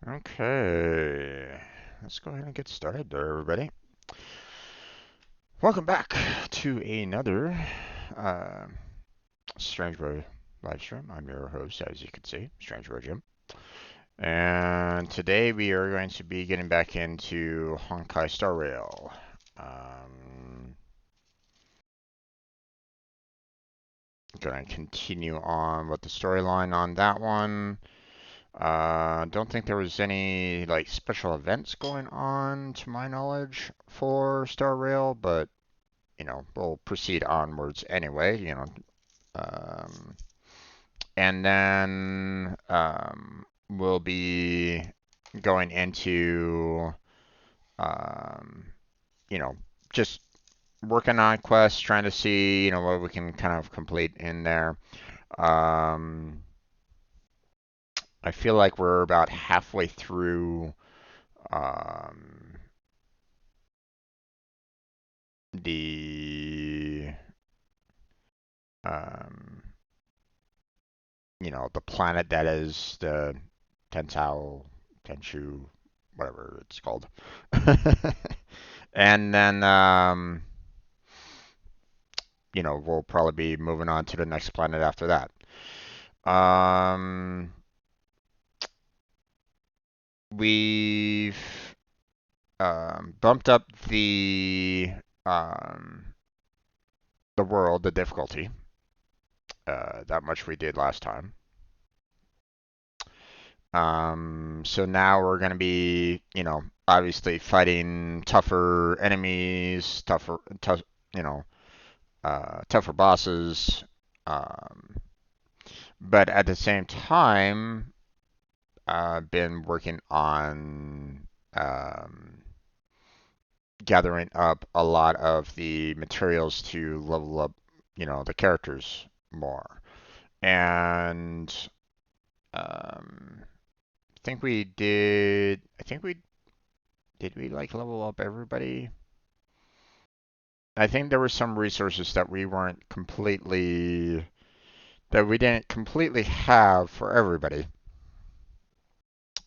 Okay, let's go ahead and get started there, everybody. Welcome back to another uh, Strange Boy live stream. I'm your host, as you can see, Strange Boy Jim. And today we are going to be getting back into Honkai Star Rail. Gonna continue on with the storyline on that one. Don't think there was any like special events going on to my knowledge for Star Rail, but we'll proceed onwards anyway, um, and then we'll be going into, um, you know, just working on quests, trying to see, what we can kind of complete in there. Um, I feel like we're about halfway through um, the um, the planet that is the Tensao, Tenshu, whatever it's called. And then, we'll probably be moving on to the next planet after that. Um, we've bumped up um, the world, the difficulty. That much we did last time. So now we're going to be, obviously fighting tougher enemies, you know, tougher bosses. Um, but at the same time, I've been working on gathering up a lot of the materials to level up, the characters more. And um, I think we did we like level up everybody? I think there were some resources that we didn't completely have for everybody.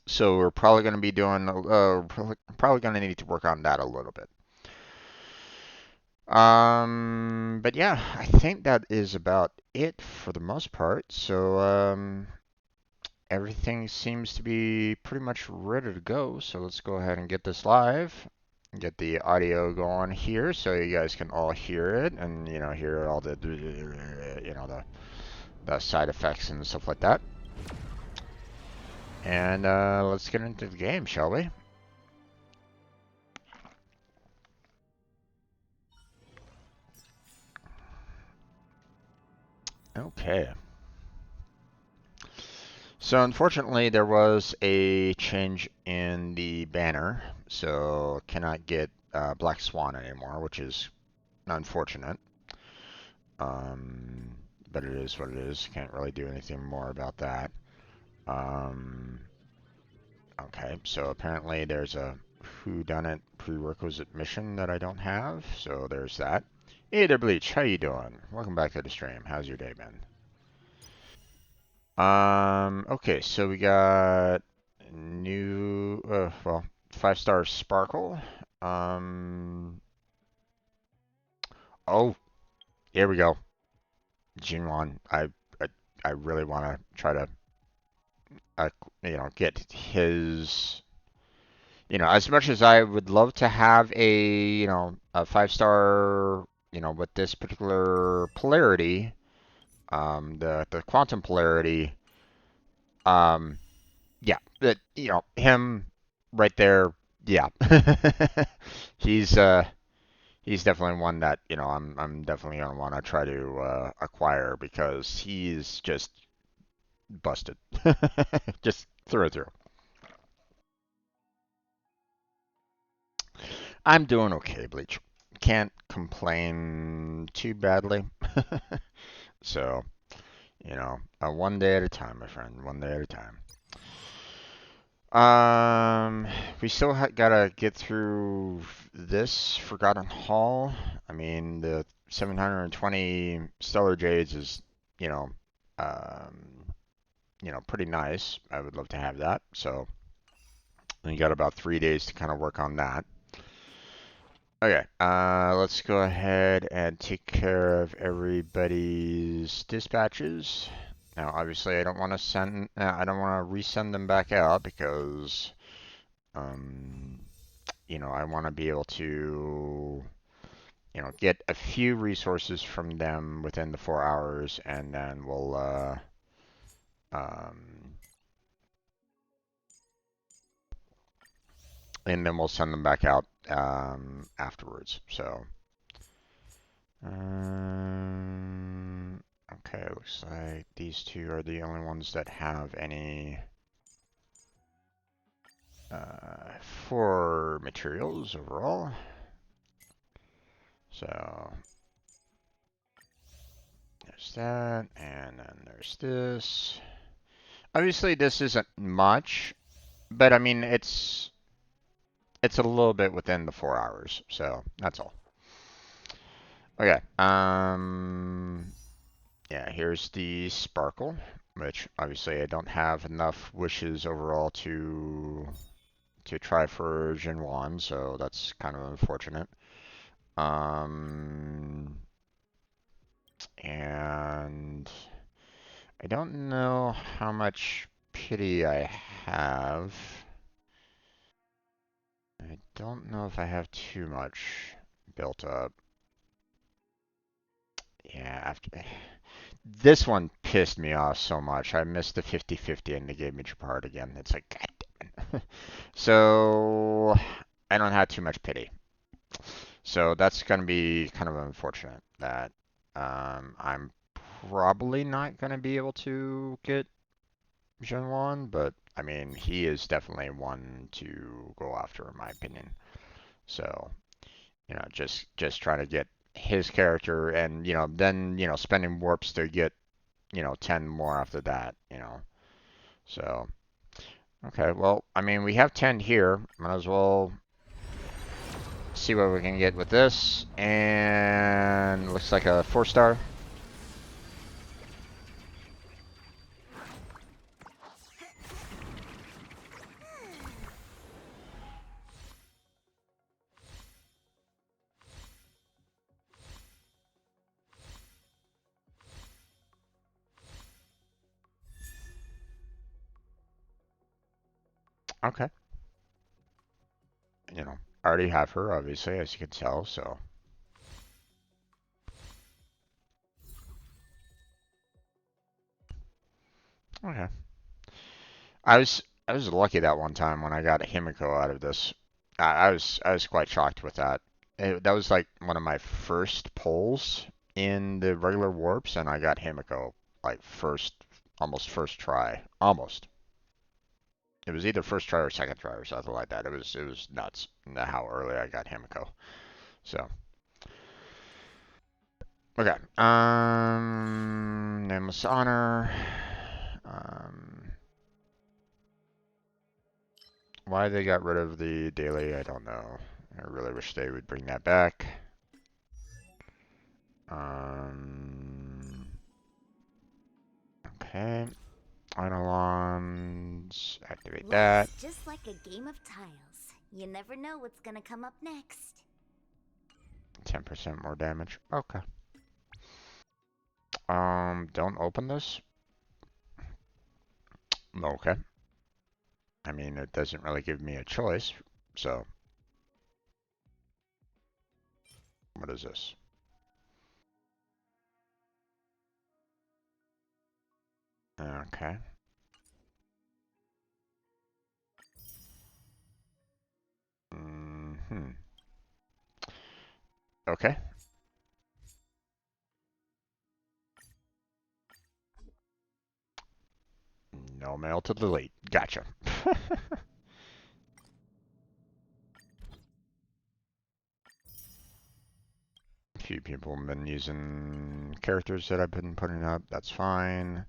So we're probably going to be doing probably going to need to work on that a little bit. But yeah, I think that is about it for the most part. So everything seems to be pretty much ready to go. So let's go ahead and get this live. Get the audio going here so you guys can all hear it and hear all the side effects and stuff like that. And let's get into the game, shall we? Okay. So unfortunately, there was a change in the banner, so cannot get Black Swan anymore, which is unfortunate. Um, but it is what it is. Can't really do anything more about that. Um, okay, so apparently there's a whodunit prerequisite mission that I don't have, so there's that. Hey there, Bleach. How you doing? Welcome back to the stream. How's your day been? Okay, so we got new, well, 5-star Sparkle. Um, oh, here we go. Jinwan. I, I really want to try to, uh, get his, as much as I would love to have a 5-star, with this particular polarity, the quantum polarity, um, yeah, that him right there, yeah. he's uh he's definitely one that I'm definitely gonna want to try to acquire because he's just busted, just through and through. I'm doing okay, Bleach. Can't complain too badly. So one day at a time, my friend. One day at a time. We still gotta get through this Forgotten Hall. I mean, the 720 Stellar Jades is, you know, um, pretty nice. I would love to have that. So, And you got about 3 days to kind of work on that. Okay, let's go ahead and take care of everybody's dispatches. Now, obviously, I don't want to resend them back out because, um, I want to be able to, get a few resources from them within the 4 hours, and then um, we'll send them back out afterwards. So. Okay, looks like these two are the only ones that have any for materials overall. So there's that, and then there's this. Obviously, this isn't much, but I mean it's a little bit within the 4 hours, so that's all. Okay. Yeah, here's the sparkle, which obviously I don't have enough wishes overall to try for Jinwan, so that's kind of unfortunate. And I don't know how much pity I have. I don't know if I have too much built up. Yeah, after this one pissed me off so much. I missed the 50-50 and they gave me Japard again. It's like, God damn it. So I don't have too much pity. So that's going to be kind of unfortunate that I'm probably not going to be able to get Zhenwan, but I mean, he is definitely one to go after, in my opinion. So, just trying to get his character and, then, spending warps to get, 10 more after that. So, okay, well, I mean, we have 10 here. Might as well see what we can get with this. And looks like a 4-star. Okay. I already have her, obviously, as you can tell, so. Okay. I was lucky that one time when I got Himiko out of this. I was quite shocked with that. That was like one of my first pulls in the regular warps, and I got Himiko like almost first try, almost. It was either first try or second try or something like that. It was nuts how early I got Himiko. So okay, nameless honor. Um, Why they got rid of the daily, I don't know. I really wish they would bring that back. Okay. Eidolons, activate that. Life's just like a game of tiles. You never know what's gonna come up next. 10% more damage. Okay. Don't open this. Okay. I mean, it doesn't really give me a choice, so. What is this? Okay. Okay. No mail to delete. Gotcha. A few people have been using characters that I've been putting up. That's fine.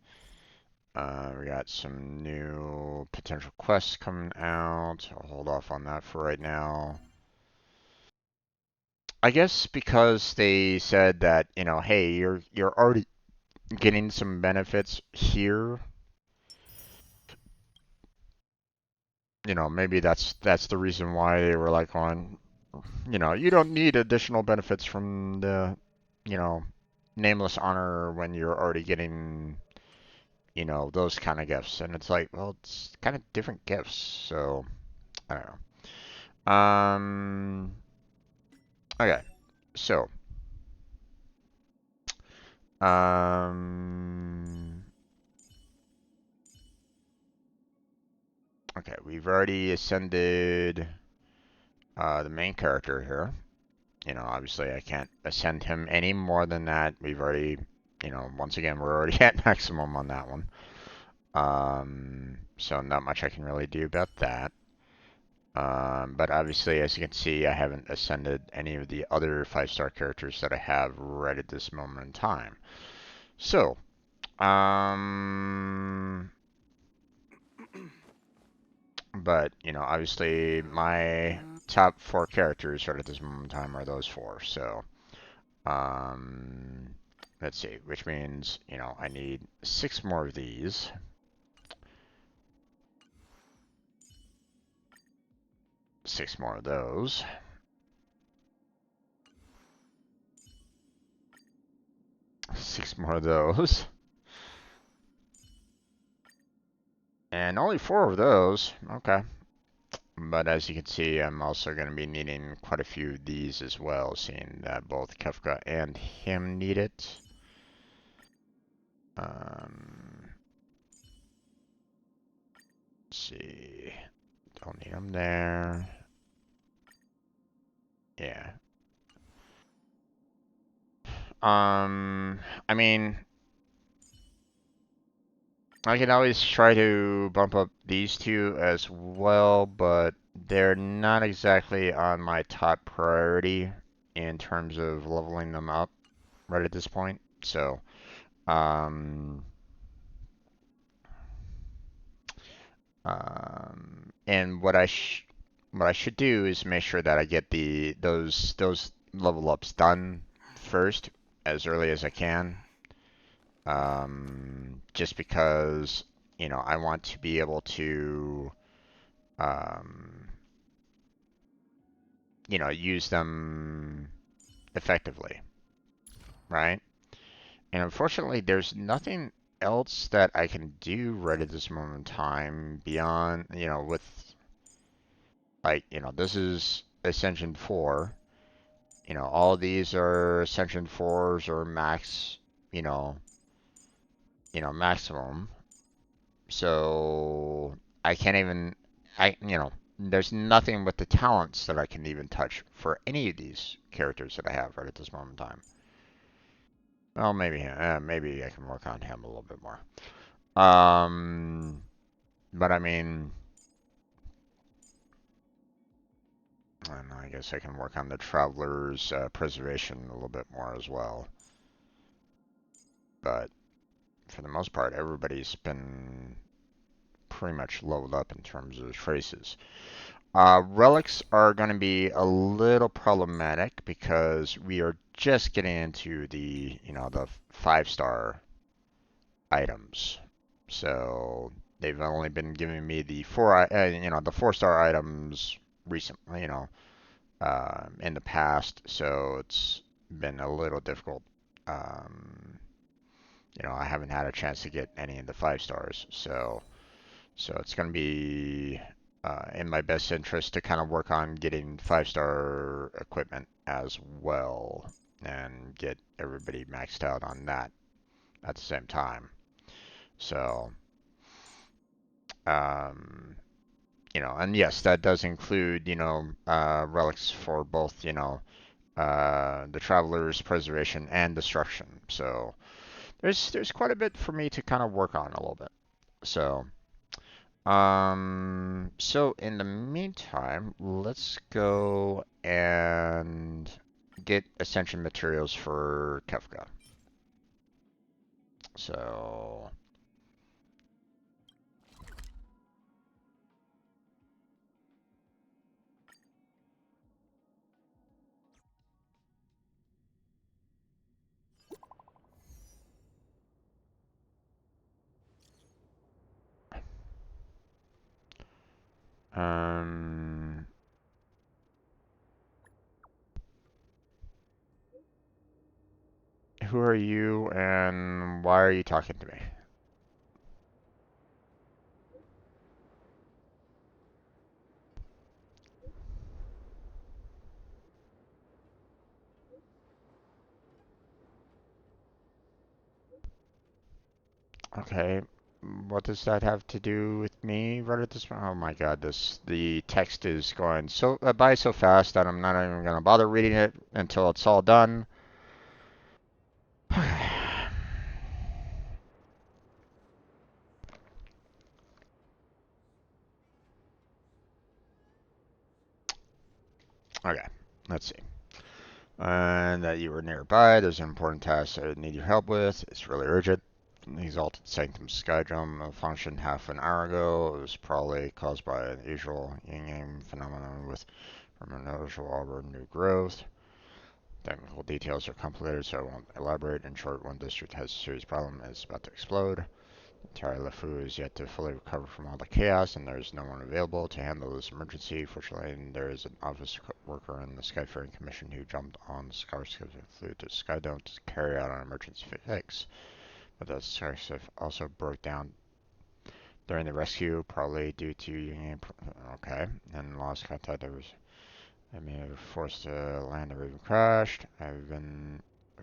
We got some new potential quests coming out. I'll hold off on that for right now. I guess because they said that, hey, you're already getting some benefits here. maybe that's the reason why they were like on, you don't need additional benefits from the, you know, nameless honor when you're already getting, those kind of gifts. And it's like, well, it's kind of different gifts. So, I don't know. Okay. So, um, okay, we've already ascended the main character here. Obviously I can't ascend him any more than that. We've already, once again, we're already at maximum on that one. So not much I can really do about that. But obviously, as you can see, I haven't ascended any of the other 5-star characters that I have right at this moment in time. So, but, obviously my top 4 characters right at this moment in time are those 4. So, Um, let's see, which means, I need 6 more of these. Six more of those. Six more of those. And only 4 of those. Okay. But as you can see, I'm also going to be needing quite a few of these as well, seeing that both Kefka and him need it. Let's see. Don't need them there. Yeah. I mean, I can always try to bump up these 2 as well, but they're not exactly on my top priority in terms of leveling them up right at this point. So, um, and what I should do is make sure that I get those level ups done first as early as I can. Just because, I want to be able to, um, use them effectively, right? And unfortunately, there's nothing else that I can do right at this moment in time beyond, with, like, this is Ascension 4. All these are Ascension 4s or max, you know, maximum. So I can't even, there's nothing with the talents that I can even touch for any of these characters that I have right at this moment in time. Well, maybe I can work on him a little bit more. But I mean, I don't know, I guess I can work on the Traveler's preservation a little bit more as well. But for the most part, everybody's been pretty much leveled up in terms of traces. Relics are going to be a little problematic because we are just getting into the 5-star items. So they've only been giving me the the 4-star items recently, in the past. So it's been a little difficult. Um, I haven't had a chance to get any of the 5-stars. So it's going to be in my best interest to kind of work on getting 5-star equipment as well and get everybody maxed out on that at the same time. So, um, and yes, that does include, relics for both, the Traveler's Preservation and Destruction. So there's quite a bit for me to kind of work on a little bit. So in the meantime, let's go and get Ascension materials for Kefka. So, Um, who are you and why are you talking to me? Okay, what does that have to do with me right at this point? Oh my God, the text is going so by so fast that I'm not even gonna bother reading it until it's all done. Okay, let's see. And that you were nearby. There's an important task I need your help with. It's really urgent. The Exalted Sanctum Skydome malfunctioned half an hour ago. It was probably caused by an usual yin-yang phenomenon with noticeable over new growth. Technical details are complicated, so I won't elaborate. In short, one district has a serious problem and it's about to explode. Terraria is yet to fully recover from all the chaos, and there is no one available to handle this emergency. Fortunately, there is an office worker in the Skyfaring Commission who jumped on the Scarship flew to Skydome to carry out an emergency fix. But the Scarship also broke down during the rescue, probably due to okay, and lost contact. I may have forced to land or even crashed. I've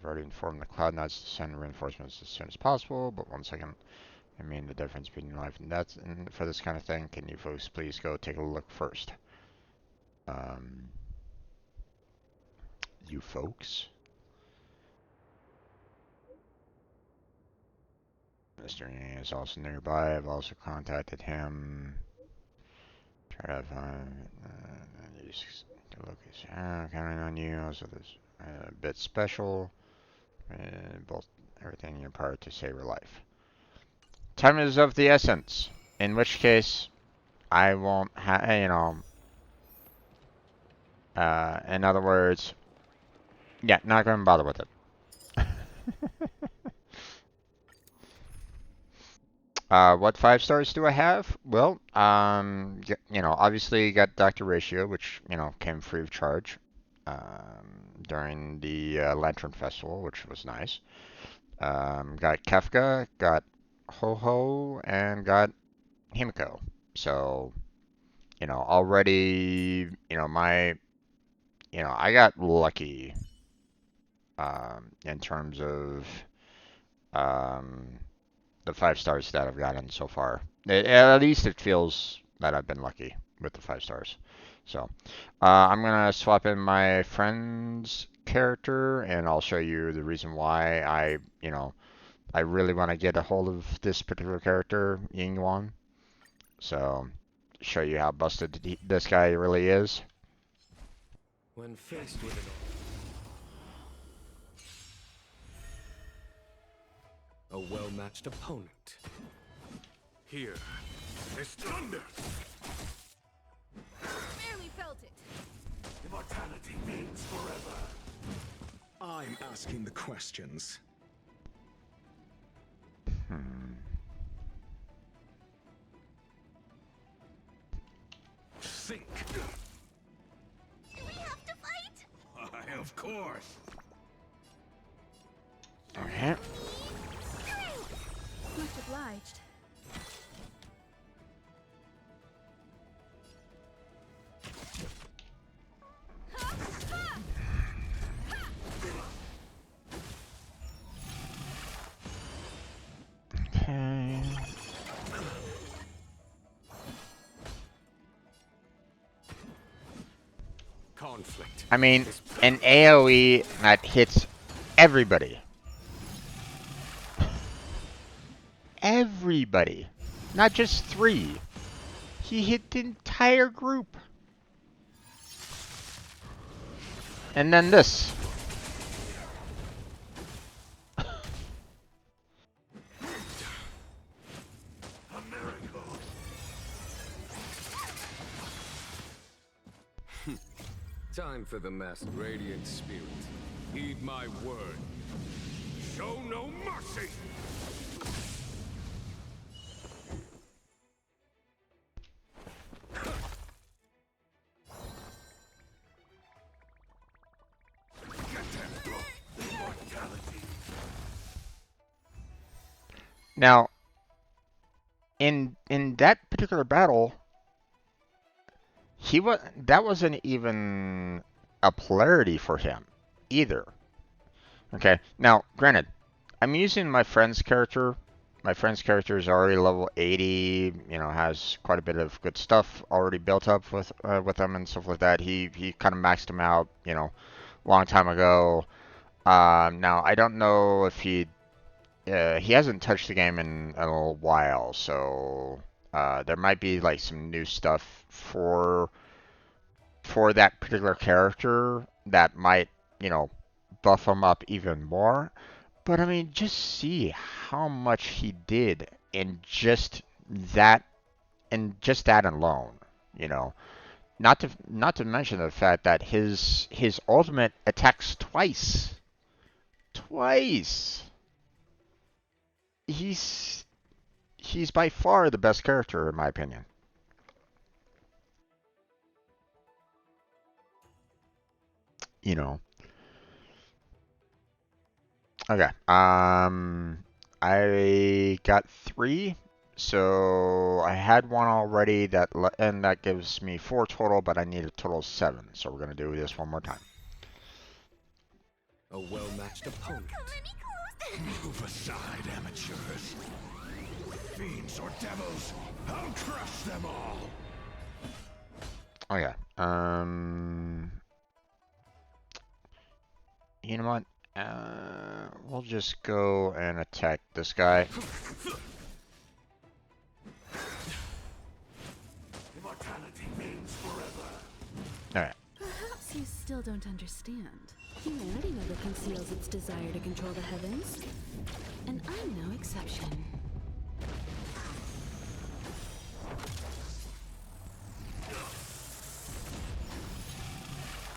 already informed the Cloud Knights to send reinforcements as soon as possible, but 1 second. I mean, the difference between life and death, and for this kind of thing, can you folks please go take a look first? Um, you folks? Mr. Yang is also nearby. I've also contacted him. Try to find the location. Counting on you. Also, this a bit special. Both everything in your power to save her life. Time is of the essence. In which case, I won't have, in other words, yeah, not going to bother with it. What 5 stars do I have? Well, obviously you got Dr. Ratio, which, came free of charge during the Lantern Festival, which was nice. Got Kefka, got Ho-Ho, and got Himiko. So, already, I got lucky in terms of um, the 5 stars that I've gotten so far. At least it feels that I've been lucky with the 5 stars. So I'm gonna swap in my friend's character, and I'll show you the reason why I really want to get a hold of this particular character, Ying Yuan. So show you how busted this guy really is. When faced with a well-matched opponent. Here is thunder! Barely felt it. Immortality means forever. I'm asking the questions. Sink! Do we have to fight? Why, of course! Okay. Much obliged. Okay. Conflict. I mean, an AoE that hits everybody. Everybody. Not just 3. He hit the entire group. And then this. Time for the masked radiant spirit. Heed my word. Show no mercy! Now, in that particular battle, that wasn't even a polarity for him either. Okay. Now, granted, I'm using my friend's character. My friend's character is already level 80. You know, has quite a bit of good stuff already built up with him and stuff like that. He kind of maxed him out, you know, a long time ago. Now I don't know if he hasn't touched the game in a little while, so there might be like some new stuff for that particular character that might, you know, buff him up even more. But I mean, just see how much he did in that just that alone, you know. Not to mention the fact that his ultimate attacks twice. Twice. He's he's by far the best character in my opinion. You know. Okay. I got 3. So I had one already and that gives me 4 total, but I need a total of 7. So we're gonna do this one more time. A well-matched opponent. Move aside, amateurs. Fiends or devils, I'll crush them all. Okay. You know what? We'll just go and attack this guy. Immortality means forever. Alright. Perhaps you still don't understand. Humanity never conceals its desire to control the heavens. And I'm no exception.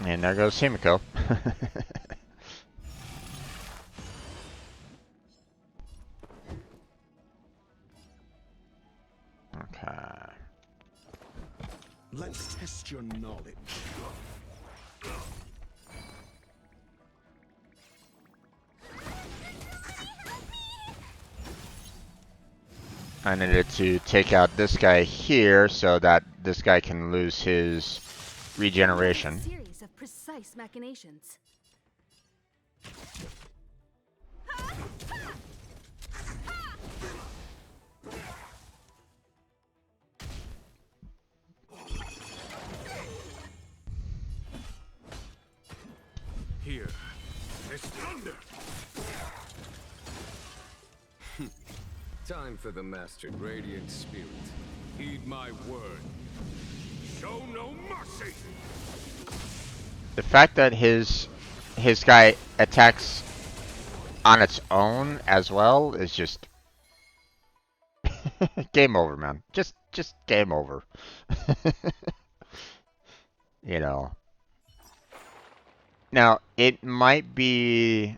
And there goes Himiko. Okay. Let's test your knowledge. I needed to take out this guy here so that this guy can lose his regeneration. A series of precise machinations. Here is thunder. Time for the mastered radiant spirit. Heed my word. Show no mercy. The fact that his guy attacks on its own as well is just game over, man. Just game over. You know. Now, it might be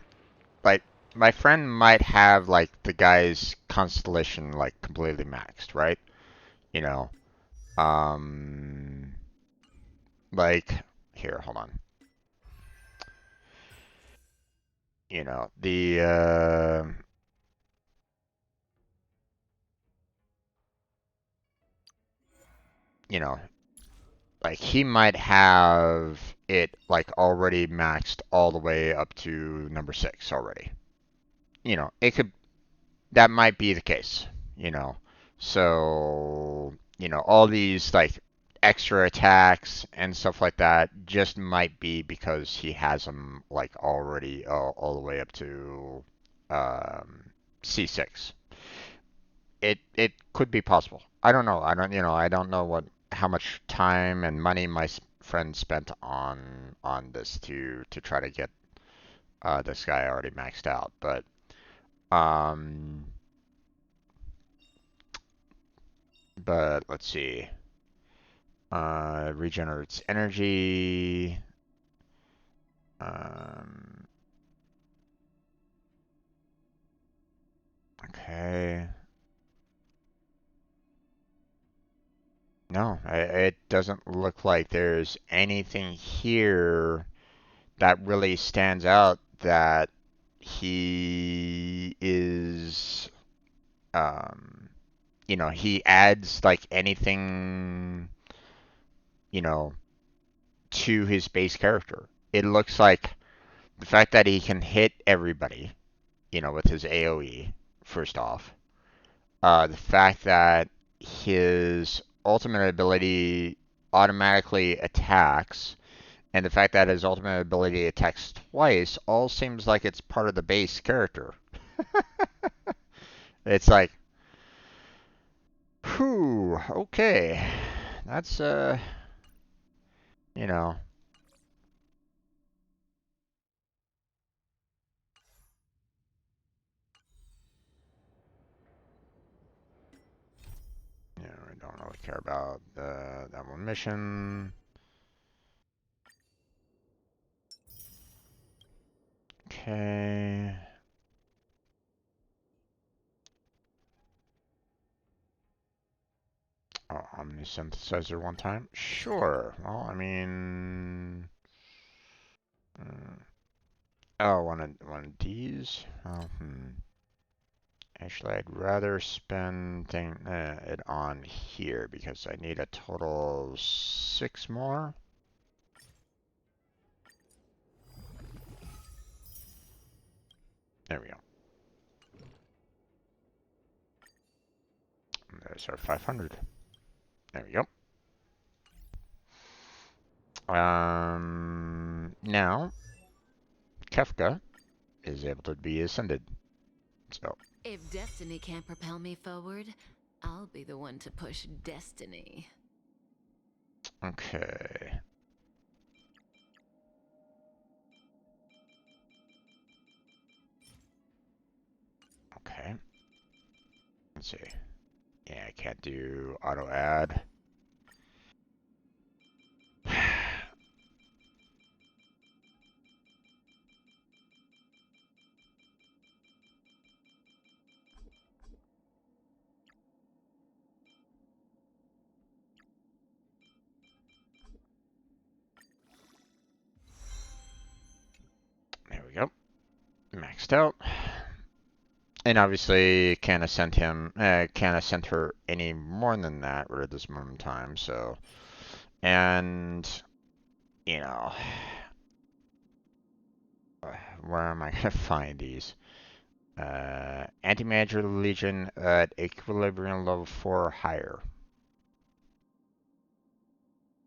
like my friend might have like the guy's constellation like completely maxed, right? You know. Like here, hold on. You know, you know, like he might have it like already maxed all the way up to number 6 already. You know, that might be the case, you know. So, you know, all these like extra attacks and stuff like that just might be because he has them like already all the way up to C6. It could be possible. I don't know. I don't know how much time and money my friend spent on this to try to get this guy already maxed out, but um let's see. Regenerates energy. Okay. No, it doesn't look like there's anything here that really stands out that he is um, he adds like anything, you know, to his base character. It looks like the fact that he can hit everybody, with his AoE, first off. The fact that his ultimate ability automatically attacks, and the fact that his ultimate ability attacks twice, all seems like it's part of the base character. It's like, whew, okay. That's, you know. I don't really care about that one mission. Okay. Oh, Omnisynthesizer one time? Sure. Well, I mean... oh, one of these? Oh, Actually, I'd rather spend it on here because I need a total of 6 more. There we go. And there's our 500. There we go. Now, Kefka is able to be ascended. So, If destiny can't propel me forward, I'll be the one to push destiny. okay. Okay. Let's see. Yeah, I can't do auto add. There we go. Maxed out. And obviously can't ascend her any more than that right at this moment in time, so. And, where am I gonna find these? Anti-Magic Legion at Equilibrium level 4 or higher.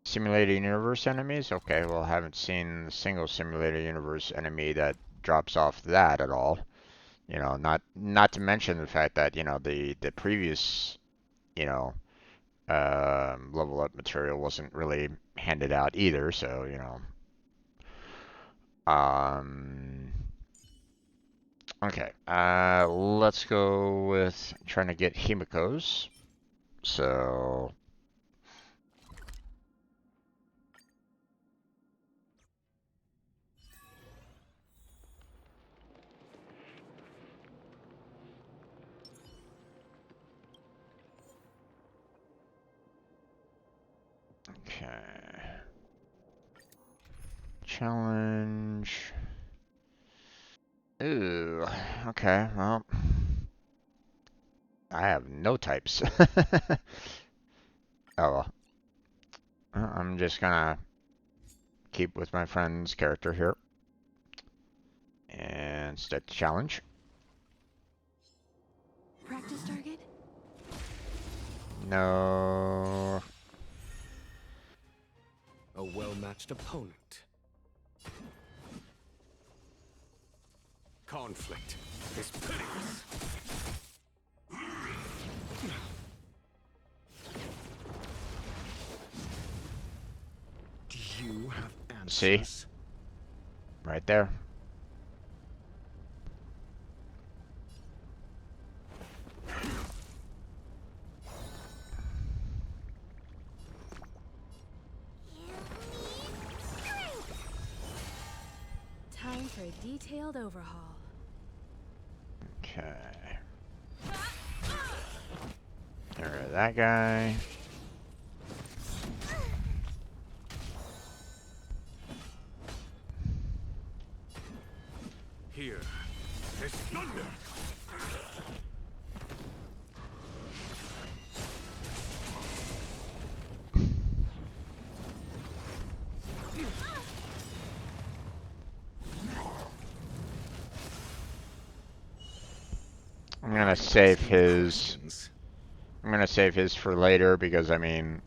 Simulated Universe enemies? Okay, well, I haven't seen a single Simulated Universe enemy that drops off that at all. Not to mention the fact that, the previous, level up material wasn't really handed out either, so, okay, let's go with trying to get Himiko's. So, okay. Challenge. Ooh, okay, well. I have no types. Oh well. I'm just gonna keep with my friend's character here. And start the challenge. Practice target? No. A well-matched opponent. Conflict is pitiless. Do you have answers? See? Right there. Time for a detailed overhaul. Okay. Get rid of that guy. Here is thunder. gonna save his. Questions. I'm gonna save his for later because I mean,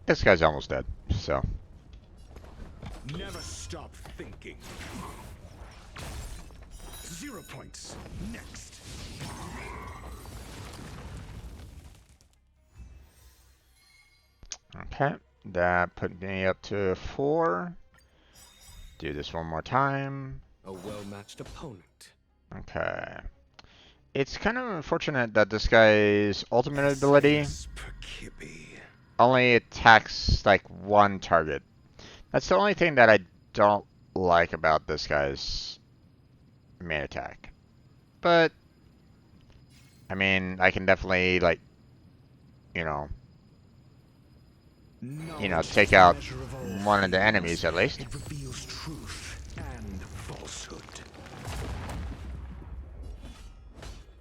this guy's almost dead. So. Never stop thinking. 0 points. Next. Okay, that put me up to 4. Do this one more time. A well-matched opponent. Okay. It's kind of unfortunate that this guy's ultimate ability only attacks like one target. That's the only thing that I don't like about this guy's main attack. But, I mean, I can definitely, like, you know, take out one of the enemies at least. It reveals truth and falsehood.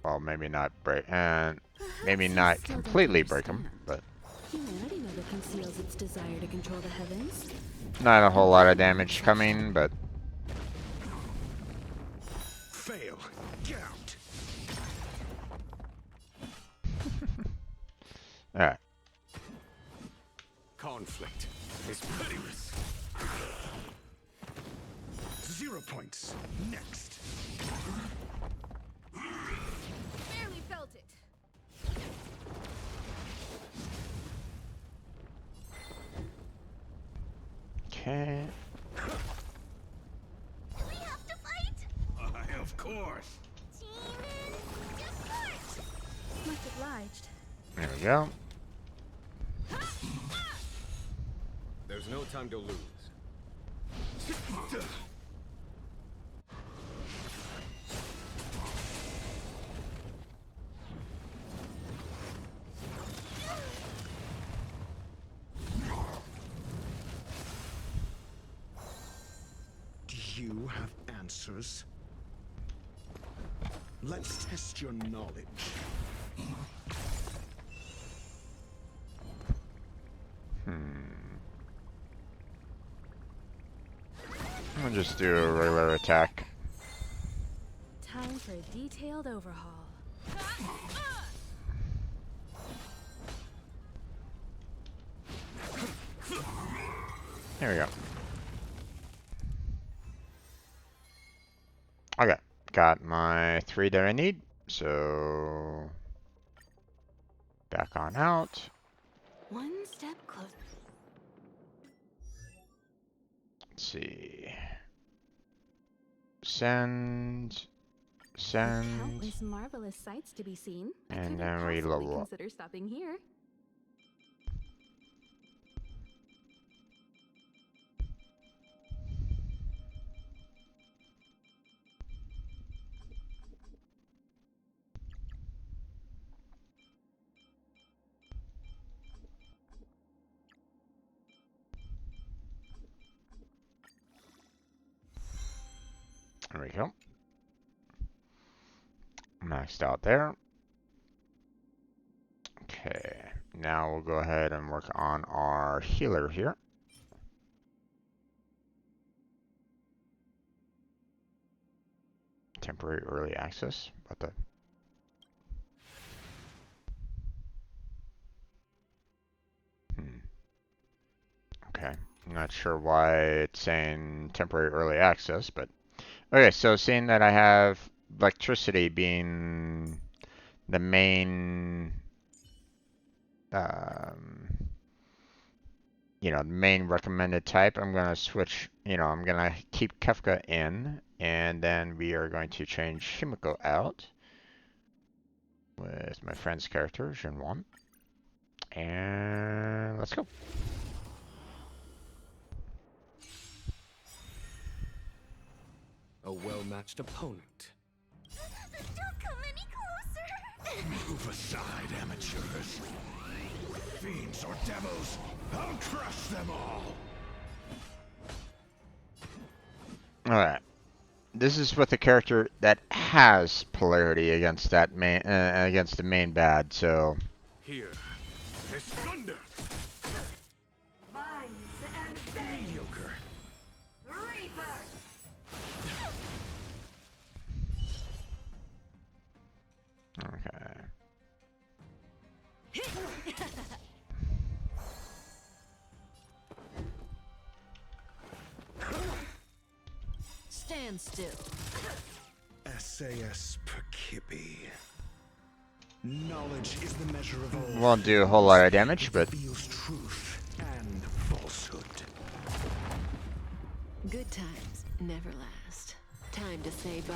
Well, maybe not break, and maybe not completely break them, but Humanity never conceals its desire to control the heavens. not a whole lot of damage coming, but Fail. Get out. alright. Conflict is pitiless. 0 points. Next. Barely felt it. Okay. Do we have to fight? Of course. Demon, depart! Much obliged. There we go. There's no time to lose. Do you have answers? Let's test your knowledge. I'm gonna just do a regular attack. Time for a detailed overhaul. There we go. Okay, got my 3 that I need, so back on out. One step closer. Let's see. Send. Countless marvelous sights to be seen. I And couldn't then we possibly level up. consider stopping here. There we go. Maxed out there. Okay, now we'll go ahead and work on our healer here. Temporary early access. What the? Okay, I'm not sure why it's saying temporary early access, but okay, so seeing that I have electricity being the main, main recommended type, I'm gonna switch, I'm gonna keep Kefka in, and then we are going to change Shimiko out with my friend's character, Jinwon, and let's go. A well-matched opponent. Don't come any closer! Move aside, amateurs. Fiends or devils, I'll crush them all. Alright. This is with a character that has polarity against that main, against the main bad, so. Here is thunder. Mediocre. Okay. Stand still. SAS Perkipi. Knowledge is the measure of all. Won't do a whole lot of damage, but Reveals truth and falsehood. Good times never last. Time to say bye.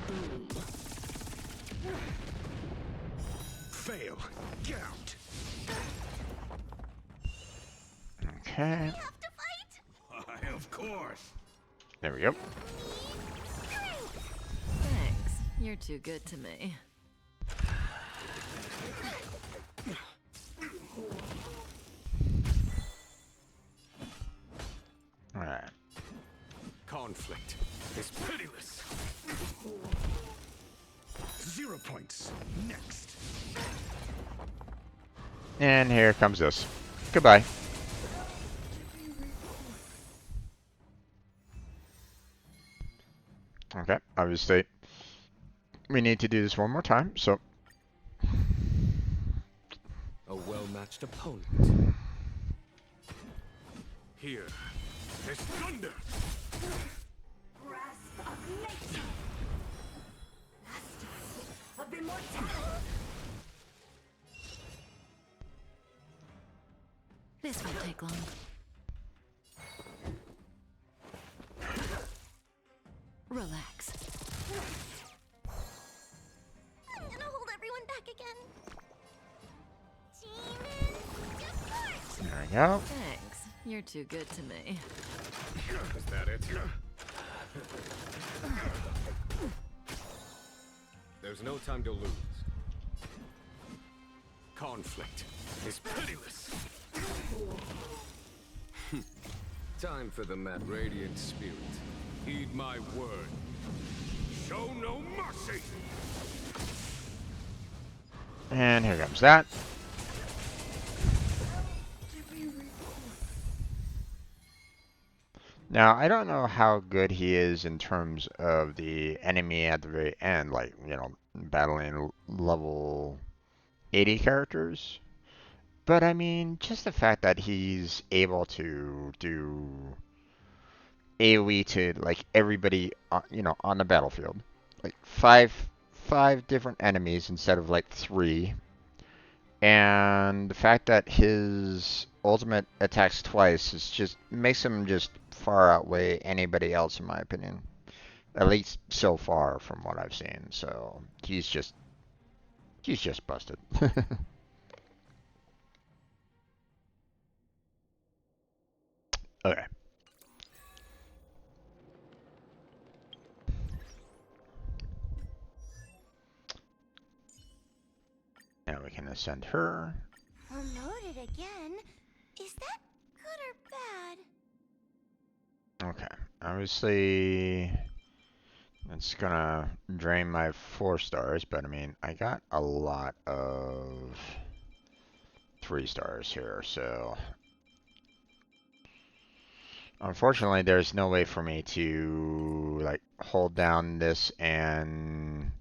Boom. Fail. Get out. okay. Have to fight? Why, of course. There we go. Thanks. You're too good to me. All right. Conflict is pitiless. 0 points. Next. And here comes this. Goodbye. Okay, obviously we need to do this one more time, so A well-matched opponent. Here is thunder. Grasp of nature. Masters of immortality. This won't take long. Relax. I'm gonna hold everyone back again. Demon depart. there we go. Thanks. You're too good to me. Is that it? There's no time to lose. Conflict is pitiless. Time for the mad radiant spirit. Heed my word. Show no mercy. And here comes that. Now, I don't know how good he is in terms of the enemy at the very end, like, you know, battling level 80 characters. But I mean, just the fact that he's able to do AoE to like everybody, you know, on the battlefield, like five different enemies instead of like 3, and the fact that his ultimate attacks twice is just makes him just far outweigh anybody else in my opinion, at least so far from what I've seen. So he's just busted. Okay. Now we can ascend her. Promoted again? Is that good or bad? Okay. Obviously, it's gonna drain my 4 stars, but I mean, I got a lot of 3 stars here, so unfortunately, there's no way for me to like hold down this and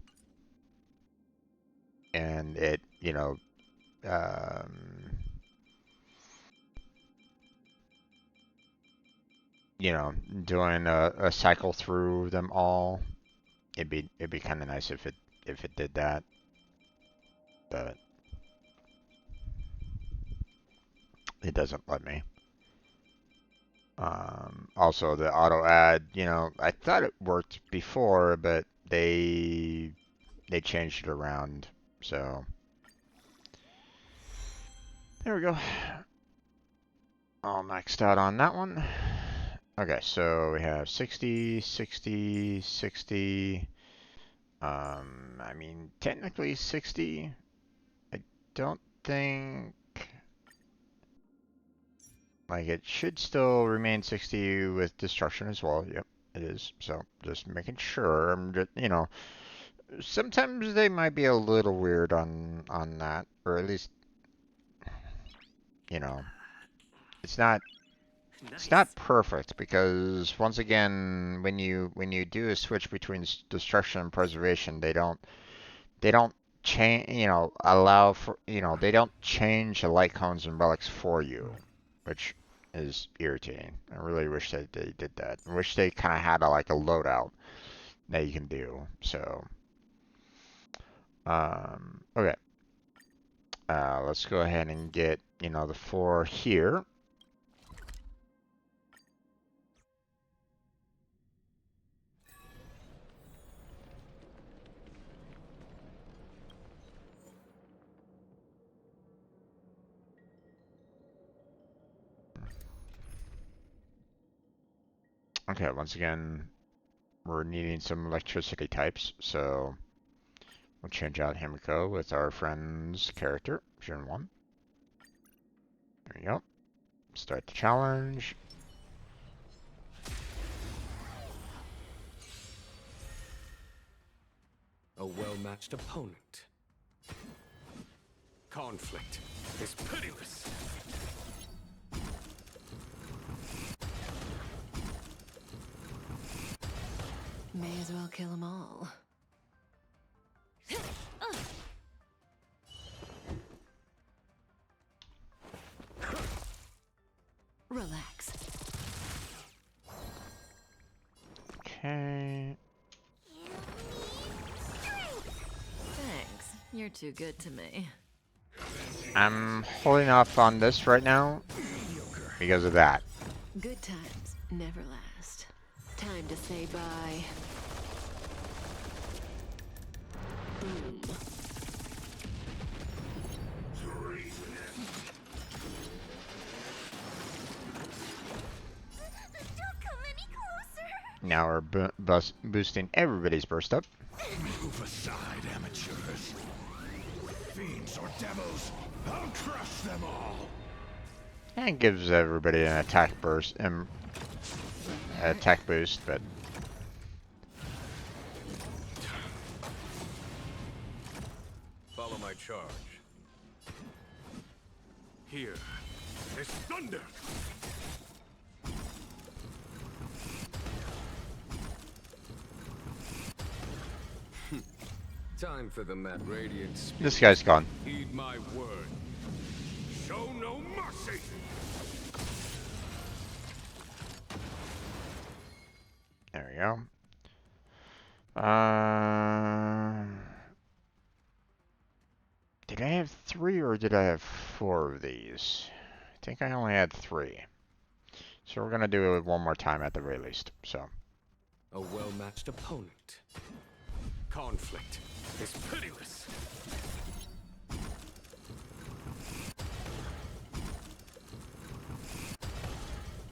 it, you know, doing a cycle through them all. It'd be kind of nice if it did that, but it doesn't let me. Also, the auto add, you know, I thought it worked before, but they changed it around. So there we go. All maxed out on that one. Okay, so we have 60, 60, 60. I mean, technically 60. I don't think, like, it should still remain 60 with destruction as well. Yep, it is. So just making sure. I'm just, you know, sometimes they might be a little weird on that, or at least, you know, it's not perfect because once again, when you do a switch between destruction and preservation, they don't change, allow for, they don't change the light cones and relics for you, which is irritating. I really wish that they did that. I wish they kind of had like a loadout that you can do. So, okay. Let's go ahead and get, the 4 here. Okay, once again, we're needing some electricity types, so we'll change out Himiko with our friend's character, Jun 1. There you go. Start the challenge. A well-matched opponent. Conflict is pitiless. May as well kill them all. Relax. Okay. Thanks. You're too good to me. I'm holding off on this right now because of that. Good times never last. Time to say bye. Boom. Don't come any closer. Now we're boosting everybody's burst up. Move aside, amateurs. Fiends or devils, I'll crush them all. And gives everybody an attack burst and attack boost, but Follow my charge. Here is thunder! Time for the Mad Radiant spirit. this guy's gone. Heed my word. Show no mercy! There we go. Did I have 3 or did I have 4 of these? I think I only had 3. So we're gonna do it one more time at the very least. So A well-matched opponent. Conflict is pitiless.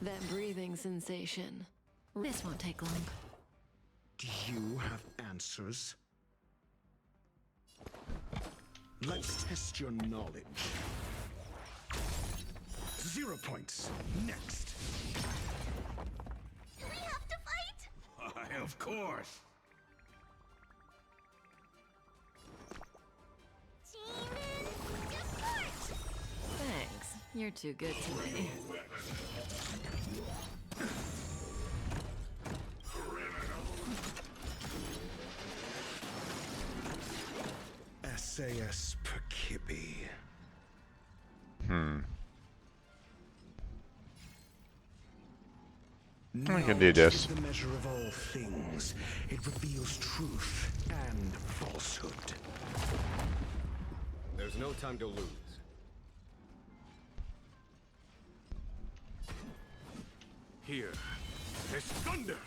That breathing sensation. This won't take long. Do you have answers? Let's test your knowledge. 0 points. Next. Do we have to fight? Why, of course. Demon, depart! Thanks. You're too good to me. SAS Perkibi. I can do this. Knowledge is the measure of all things. It reveals truth and falsehood. There's no time to lose. Here is thunder!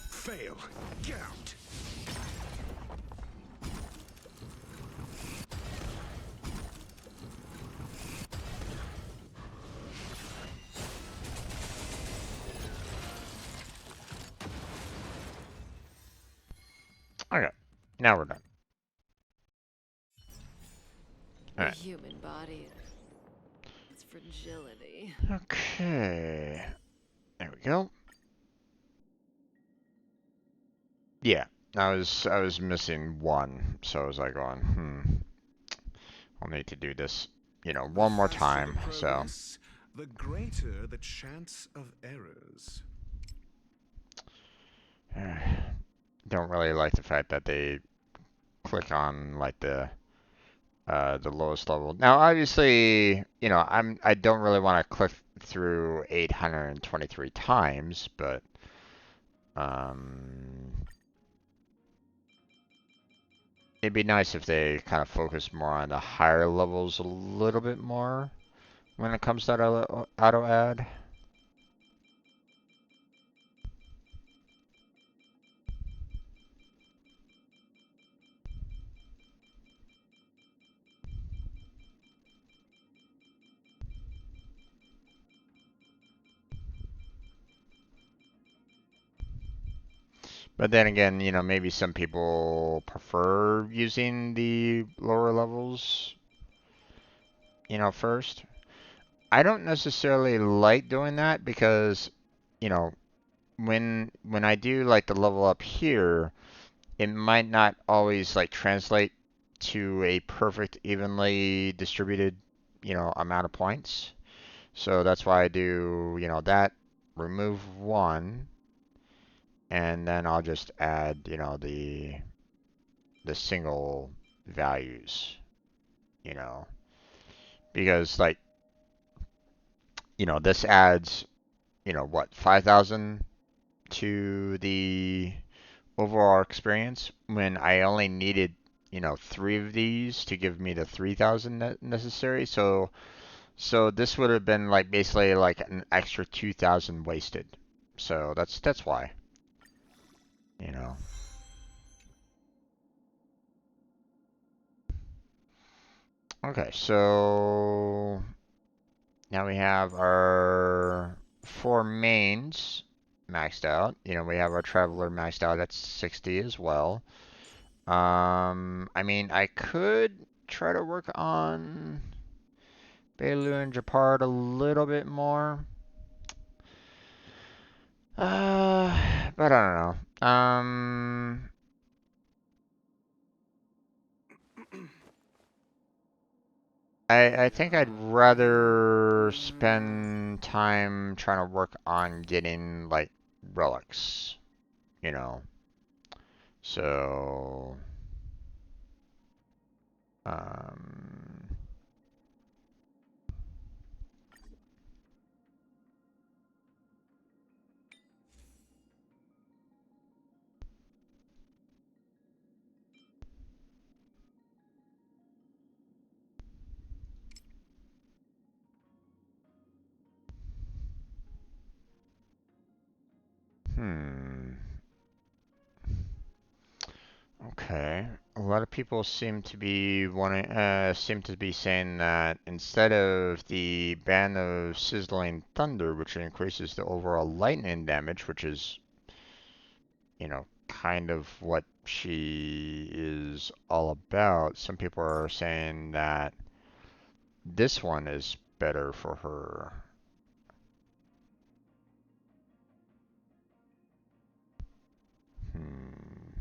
Fail. Get out. okay, now we're done. The Alright. human body. Its fragility. Okay. There we go. Yeah, I was missing 1, so I was like going, I'll need to do this, one more Faster time. the So progress, the greater the chance of errors. don't really like the fact that they click on like the lowest level. Now, obviously, you know, I don't really want to click through 823 times, but um, it'd be nice if they kind of focus more on the higher levels a little bit more when it comes to that auto add. But then again, you know, maybe some people prefer using the lower levels, you know, first. I don't necessarily like doing that because, you know, when I do like the level up here, it might not always like translate to a perfect evenly distributed, you know, amount of points. So that's why I do, you know, that, remove one, and then I'll just add, you know, the single values, you know, because like, you know, this adds, you know, what, 5,000 to the overall experience when I only needed, you know, 3 of these to give me the 3,000 necessary. So this would have been like basically like an extra 2,000 wasted. So that's why, you know. Okay, so now we have our 4 mains maxed out. You know, we have our traveler maxed out at 60 as well. I mean, I could try to work on Bailu and Japard a little bit more. But I don't know. I think I'd rather spend time trying to work on getting like relics, you know. So, um, hmm. Okay. A lot of people seem to be saying that instead of the ban of sizzling thunder, which increases the overall lightning damage, which is, you know, kind of what she is all about, some people are saying that this one is better for her. Hmm.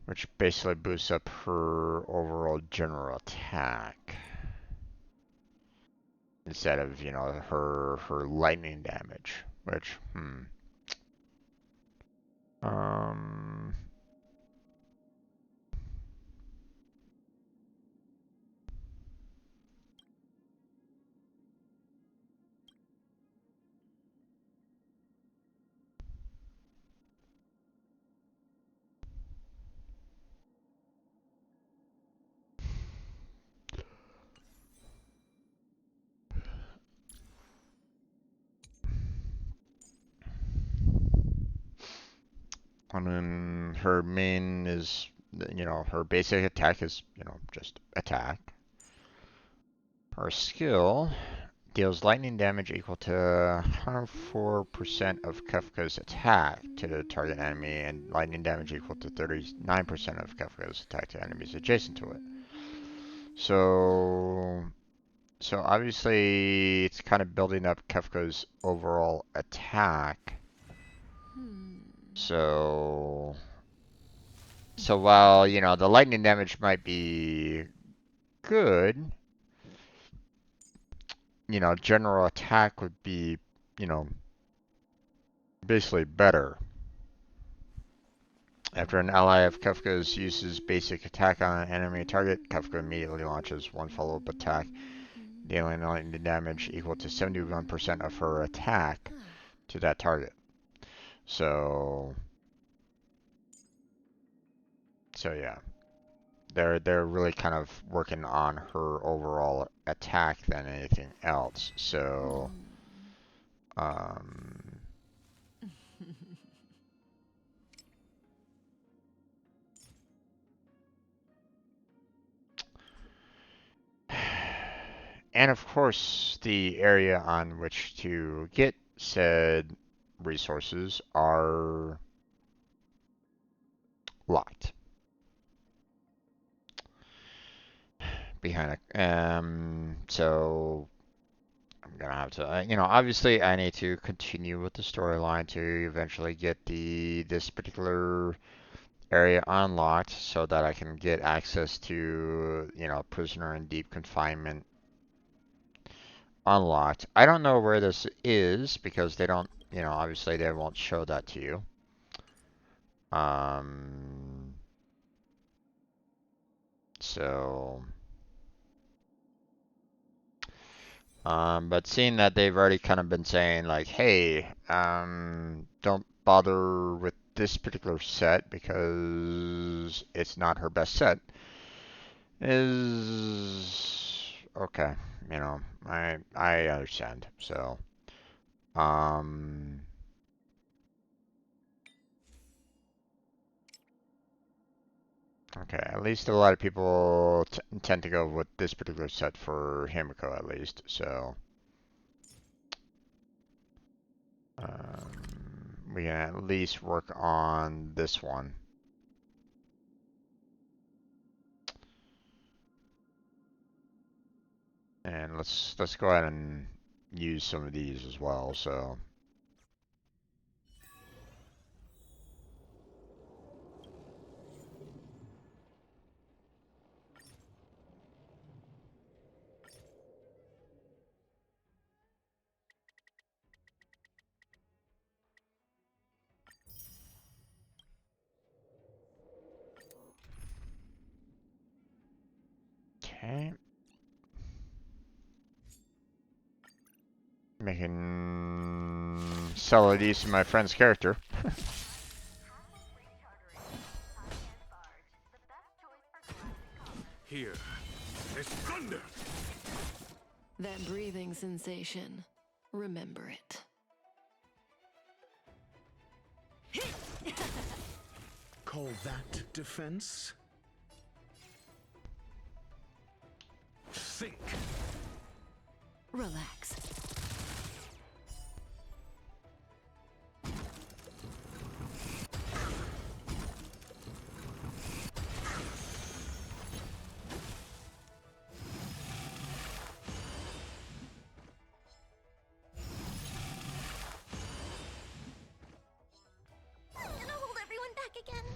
Which basically boosts up her overall general attack instead of, you know, her lightning damage. Which, um, I mean, her main is, you know, her basic attack is, you know, just attack. Her skill deals lightning damage equal to 104% of Kefka's attack to the target enemy, and lightning damage equal to 39% of Kefka's attack to enemies adjacent to it. So, so obviously, it's kind of building up Kefka's overall attack. So, so while, you know, the lightning damage might be good, you know, general attack would be, you know, basically better. After an ally of Kafka's uses basic attack on an enemy target, Kafka immediately launches one follow-up attack, dealing lightning damage equal to 71% of her attack to that target. So yeah, they're really kind of working on her overall attack than anything else. So, and of course, the area on which to get said resources are locked behind it. So I'm gonna have to, obviously I need to continue with the storyline to eventually get this particular area unlocked so that I can get access to, prisoner in deep confinement unlocked. I don't know where this is because they don't, obviously they won't show that to you. So, but seeing that they've already kind of been saying like, hey, don't bother with this particular set because it's not her best set, is okay. I understand. So, okay, at least a lot of people tend to go with this particular set for Himiko at least. So, we can at least work on this one. And let's go ahead and use some of these as well. So. Okay. Making solid use of my friend's character. Here, there's thunder. That breathing sensation. Remember it. Call that defense? Think. Relax. I'm gonna hold everyone back again.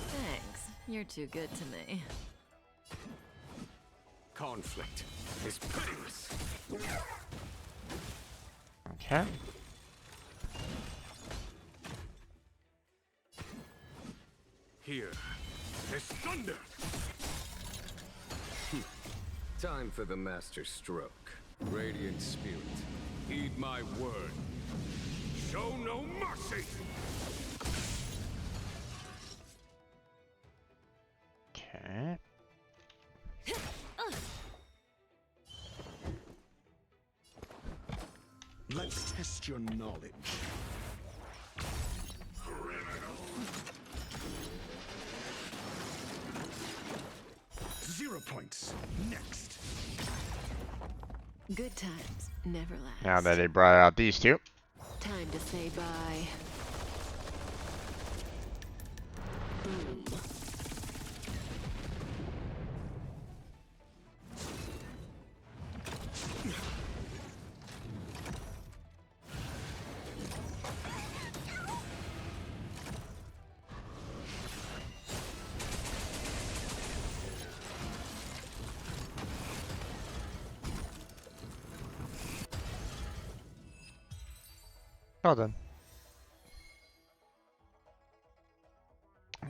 Thanks. You're too good to me. Conflict is pitiless. Okay. Here, there's thunder. Time for the master stroke. Radiant spirit, heed my word. Show no mercy. Okay. Let's test your knowledge. 0 points. Next. Good times never last. Now that they brought out these two. Time to say bye. Boom. Well done.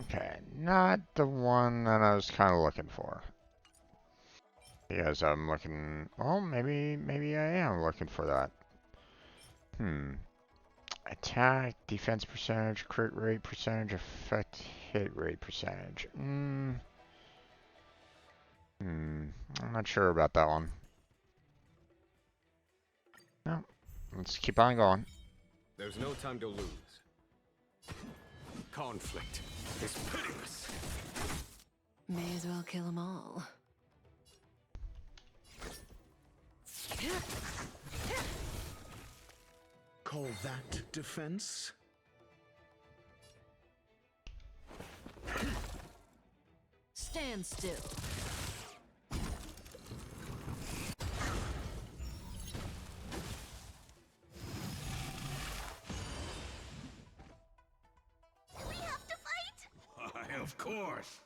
Okay, not the one that I was kind of looking for. Because I'm looking... Well, maybe I am looking for that. Attack, defense percentage, crit rate percentage, effect hit rate percentage. I'm not sure about that one. No, let's keep on going. There's no time to lose. Conflict is pitiless. May as well kill them all. Call that defense? Stand still. Do we have to fight? Why, of course.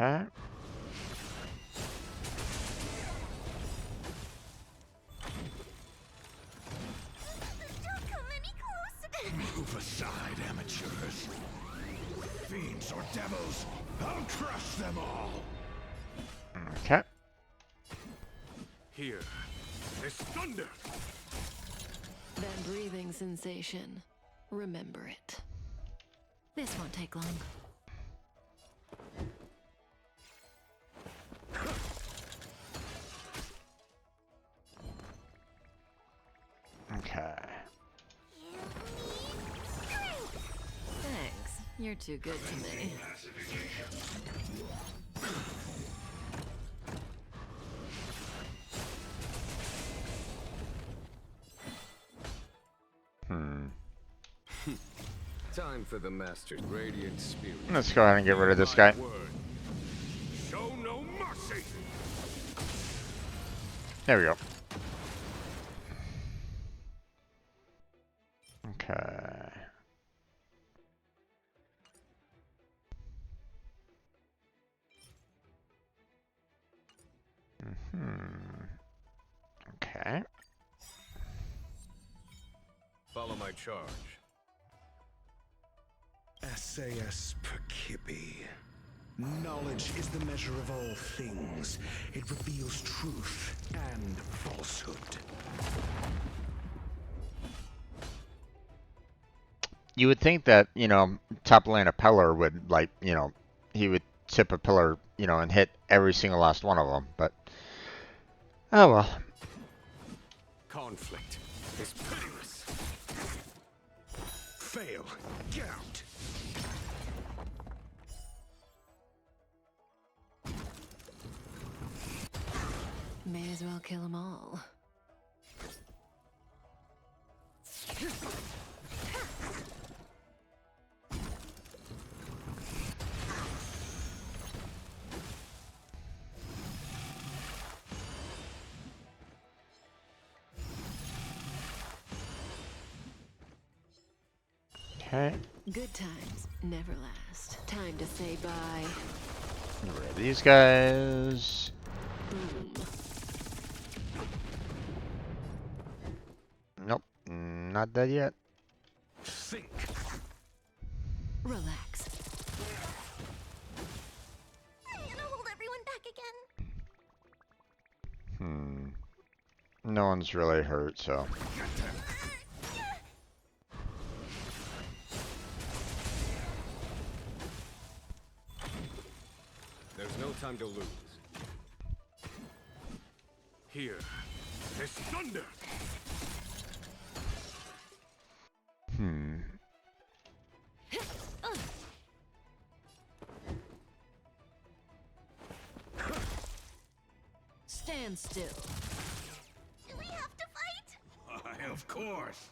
Okay. Don't come any closer. Move aside, amateurs. Fiends or devils, I'll crush them all. Okay. Here, this thunder. That breathing sensation. Remember it. This won't take long. Okay. Thanks. You're too good to me. Time for the master's radiant spirit. Let's go ahead and get rid of this guy. Word. Show no mercy. There we go. Okay. Okay. Follow my charge. SAS Percipi. Knowledge is the measure of all things. It reveals truth and falsehood. You would think that, top lane a pillar would, like, he would tip a pillar, and hit every single last one of them, but... Oh well. Conflict is pitiless. Fail. Get out. May as well kill them all. Okay. Good times never last. Time to say bye. Get rid of these guys. Boom. Nope. Not dead yet. Think. Relax. I'm gonna hold everyone back again. No one's really hurt, so... There's no time to lose. Here, this thunder. Stand still. Do we have to fight? Why, of course.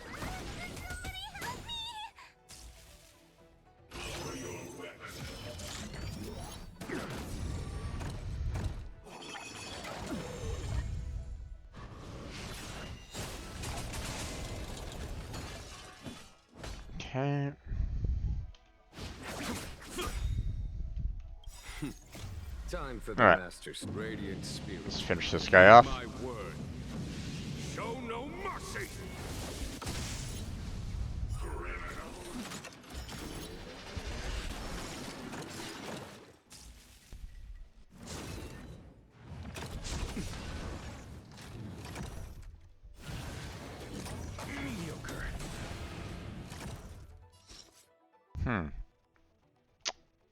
Somebody help me! Time for the All right. Master's radiant spirit. Let's finish this guy off. My word. Show no mercy. Mediocre.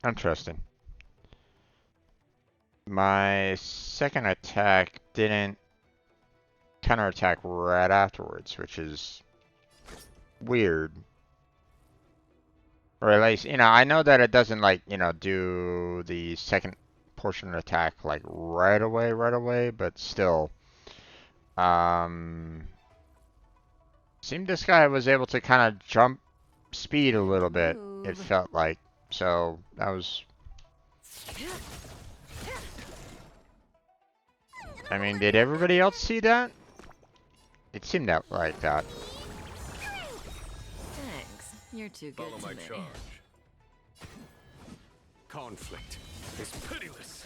Interesting. My second attack didn't counterattack right afterwards, which is weird. Or at least, I know that it doesn't like, do the second portion of the attack like right away, but still. Seemed this guy was able to kind of jump speed a little bit, it felt like. So that was, I mean, did everybody else see that? It seemed that like that. Thanks. You're too good Follow to my me. charge. Conflict is pitiless.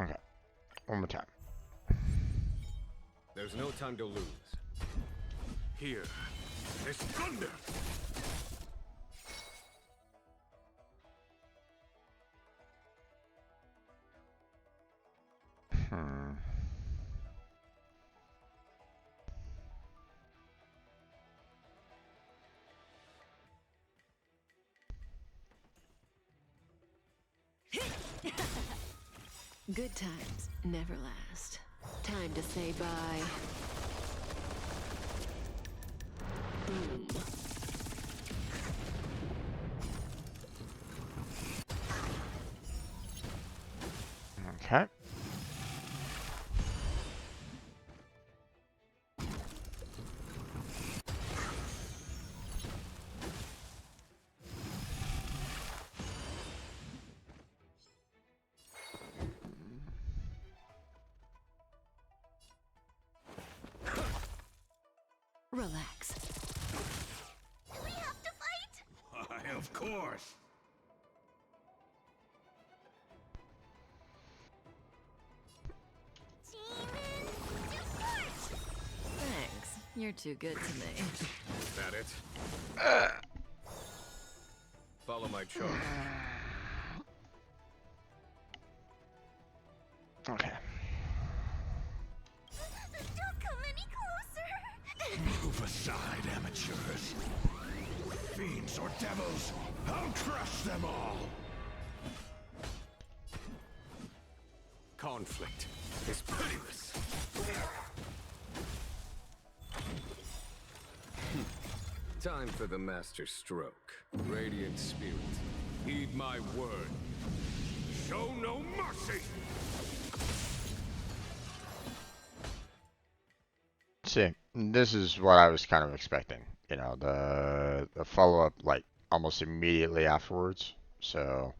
Okay, one more time. There's no time to lose. Here is thunder. Good times never last. Time to say bye. Boom. Okay. Relax. Do we have to fight? Why, of course. Demon support! Thanks. You're too good to me. Is that it? Follow my charge. Okay. Don't come any closer! Move aside, amateurs. Fiends or devils, I'll crush them all. Conflict is pitiless. Time for the master stroke. Radiant spirit, heed my word. Show no mercy. See, this is what I was kind of expecting. The follow-up like almost immediately afterwards. So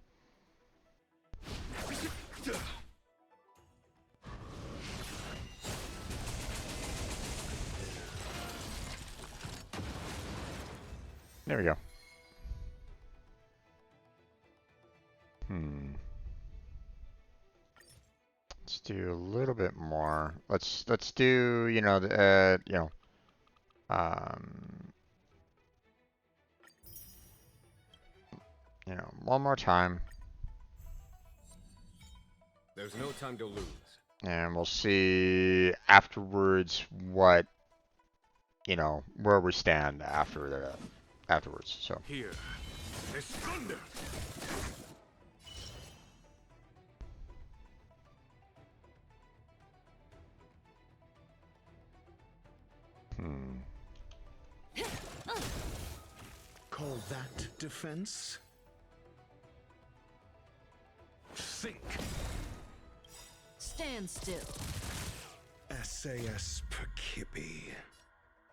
there we go. Let's do a little bit more. Let's do, one more time, There's no time to lose. and we'll see afterwards what, where we stand afterwards. So Here is thunder. Call that defense? Think. Stand still. SAS Perkipi.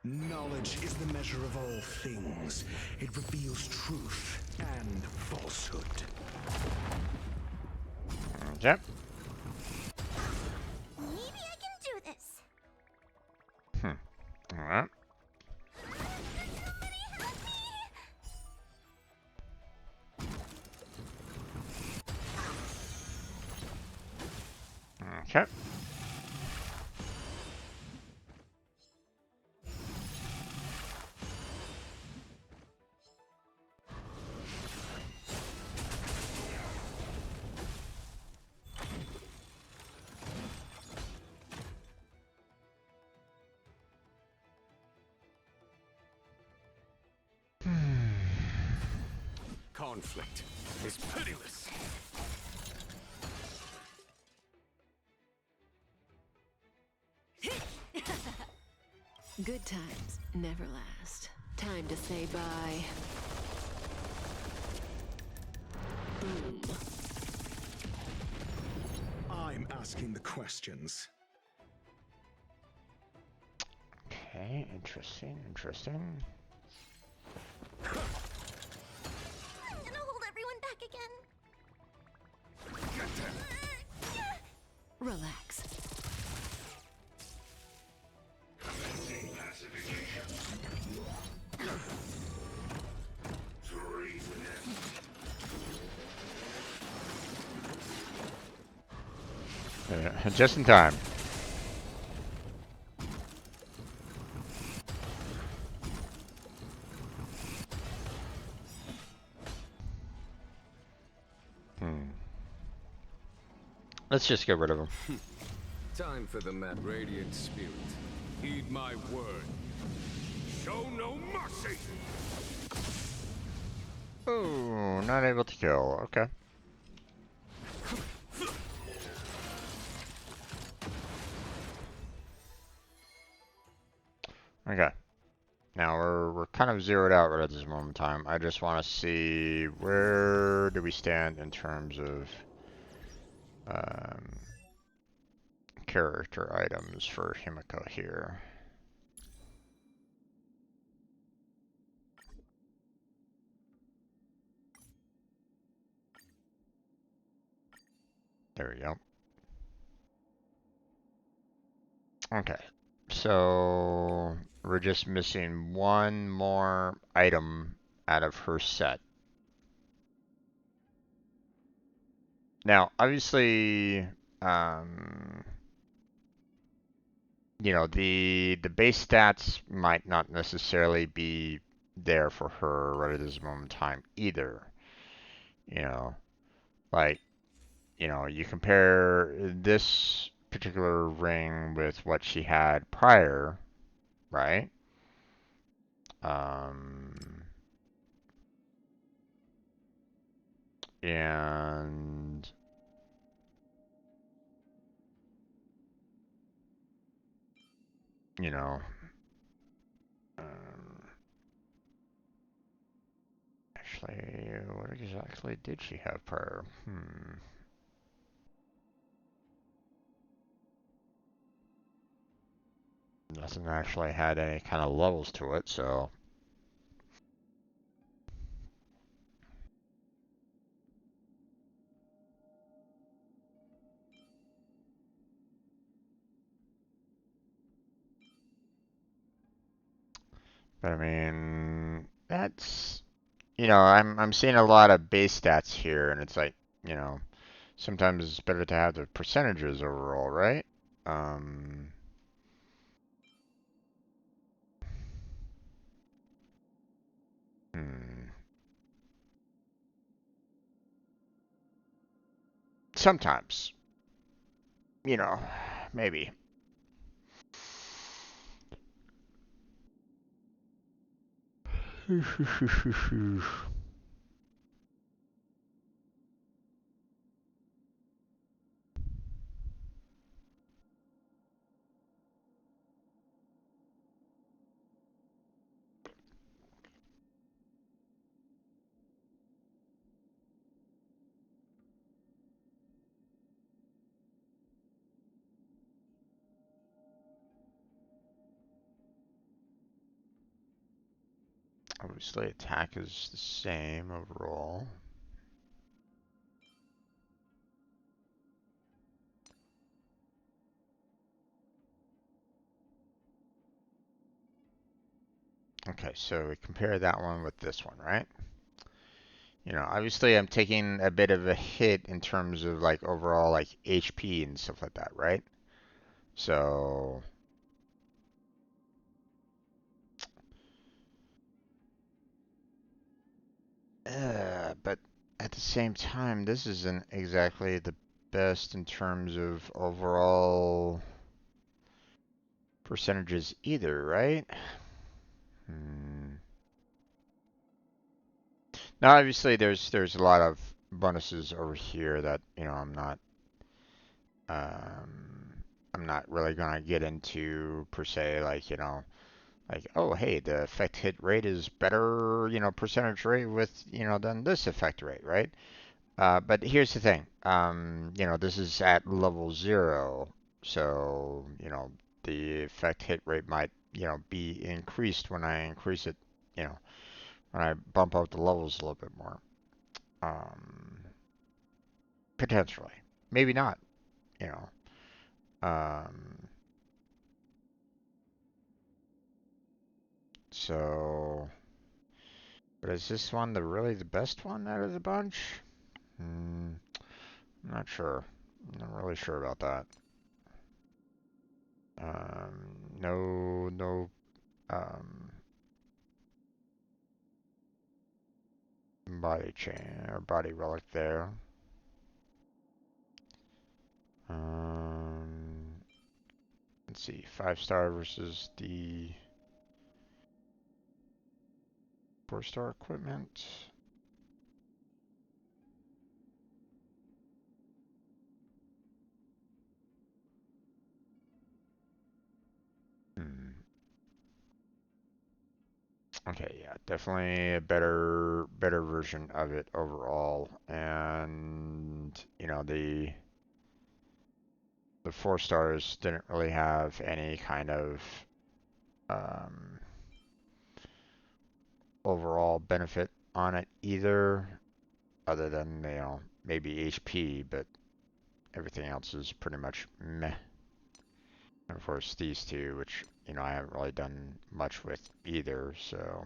Knowledge is the measure of all things. It reveals truth and falsehood. okay. Alright. Okay. Conflict is pitiless. Good times never last. Time to say bye. Boom. I'm asking the questions. Okay, interesting, interesting. I'm gonna hold everyone back again. Relax. Just in time. Let's just get rid of him. Time for the radiant spirit. Heed my word. Show no mercy. Oh, not able to kill. Okay. Okay. Now we're kind of zeroed out right at this moment in time. I just want to see where do we stand in terms of character items for Himiko here. There we go. Okay. So we're just missing one more item out of her set. Now, obviously, you know, the base stats might not necessarily be there for her right at this moment in time either. You know, like, you know, you compare this particular ring with what she had prior, right? And you know, actually, what exactly did she have prior? Nothing actually had any kind of levels to it, so. But I mean, that's, you know, I'm seeing a lot of base stats here, and it's like, you know, sometimes it's better to have the percentages overall, right? Um, hmm. Sometimes, you know, maybe. Obviously, attack is the same overall. Okay, so we compare that one with this one, right? You know, obviously I'm taking a bit of a hit in terms of like overall like HP and stuff like that, right? So, but at the same time, this isn't exactly the best in terms of overall percentages either, right? Hmm. Now, obviously, there's a lot of bonuses over here that you know I'm not really gonna get into per se, like you know. Like, oh, hey, the effect hit rate is better, you know, percentage rate with, you know, than this effect rate, right? But here's the thing. You know, this is at level 0, so, you know, the effect hit rate might, you know, be increased when I increase it, you know, when I bump up the levels a little bit more. Um, Potentially. Maybe not, you know. Um, so, but is this one really the best one out of the bunch? Hmm. I'm not sure. I'm not really sure about that. No, um, body chain or body relic there. Um, let's see, 5-star versus the 4-star equipment. Hmm. Okay, yeah, definitely a better version of it overall, and you know the 4 stars didn't really have any kind of um, overall benefit on it either, other than, you know, maybe HP, but everything else is pretty much meh. And of course, these two, which, you know, I haven't really done much with either, so.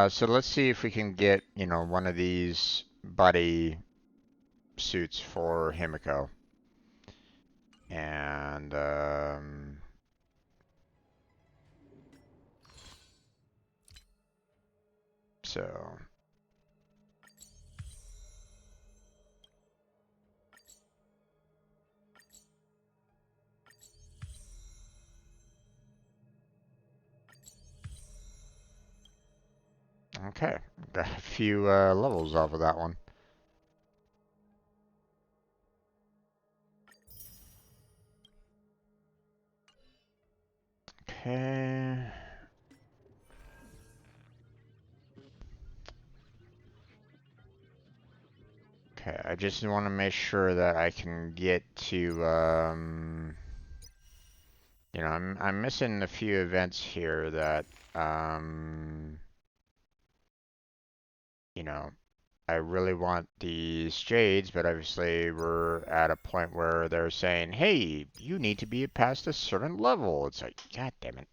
So let's see if we can get, you know, one of these body suits for Himiko. And, so. Okay, got a few levels off of that one. Okay. Okay, I just want to make sure that I can get to, you know, I'm missing a few events here that, you know, I really want these jades, but obviously we're at a point where they're saying, hey, you need to be past a certain level. It's like, god damn it.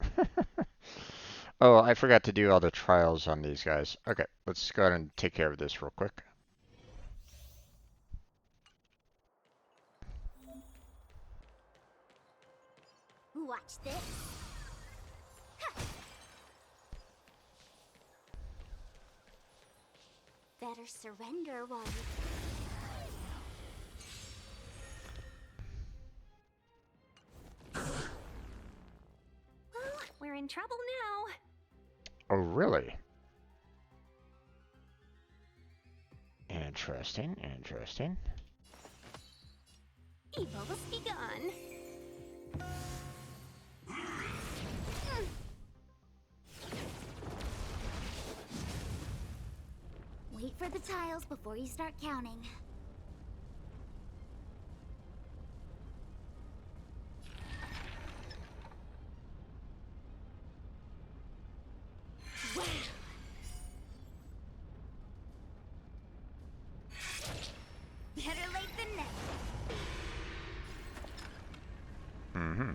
Oh, I forgot to do all the trials on these guys. Okay, let's go ahead and take care of this real quick. Watch this. Better surrender while you... Well, we're in trouble now. Oh, really? Interesting, interesting. Evil has begun. Wait for the tiles before you start counting. Wow. Better late than never. Mm-hmm.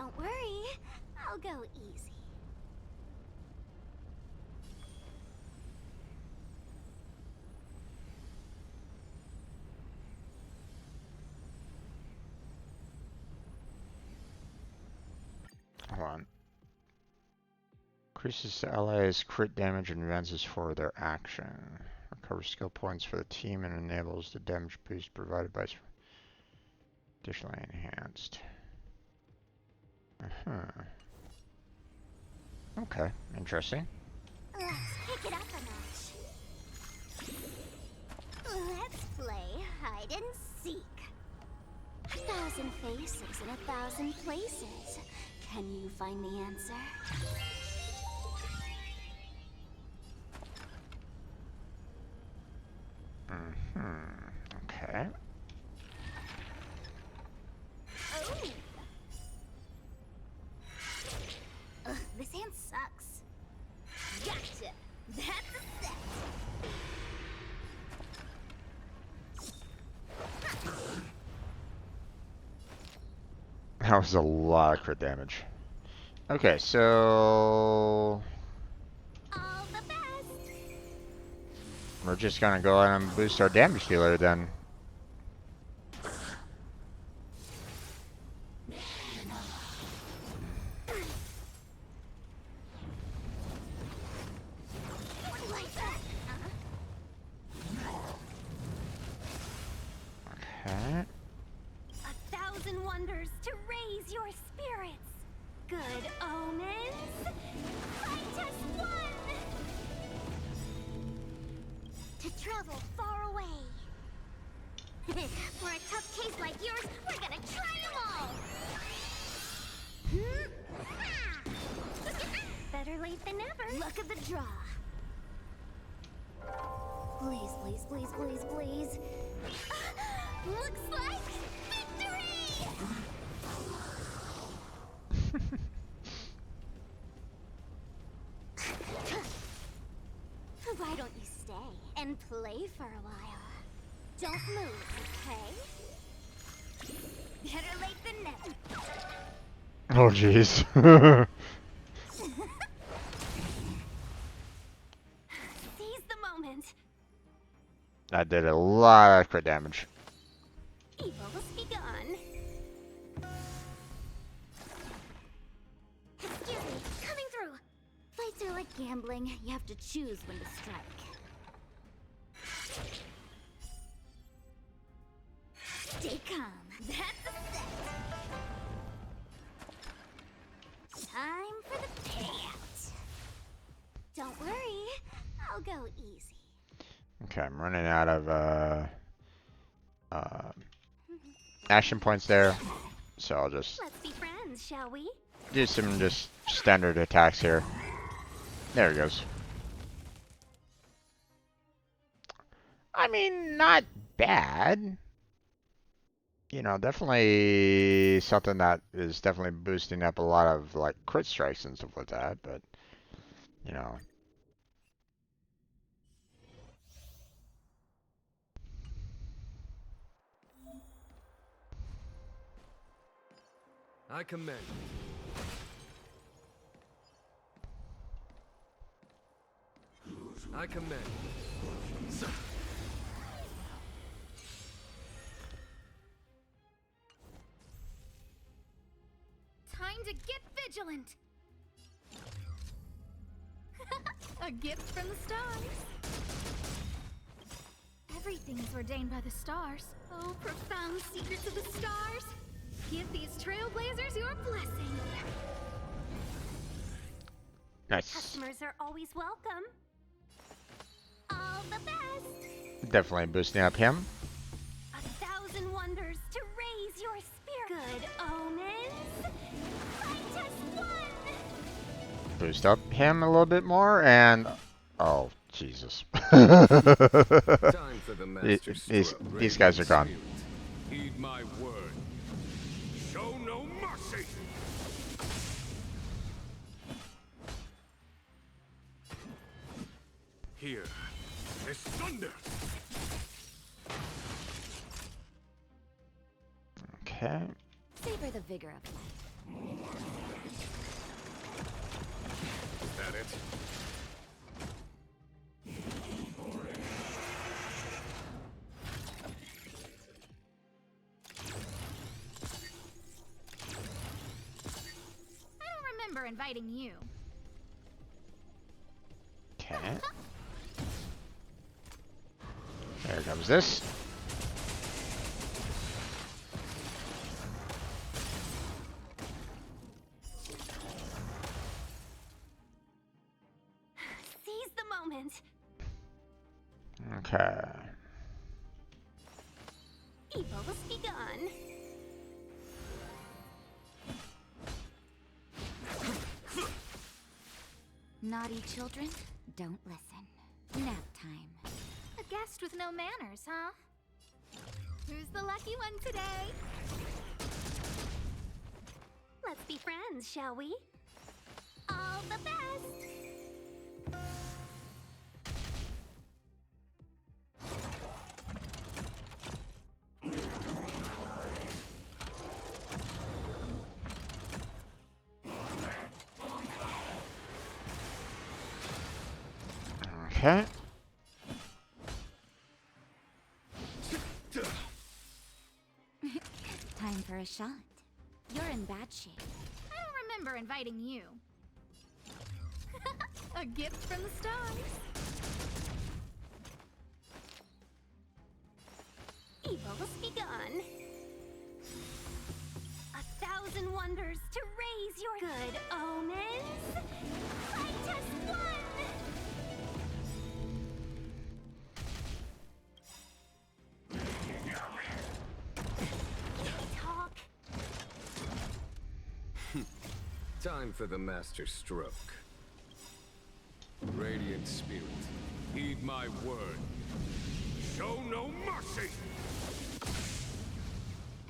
Don't worry, I'll go easy. Hold on. Increases the allies' crit damage and advances for their action. Recovers skill points for the team and enables the damage boost provided by additionally enhanced. Okay, interesting. Let's pick it up a notch. Let's play hide and seek. 1,000 faces in 1,000 places. Can you find the answer? Okay. Oh. Ugh, this hand sucks. Gotcha. That's a set. That was a lot of crit damage. Okay, so All the best. we're just gonna go ahead and boost our damage dealer then. Like that. Okay. 1,000 wonders to raise your spirits. Good omens. Fight us one. To travel far away. For a tough case like yours, we're gonna try them all. Better late than never. Look at the draw. Please, please, please, please, please. Looks like victory! Why don't you stay and play for a while? Don't move, okay? Better late than never. Oh jeez. Seize the moment. That did a lot of crit damage. Evil has begun. Excuse me, coming through. Fights are like gambling. You have to choose when to strike. Stay calm. That's a set. Time for the payout. Don't worry, I'll go easy. Okay, I'm running out of action points there, so I'll just Let's be friends, shall we? do some just standard attacks here. There it goes. I mean, not bad. You know, definitely something that is definitely boosting up a lot of like crit strikes and stuff like that, but you know. I commend. I commend. Time to get vigilant. A gift from the stars. Everything is ordained by the stars. Oh, profound secrets of the stars. Give these trailblazers your blessing. Nice. Customers are always welcome. All the best. Definitely boosting up him. 1,000 wonders to raise your spirit. Good omens. Fight us one. Boost up him a little bit more, and oh Jesus. Time for the master These guys are gone. Heed my word. Show no mercy. Here is thunder. Okay. Savor the vigor of life. Is that it? I don't remember inviting you. Okay. There comes this. Seize the moment. Okay. Evil begun. Naughty children, don't listen. Nap time. A guest with no manners, huh? Who's the lucky one today? Let's be friends, shall we? All the best! Okay. Time for a shot. You're in bad shape. I don't remember inviting you. A gift from the stars. Evil's begun. 1,000 wonders to raise your good omens. Fight as one. Talk. Time for the master stroke. Radiant spirit, heed my word. Show no mercy!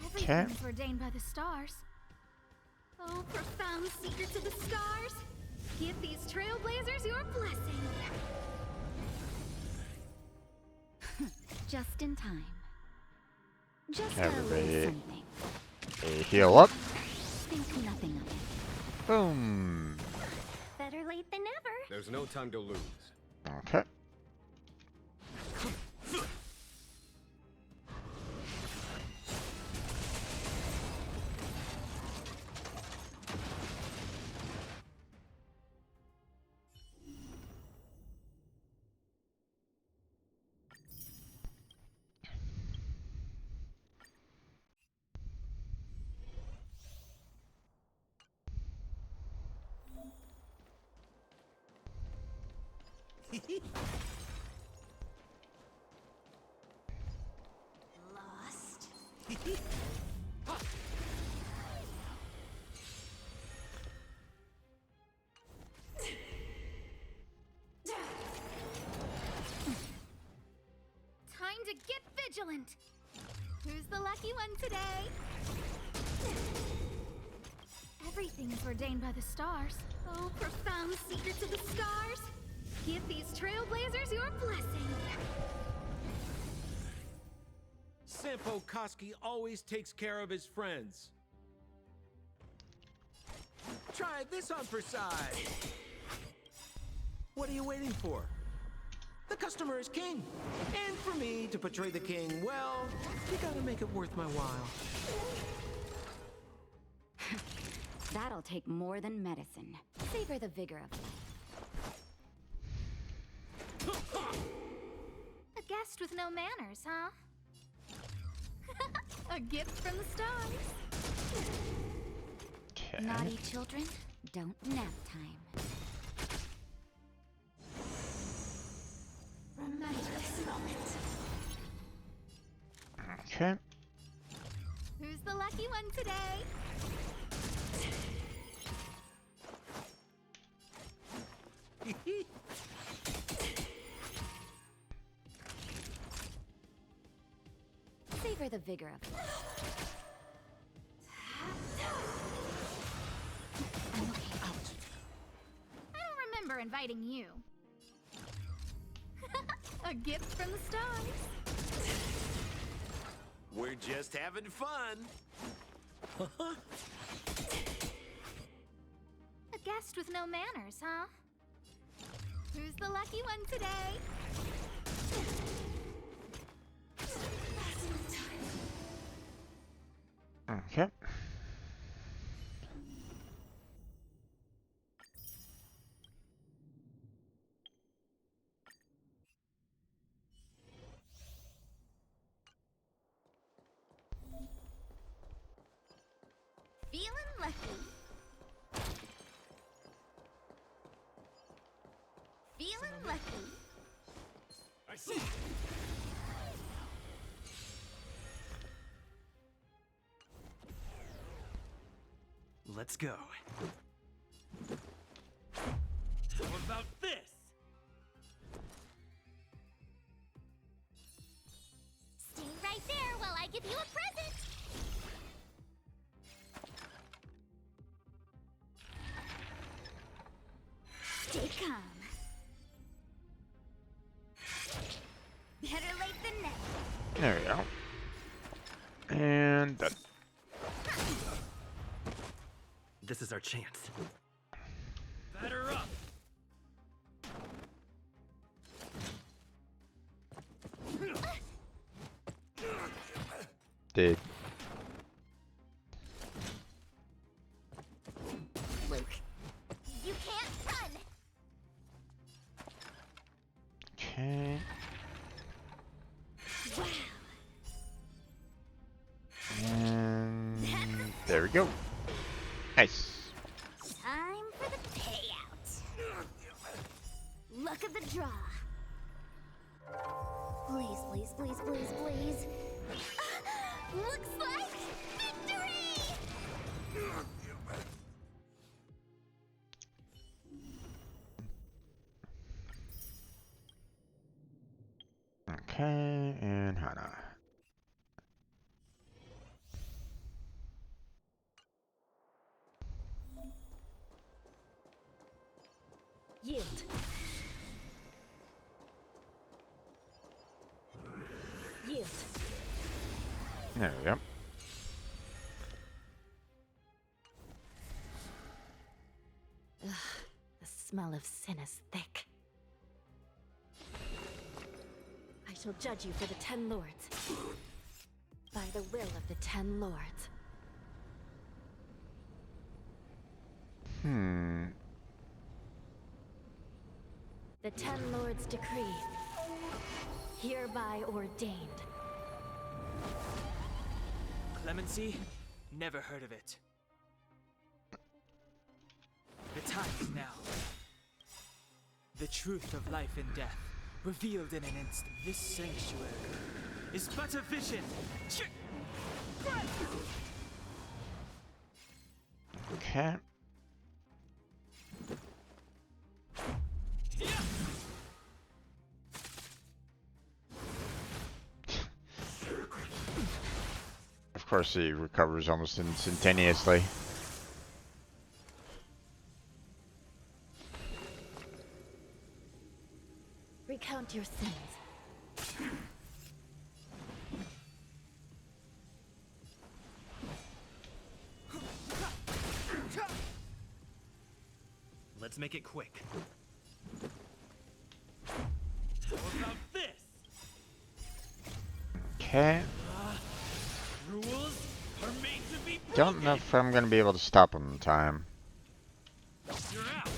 Everything's ordained by the stars. Oh, profound secrets of the stars. Give these trailblazers your blessing. Just in time. Just a Everybody, little something. heal up. Think nothing of it. Boom. Better late than never. There's no time to lose. Okay. Lost. Time to get vigilant. Who's the lucky one today? Everything's ordained by the stars. Oh, profound secrets of the stars. Give these trailblazers your blessing. Sampo Koski always takes care of his friends. Try this on for size. What are you waiting for? The customer is king. And for me to portray the king, well, you gotta make it worth my while. That'll take more than medicine. Savor the vigor of life. A guest with no manners, huh? A gift from the stars. Okay. Naughty children, don't nap time. Remember this moment. Okay. Who's the lucky one today? Savor the vigor of life. I'm okay. Out. I don't remember inviting you. A gift from the stars. We're just having fun. guest with no manners, huh? Who's the lucky one today? Okay. Feeling lucky. Feeling lucky. I see. Let's go. How about this? Stay right there while I give you a present. Stay calm. Better late than never. There we go. And done. This is our chance. Batter up. Did. Luke, you can't run. Okay. Wow. And there we go. Nice. Time for the payout. Luck of the draw. Please, please, please, please, please. Looks like victory! Okay, and Hana. Yield. Yield. There we go. The smell of sin is thick. I shall judge you for the 10 lords. By the will of the 10 lords. The 10 lords decree. Hereby ordained. Clemency? Never heard of it. The time is now. The truth of life and death, revealed in an instant. This sanctuary is but a vision. Okay. Of course, he recovers almost instantaneously. Recount your sins. Let's make it quick. How about this? Okay. Rules are made to be broken. Don't know if I'm gonna be able to stop him in time. You're out.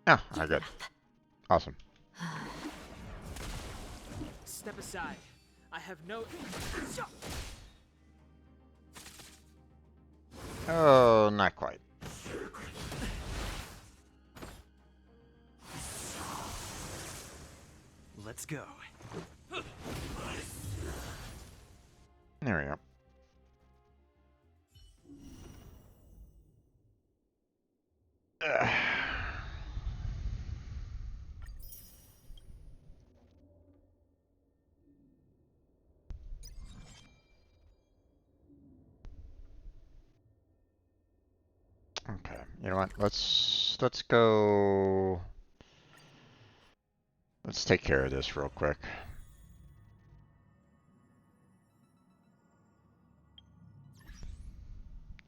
Ah, I got. Awesome. Step aside. I have no... Oh, not quite. Let's go. There we go. Ugh. Okay, you know what? Let's go. Let's take care of this real quick.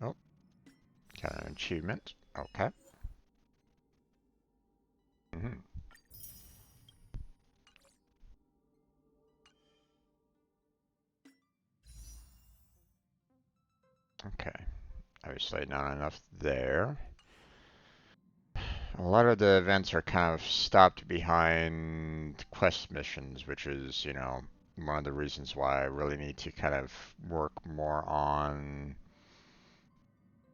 Oh, got an achievement. Okay. Mm-hmm. Okay. Obviously not enough there. A lot of the events are kind of stopped behind quest missions, which is, you know, one of the reasons why I really need to kind of work more on,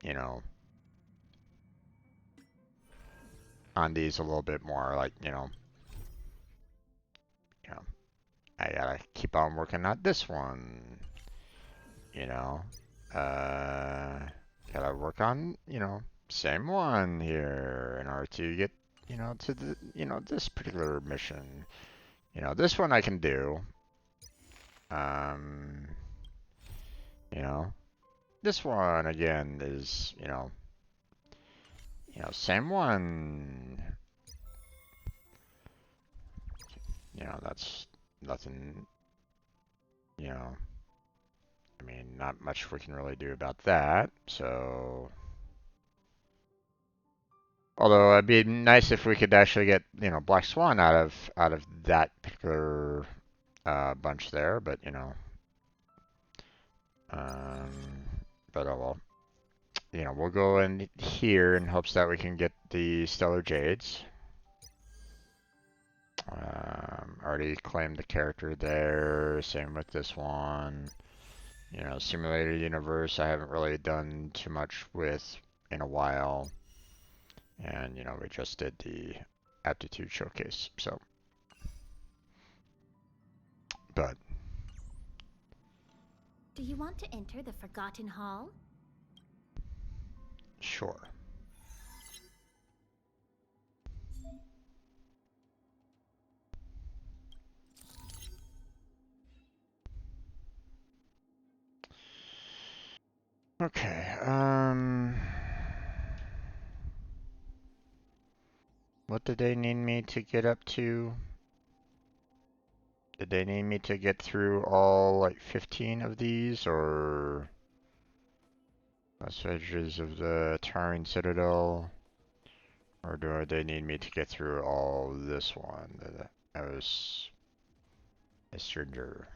you know, on these a little bit more. Like, you know, I gotta keep on working on this one, you know. Uh, gotta work on, same one here in order to get, to the, this particular mission. This one I can do. Um, you know, this one again is, same one. That's nothing, you know, I mean, not much we can really do about that. So, although it'd be nice if we could actually get, Black Swan out of that particular bunch there, but um, but oh well. We'll go in here in hopes that we can get the Stellar Jades. Already claimed the character there. Same with this one. Simulated universe I haven't really done too much with in a while. And, we just did the aptitude showcase, so. But. Do you want to enter the Forgotten Hall? Sure. Okay, what did they need me to get up to? Did they need me to get through all, like, 15 of these, or last edges of the Towering Citadel? Or do they need me to get through all this one? That was a stranger.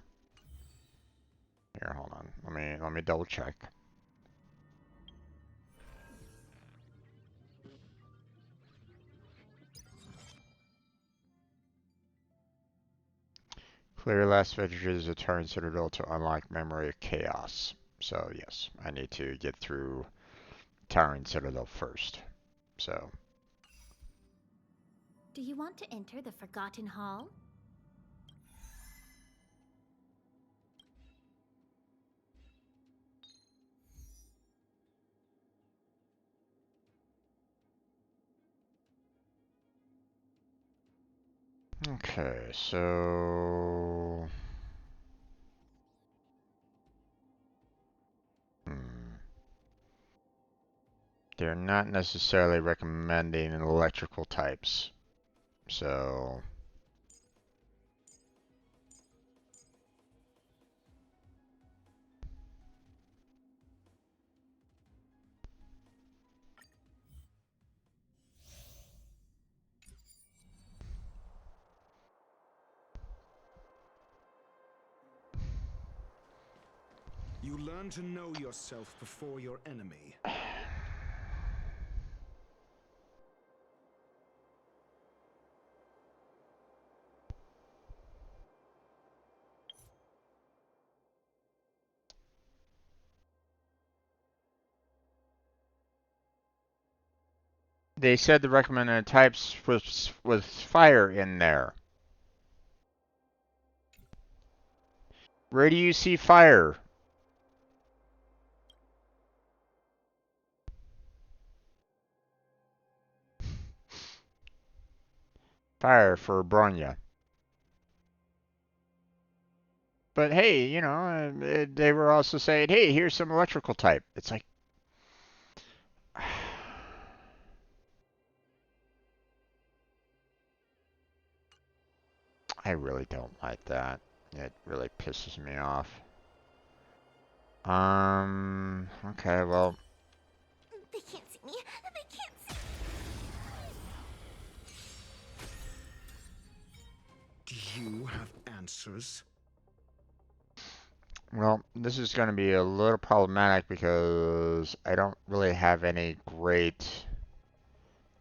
Here, hold on. Let me double check. Clear last vestiges of Towering Citadel to unlock Memory of Chaos. So yes, I need to get through Towering Citadel first. So. Do you want to enter the Forgotten Hall? Okay, so. They're not necessarily recommending electrical types. So. You learn to know yourself before your enemy. They said the recommended types was fire in there. Where do you see fire? Fire for Bronya. But hey, they were also saying, hey, here's some electrical type. It's like. I really don't like that. It really pisses me off. Okay, well. They can't see me. They can't answers. Well, this is going to be a little problematic because I don't really have any great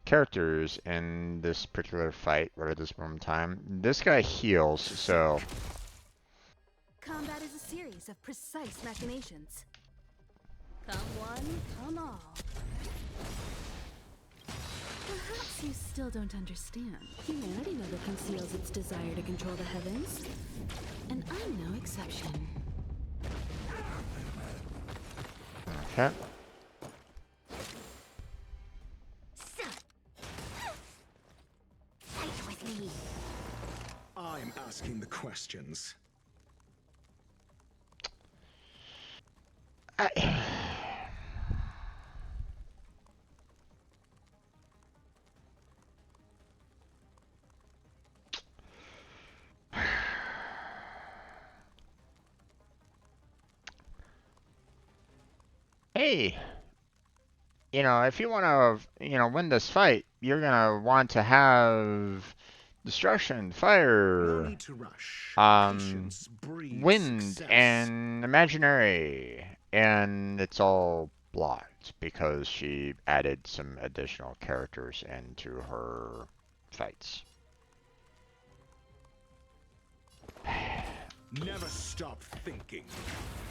characters in this particular fight right at this moment in time. This guy heals, so Combat is a series of precise machinations. Come one, come all. Perhaps you still don't understand. Humanity never conceals its desire to control the heavens. And I'm no exception. okay. Fight with me. I'm asking the questions. Hey, if you want to, win this fight, you're gonna want to have destruction, No fire, need to rush. um, Patience breeds wind, success. and imaginary, and it's all blocked because she added some additional characters into her fights. Never stop thinking.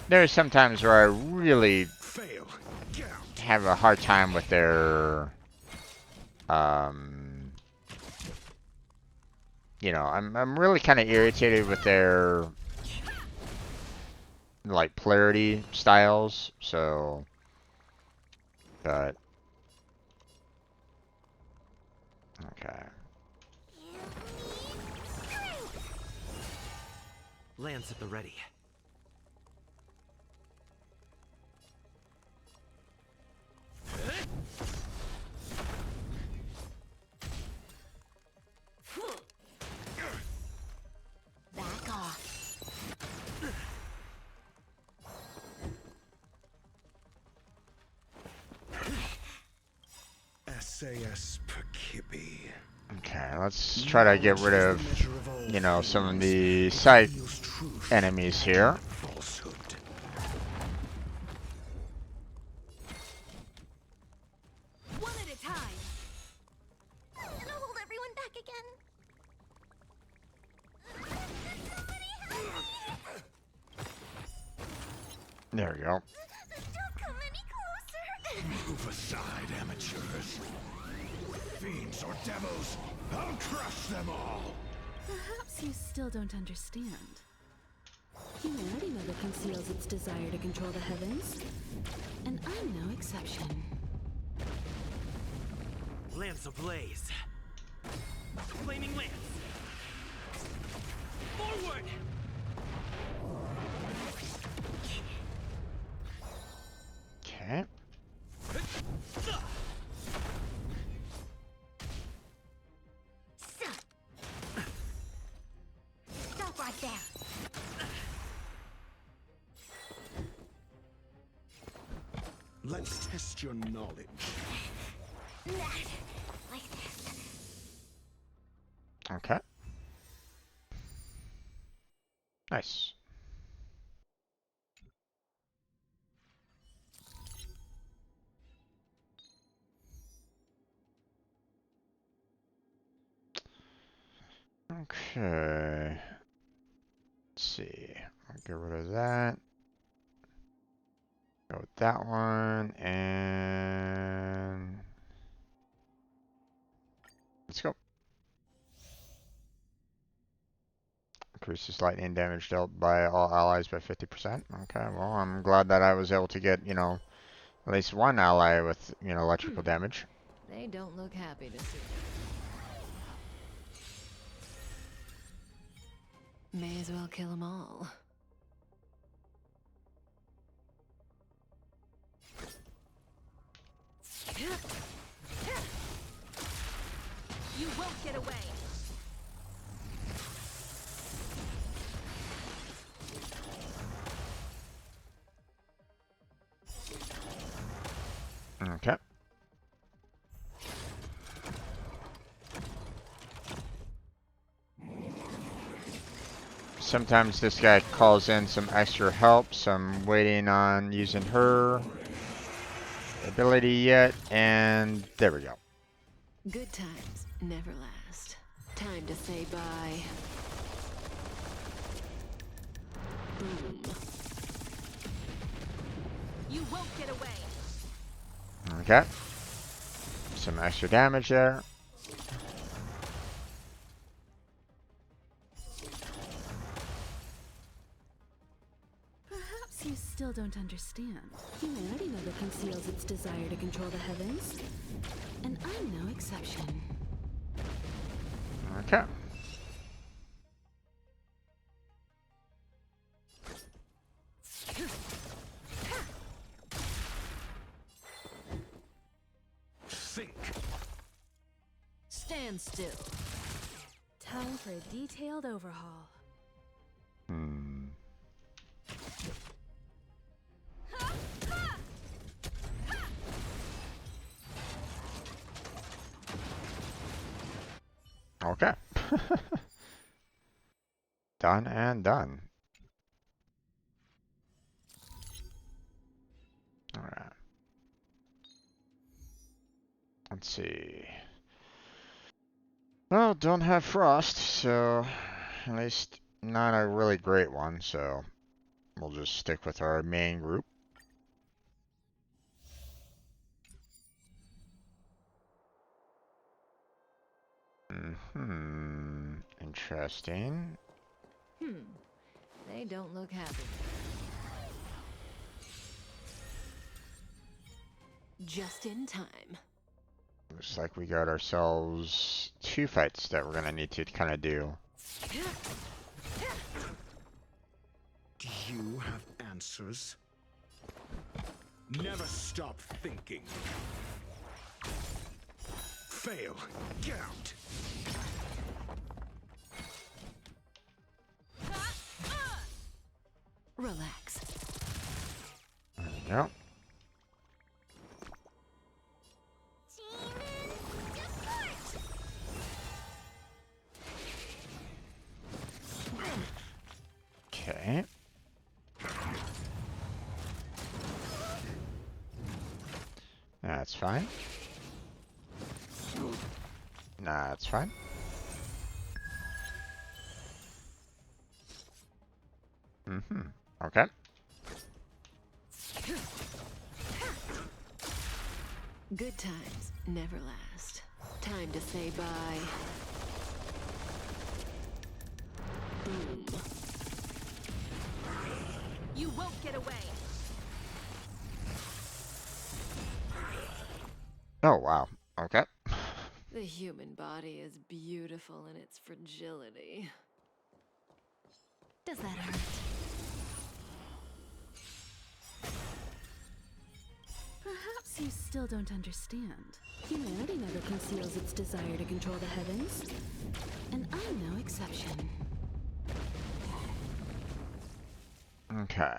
There's some times where I really Fail. Get out. have a hard time with their, I'm really kind of irritated with their like polarity styles. So, but okay. Lance at the ready. Back off. SAS Perkibi. Okay, let's try to get rid of, some of the side enemies here. Falsehood. One at a time. And I'll hold everyone back again. There we go. Don't come any closer. Move aside, amateurs. Fiends or devils, I'll crush them all. Perhaps you still don't understand. Humanity never conceals its desire to control the heavens. And I'm no exception. Lance ablaze. Flaming lance. Forward! Okay. Stop right there. Let's test your knowledge. Like this. Okay. Nice. Okay. Let's see. I'll get rid of that. Go with that one, and let's go. Increases lightning damage dealt by all allies by 50%. Okay, well, I'm glad that I was able to get, at least one ally with, electrical damage. They don't look happy to see you. May as well kill them all. You won't get away. Okay. sometimes this guy calls in some extra help, so I'm waiting on using her ability yet, and there we go. Good times never last. Time to say bye. Boom. You won't get away. Okay. Some extra damage there. Perhaps you still don't understand. Humanity never conceals its desire to control the heavens. And I'm no exception. Okay. Think. Stand still. Time for a detailed overhaul. Hmm. Okay. Done and done. Alright. Let's see. Well, don't have frost, so at least not a really great one, so we'll just stick with our main group. Interesting. They don't look happy. Just in time. Looks like we got ourselves 2 fights that we're gonna need to kind of do. Do you have answers? Never stop thinking. Fail. Get out. Relax. There we go. Okay. That's fine. Nah, that's fine. Okay. Good times never last. Time to say bye. Boom. You won't get away. Oh, wow. Okay. The human body is beautiful in its fragility. Does that hurt? Perhaps you still don't understand. Humanity never conceals its desire to control the heavens. And I'm no exception. Okay.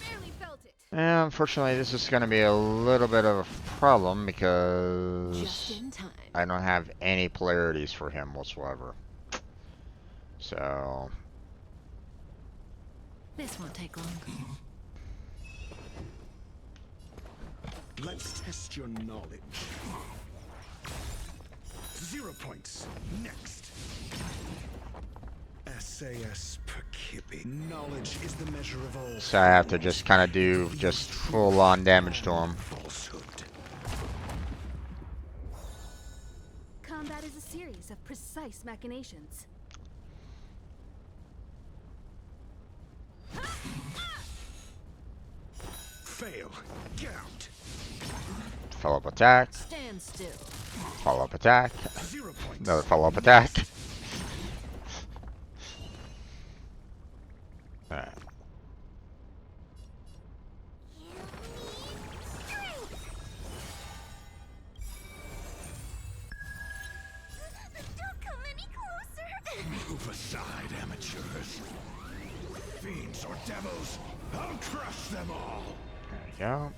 Barely felt it. And unfortunately, this is going to be a little bit of a problem Just because in time. I don't have any polarities for him whatsoever. So, This won't take long. Let's test your knowledge. 0 points. Next. SAS Perkibi. Knowledge is the measure of all. so I have to just kind of do just full-on damage to him. Falsehood. Combat is a series of precise machinations. Fail. Get out. Follow-up attack. Stand still. Follow-up attack. 0 points. Another follow-up attack. Alright. Don't come any closer. Move aside, amateurs. Fiends or devils, I'll crush them all. There we go.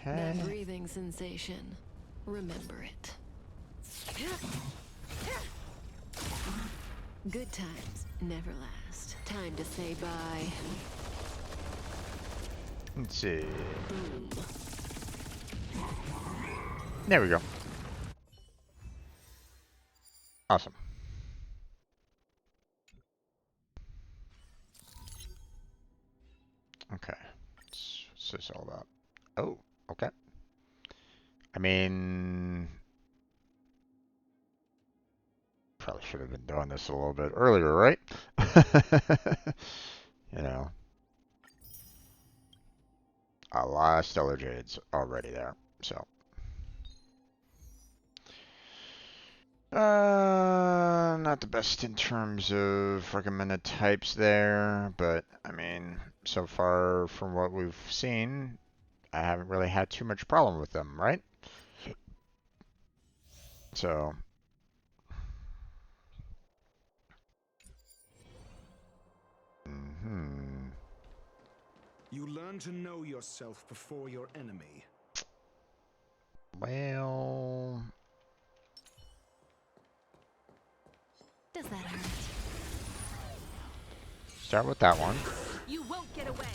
That Okay. breathing sensation. Remember it. Good times never last. Time to say bye. Let's see. Boom. There we go. Awesome. Okay. What's this all about? Oh, okay. I mean, probably should have been doing this a little bit earlier, right? You know, a lot of stellar jades already there. So, not the best in terms of recommended types there, but I mean, so far from what we've seen, I haven't really had too much problem with them, right? So, You learn to know yourself before your enemy. well, Does that hurt? start with that one. You won't get away.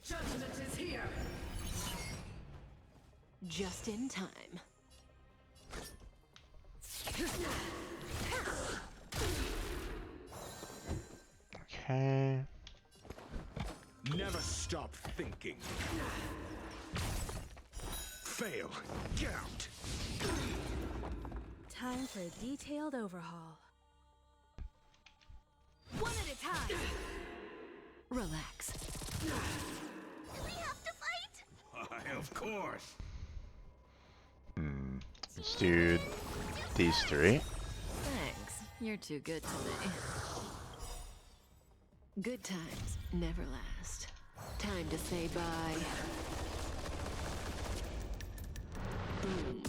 Judgment is here. Just in time. Okay. Never stop thinking. Fail. Get out. Time for a detailed overhaul. One at a time. Relax. Do we have to fight? Why, of course. Let's do these three. Thanks. You're too good to me. Good times never last. Time to say bye. Boom.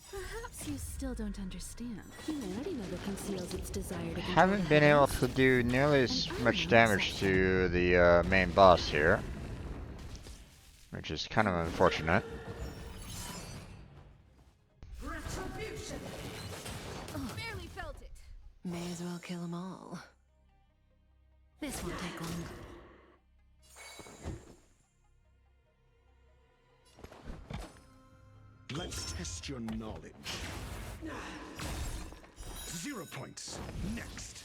Perhaps you still don't understand. Humanity never conceals its desire to control Haven't the been able heavens. to do nearly as And much I'm no damage exception. to the main boss here, which is kind of unfortunate. Retribution. Barely felt it. May as well kill them all. This won't take long. Let's test your knowledge. 0 points. Next.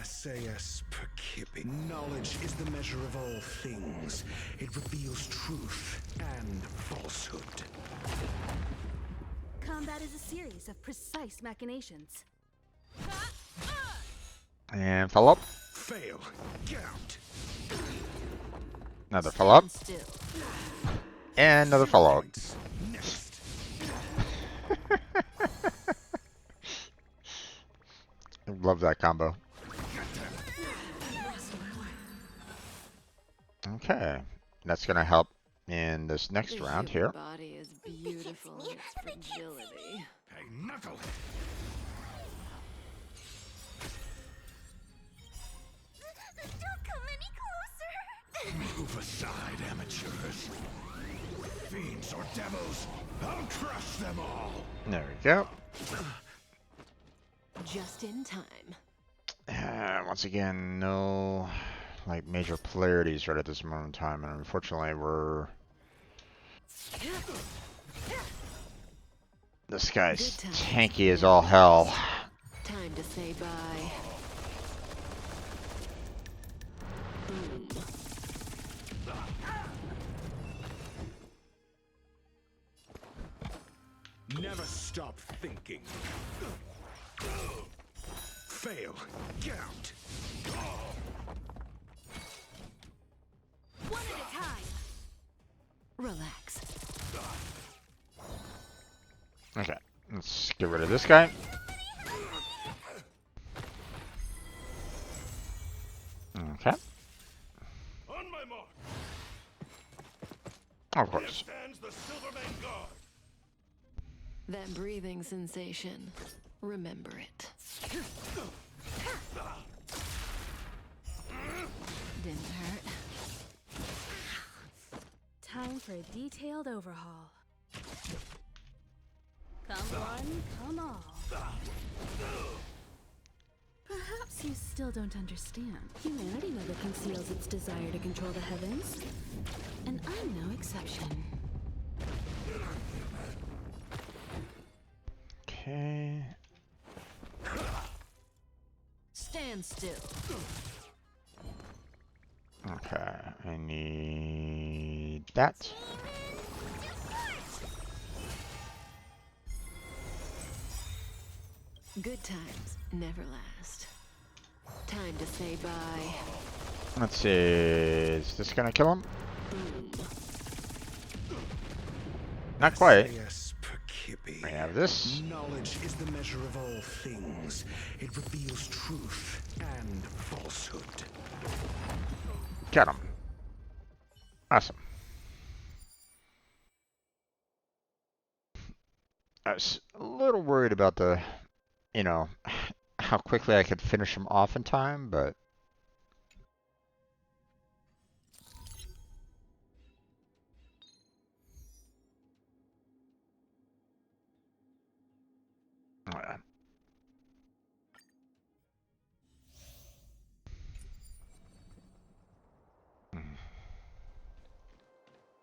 SAS Perkibi. Knowledge is the measure of all things. It reveals truth and falsehood. Combat is a series of precise machinations. And follow up. Fail. Get out. Another follow up. Still. And another 0 follow up. points. Next. Love that combo. Okay. That's going to help in this next The round human here. body is beautiful in its fragility. Hey, knuckle. Don't come any closer. Move aside, amateurs. Fiends or devils, I'll crush them all. There we go. Just in time. Once again, no like major polarities right at this moment in time, and unfortunately we're... This guy's Good times tanky as never all hell. last. Time to say bye. Boom. Never stop thinking. Fail. Get out. One at a time. Relax. Okay, let's get rid of this guy. Okay, On my mark. of Here course. stands the Silvermane Guard. That breathing sensation. Remember it. Didn't hurt. Time for a detailed overhaul. Come one, come all. Perhaps you still don't understand. Humanity never conceals its desire to control the heavens. And I'm no exception. Okay. Stand still. Okay, I need that. Good times never last. Time to say bye. Let's see, is this gonna kill him? Not quite. We have this. Knowledge is the measure of all things. It reveals truth and falsehood. Got him. Awesome. I was a little worried about the, you know, how quickly I could finish him off in time, but yeah.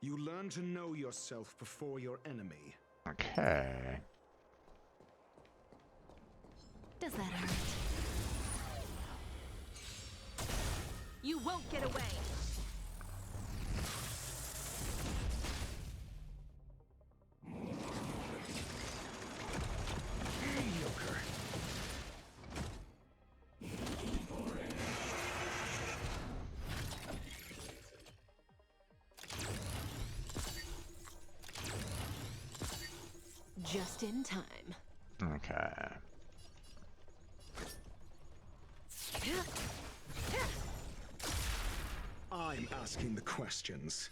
You learn to know yourself before your enemy. Okay. Does that hurt? You won't get away. Mediocre. Just in time. Okay. I'm asking the questions.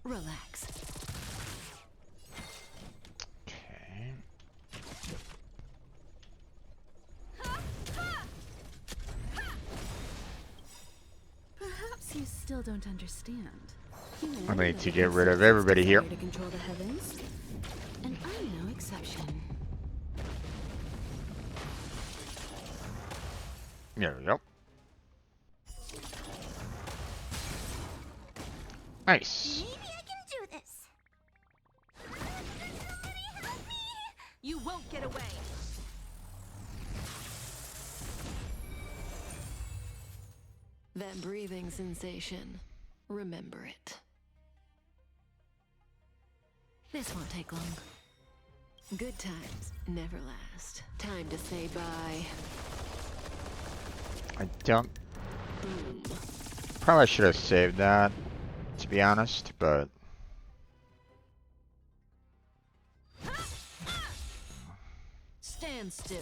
Relax. Okay. Perhaps you still don't understand. I need to get rid of everybody here. To control the heavens, and I'm no exception. There we go. Nice. Maybe I can do this. Somebody help me! You won't get away. That breathing sensation. Remember it. This won't take long. Good times never last. Time to say bye. I don't. Probably should have saved that, to be honest, but. Stand still.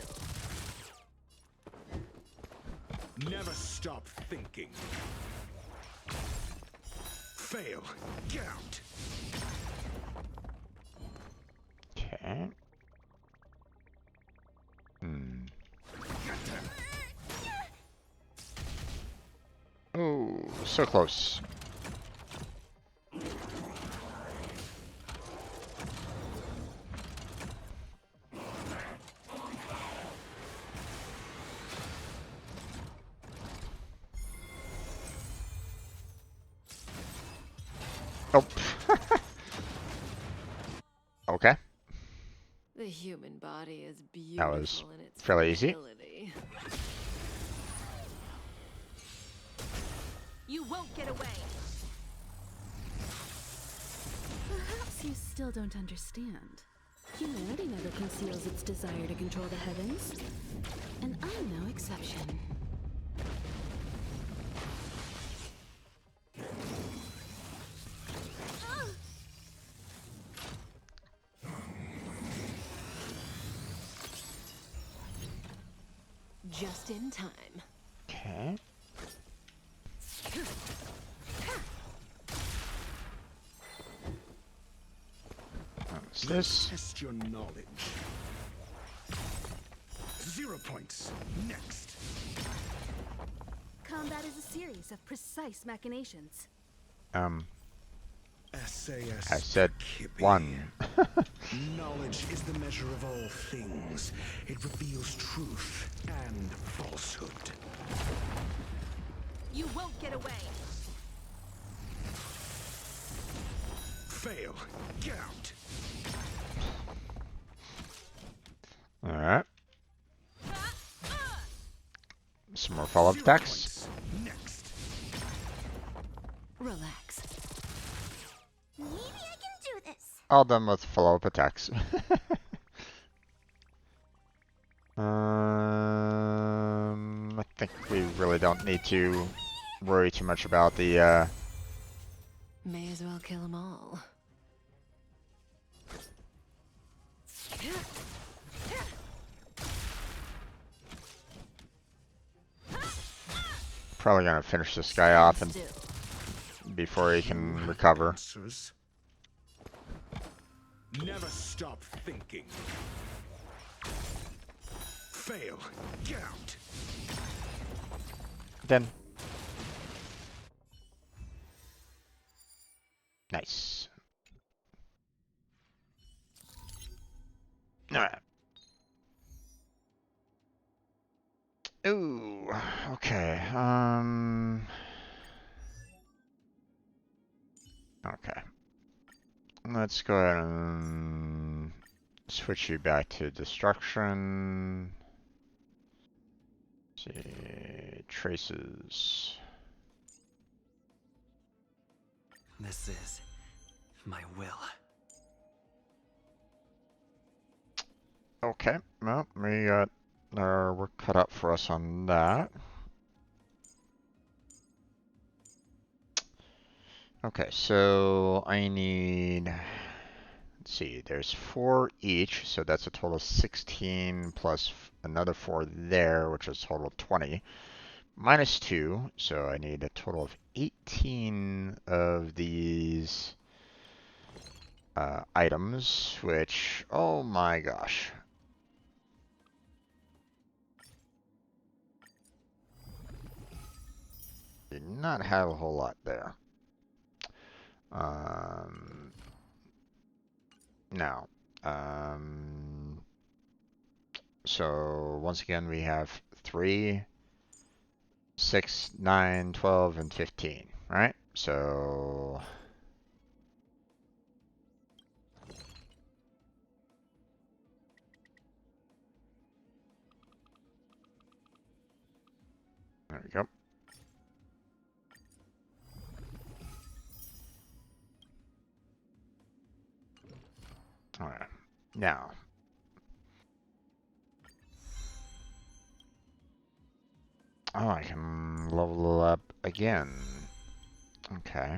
Never stop thinking. Fail. Get out. Okay. Oh, so close. Oh. Okay. The human body is That beautiful was in its fairly easy. fragility. You won't get away. Perhaps you still don't understand. Humanity never conceals its desire to control the heavens, and I'm no exception. Just in time. Okay. What's this? Test your knowledge. 0 points. Next. Combat is a series of precise machinations. SAS I said Kippy. 1. Knowledge is the measure of all things. It reveals truth and falsehood. You won't get away. Fail. Get out. Alright. Some more follow-up 0 attacks. points. Next. Relax. Maybe I can do this. All done with follow-up attacks. I think we really don't need to worry too much about the, May as well kill them all. probably gonna finish this guy off and Still. before he can recover. Answers. Never stop thinking. Fail. Get out. Then. Nice. Alright. Ooh, okay. Okay. Let's go ahead and switch you back to destruction. Let's see, traces. This is my will. Okay, well, we got our work cut out for us on that. Okay, so I need, let's see, there's 4 each, so that's a total of 16 plus another 4 there, which is a total of 20. Minus 2, so I need a total of 18 of these items, which, oh my gosh. Did not have a whole lot there. Now, so once again we have 3, 6, 9, 12, and 15, right? So there we go. All right, now. Oh, I can level up again. Okay.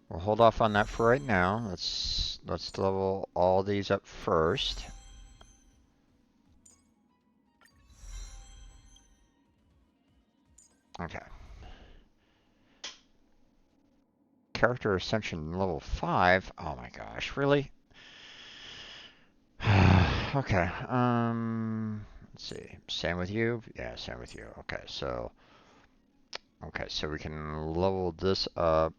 We'll hold off on that for right now. Let's level all these up first. Okay. Character Ascension level 5. Oh my gosh, really? Okay. Let's see. Same with you? Yeah, same with you. Okay, so we can level this up.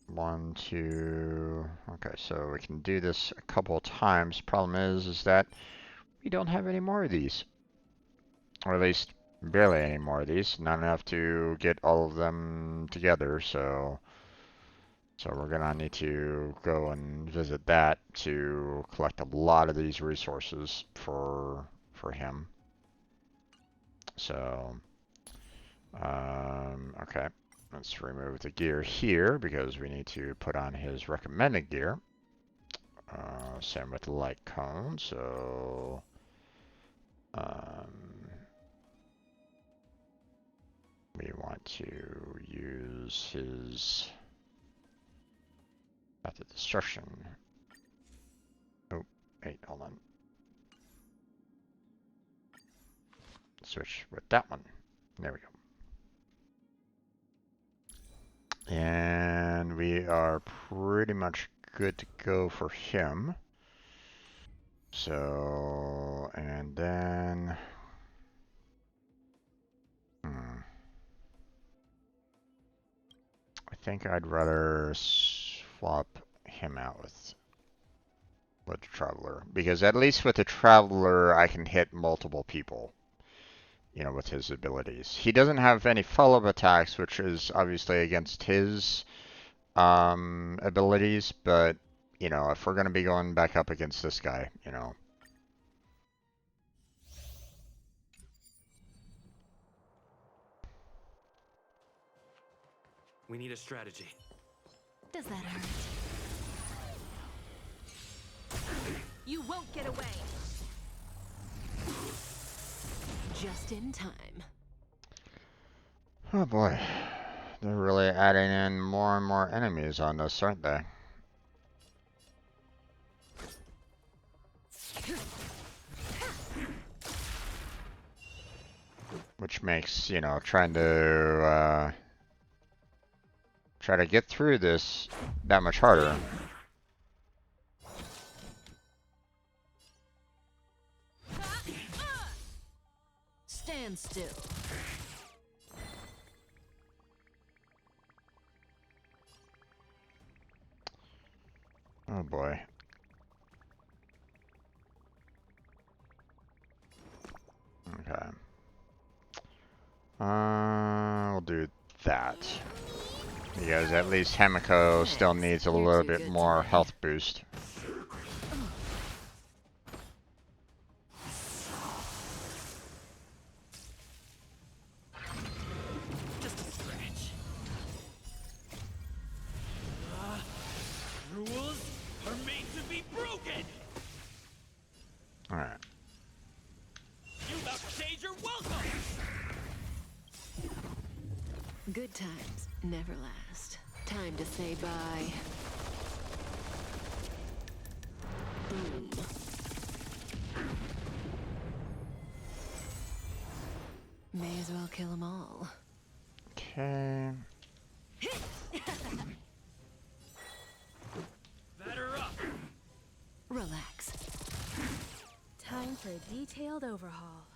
1, 2. Okay, so we can do this a couple of times. Problem is that we don't have any more of these. Or at least barely any more of these. Not enough to get all of them together, so we're gonna need to go and visit that to collect a lot of these resources for him. So, okay. Let's remove the gear here because we need to put on his recommended gear. Same with the light cone, so we want to use his method of destruction. Oh, wait, hold on. Switch with that one. There we go. And we are pretty much good to go for him. So, and then, I think I'd rather swap him out with the Traveler, because at least with the Traveler I can hit multiple people, you know, with his abilities. He doesn't have any follow-up attacks, which is obviously against his abilities, but, you know, if we're going to be going back up against this guy, you know. We need a strategy. Does that hurt? You won't get away. Just in time. Oh boy. They're really adding in more and more enemies on this, aren't they? Which makes, you know, trying to try to get through this that much harder. Stand still. Oh boy. Okay. We'll do that. Because at least Himiko still needs a little bit more health boost. Just a scratch. Rules are made to be broken. Alright. You about to change your welcome. Good times never last. Time to say bye. Boom. May as well kill them all. Okay. Batter up. Relax. Time for a detailed overhaul.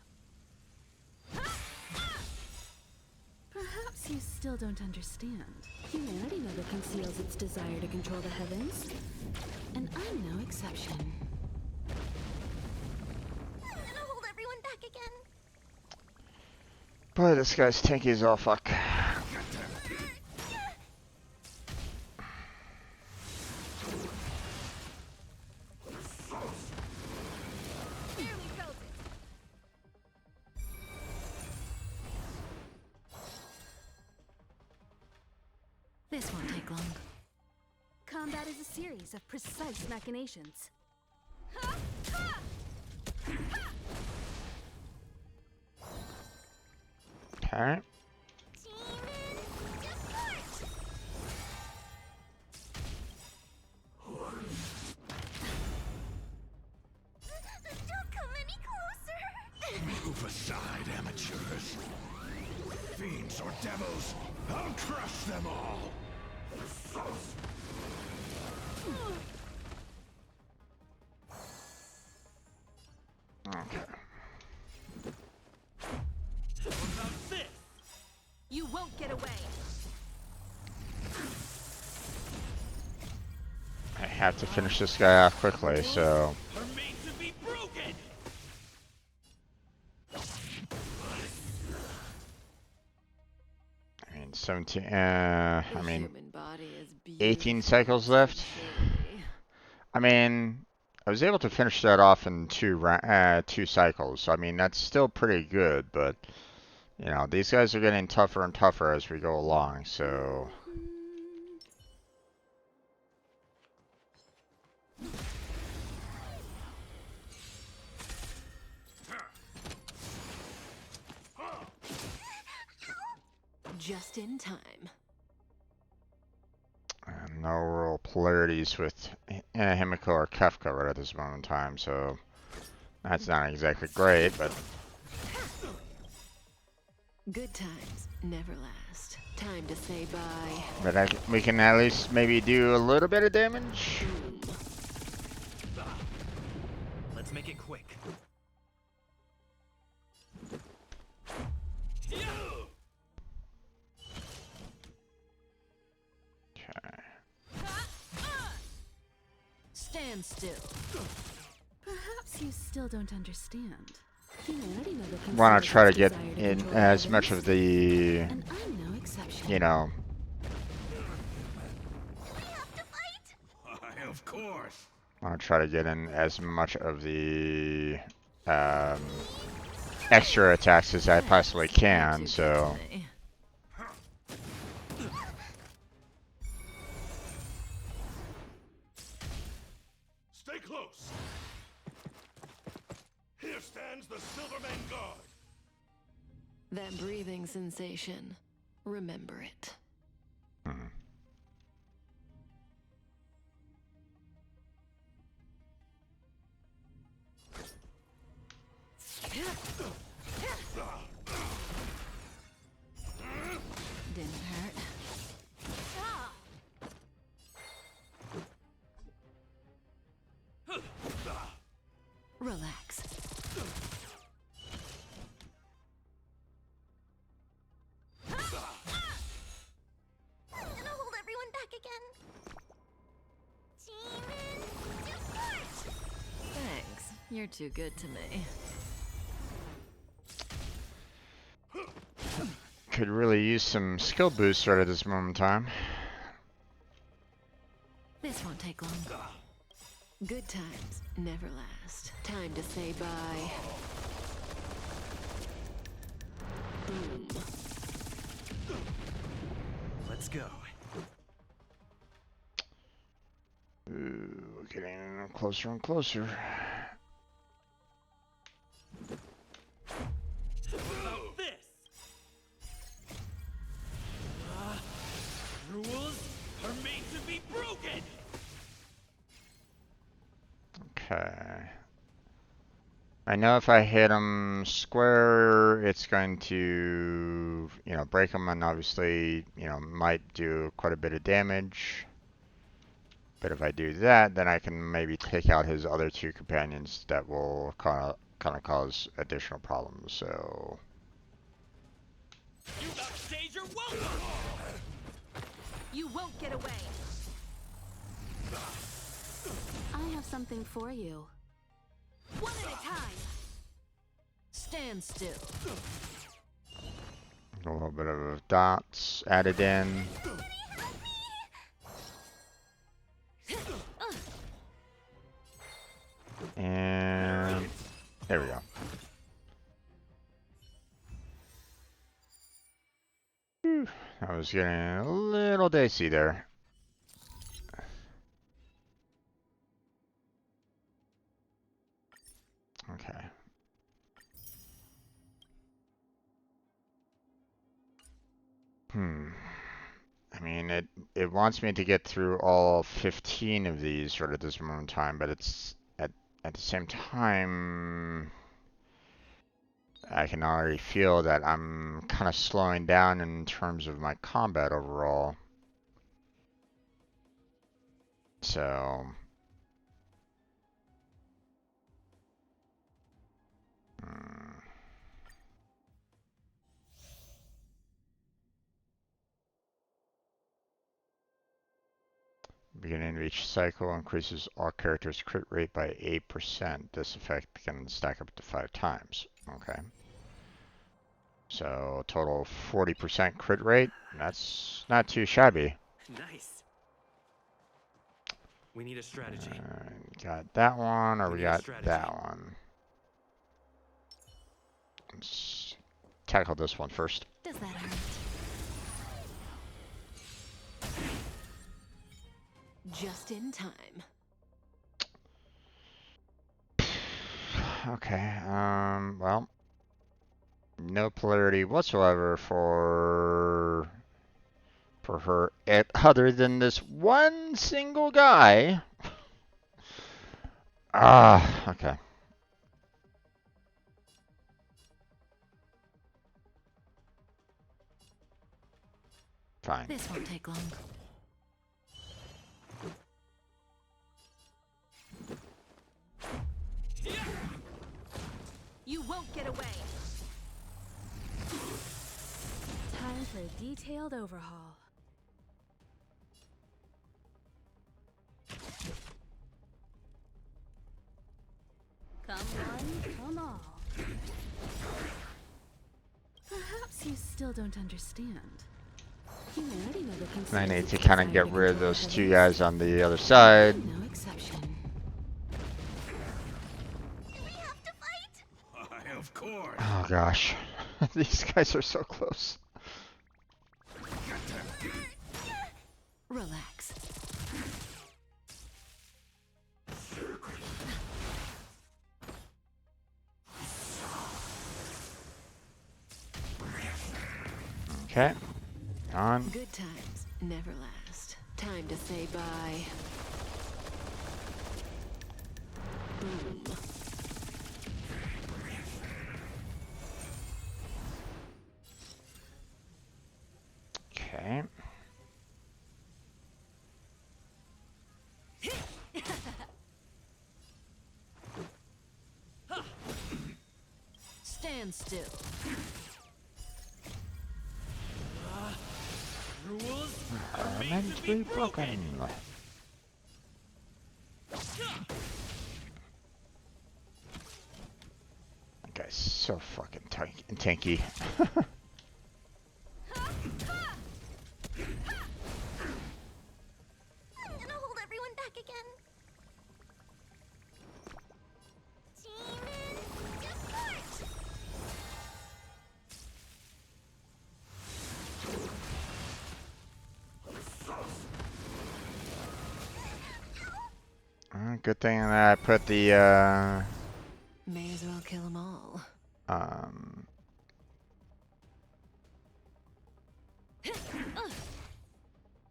Perhaps you still don't understand. Humanity never conceals its desire to control the heavens. And I'm no exception. I'm gonna hold everyone back again. Boy, this guy's tanky as all fuck. Barely felt it. This won't take long. Combat is a series of precise machinations. Okay. Demon, depart! Don't come any closer! Move aside, amateurs. Fiends or devils, I'll crush them all. Okay. How about this? You won't get away. I have to finish this guy off quickly, so... Are made to be broken. I mean, 17... I The mean, human body is 18 cycles left. shapely. I mean, I was able to finish that off in two cycles, so I mean, that's still pretty good, but, you know, these guys are getting tougher and tougher as we go along, so... Just in time. No real polarities with Himiko or Kefka right at this moment in time, so that's not exactly great, but Good times never last. Time to say bye. but we can at least maybe do a little bit of damage. Boom. Let's Let's make it quick. Stand still. Perhaps you still don't understand. You already know the Want to Conceptis try to get desire to in control the as much heavens, of the, and I'm no exception. you know, We have to fight! Why, of course. want to try to get in as much of the extra attacks as I possibly Thanks. You're can. too good So. to me. Stay close. Here stands the Silverman Guard. That breathing sensation. Remember it. Hmm. Didn't hurt. Relax. I'm gonna hold everyone back again. Demon support! Thanks. You're too good to me. Could really use some skill boosts right at this moment in time. This won't take long. Good times never last. Time to say bye. Boom. Let's go. Ooh, we're getting closer and closer. About this. Rules are made to be broken. Okay. I know if I hit him square, it's going to, you know, break him, and obviously, you know, might do quite a bit of damage. But if I do that, then I can maybe take out his other two companions that will kind of cause additional problems. So. You upstage your welcome. You won't get away. I have something for you. One at a time. Stand still. A little bit of dots added in. And there we go. Whew, I was getting a little dicey there. Okay. I mean, it wants me to get through all 15 of these right at this moment in time, but it's at the same time, I can already feel that I'm kind of slowing down in terms of my combat overall. So. Beginning of each cycle increases all characters' crit rate by 8%. This effect can stack up to 5 times. Okay. So total 40% crit rate. That's not too shabby. Nice. We need a strategy. Got that one, or We we need a got strategy. that one. Let's tackle this one first. Does that hurt? Just in time. Okay, well, no polarity whatsoever for her, other than this one single guy. Ah, okay. Fine. This won't take long. You won't get away. Time for a detailed overhaul. Come one, come all. Perhaps you still don't understand. You already know the I conceits need of to kind of desire get rid of control those the two heavens. guys on the other side. No exception. Do we have to fight? Why, of course. Oh gosh, these guys are so close. Relax. Okay, on. Good times never last. Time to say bye. Boom. Okay. Stand still. Rules Are meant to be broken. That guy's so fucking tanky. I'm gonna hold everyone back again. Demon, depart! Good thing that I put the May as well kill them all.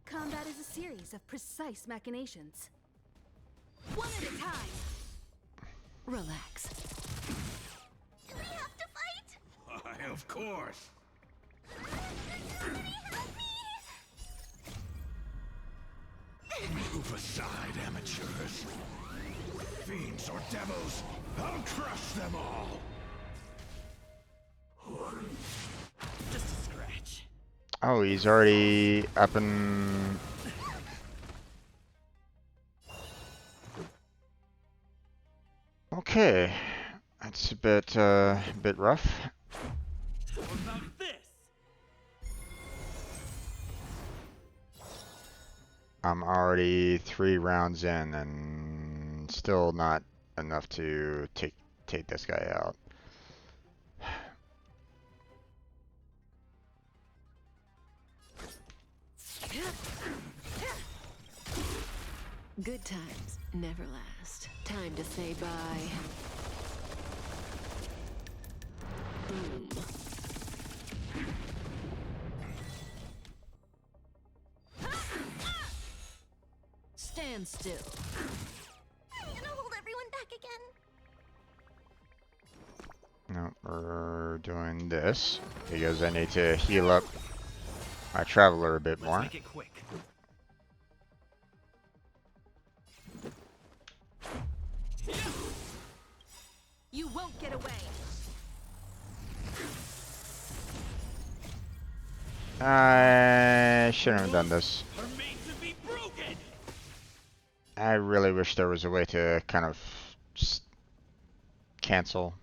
Combat is a series of precise machinations. One at a time. Relax. Do we have to fight? Why, of course. Move aside, amateurs. Fiends or devils, I'll crush them all. just a scratch. Oh, he's already up and... Okay, that's a bit rough. How about this? I'm already 3 rounds in and still not enough to take this guy out. Good times never last. Time to say bye. Boom. Stand still. I'm gonna hold everyone back again. No, we're doing this because I need to heal up my traveler a bit Let's more. make it quick. You won't get away. I shouldn't have done this. Are made to be broken. I really wish there was a way to kind of just cancel.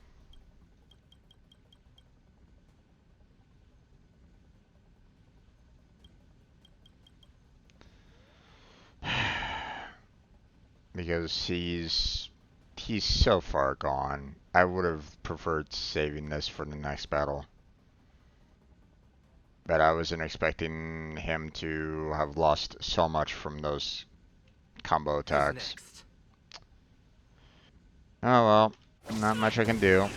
Because he's so far gone. I would have preferred saving this for the next battle. But I wasn't expecting him to have lost so much from those combo Who's attacks. next? Oh well, not much I can do.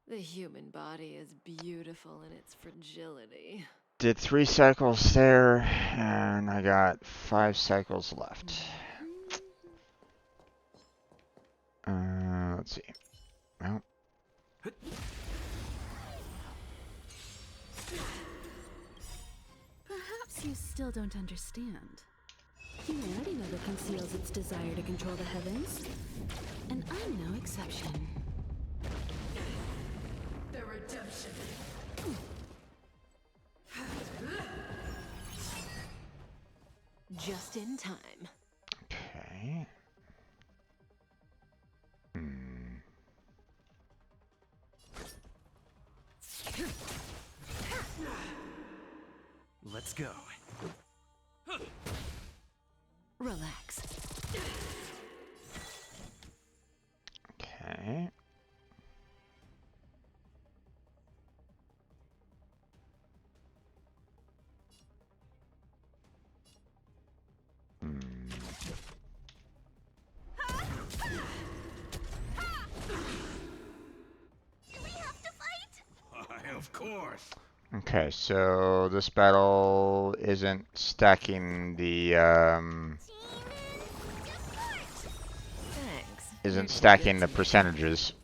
The human body is beautiful in its fragility. Did 3 cycles there, and I got 5 cycles left. Let's see. Well, Perhaps you still don't understand. You already know the conceals its desire to control the heavens, and I'm no exception. The redemption. Just in time. Okay. Let's go. Relax. Okay. Do we have to fight? Of course. Okay, so this battle isn't stacking the Thanks. isn't You're too stacking good the to me. percentages.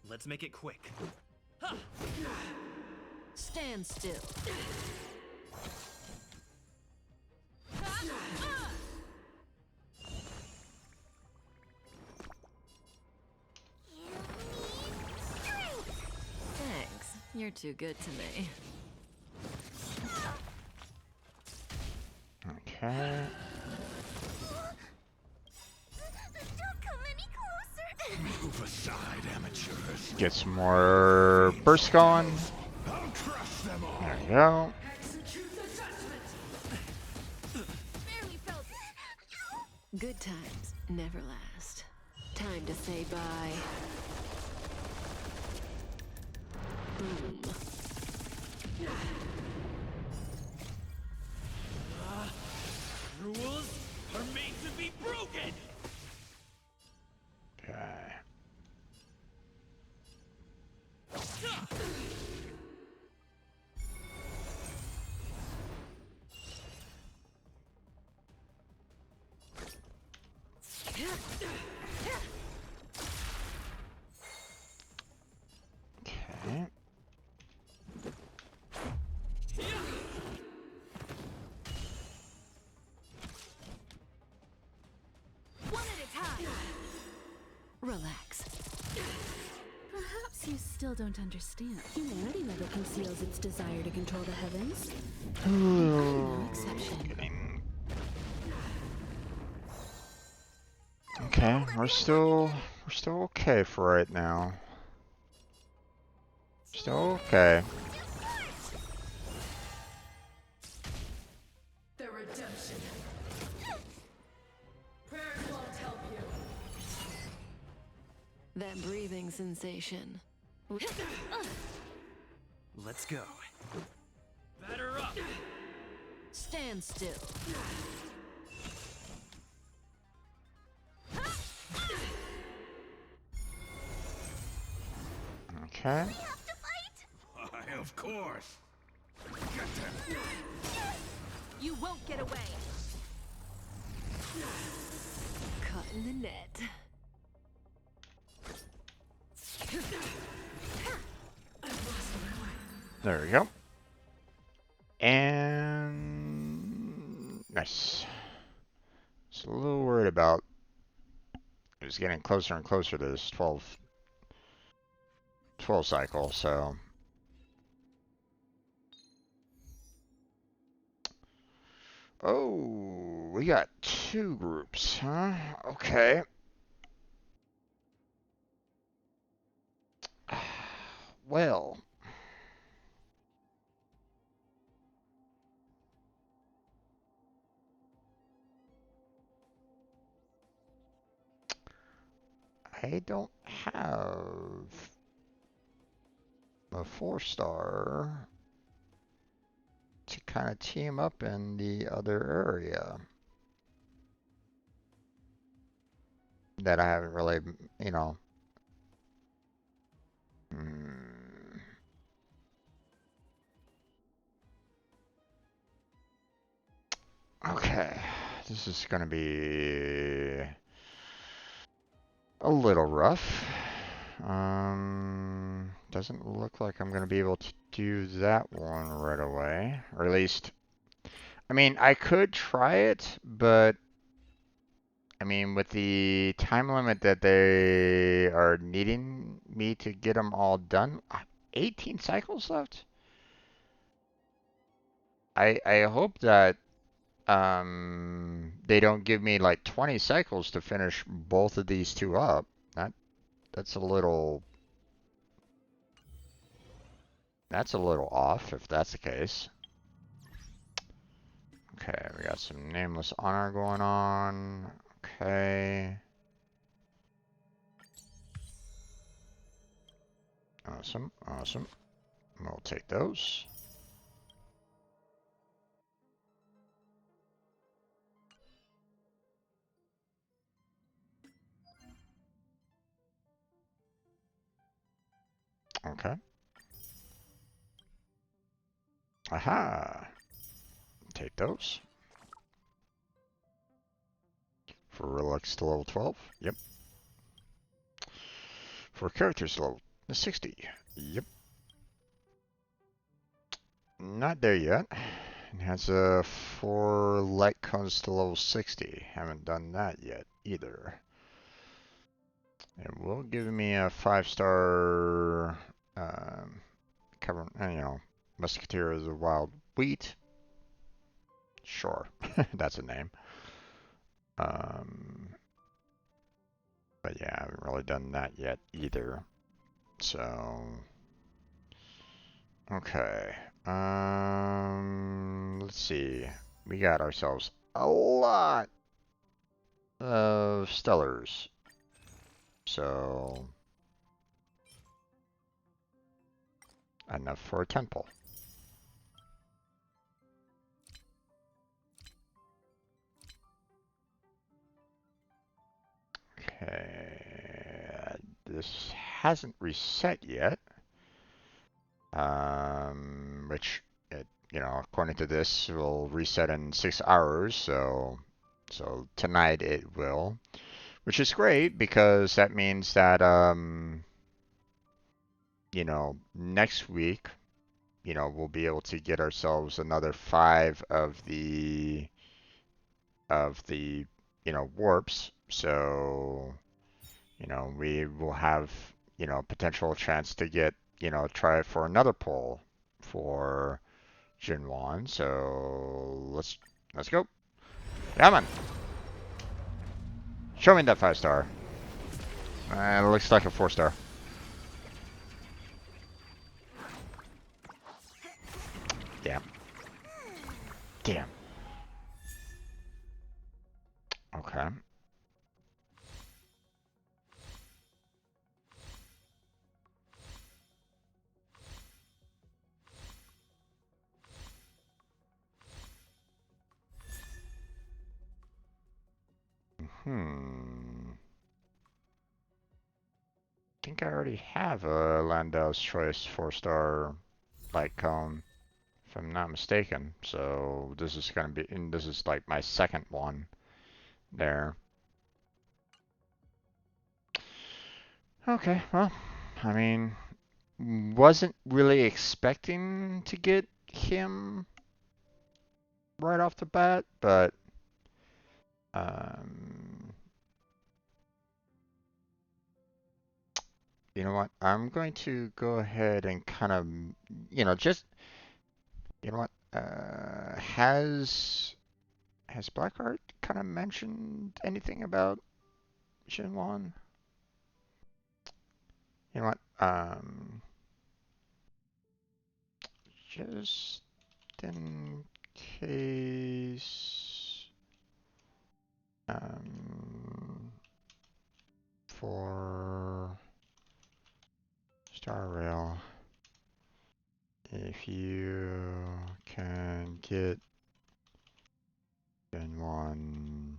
Let's make it quick. Stand still. Thanks. You're too good to me. Okay. Don't come any closer. Move aside, amateurs. Get some more bursts going. I'll crush them all. There you go. Barely felt it. Good times never last. Time to say bye. Boom. Rules are made to be broken! Okay. Okay. One at a time. Relax. Perhaps you still don't understand. Humanity never conceals its desire to control the heavens. No exception. Okay, we're still okay for right now. Still okay. The redemption. Prayers won't help you. That breathing sensation. Let's go. Batter up! Stand still. Okay. Have to fight? Of course. You won't get away. Caught in the net. There we go. And nice. Just a little worried about it's getting closer and closer to this 12 cycle, so oh, we got two groups, huh? Okay. Well, I don't have a 4-star to kind of team up in the other area that I haven't really, you know. Okay, this is gonna be a little rough. Doesn't look like I'm gonna be able to do that one right away, or at least, I mean, I could try it, but I mean, with the time limit that they are needing me to get them all done, 18 cycles left. I hope that they don't give me like 20 cycles to finish both of these two up. That that's a little that's a little off if that's the case. Okay, we got some nameless honor going on. Okay. Awesome, awesome. We'll take those. Okay. Aha. Take those. For relics to level 12. Yep. For characters to level 60. Yep. Not there yet. It has a 4 light cones to level 60. Haven't done that yet either. It will give me a 5-star cover, Musketeer of the Wild Wheat. Sure, that's a name. But yeah, I haven't really done that yet either. So, okay. Let's see. We got ourselves a lot of stellars. So, enough for a temple. Okay. This hasn't reset yet. Which, according to this, will reset in 6 hours. So tonight it will, which is great because that means that, next week, we'll be able to get ourselves another 5 of the, warps. So, we will have, potential chance to get, try for another pull for Jinwan. So let's go. Yeah, man. Show me that 5-star. It looks like a 4-star. Damn. Damn. Okay. I think I already have a Landau's Choice 4-star light cone, if I'm not mistaken. So this is gonna be, and this is like my second one there. Okay, well, I mean, wasn't really expecting to get him right off the bat, but um, you know what? I'm going to go ahead and kind of, just, you know what? Has Blackheart kind of mentioned anything about Shenlong? You know what? Just in case, for Star Rail, if you can get Shenlong,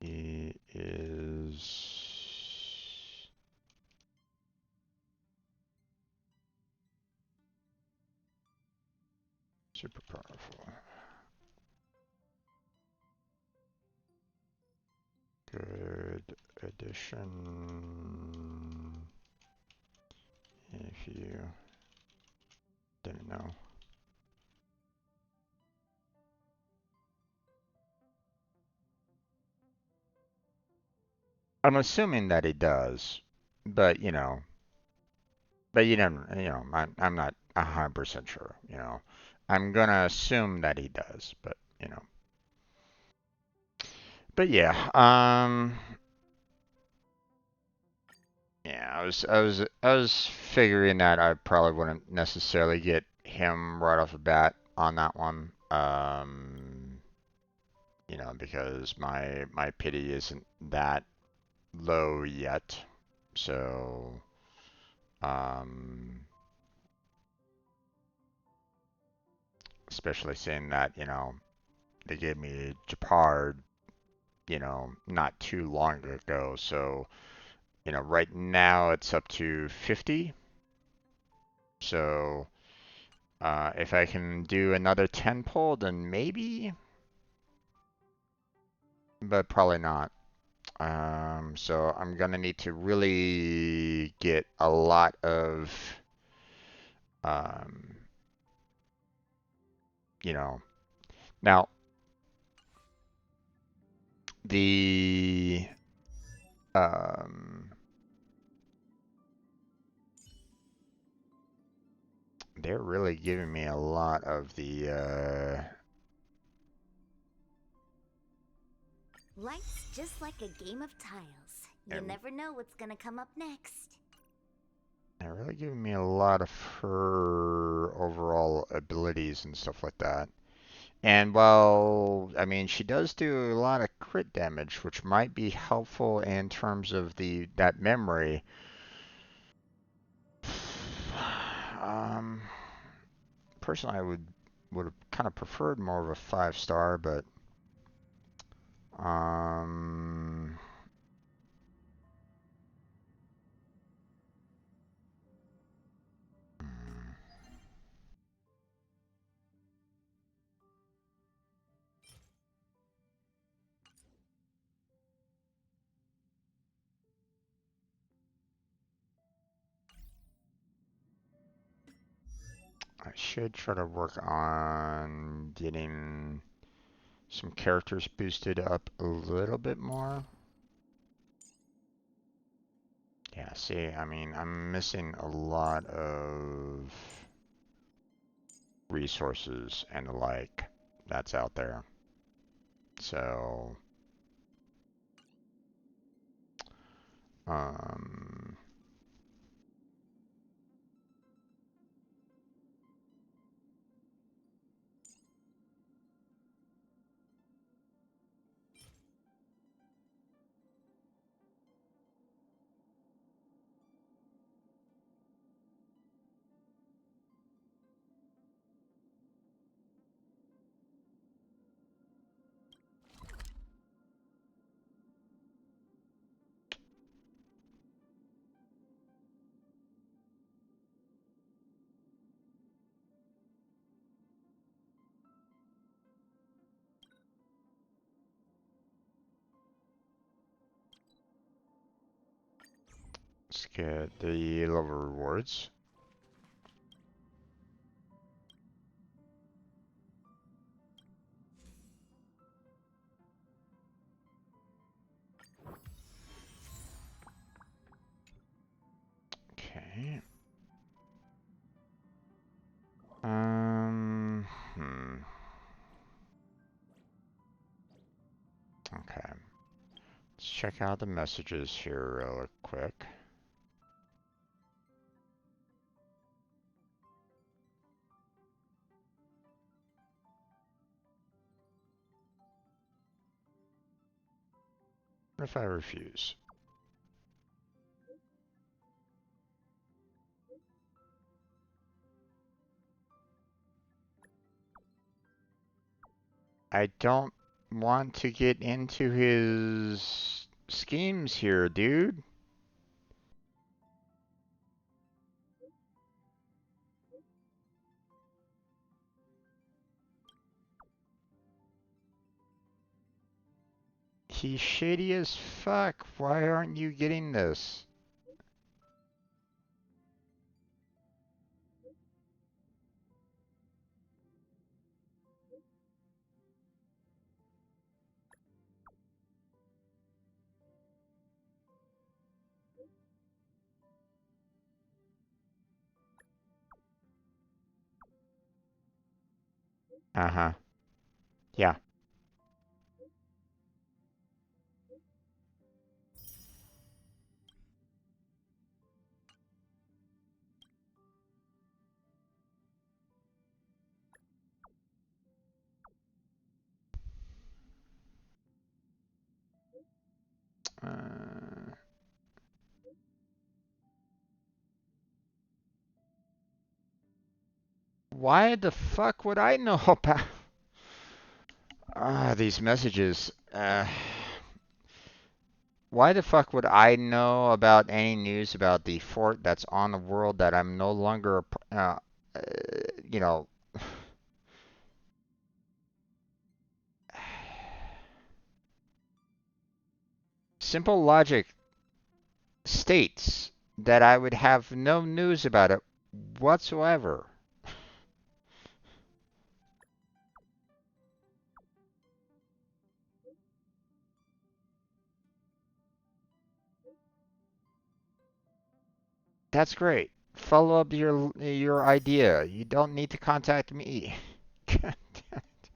he is super powerful. good addition if you didn't know. I'm assuming that he does, but you know, I'm not 100% sure, you know. I'm gonna assume that he does, but you know. But yeah, yeah, I was figuring that I probably wouldn't necessarily get him right off the bat on that one. You know, because my pity isn't that low yet. So, um, especially seeing that, you know, they gave me Japard, you know, not too long ago. So, you know, right now it's up to 50. So, if I can do another 10 pull, then maybe, but probably not. So I'm gonna need to really get a lot of, um, you know, now the, um, they're really giving me a lot of the, Life's just like a game of tiles. You and never know what's gonna come up next. they're really giving me a lot of her overall abilities and stuff like that. And well, I mean, she does do a lot of crit damage, which might be helpful in terms of that memory. Um, Personally, I would have kind of preferred more of a 5-star, but um, I should try to work on getting some characters boosted up a little bit more. Yeah, see, I mean, I'm missing a lot of resources and the like that's out there. So, um, let's get the level rewards. Okay. Hmm. Okay. Let's check out the messages here real quick. What if I refuse? I don't want to get into his schemes here, dude. He's shady as fuck. Why aren't you getting this? Uh-huh. Yeah. Why the fuck would I know about these messages? Why the fuck would I know about any news about the fort that's on the world that I'm no longer, you know, simple logic states that I would have no news about it whatsoever. That's great. Follow up your idea. You don't need to contact me. God damn it.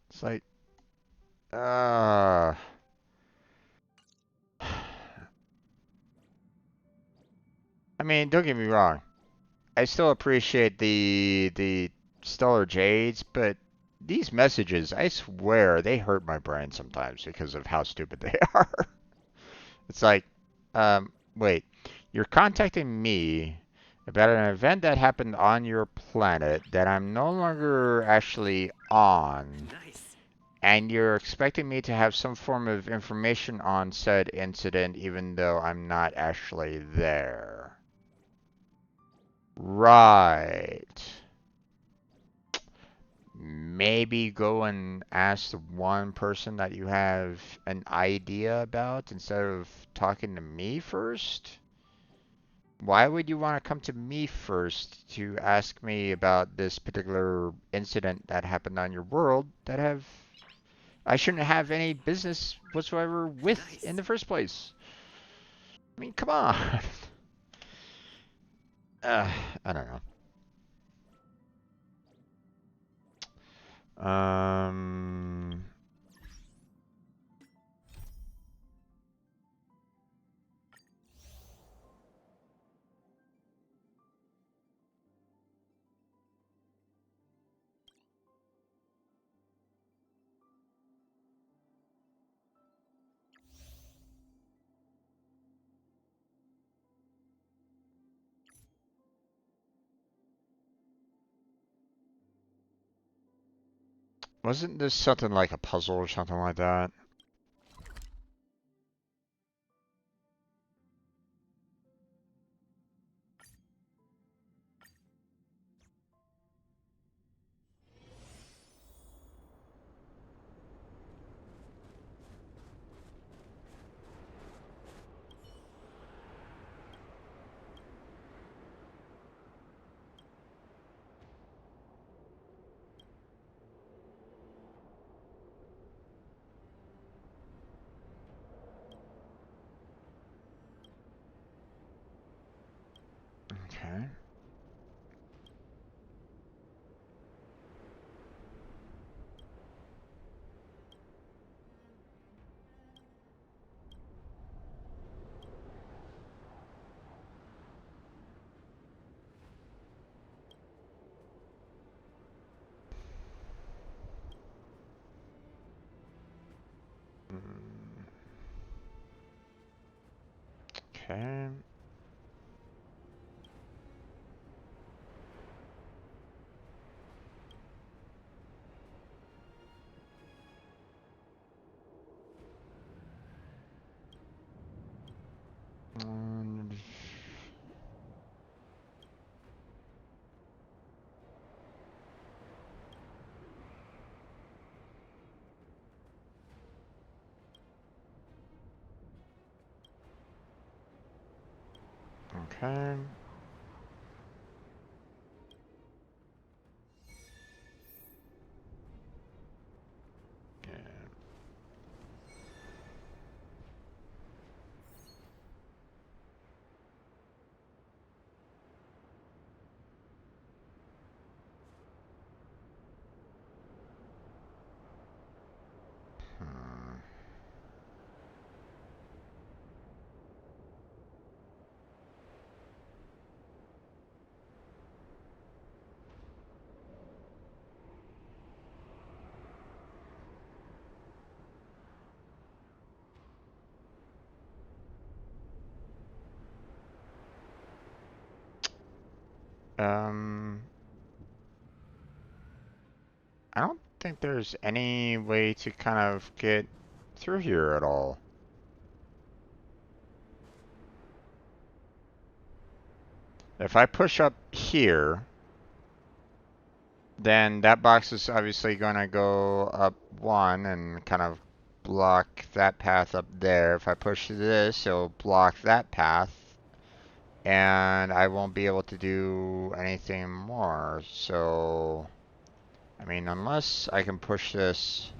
It's like, uh, I mean, don't get me wrong. I still appreciate the Stellar Jades, but these messages, I swear, they hurt my brain sometimes because of how stupid they are. It's like, wait, you're contacting me about an event that happened on your planet that I'm no longer actually on, Nice. and you're expecting me to have some form of information on said incident even though I'm not actually there. Right. Maybe go and ask the one person that you have an idea about instead of talking to me first? Why would you want to come to me first to ask me about this particular incident that happened on your world that have I shouldn't have any business whatsoever with in Nice. the first place? I mean, come on. uh, I don't know. Wasn't this something like a puzzle or something like that? Okay. Mm, okay. Mm, Okay. Hmm. Um, I don't think there's any way to kind of get through here at all. If I push up here, then that box is obviously going to go up one and kind of block that path up there. If I push this, it'll block that path, and I won't be able to do anything more. So, I mean, unless I can push this.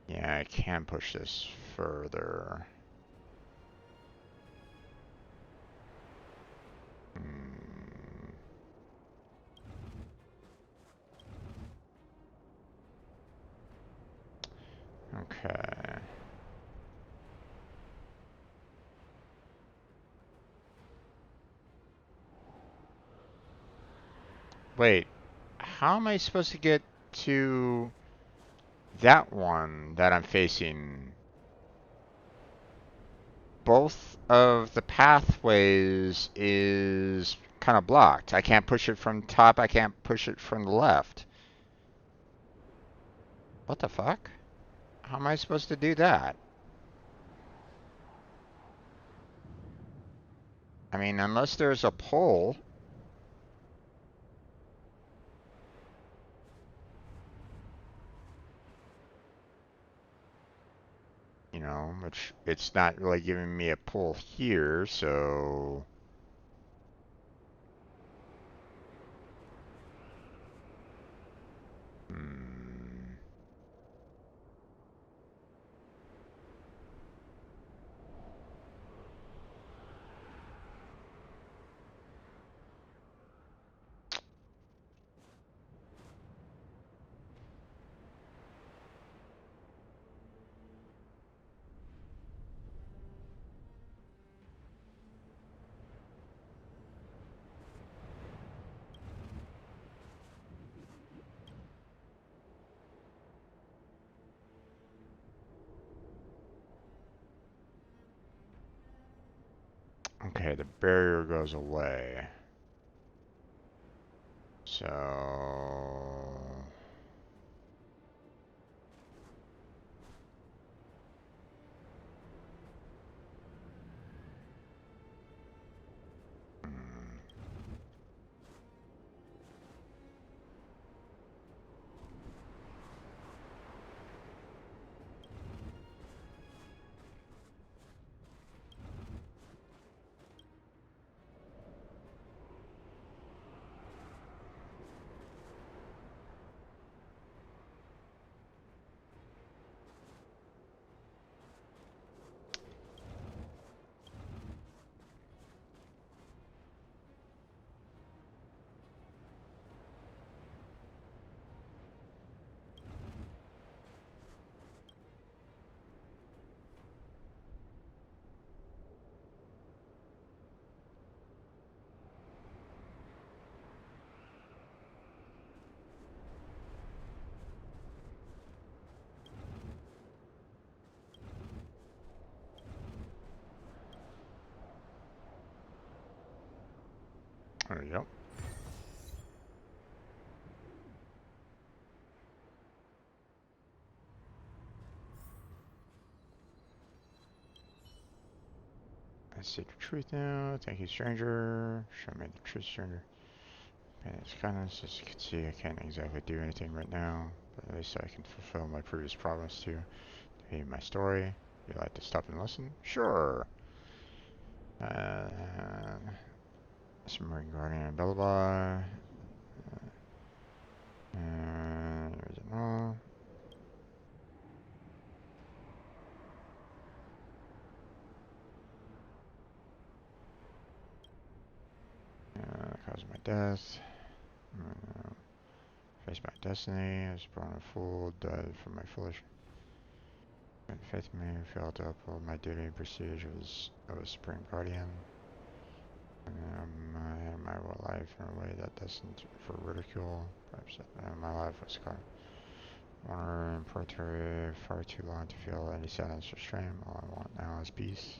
Yeah, I can push this further. Hmm. Okay. Wait, how am I supposed to get to that one that I'm facing? Both of the pathways is kind of blocked. I can't push it from top, I can't push it from the left. What the fuck? How am I supposed to do that? I mean, unless there's a pole. You know, which it's not really giving me a pull here, so hmm. Okay, the barrier goes away. So hmm. There we go. I see the truth now. Thank you, stranger. Show me the truth, stranger. And it's kind of, as you can see, I can't exactly do anything right now, but at least I can fulfill my previous promise to hear my story. You like to stop and listen? Sure. Submarine Guardian and Bellbar. Original. Cause my death. Face my destiny. I was born a fool. Died for my foolish. And faith in me, failed to uphold my duty and prestige of a Supreme Guardian. And I had my life in a way that destined for ridicule. Perhaps my life was caught. Honor in Terraria far too long to feel any sadness or shame. All I want now is peace.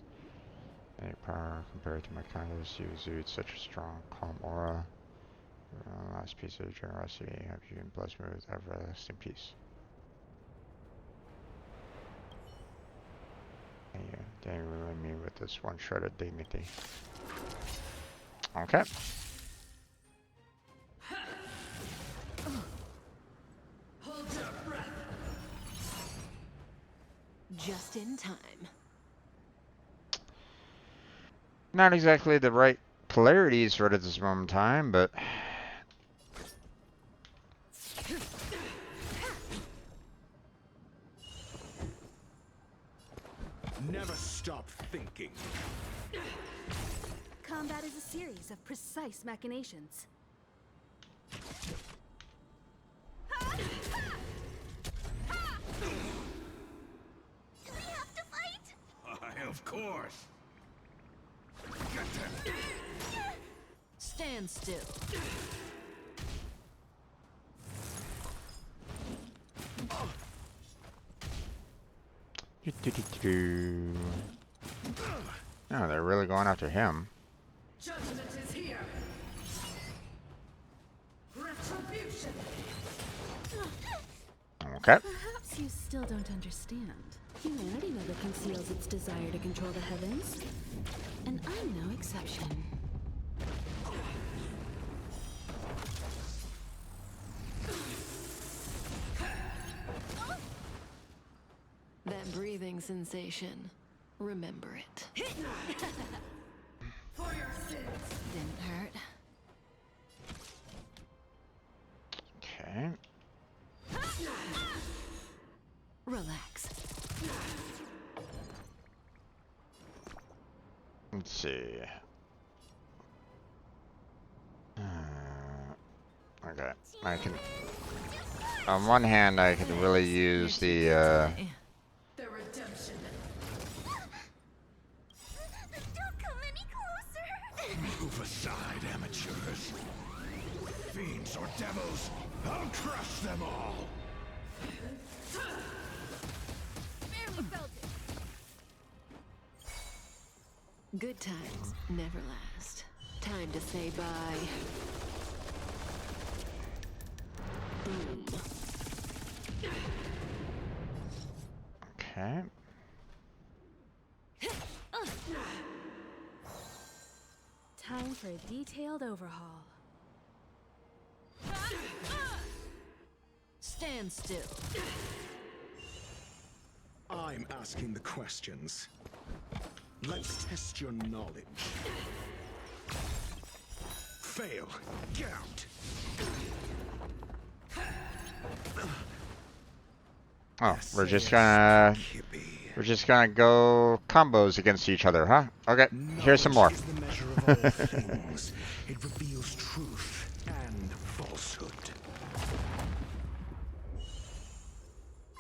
Any power compared to my kindness, you exude such a strong, calm aura. Last piece of generosity, have you been blessed me with everlasting peace. Thank you, ruin me with this one shred of dignity. Okay. Hold your breath. Just in time. Not exactly the right polarities right at this moment in time, but Never stop thinking. Combat is a series of precise machinations. Do we have to fight? Of course. Stand still. oh, they're really going after him. Judgment is here. Retribution. Okay. Perhaps you still don't understand. Humanity never conceals its desire to control the heavens. And I'm no exception. That breathing sensation. Remember it. For your sins. Didn't hurt. Okay. Relax. Let's see. Okay. I can. On one hand, I can really use the. The redemption. Don't come any closer. Move aside, amateurs. Fiends or devils, I'll crush them all. Barely felt it. Good times never last. Time to say bye. Boom. Okay. Time for a detailed overhaul. Stand still. I'm asking the questions. Let's test your knowledge. Fail. Get out. Oh, we're just gonna go combos against each other, huh? Okay, here's some more. Knowledge is the measure of all things. It reveals truth and falsehood.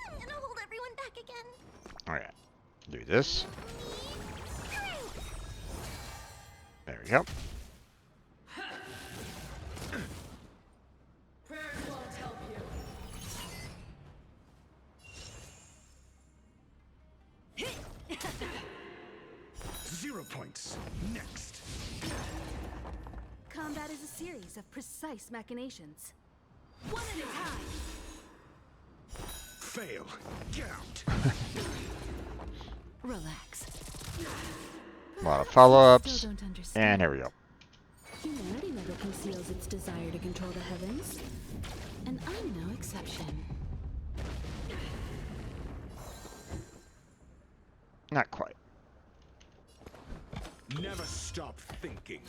I'm gonna hold everyone back again. Okay, do this. There we go. Prayers won't help you. 0 points. Next. Combat is a series of precise machinations. One at a time. Fail. Get out. Relax. A lot of follow-ups, Still don't understand. and here we go. Humanity never conceals its desire to control the heavens. And I'm no exception. Not quite. Never stop thinking.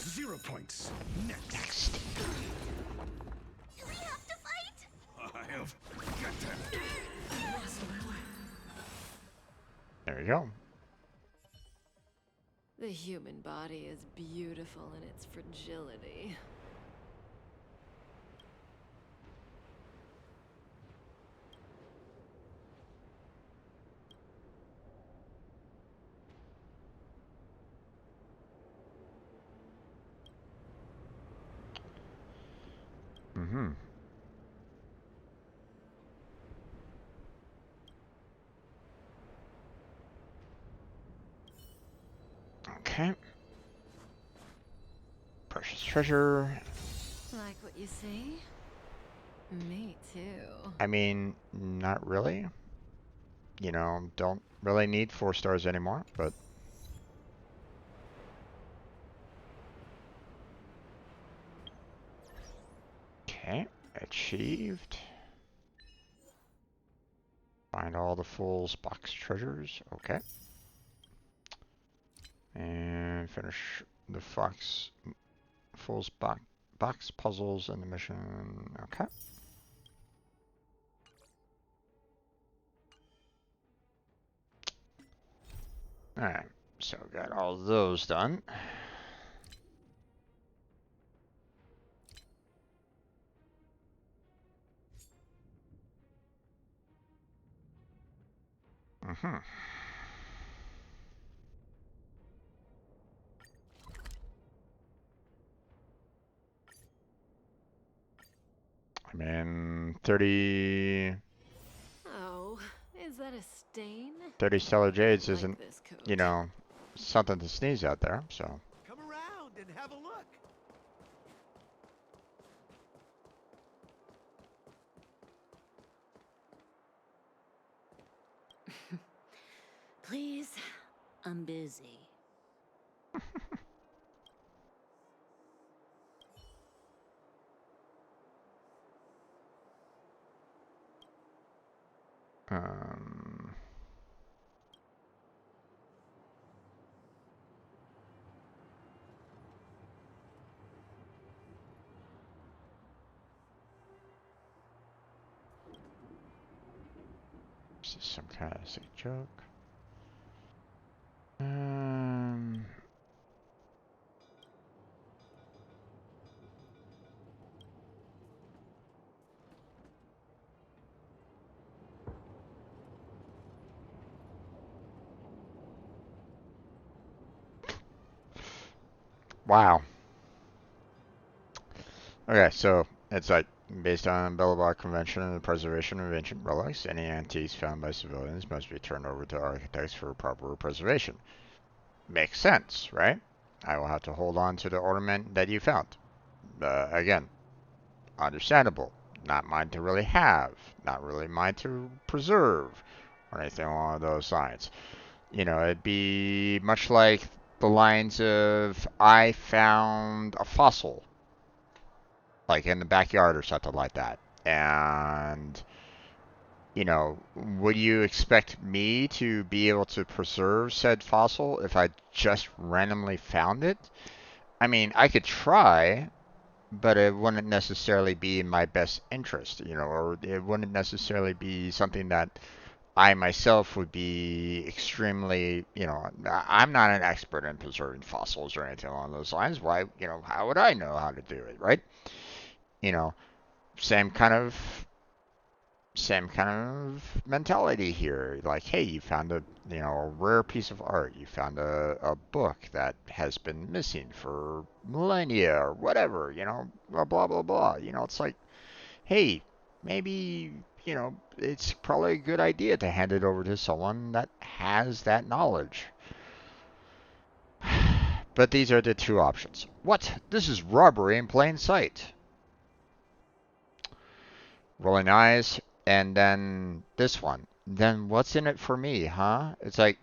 0 points. Next. Do we have to fight? I'll get them. There you go. The human body is beautiful in its fragility. Mm-hmm. Okay. Precious treasure. Like what you see? Me too. I mean, not really. You know, don't really need 4 stars anymore, but... Okay, achieved. Find all the Fool's box treasures. Okay. And finish the Fool's box puzzles and the mission. Okay. Alright, so got all those done. Mm-hmm. I'm in 30... Oh, is that a stain? 30 stellar jades Like isn't, this coat. you know, something to sneeze at there, so... Come around and have a look. Please, I'm busy. Um... Is this some kind of sick joke? Wow. Okay, so it's like based on Bellabog Convention and the preservation of ancient relics, any antiques found by civilians must be turned over to architects for proper preservation. Makes sense, right? I will have to hold on to the ornament that you found. Again, understandable. Not mine to really have. Not really mine to preserve. Or anything along those lines. You know, it'd be much like the lines of, I found a fossil. Like in the backyard or something like that. And, you know, would you expect me to be able to preserve said fossil if I just randomly found it? I mean, I could try, but it wouldn't necessarily be in my best interest, you know, or it wouldn't necessarily be something that I myself would be extremely, you know, I'm not an expert in preserving fossils or anything along those lines. Why, you know, how would I know how to do it, right? You know, same kind of mentality here. Like, hey, you found a, you know, a rare piece of art. You found a book that has been missing for millennia or whatever, you know, blah, blah, blah, blah. You know, it's like, hey, maybe, you know, it's probably a good idea to hand it over to someone that has that knowledge. But these are the 2 options. What? This is robbery in plain sight. Rolling eyes, and then this one. Then what's in it for me, huh? It's like,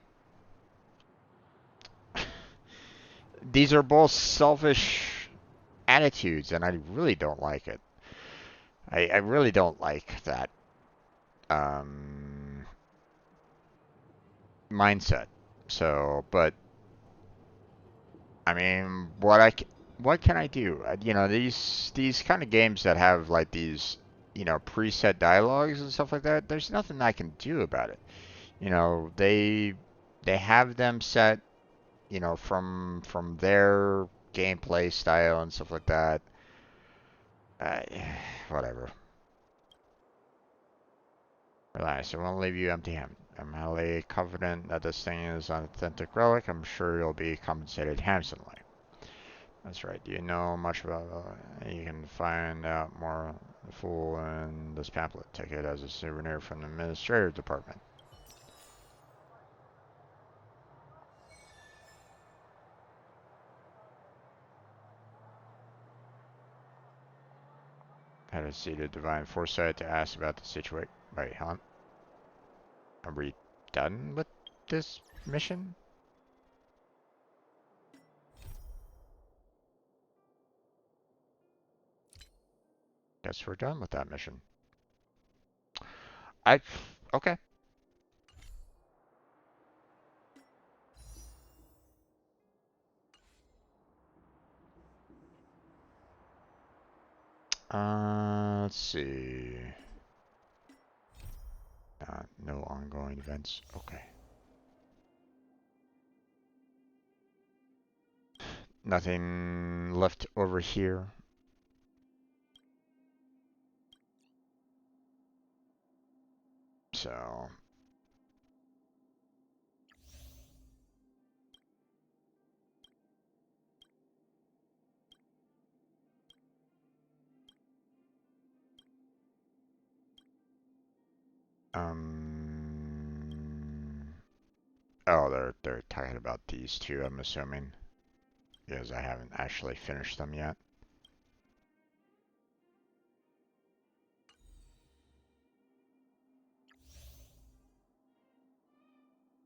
these are both selfish attitudes, and I really don't like it. I really don't like that mindset. So, but I mean, what can I do? You know, these kind of games that have like these, you know, preset dialogues and stuff like that. There's nothing I can do about it. You know, they have them set, you know, from their gameplay style and stuff like that. Uh, whatever. Relax, I won't leave you empty-handed. I'm highly confident that this thing is an authentic relic. I'm sure you'll be compensated handsomely. That's right. Do you know much about you can find out more full in this pamphlet. Take it as a souvenir from the administrative department. Had a seat of divine foresight to ask about the situation. Wait, huh? Are we done with this mission? Guess we're done with that mission. Okay. Let's see. No ongoing events. Okay. Nothing left over here. So. Oh, they're talking about these two, I'm assuming. Because I haven't actually finished them yet.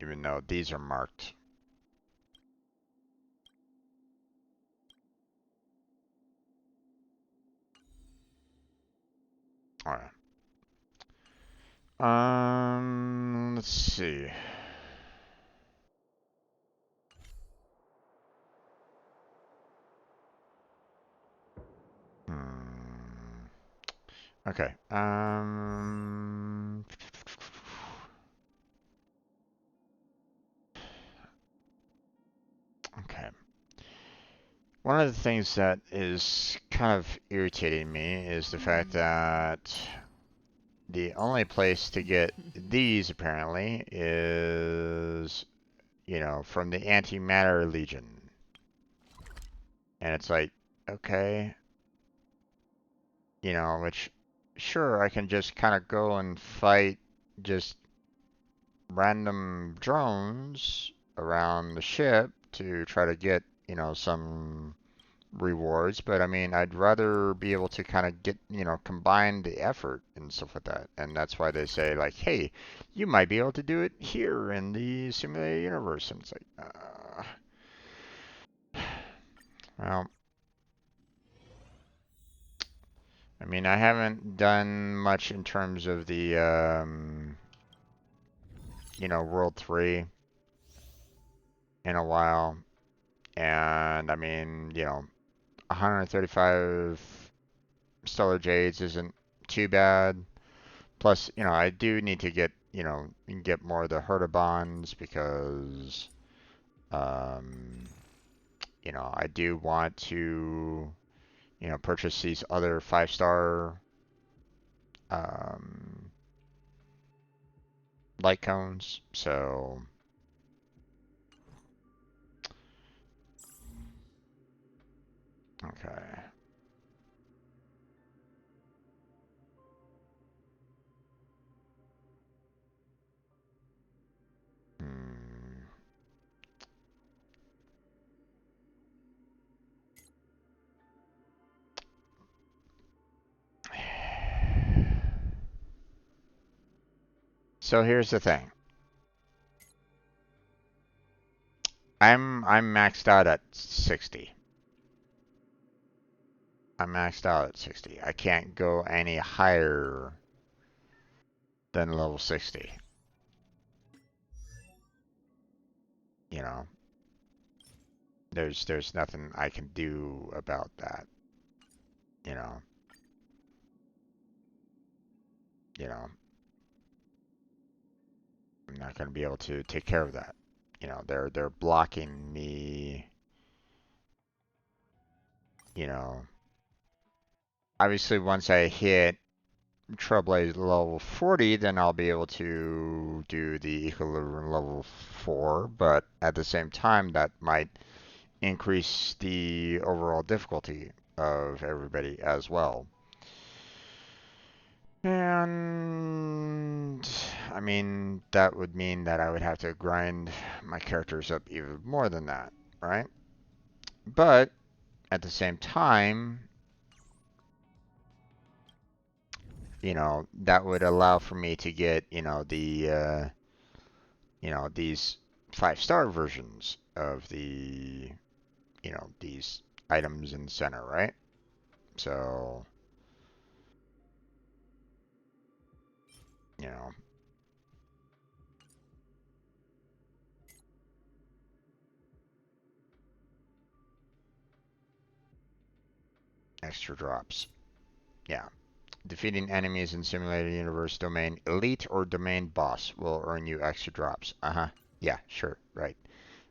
Even though these are marked. Alright. Let's see. Okay. Okay. One of the things that is kind of irritating me is the fact that the only place to get these apparently is, you know, from the Antimatter Legion. And it's like, okay, you know, which, sure, I can just kind of go and fight just random drones around the ship to try to get, you know, some rewards, but I mean, I'd rather be able to kind of get, you know, combine the effort and stuff like that. And that's why they say, like, hey, you might be able to do it here in the simulated universe. And it's like, well, I mean, I haven't done much in terms of the, you know, World 3 in a while. And I mean, you know, 135 Stellar Jades isn't too bad. Plus, you know, I do need to get, you know, get more of the Herta bonds because, you know, I do want to, you know, purchase these other 5-star light cones. So, okay. So here's the thing. I'm maxed out at 60. I'm maxed out at 60. I can't go any higher than level 60. you know, there's nothing I can do about that, you know. You know, I'm not going to be able to take care of that. You know, they're blocking me, you know. Obviously, once I hit Trailblaze level 40, then I'll be able to do the Equilibrium level 4, but at the same time, that might increase the overall difficulty of everybody as well. And I mean, that would mean that I would have to grind my characters up even more than that, right? But at the same time, you know, that would allow for me to get, you know, these 5-star versions of the, you know, these items in the center, right? So, you know, extra drops. Yeah. Defeating enemies in simulated universe domain elite or domain boss will earn you extra drops. Uh-huh. Yeah, sure, right.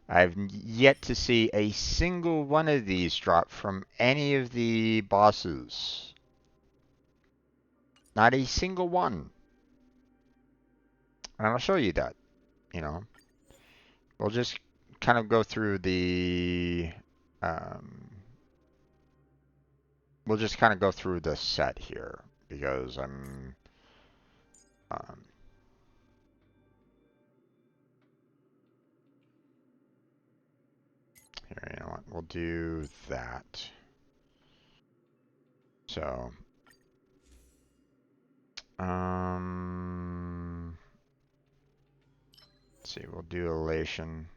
I've yet to see a single one of these drop from any of the bosses. Not a single one. And I'll show you that, you know. We'll just kind of go through the we'll just kind of go through the set here because I'm here, you know what? We'll do that. So, let's see, we'll do elation.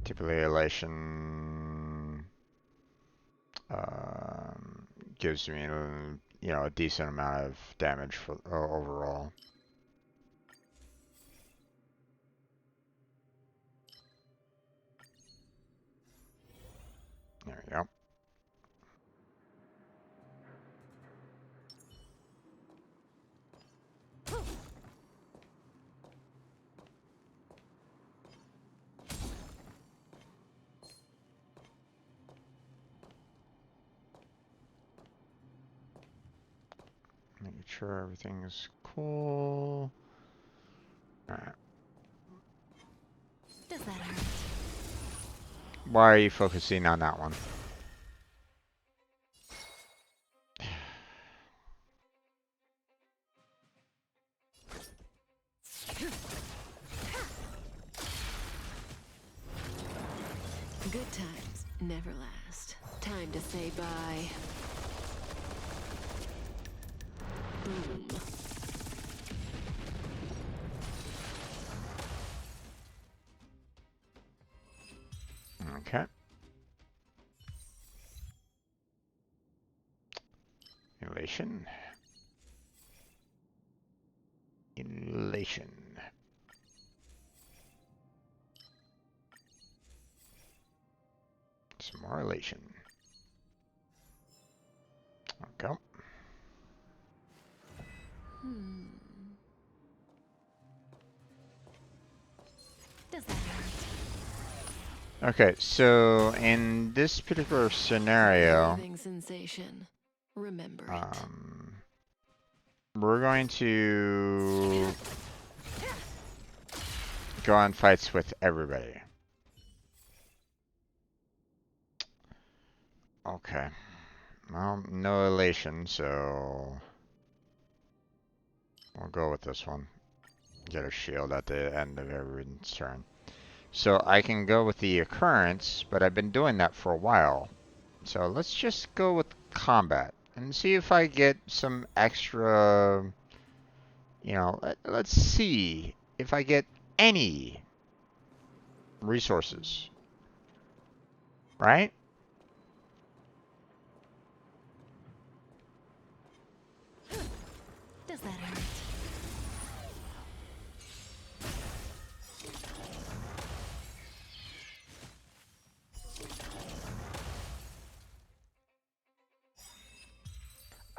Typically, elation gives me, you know, a decent amount of damage for overall. There we go. Making sure everything's cool. Alright. Does that hurt? Why are you focusing on that one? Good times never last. Time to say bye. Boom. Okay. Elation. Elation. Some more elation. Okay. Does that hurt? Okay, so in this particular scenario, Breathing sensation. Remember it. we're going to go on fights with everybody. Okay. Well, no elation, so we'll go with this one. Get a shield at the end of everyone's turn. So I can go with the occurrence, but I've been doing that for a while. So let's just go with combat and see if I get some extra, you know, let's see if I get any resources. Right? Does that hurt?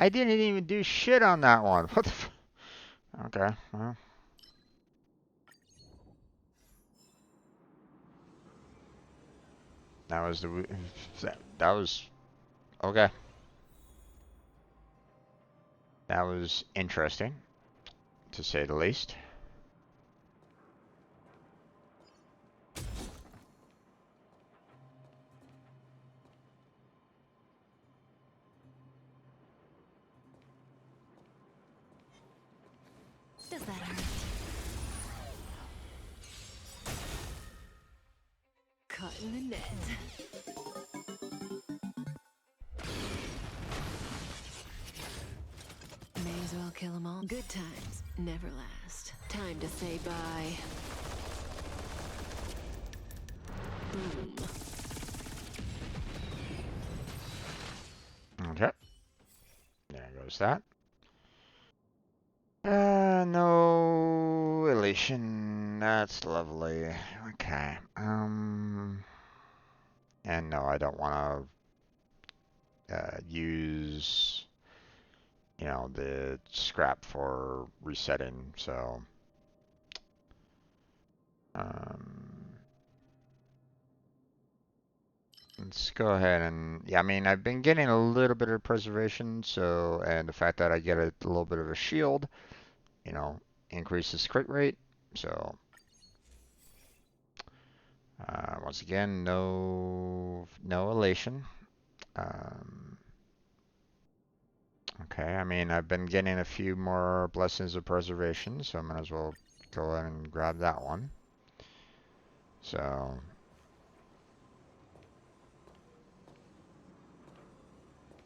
I didn't even do shit on that one. What the f... Okay, well. That was the... That was... Okay. That was interesting, to say the least. Does that hurt? Caught in the net. May as well kill them all. Good times never last. Time to say bye. Boom. Okay. There goes that. No elation. That's lovely. Okay. And no, I don't want to use, you know, the scrap for resetting. So, let's go ahead and, yeah, I mean, I've been getting a little bit of preservation, so, and the fact that I get a little bit of a shield, you know, increases crit rate. So, once again, no elation. Okay, I mean, I've been getting a few more blessings of preservation, so I might as well go ahead and grab that one. So,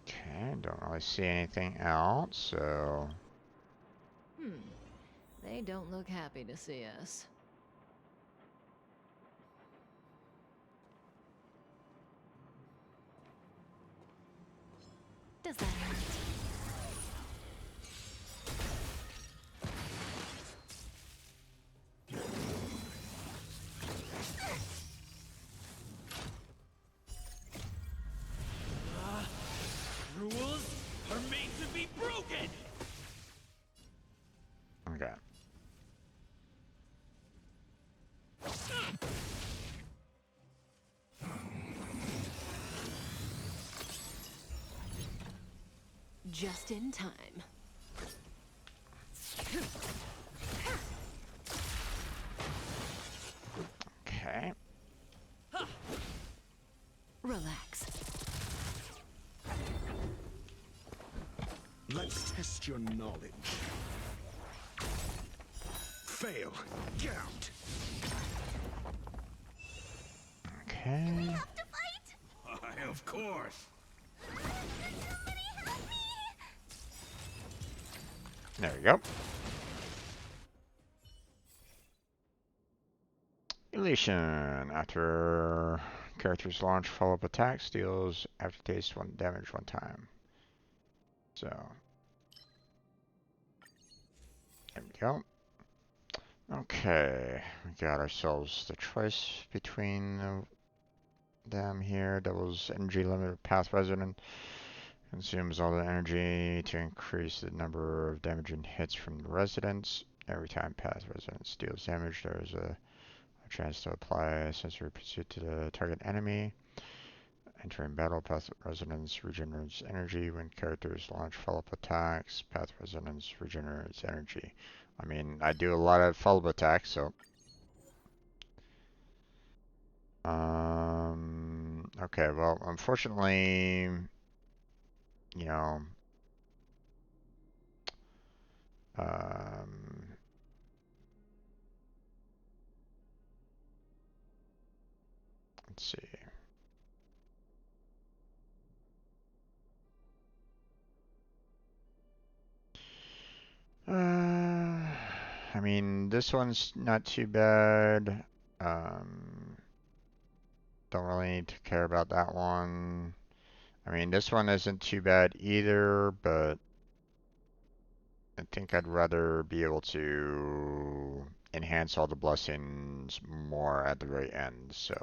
okay, don't really see anything else, so... They don't look happy to see us. Does that hurt? Rules are made to be broken! Okay. Just in time. Okay. Relax. Let's test your knowledge. Fail. Get out. Okay. Have to fight? Why, of course. There we go. Elation. After characters launch follow-up attacks, deals aftertaste 1 damage 1 time. So, there we go. Okay, we got ourselves the choice between them here. Doubles energy limit, path resonant. Consumes all the energy to increase the number of damaging hits from the residents. Every time path resonance deals damage, there is a chance to apply sensory pursuit to the target enemy. Entering battle, path resonance regenerates energy. When characters launch follow-up attacks, path resonance regenerates energy. I mean, I do a lot of follow-up attacks, so... Okay, well, unfortunately, you know, let's see. I mean, this one's not too bad. Don't really need to care about that one. I mean, this one isn't too bad either, but I think I'd rather be able to enhance all the blessings more at the very end, so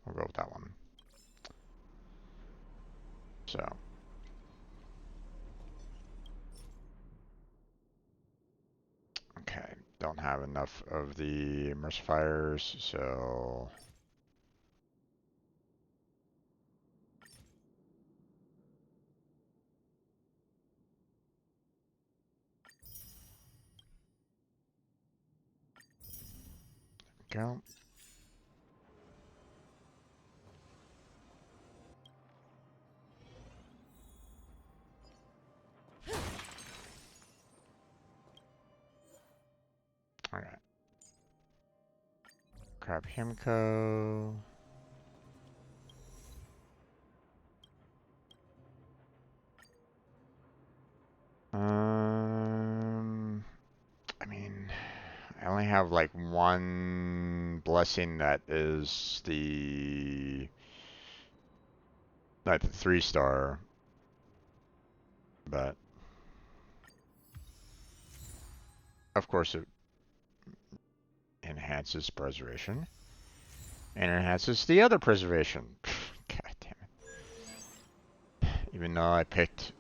we'll go with that one. So, Okay, don't have enough of the emulsifiers, so go. All right. Grab Himco. I mean, I only have like one blessing that is the like the 3-star, but of course it enhances preservation and enhances the other preservation. God damn it! Even though I picked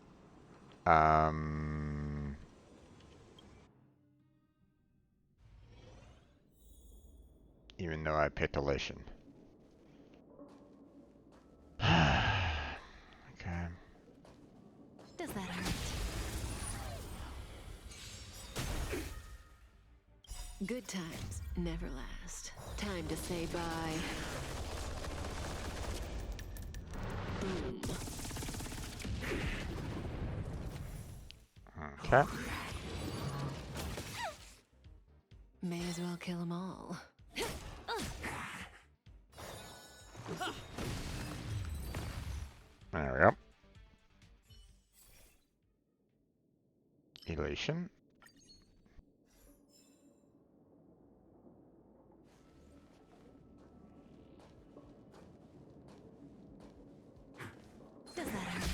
even though I picked elation. Okay. Does that hurt? Good times never last. Time to say bye. Boom. Okay. May as well kill them all. There we go. Elation. Does that hurt?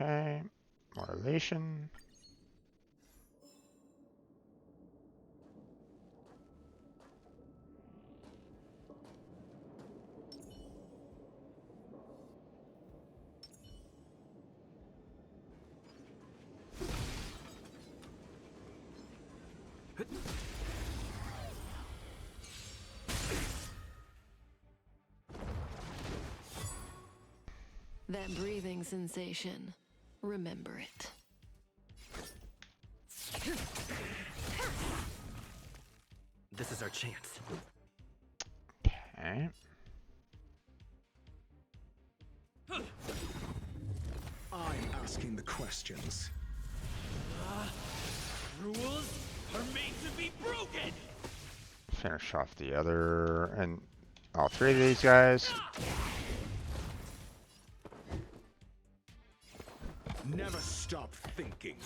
Okay. More elation. That breathing sensation. Remember it. This is our chance. Okay. I'm asking the questions. Rules are made to be broken! Finish off the other and all 3 of these guys. Never stop thinking.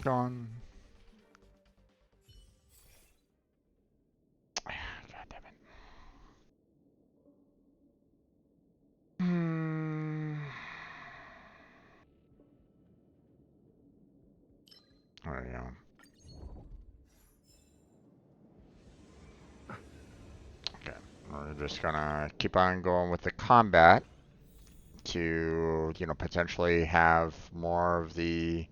Gone. God damn it. There we go. Okay, we're just gonna keep on going with the combat to, you know, potentially have more of the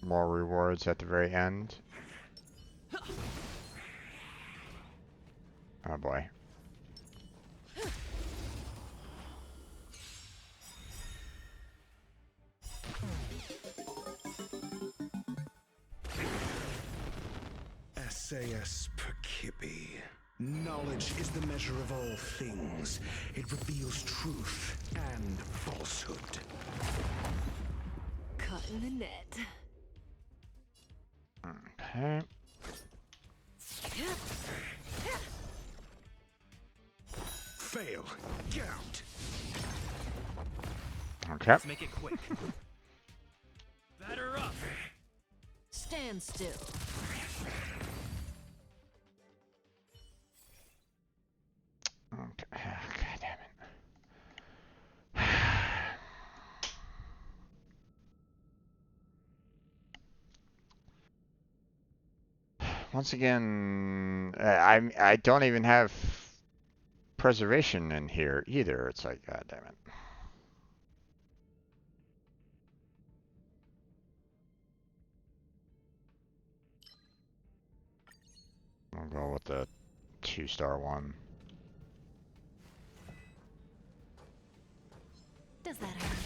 more rewards at the very end. Oh boy. SAS Perkipi. Knowledge is the measure of all things. It reveals truth and falsehood. Caught in the net. Okay. Fail. Get out. Okay. Let's make it quick. Batter up! Stand still. Okay. God damn it. once again, I don't even have preservation in here either. It's like, god damn it. I'll go with the 2-star one. Does that hurt?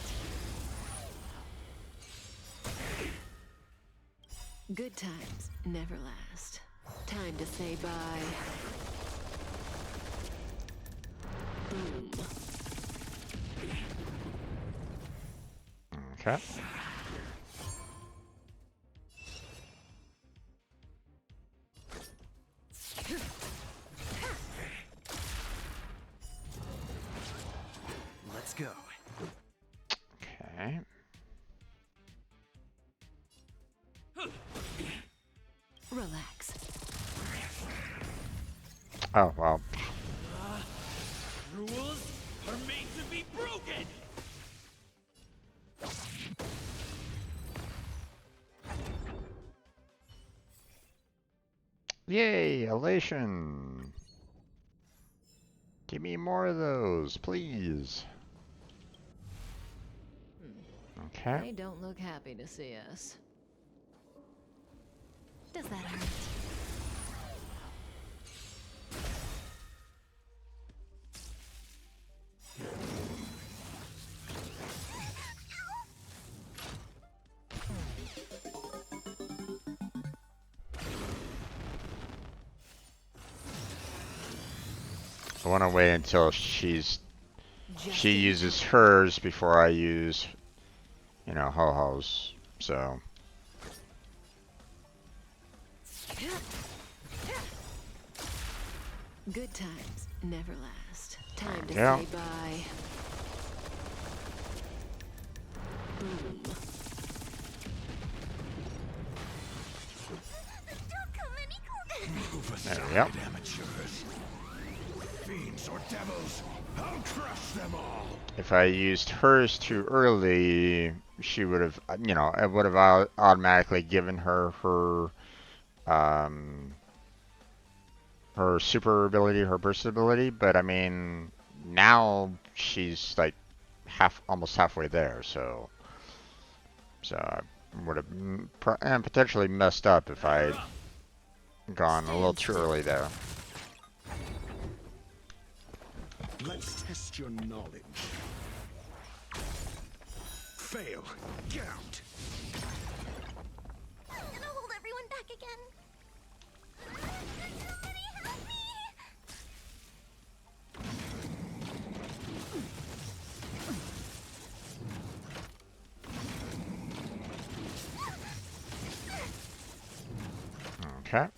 Good times never last. Time to say bye. Boom. Okay. Let's go. Okay. Relax. Oh, well. Rules are made to be broken! Yay, elation. Give me more of those, please. Okay. They don't look happy to see us. Does that hurt? I want to wait until she uses hers before I use, you know, Ho-Ho's. So. Good times never last. Time to Yeah. say bye. Boom. Don't come any closer. Move There aside, we go. amateurs. Fiends or devils, I'll crush them all. If I used hers too early, she would have, you know, it would have automatically given her her super ability, her burst ability. But I mean, now she's like almost halfway there. So I would have potentially messed up if I'd gone a little too early there. Let's test your knowledge. Fail. Get out. I'm gonna hold everyone back again. Somebody help me! Okay.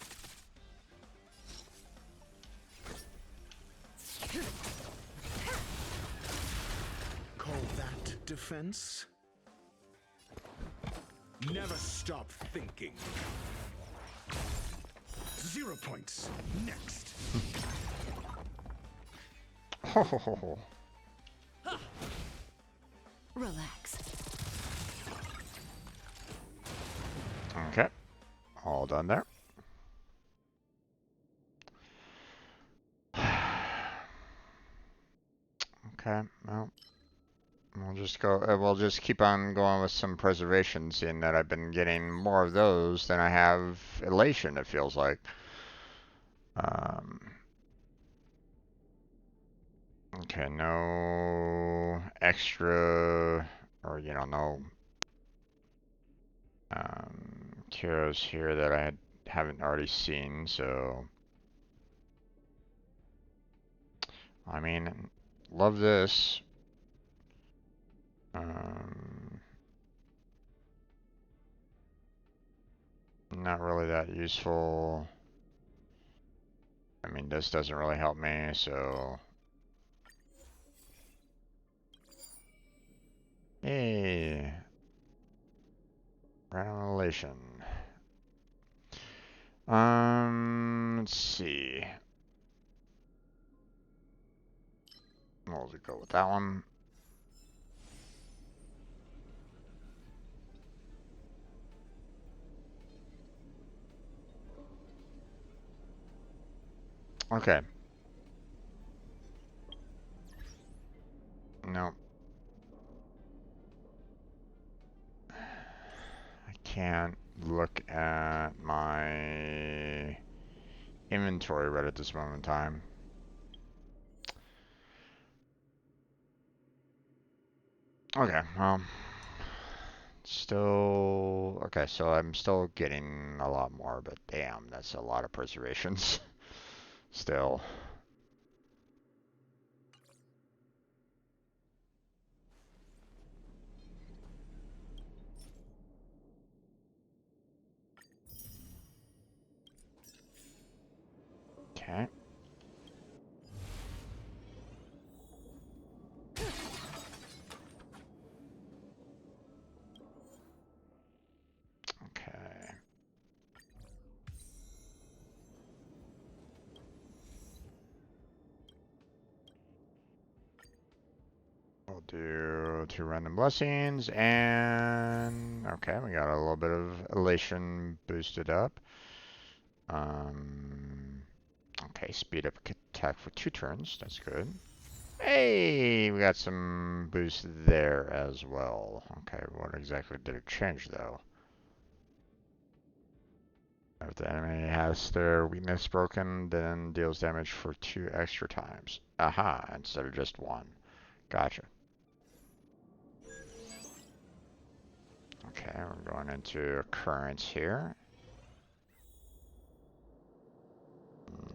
Call that defense? Never stop thinking. 0 points. Next. Oh. Relax. Okay. All done there. Okay, well, we'll just go. We'll just keep on going with some preservation, seeing that I've been getting more of those than I have elation. It feels like. Okay, no extra, or you know, no heroes here that I haven't already seen. So, I mean, love this. Not really that useful. I mean, this doesn't really help me, so. Hey. Revelation. Let's see. We'll go with that one. Okay. No. I can't look at my inventory right at this moment in time. Okay, well, still, okay, so I'm still getting a lot more, but damn, that's a lot of preservations still. Okay. Okay. We'll do 2 random blessings, and okay, we got a little bit of elation boosted up. Okay, speed up attack for 2 turns, that's good. Hey, we got some boost there as well. Okay, what exactly did it change though? If the enemy has their weakness broken, then deals damage for 2 extra times. Aha, instead of just 1. Gotcha. Okay, we're going into occurrence here.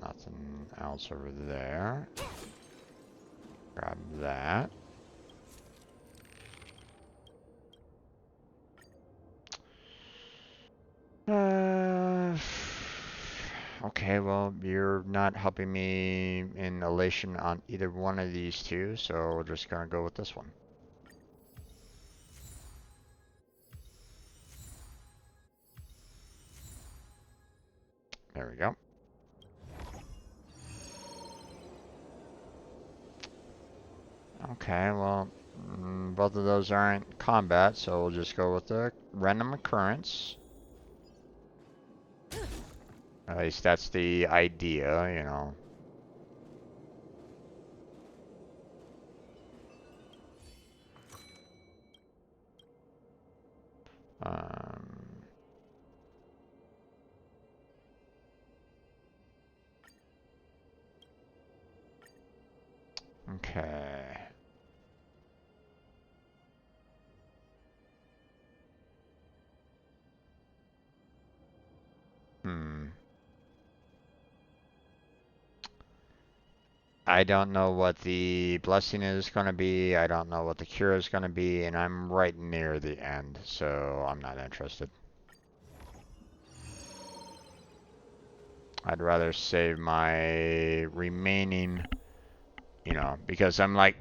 Nothing else over there. Grab that. Okay, well, you're not helping me in elation on either one of these two, so we're just gonna go with this one. There we go. Okay, well, both of those aren't combat, so we'll just go with the random occurrence. At least that's the idea, you know. Um, okay. I don't know what the blessing is going to be. I don't know what the cure is going to be, and I'm right near the end, so I'm not interested. I'd rather save my remaining, you know, because I'm like,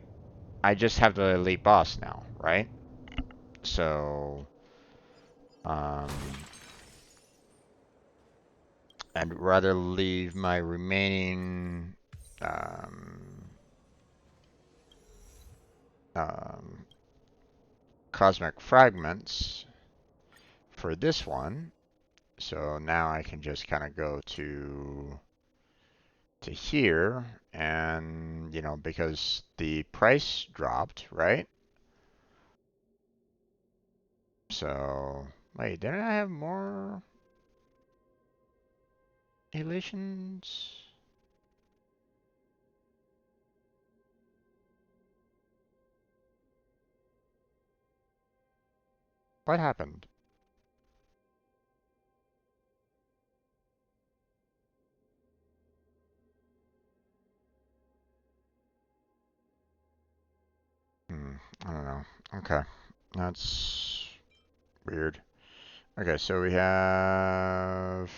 I just have the elite boss now, right? So, um, I'd rather leave my remaining, um, cosmic fragments for this one. So now I can just kind of go to here, and you know, because the price dropped, right? So wait, didn't I have more elations? What happened? I don't know. Okay, that's weird. Okay, so we have.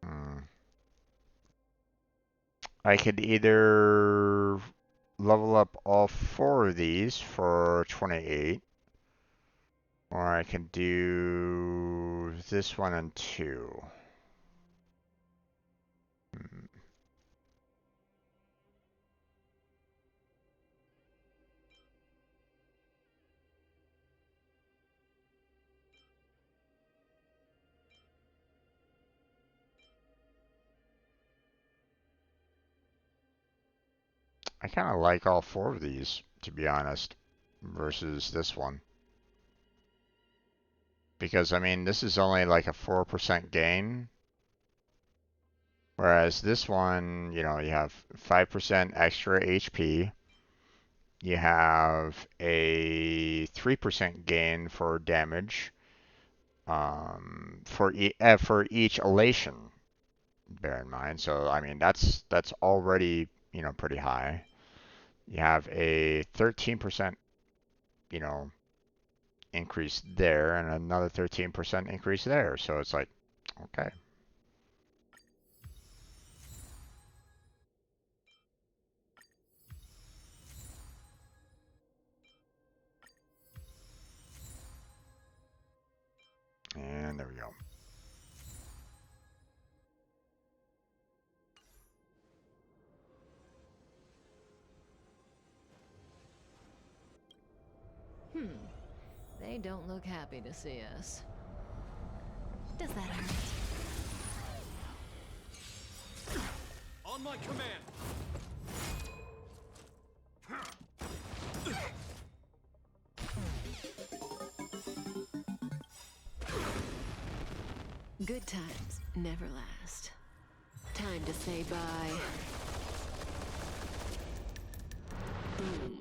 Hmm, I could either level up all 4 of these for 28, or I can do this one and 2. Hmm. I kind of like all four of these, to be honest, versus this one. Because, I mean, this is only like a 4% gain. Whereas this one, you know, you have 5% extra HP. You have a 3% gain for damage for each elation. Bear in mind. So, I mean, that's already, you know, pretty high. You have a 13%, you know, increase there and another 13% increase there. So it's like, okay. And there we go. They don't look happy to see us. Does that hurt? On my command. Good times never last. Time to say bye. Boom.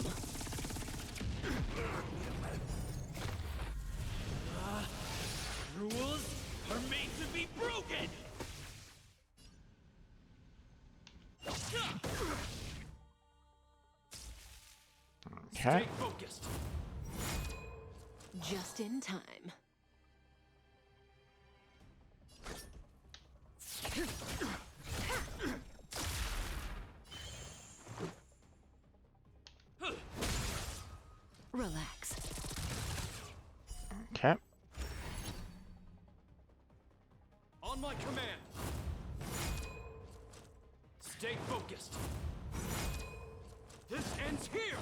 Rules are made to be broken! Okay. Stay focused. Just in time. Relax. Okay. On my command. Stay focused. This ends here.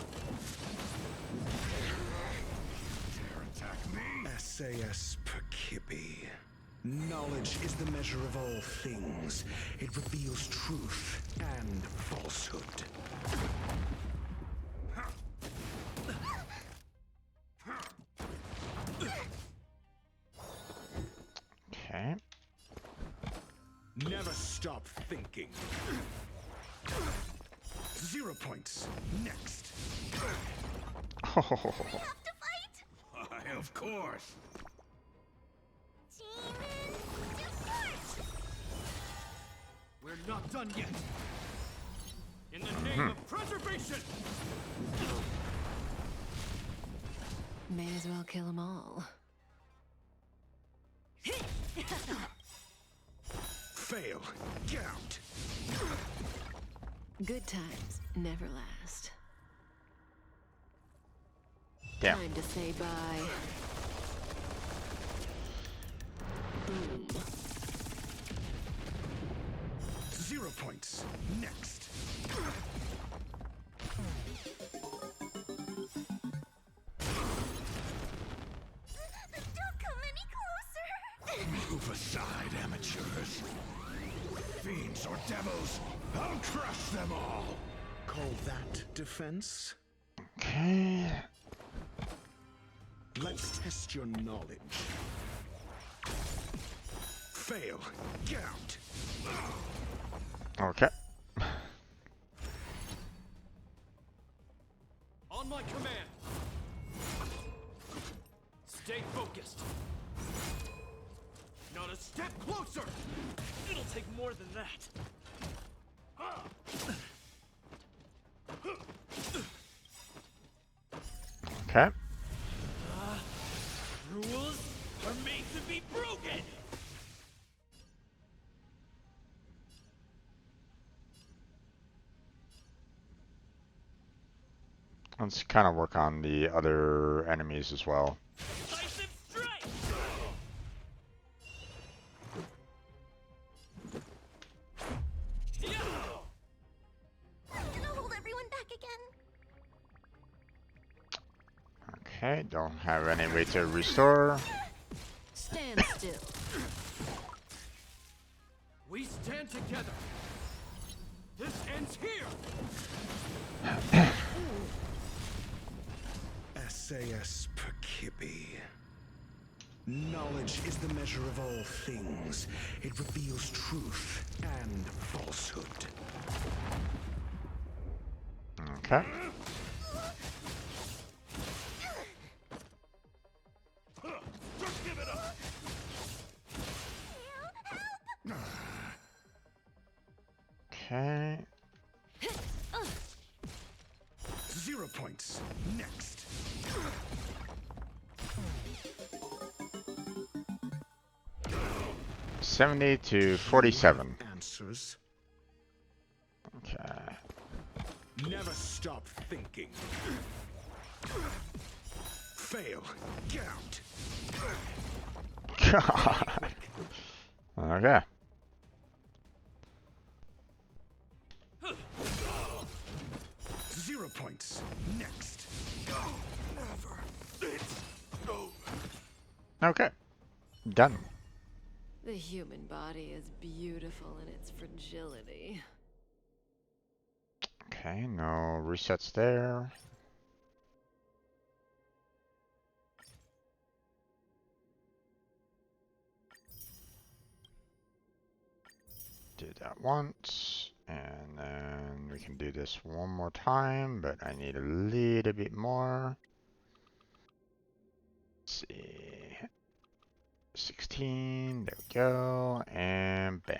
Dare attack me? SAS Perkibi. Knowledge is the measure of all things. It reveals truth and falsehood. Okay. Never stop thinking. 0 points. Next. Oh. Have to fight? Why, of course. Demons to court! We're not done yet. In the name of preservation. May as well kill them all. Fail. Count. Good times never last. Damn. Time to say bye. Boom. 0 points. Next. Don't come any closer! Move aside, amateurs. Fiends or devils, I'll crush them all. Call that defense? Okay. Let's test your knowledge. Fail. Count. Okay. On my command. Stay focused. Not a step closer. It'll take more than that. Okay. Rules are made to be broken! Let's kind of work on the other enemies as well. Decisive strike! Yeah! I'm gonna hold everyone back again. Okay, don't have any way to restore. Stand still. We stand together. This ends here. SAS Perkibi. Knowledge is the measure of all things. It reveals truth and falsehood. Okay. Just give it up! 0 points. Next. $70 to $47. Answers. Okay. Never stop thinking. Fail. Get out. God. Okay. .0 points. Next. Never. It's over. Okay. Done. The human body is beautiful in its fragility. Okay, no resets there. Did that once, and then we can do this one more time, but I need a little bit more. Let's see. 16, there we go, and bam.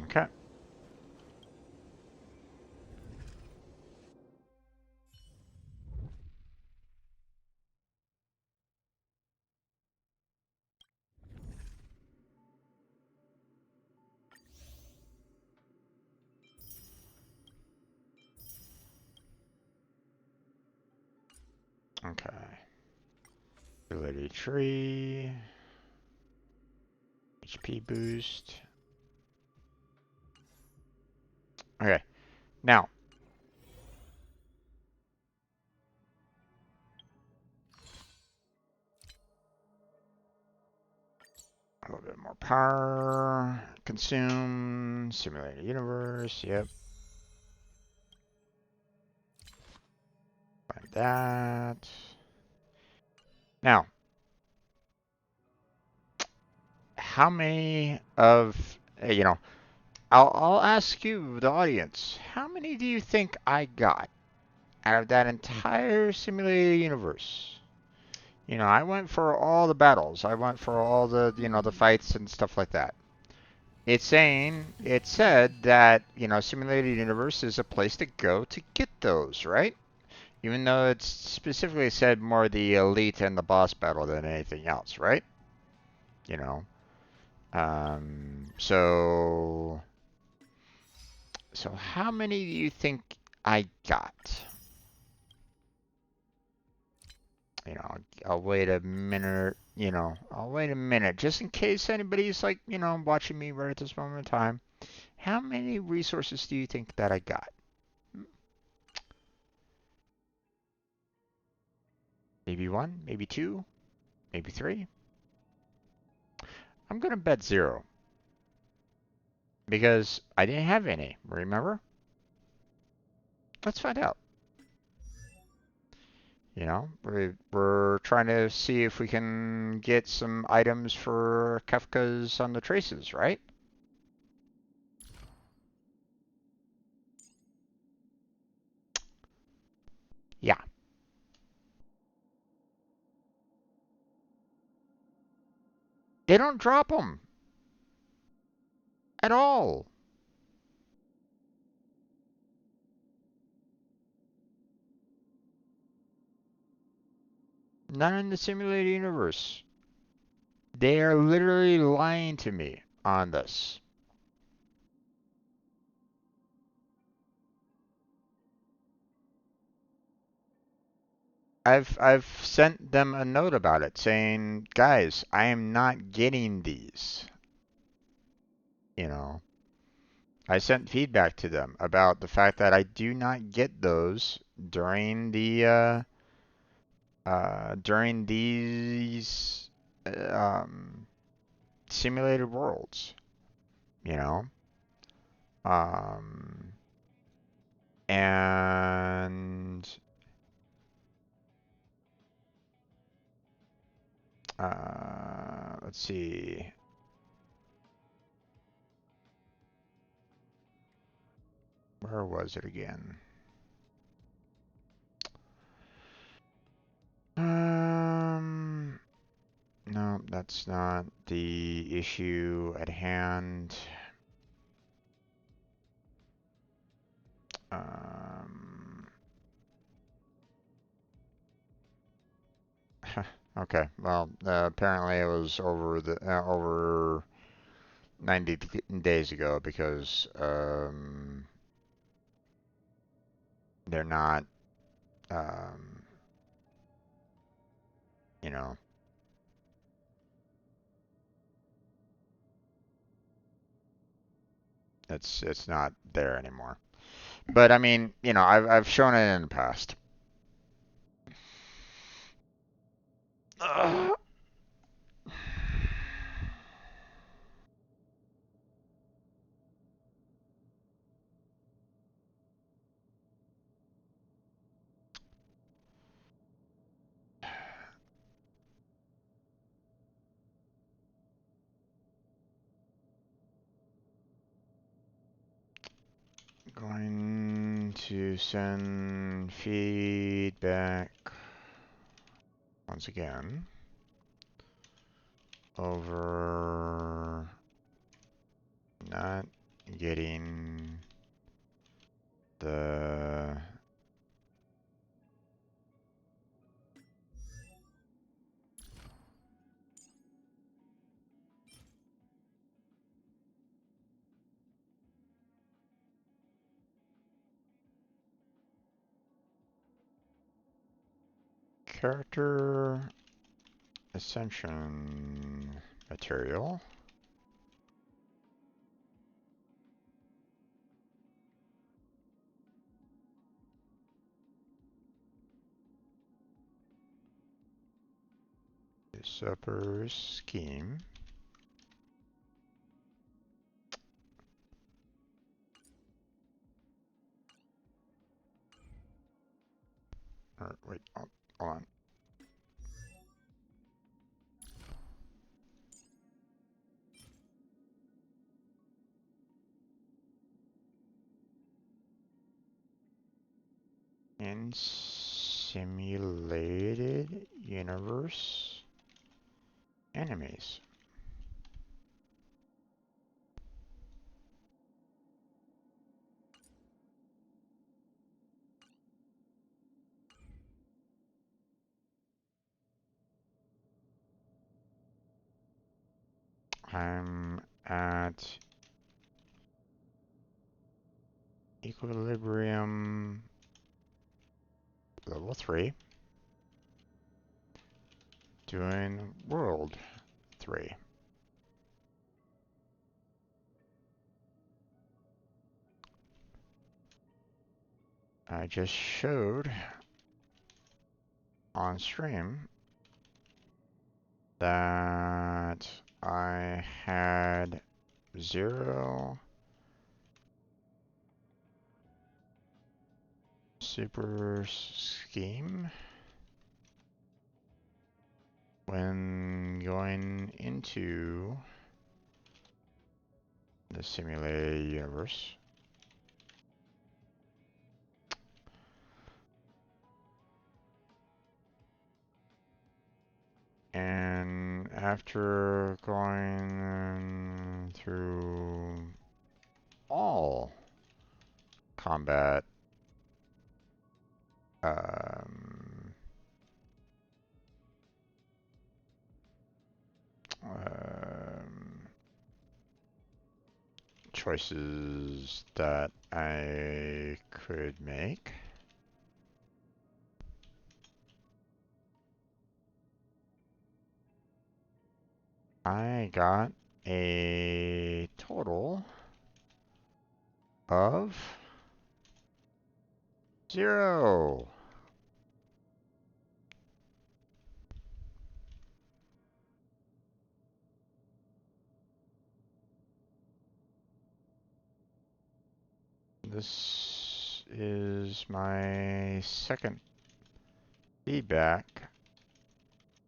Okay. Okay. Ability tree. HP boost. Okay. Now. A little bit more power. Consume. Simulated universe. Yep. Find that. Now. How many of, I'll ask you, the audience, how many do you think I got out of that entire simulated universe? I went for all the battles. I went for all the, the fights and stuff like that. It said that, simulated universe is a place to go to get those, right? Even though it's specifically said more the elite and the boss battle than anything else, right? You know. So how many do you think I got? I'll wait a minute, I'll wait a minute just in case anybody's like, watching me right at this moment in time. How many resources do you think that I got? Maybe 1, maybe 2, maybe 3. I'm going to bet 0. Because I didn't have any, remember? Let's find out. We're trying to see if we can get some items for Kefka's on the traces, right? Yeah. They don't drop them. At all. Not in the simulated universe. They are literally lying to me on this. I've sent them a note about it saying, guys, I am not getting these. I sent feedback to them about the fact that I do not get those during during these simulated worlds. Um, And let's see. Where was it again? No, that's not the issue at hand. Okay, well, apparently it was over 90 days ago because they're not, um, you know, it's not there anymore. But I mean, you know, I've shown it in the past. Going to send feedback once again over not getting the character ascension material. Supper scheme. Or wait, hold on. In simulated universe enemies. I'm at equilibrium level 3, doing world 3. I just showed on stream that I had 0 super scheme when going into the simulated universe. And after going through all combat um, um, choices that I could make, I got a total of 0. This is my second feedback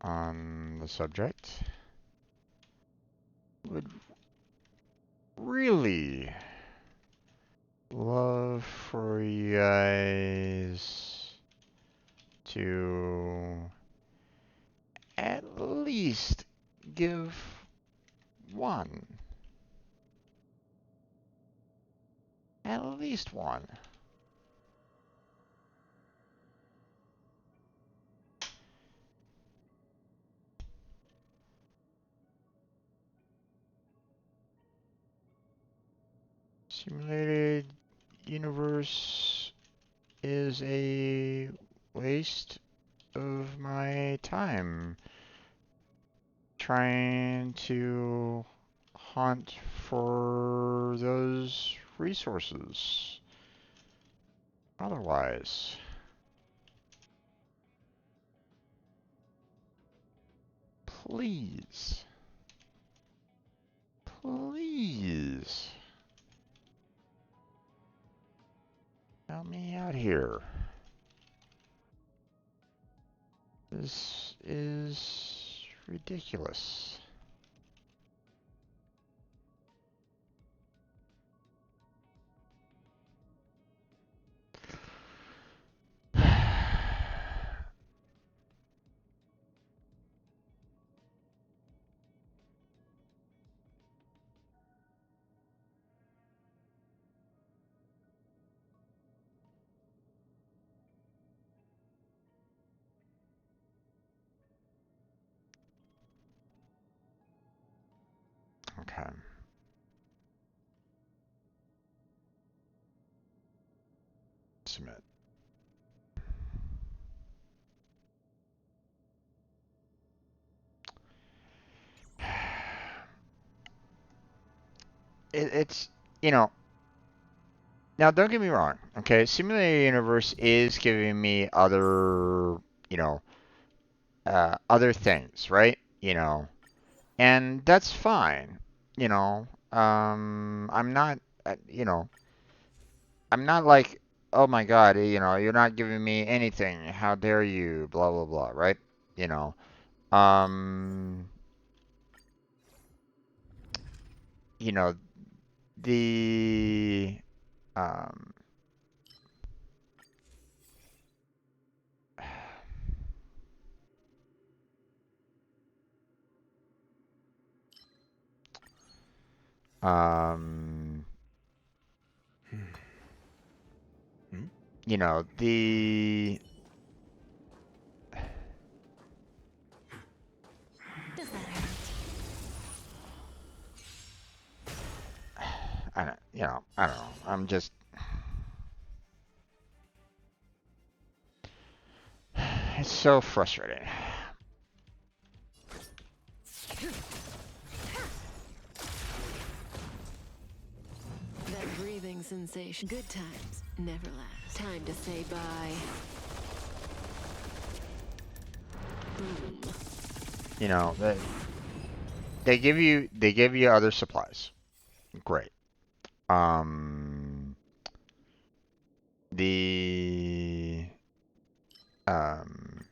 on the subject. Would really love for you guys to at least give one. At least one. Simulated universe is a waste of my time trying to hunt for those resources. Otherwise, please, please help me out here. This is ridiculous. Okay. Submit. It's, you know, now don't get me wrong, okay? Simulated Universe is giving me other, you know, other things, right? You know, and that's fine. You know, I'm not, you know, I'm not like, oh my God, you know, you're not giving me anything. How dare you? Blah blah blah, right? You know, um, you know, the, um, um, you know, the Does that hurt? I don't, you know, I don't know. I'm just, it's so frustrating. That breathing sensation. Good times never last. Time to say bye. Boom. You know, they give you other supplies. Great. Um, the um,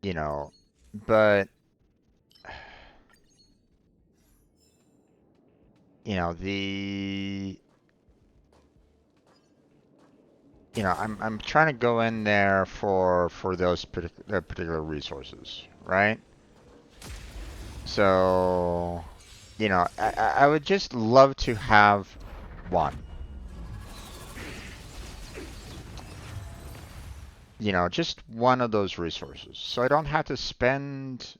you know, but you know, I'm trying to go in there for those particular resources, right? So, you know, I would just love to have one. You know, just one of those resources. So I don't have to spend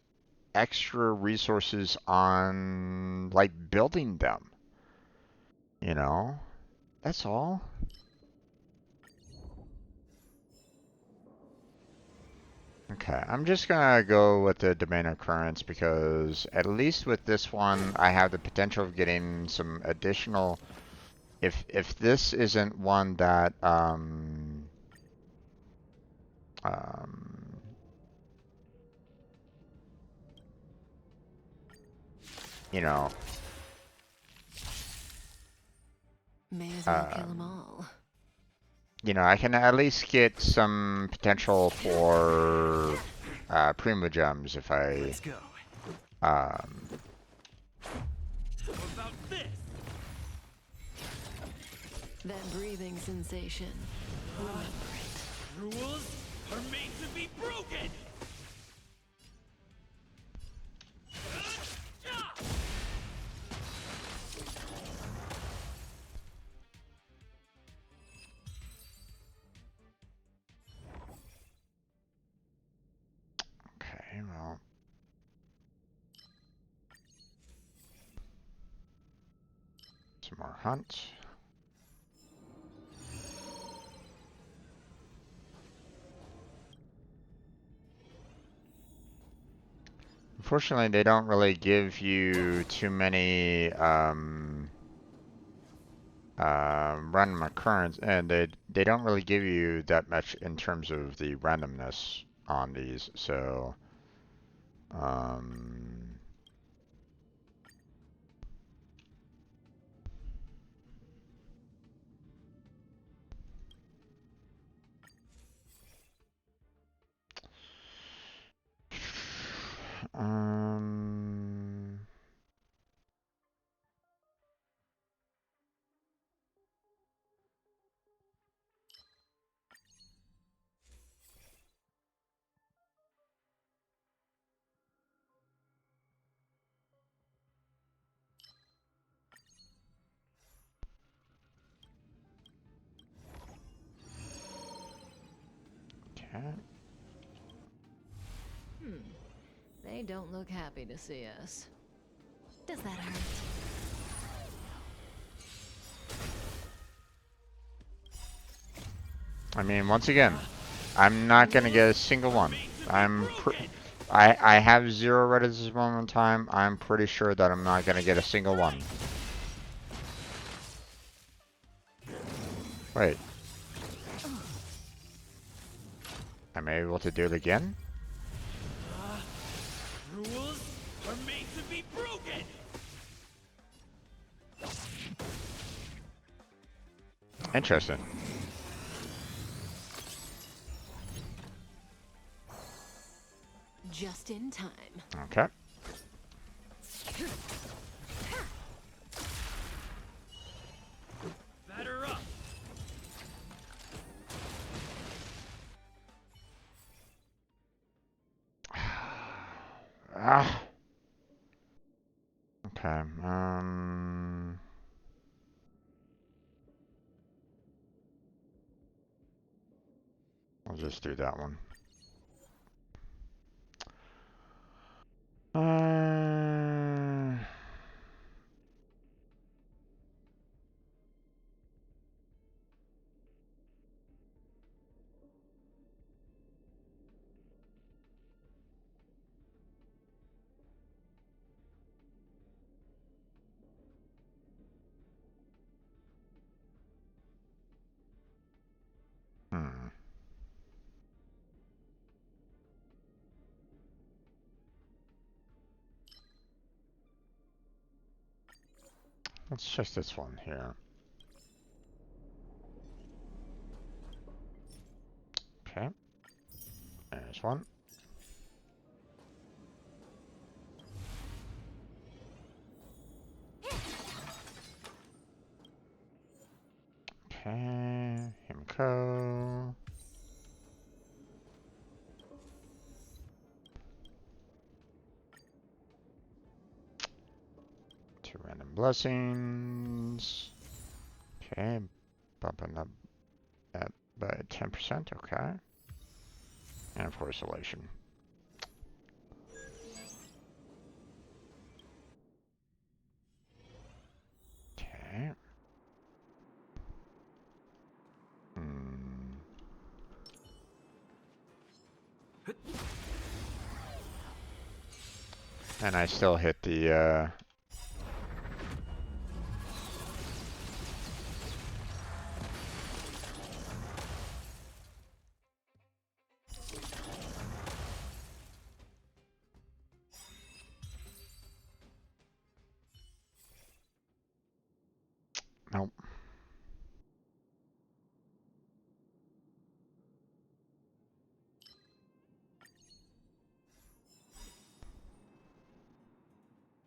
extra resources on like building them. You know? That's all. Okay, I'm just gonna go with the domain occurrence because at least with this one, I have the potential of getting some additional. If this isn't one that um you know, May as well kill them all. you know, I can at least get some potential for Primo Gems if I Let's go. um, How about this? That breathing sensation. Remember it. Rules are made to be broken. okay, well, some more hunt. Unfortunately, they don't really give you too many random occurrence, and they don't really give you that much in terms of the randomness on these. So, um, um, okay. They don't look happy to see us. Does that hurt? I mean, once again, I'm not gonna get a single one. I have 0 red at this moment in time. I'm pretty sure that I'm not gonna get a single one. Wait. Am I able to do it again? Rules are made to be broken. Interesting. Just in time. Okay. Batter up. Ah. Okay. I'll just do that one. Hmm. Let's check this one here. Okay. There's one. Okay. Himco. 2 random blessings. Okay. Bumping up that by 10%. Okay. And of course, elation. Okay. And I still hit the, Nope.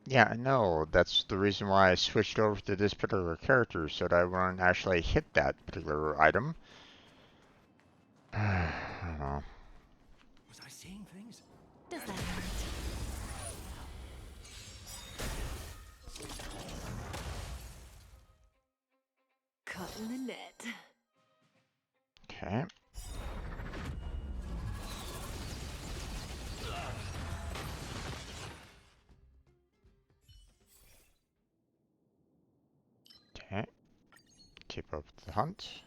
Yeah, I know. That's the reason why I switched over to this particular character, so that I wouldn't actually hit that particular item. I don't know. Was I seeing things? Does that hurt? Caught in the net. Okay. Okay. Keep up the hunt.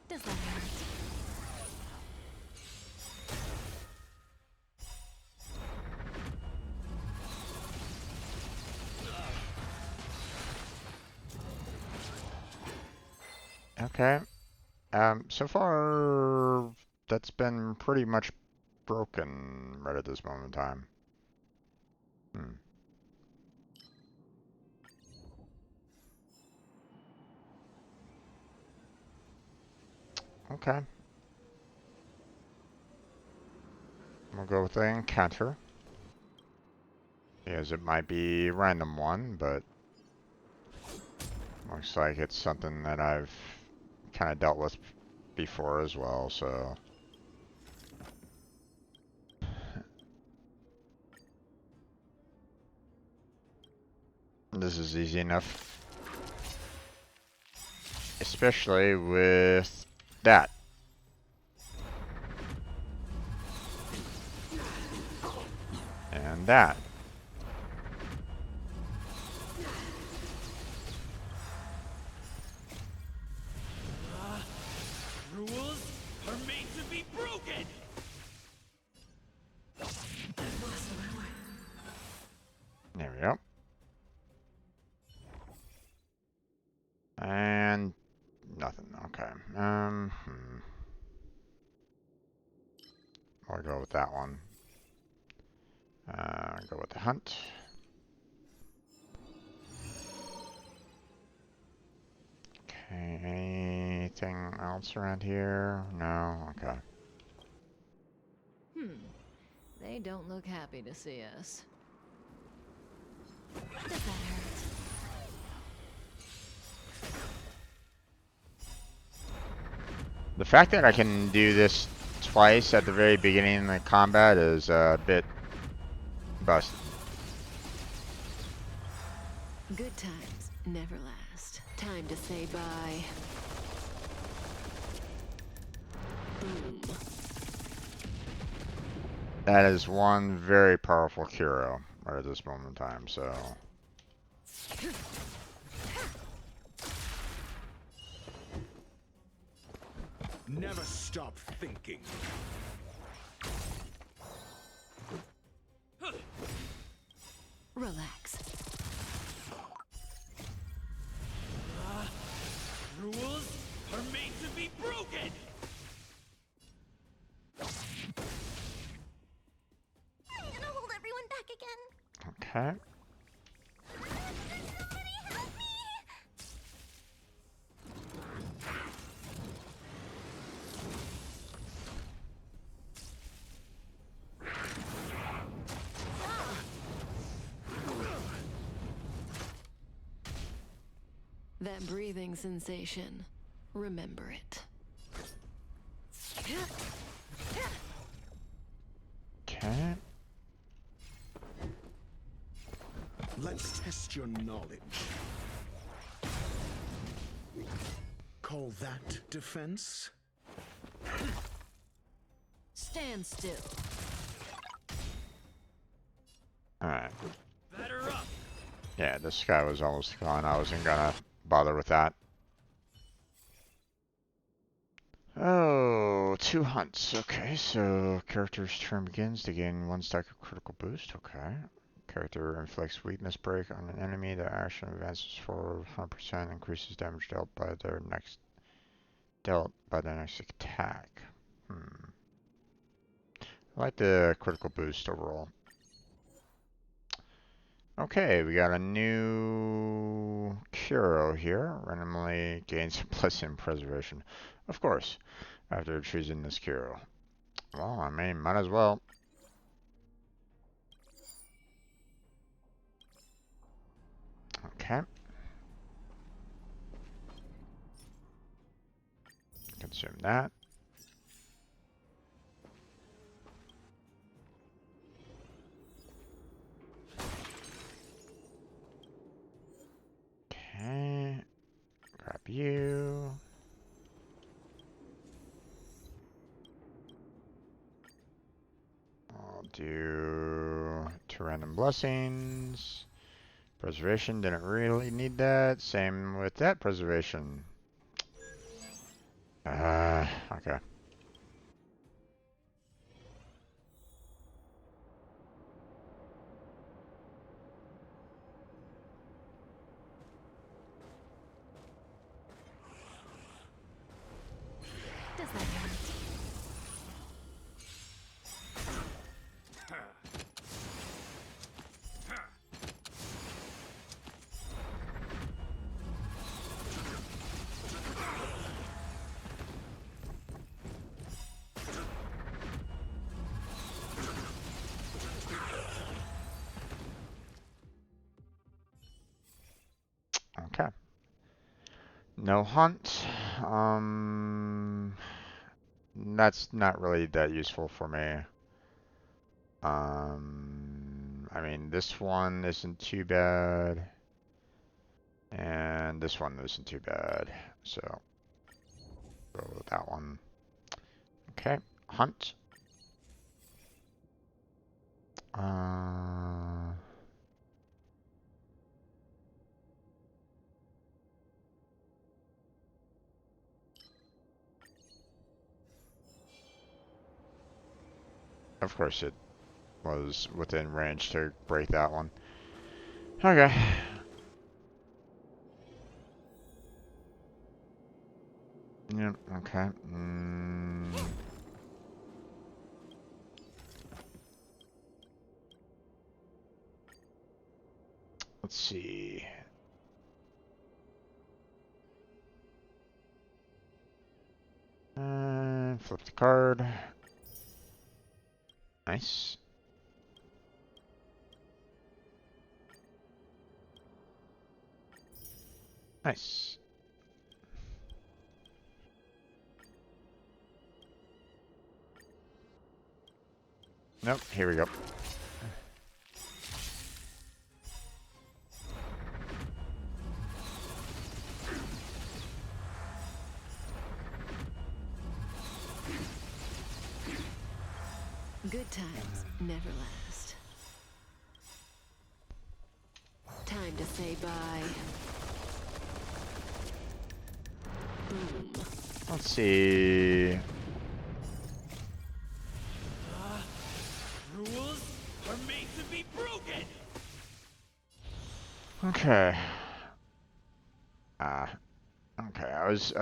Does that hurt? Okay. So far, that's been pretty much broken right at this moment in time. Hmm. Okay. We'll go with the encounter. Because it might be a random one, but looks like it's something that I've kind of dealt with before as well, so. This is easy enough. Especially with that. And that. Rules are made to be broken! There we go. And nothing. Okay. I'll go with that one. Go with the hunt. Okay. Anything else around here? No. Okay. They don't look happy to see us. Does that hurt? The fact that I can do this twice at the very beginning of the combat is a bit busted. Good times never last. Time to say bye. Boom. That is one very powerful hero right at this moment in time, so. Never stop thinking. Relax. Rules are made to be broken! I'm gonna hold everyone back again. Okay. Somebody help me! That breathing sensation. Remember it. Okay. Let's test your knowledge. Call that defense? Stand still. Alright. Batter up! Yeah, this guy was almost gone. I wasn't gonna bother with that. Oh, 2 hunts. Okay, so character's turn begins to gain 1 stack of critical boost. Okay. Character inflicts weakness break on an enemy. The action advances forward 100%, increases damage dealt by their next attack. I like the critical boost overall. Okay, we got a new Curo here. Randomly gains blessing preservation. Of course, after choosing this Curo. Well, I mean, might as well. Okay. Consume that. Okay. Grab you. I'll do 2 random blessings. Preservation, didn't really need that. Same with that preservation. Okay. Does that hurt? Okay. No hunt. That's not really that useful for me. I mean, this one isn't too bad. And this one isn't too bad. So, go with that one. Okay. Hunt. Of course it was within range to break that one. Okay. Yep, okay. Let's see. Flip the card. Nice. Nice. Nope, here we go. Good times never last. Time to say bye. Boom. Let's see. Rules are made to be broken! Okay. Okay. I was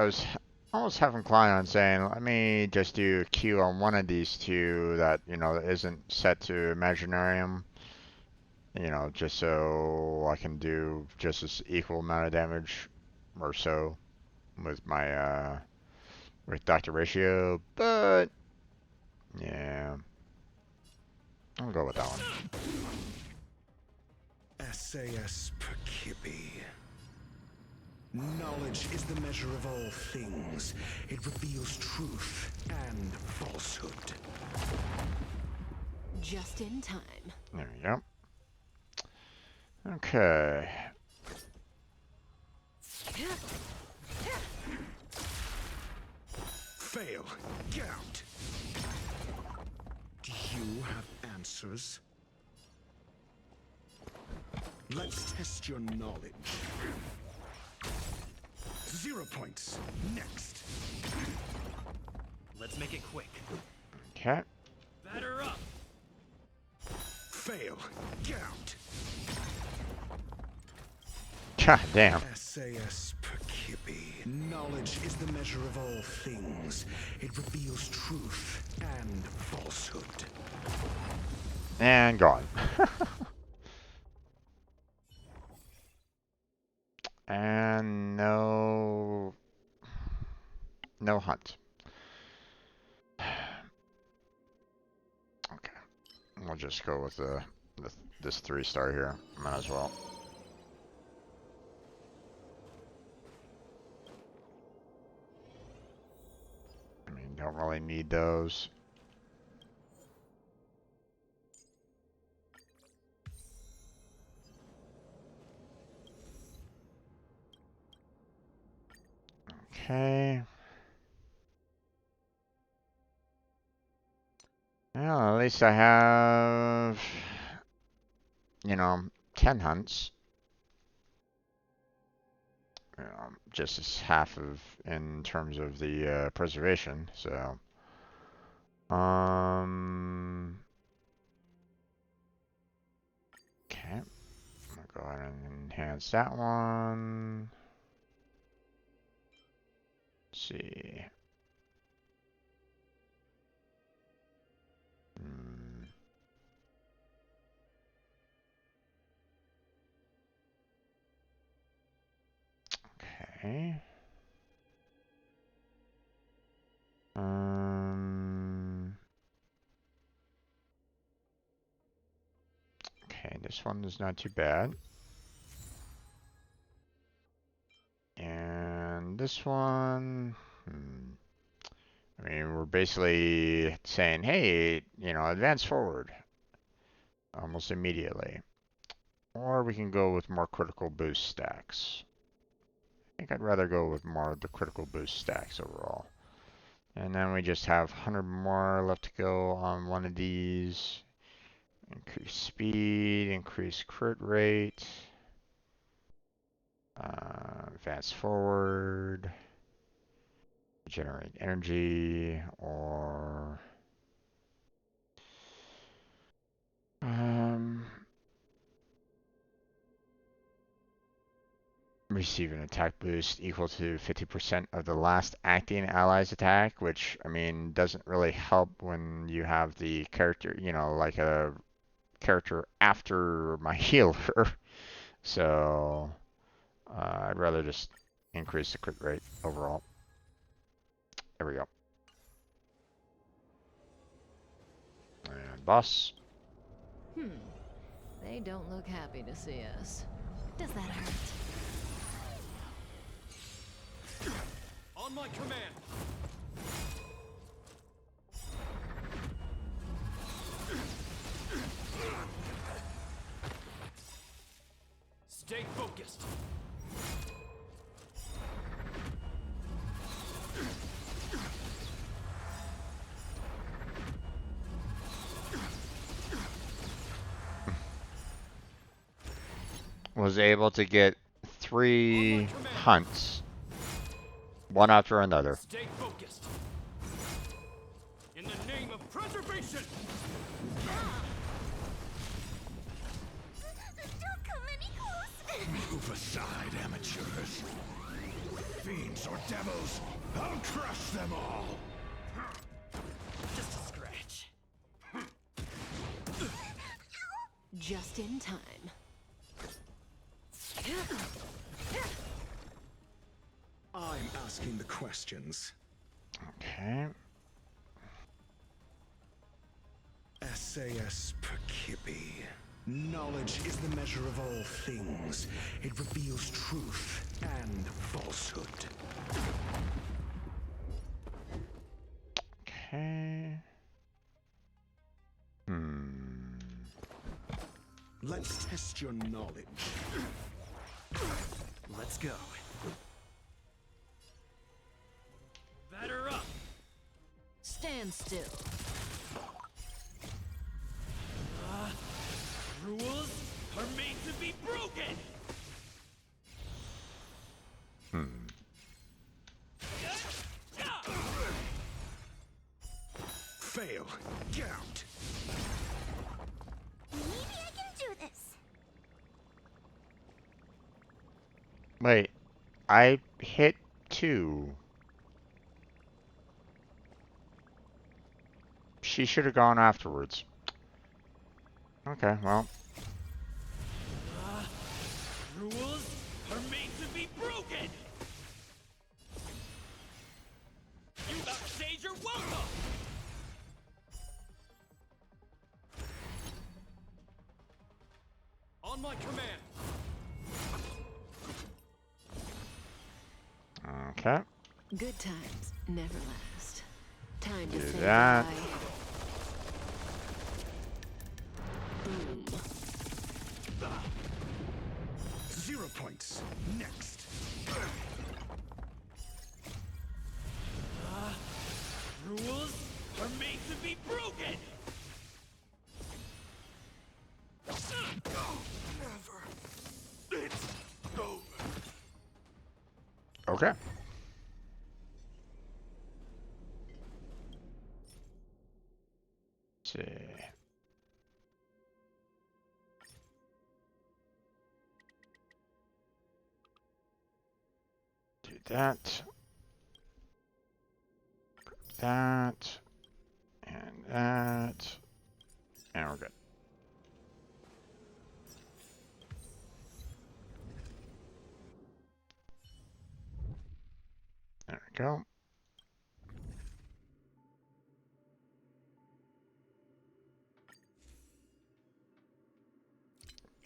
almost half inclined on saying, let me just do a Q on one of these two that, you know, isn't set to Imaginarium. You know, just so I can do just as equal amount of damage or so with my, with Dr. Ratio, but, yeah. I'll go with that one. SAS Perkibi. Knowledge is the measure of all things. It reveals truth and falsehood. Just in time. There we go. Okay. Fail. Get out. Do you have answers? Let's test your knowledge. 0 points. Next. Let's make it quick. Okay. Batter up! Fail. Get out. God damn. SAS Perkibi. Knowledge is the measure of all things. It reveals truth and falsehood. And gone. no hunt. Okay, we'll just go with this 3-star here. Might as well. I mean, don't really need those. Okay. Well, at least I have, you know, 10 hunts. Just as half of in terms of the preservation. So, okay. I'm gonna go ahead and enhance that one. Let's see. Okay. Okay, this one is not too bad. And this one, I mean, we're basically saying, hey, you know, advance forward almost immediately. Or we can go with more critical boost stacks. I think I'd rather go with more of the critical boost stacks overall. And then we just have 100 more left to go on one of these. Increase speed, increase crit rate. Advance forward. Generate energy, or receive an attack boost equal to 50% of the last acting ally's attack, which, I mean, doesn't really help when you have the character, you know, like a character after my healer. So, I'd rather just increase the crit rate overall. There we go. And boss. They don't look happy to see us. Does that hurt? On my command. Stay focused. Was able to get 3 hunts, one after another. Stay focused. In the name of preservation. Don't come any closer. Move aside, amateurs. Fiends or devils, I'll crush them all. Just a scratch. Just in time. I'm asking the questions. Okay. SAS Perkipi. Knowledge is the measure of all things. It reveals truth and falsehood. Okay. Let's test your knowledge. Let's go. Batter up. Stand still. Rules are made to be broken. Fail. Get out. Maybe I can do this. Wait, I hit 2. She should have gone afterwards. Okay, well. Rules are made to be broken. On my command. Okay. Good times never last. Time to Do say that. bye. Boom. 0 points. Next. Rules are made to be broken! Never. It's over. Okay. Let's see. Do that. That. And that. And we're good. There we go.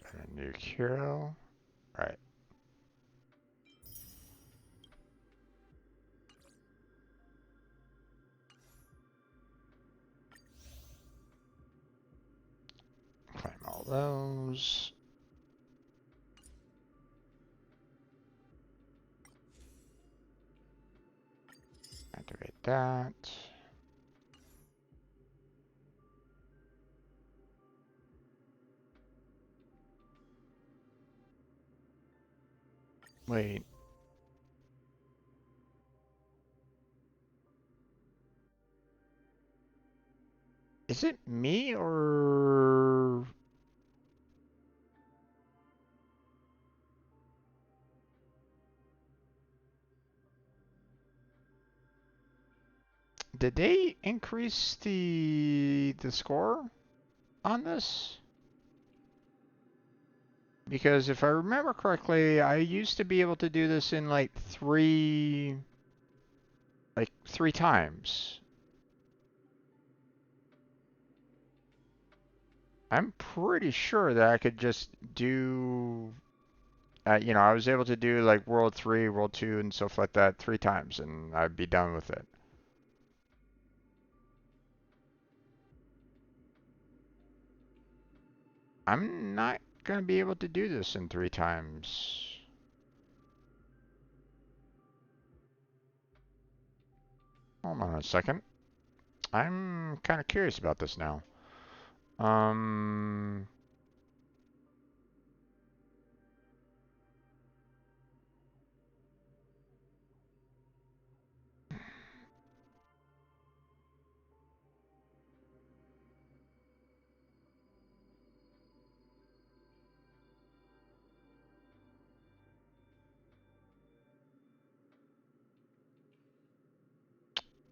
A new hero. Right. Claim all those. Activate that. Wait. Is it me or... Did they increase the score on this? Because if I remember correctly, I used to be able to do this in like three times. I'm pretty sure that I could just do, you know, I was able to do like World 3, World 2, and stuff like that 3 times, and I'd be done with it. I'm not going to be able to do this in 3 times. Hold on a second. I'm kind of curious about this now. Um...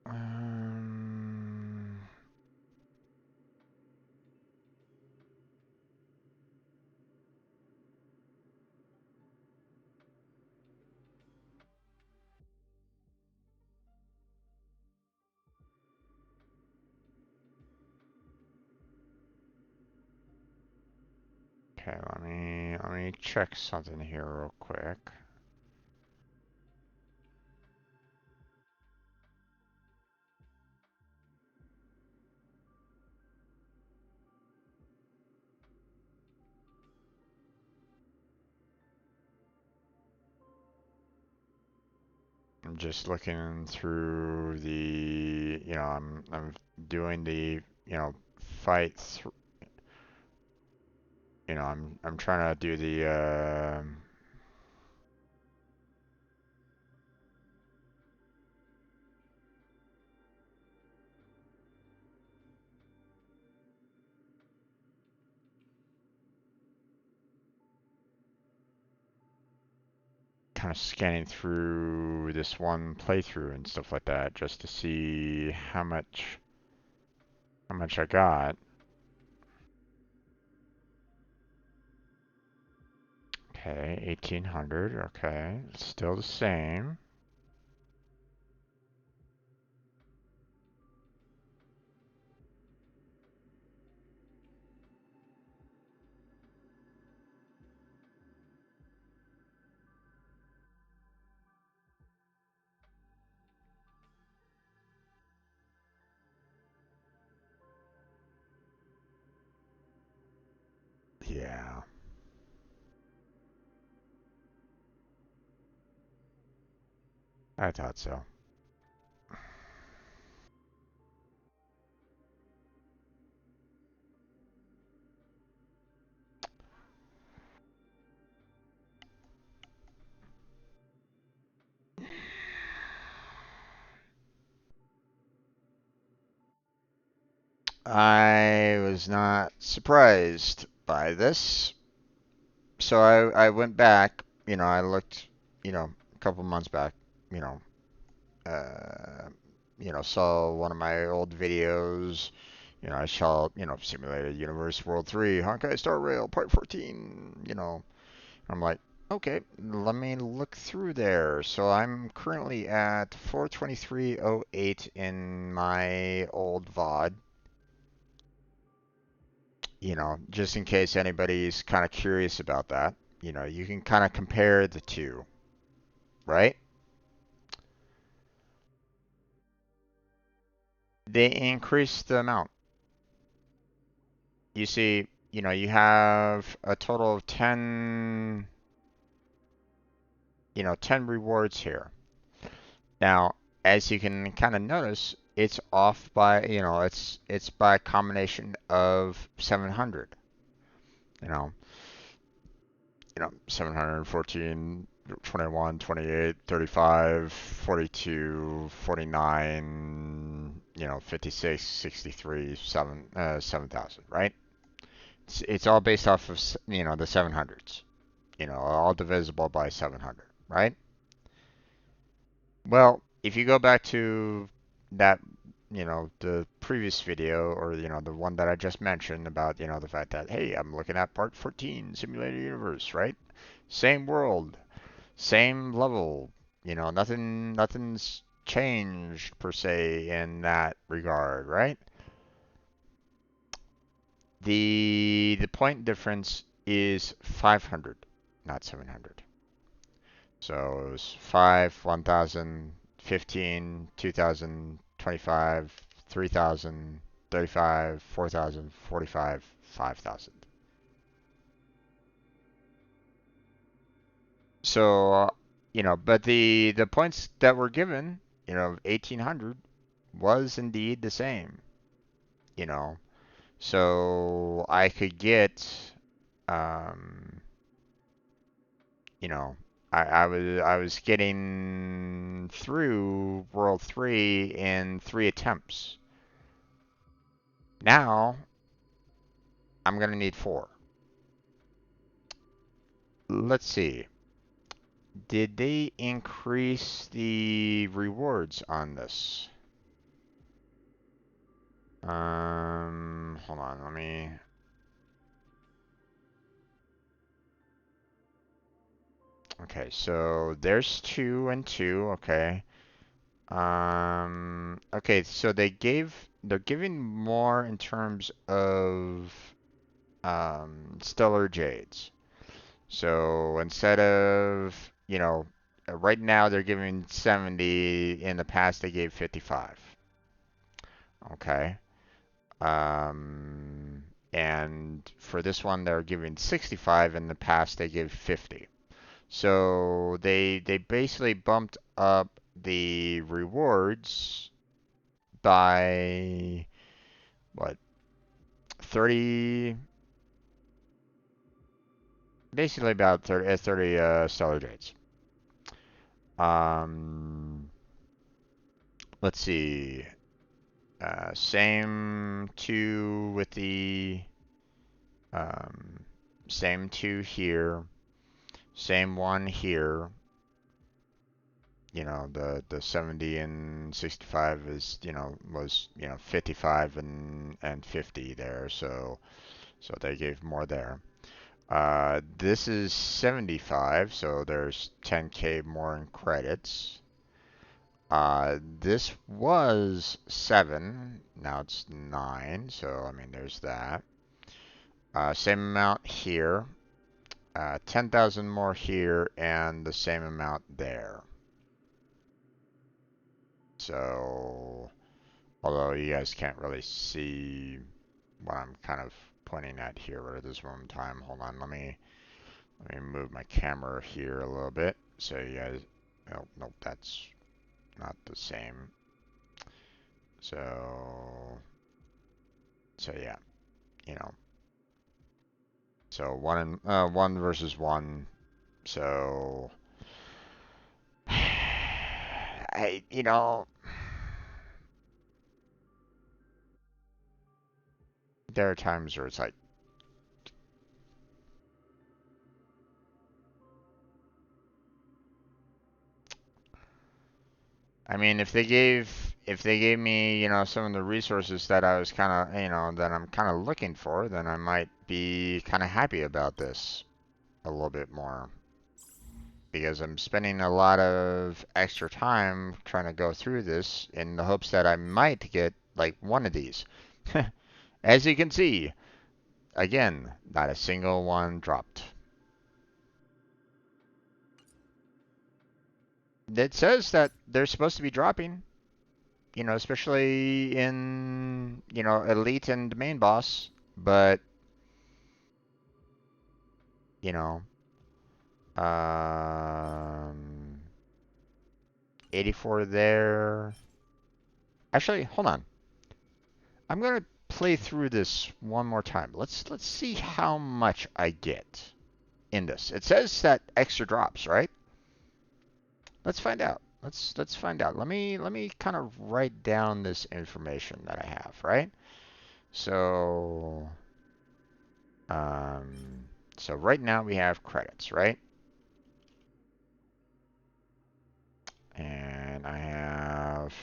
Um, okay, let me check something here real quick. I'm just looking through the, you know, I'm doing the, you know, fights. You know, I'm trying to do the kind of scanning through this one playthrough and stuff like that just to see how much I got. Okay, 1800. Okay, it's still the same. Yeah. I thought so. I was not surprised by this. So I went back, I looked, a couple months back, you know, uh, saw one of my old videos. I saw, Simulated Universe World 3, Honkai Star Rail Part 14, I'm like, okay, let me look through there. So I'm currently at 423.08 in my old VOD. Just in case anybody's kind of curious about that. You can kind of compare the two, right? They increase the amount. You see, you have a total of 10, 10 rewards here. Now, as you can kind of notice, it's off by, it's by a combination of 700. You know, 714, 21, 28, 35, 42, 49, 56, 63, 7,000, right? It's all based off of, the 700s, all divisible by 700, right? Well, if you go back to that, the previous video, or, the one that I just mentioned about, the fact that, hey, I'm looking at part 14, Simulated Universe, right? Same world, same level, nothing's changed per se in that regard, right? The point difference is 500, not 700. So it was 5, 1,000, 15, 2,000, 25, 3,000, 35, 4,000, 45, 5,000. So, but the points that were given, 1,800 was indeed the same, you know. So I could get, um, you know, I was getting through World 3 in 3 attempts. Now I'm gonna need 4. Let's see. Did they increase the rewards on this? Hold on, let me. Okay, so there's 2 and 2, okay. Okay, so they're giving more in terms of Stellar Jades. So instead of, right now they're giving 70, in the past they gave 55. Okay. Um, and for this one they're giving 65, in the past they gave 50. So they basically bumped up the rewards by what, 30, basically about 30 stellar jades. Um, let's see. Same 2 with the um, same 2 here, same 1 here. The 70 and 65 is, was, 55 and 50 there, so they gave more there. This is 75, so there's 10k more in credits. This was 7, now it's 9, so I mean there's that. Same amount here, 10,000 more here, and the same amount there. So, although you guys can't really see what I'm kind of pointing at here at this moment in time. Hold on, let me move my camera here a little bit so you guys. Oh, nope, that's not the same. So yeah, you know. So one versus one. So you know, there are times where it's like, I mean, if they gave me, some of the resources that I was kind of, that I'm kind of looking for, then I might be kind of happy about this a little bit more. Because I'm spending a lot of extra time trying to go through this in the hopes that I might get like one of these. As you can see, again, not a single one dropped. It says that they're supposed to be dropping, especially in, Elite and Main Boss, but, you know, um, 84 there. Actually, hold on. I'm gonna play through this one more time. Let's see how much I get in this. It says that extra drops, right? Let's find out. Let's find out. Let me kind of write down this information that I have, right? So so right now we have credits, right? And I have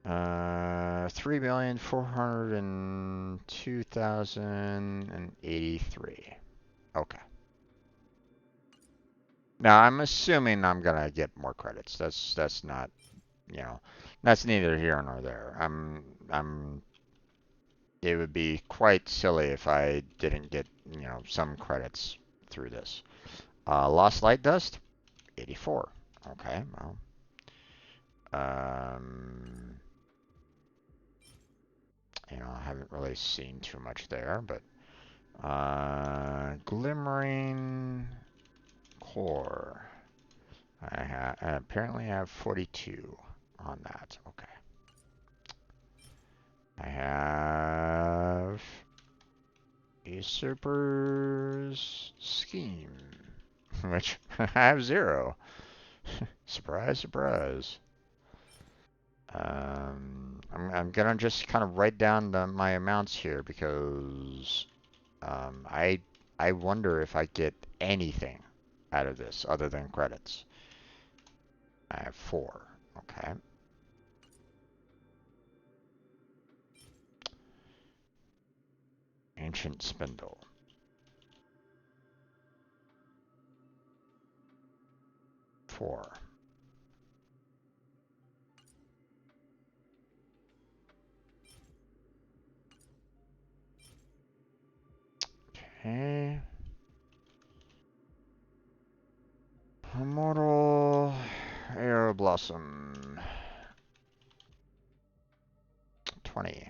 3,402,083. Okay. Now I'm assuming I'm gonna get more credits. That's not, that's neither here nor there. It would be quite silly if I didn't get, some credits through this. Lost Light Dust, 84. Okay, well, I haven't really seen too much there, but Glimmering Core. I apparently have 42 on that. Okay. I have Usurper's Scheme, which I have 0. Surprise, surprise. I'm gonna just kind of write down my amounts here because I wonder if I get anything out of this other than credits. I have 4. Okay. Ancient Spindle. 4. Okay. Immortal Air Blossom. 20.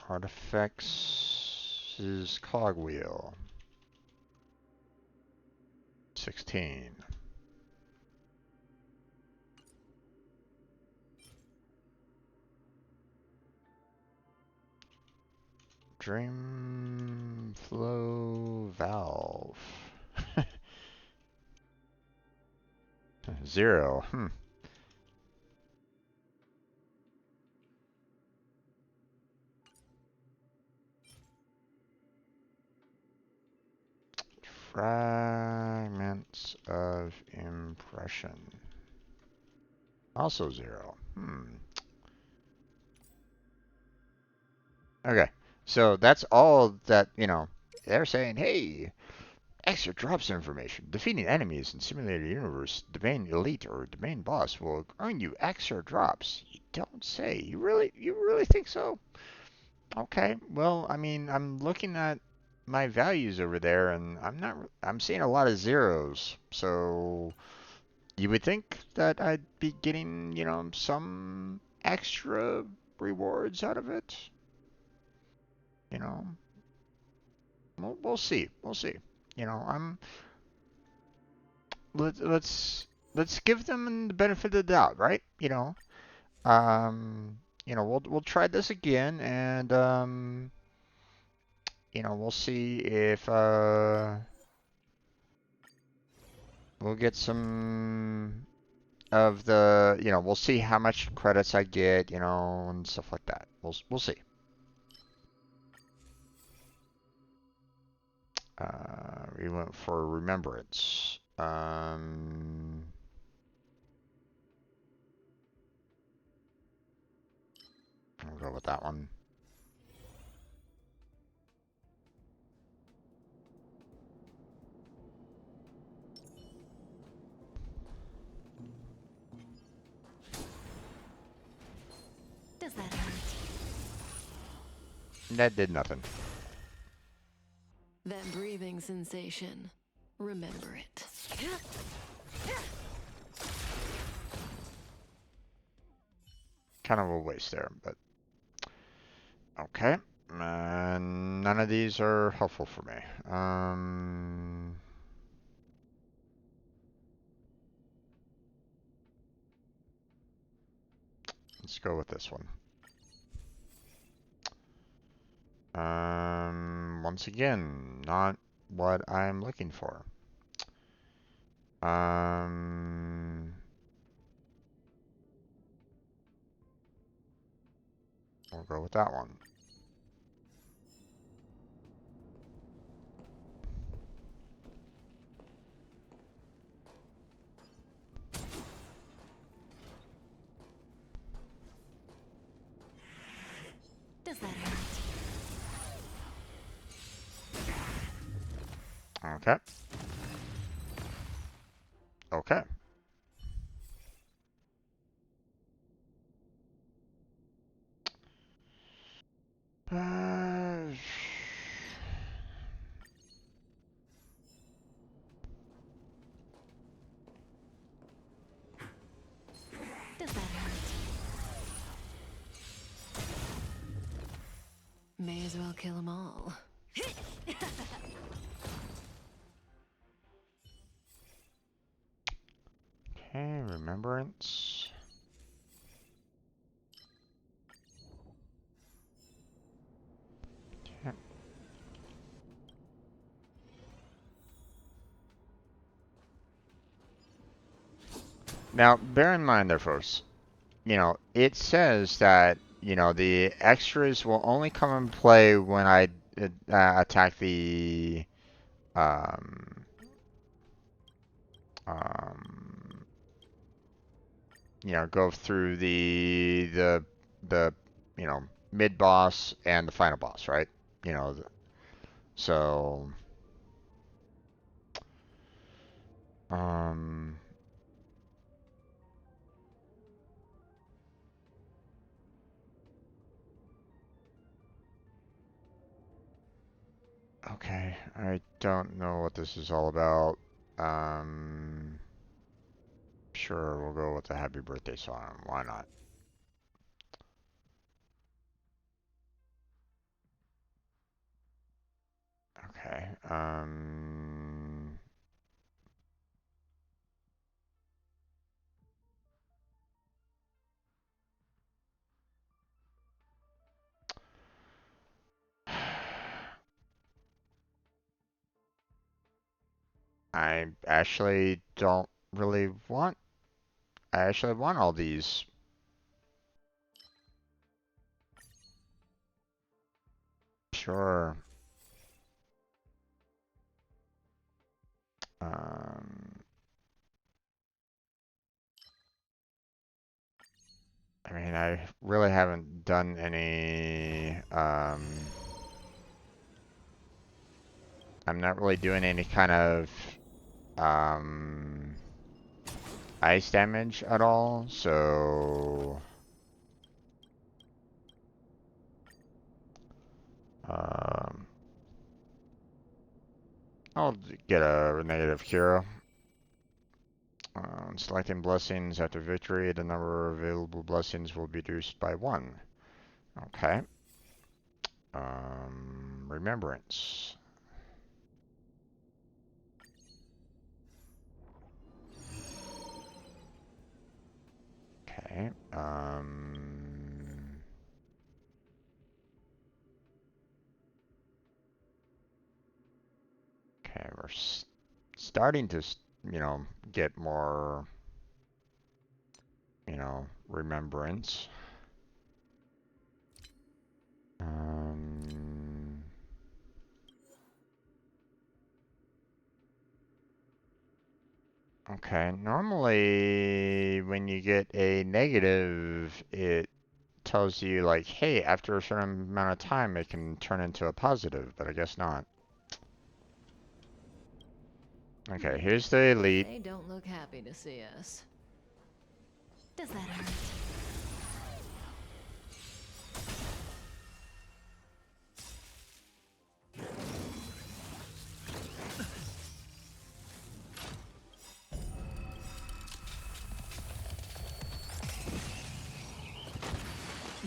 Artifacts is Cogwheel. 16. Dream Flow Valve. 0. Fragments of Impression. Also 0. Okay. So that's all that, they're saying, hey, extra drops information. Defeating enemies in Simulated Universe, Domain Elite, or Domain Boss will earn you extra drops. You don't say. You really think so? Okay. Well, I mean, I'm looking at my values over there, and I'm seeing a lot of zeros. So you would think that I'd be getting, some extra rewards out of it. You know, we'll see. We'll see. You know, I'm let's give them the benefit of the doubt, right? We'll try this again, and we'll see if we'll get some of the, we'll see how much credits I get, and stuff like that. We'll see. We went for remembrance. We'll go with that one. Does that hurt? That did nothing. That breathing sensation. Remember it. Kind of a waste there, but okay. None of these are helpful for me. Let's go with this one. Once again, not what I'm looking for. We'll go with that one. Does that hurt? Okay. Okay. Does that hurt? May as well kill them all. Okay, remembrance. Okay. Now, bear in mind there, folks, it says that, the extras will only come in play when I attack the, um, um, go through the, mid boss and the final boss, right? So, um, okay, I don't know what this is all about. Sure, we'll go with the happy birthday song. Why not? Okay. I actually don't really want. I actually want all these. Sure. Um, I mean, I really haven't done any. I'm not really doing any kind of um, ice damage at all, so. Um, I'll get a negative hero. Selecting blessings after victory, the number of available blessings will be reduced by 1. Okay. Remembrance. Okay. Okay, we're starting to, get more, remembrance. Okay, normally when you get a negative, it tells you like, hey, after a certain amount of time, it can turn into a positive, but I guess not. Okay, here's the elite. They don't look happy to see us. Does that hurt?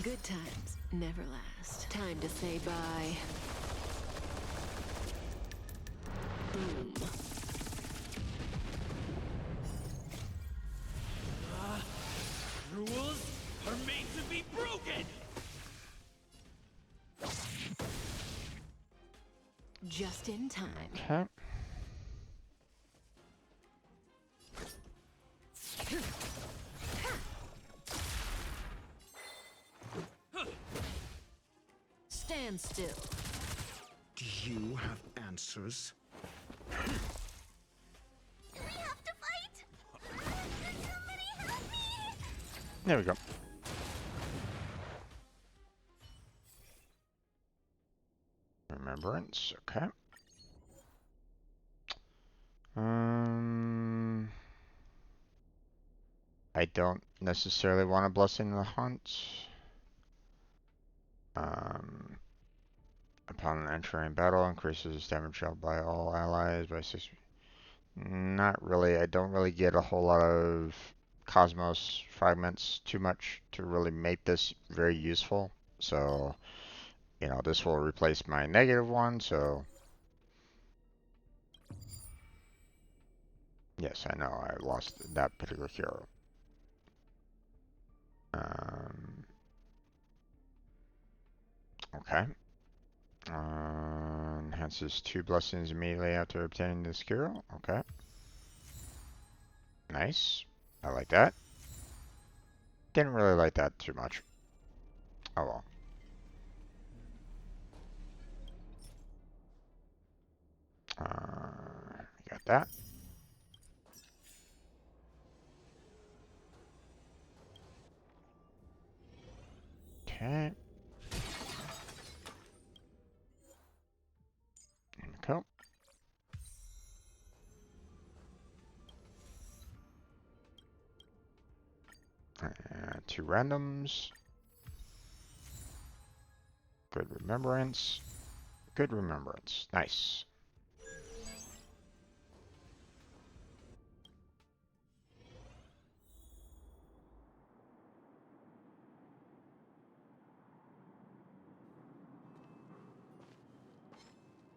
Good times never last. Time to say bye. Boom. Rules are made to be broken! Just in time. Okay. Stand still. Do you have answers? Do we have to fight? Somebody help me! There we go. Remembrance, okay. I don't necessarily want a blessing in the hunt. Upon entering battle, increases damage dealt by all allies by 6. Not really. I don't really get a whole lot of cosmos fragments too much to really make this very useful. So, this will replace my negative one, so yes, I know I lost that particular hero. Okay. Enhances 2 blessings immediately after obtaining this hero. Okay. Nice. I like that. Didn't really like that too much. Oh well. Got that. Okay. Cool. 2 randoms. Good remembrance. Good remembrance. Nice.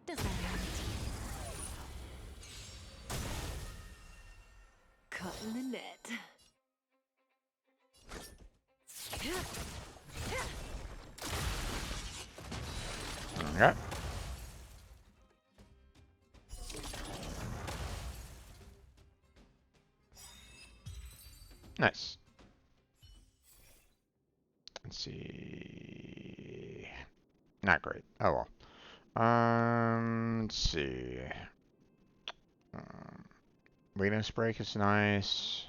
Does that hurt? Caught in the net. Okay. Nice. Let's see. Not great. Oh well. Let's see. Weakness break is nice.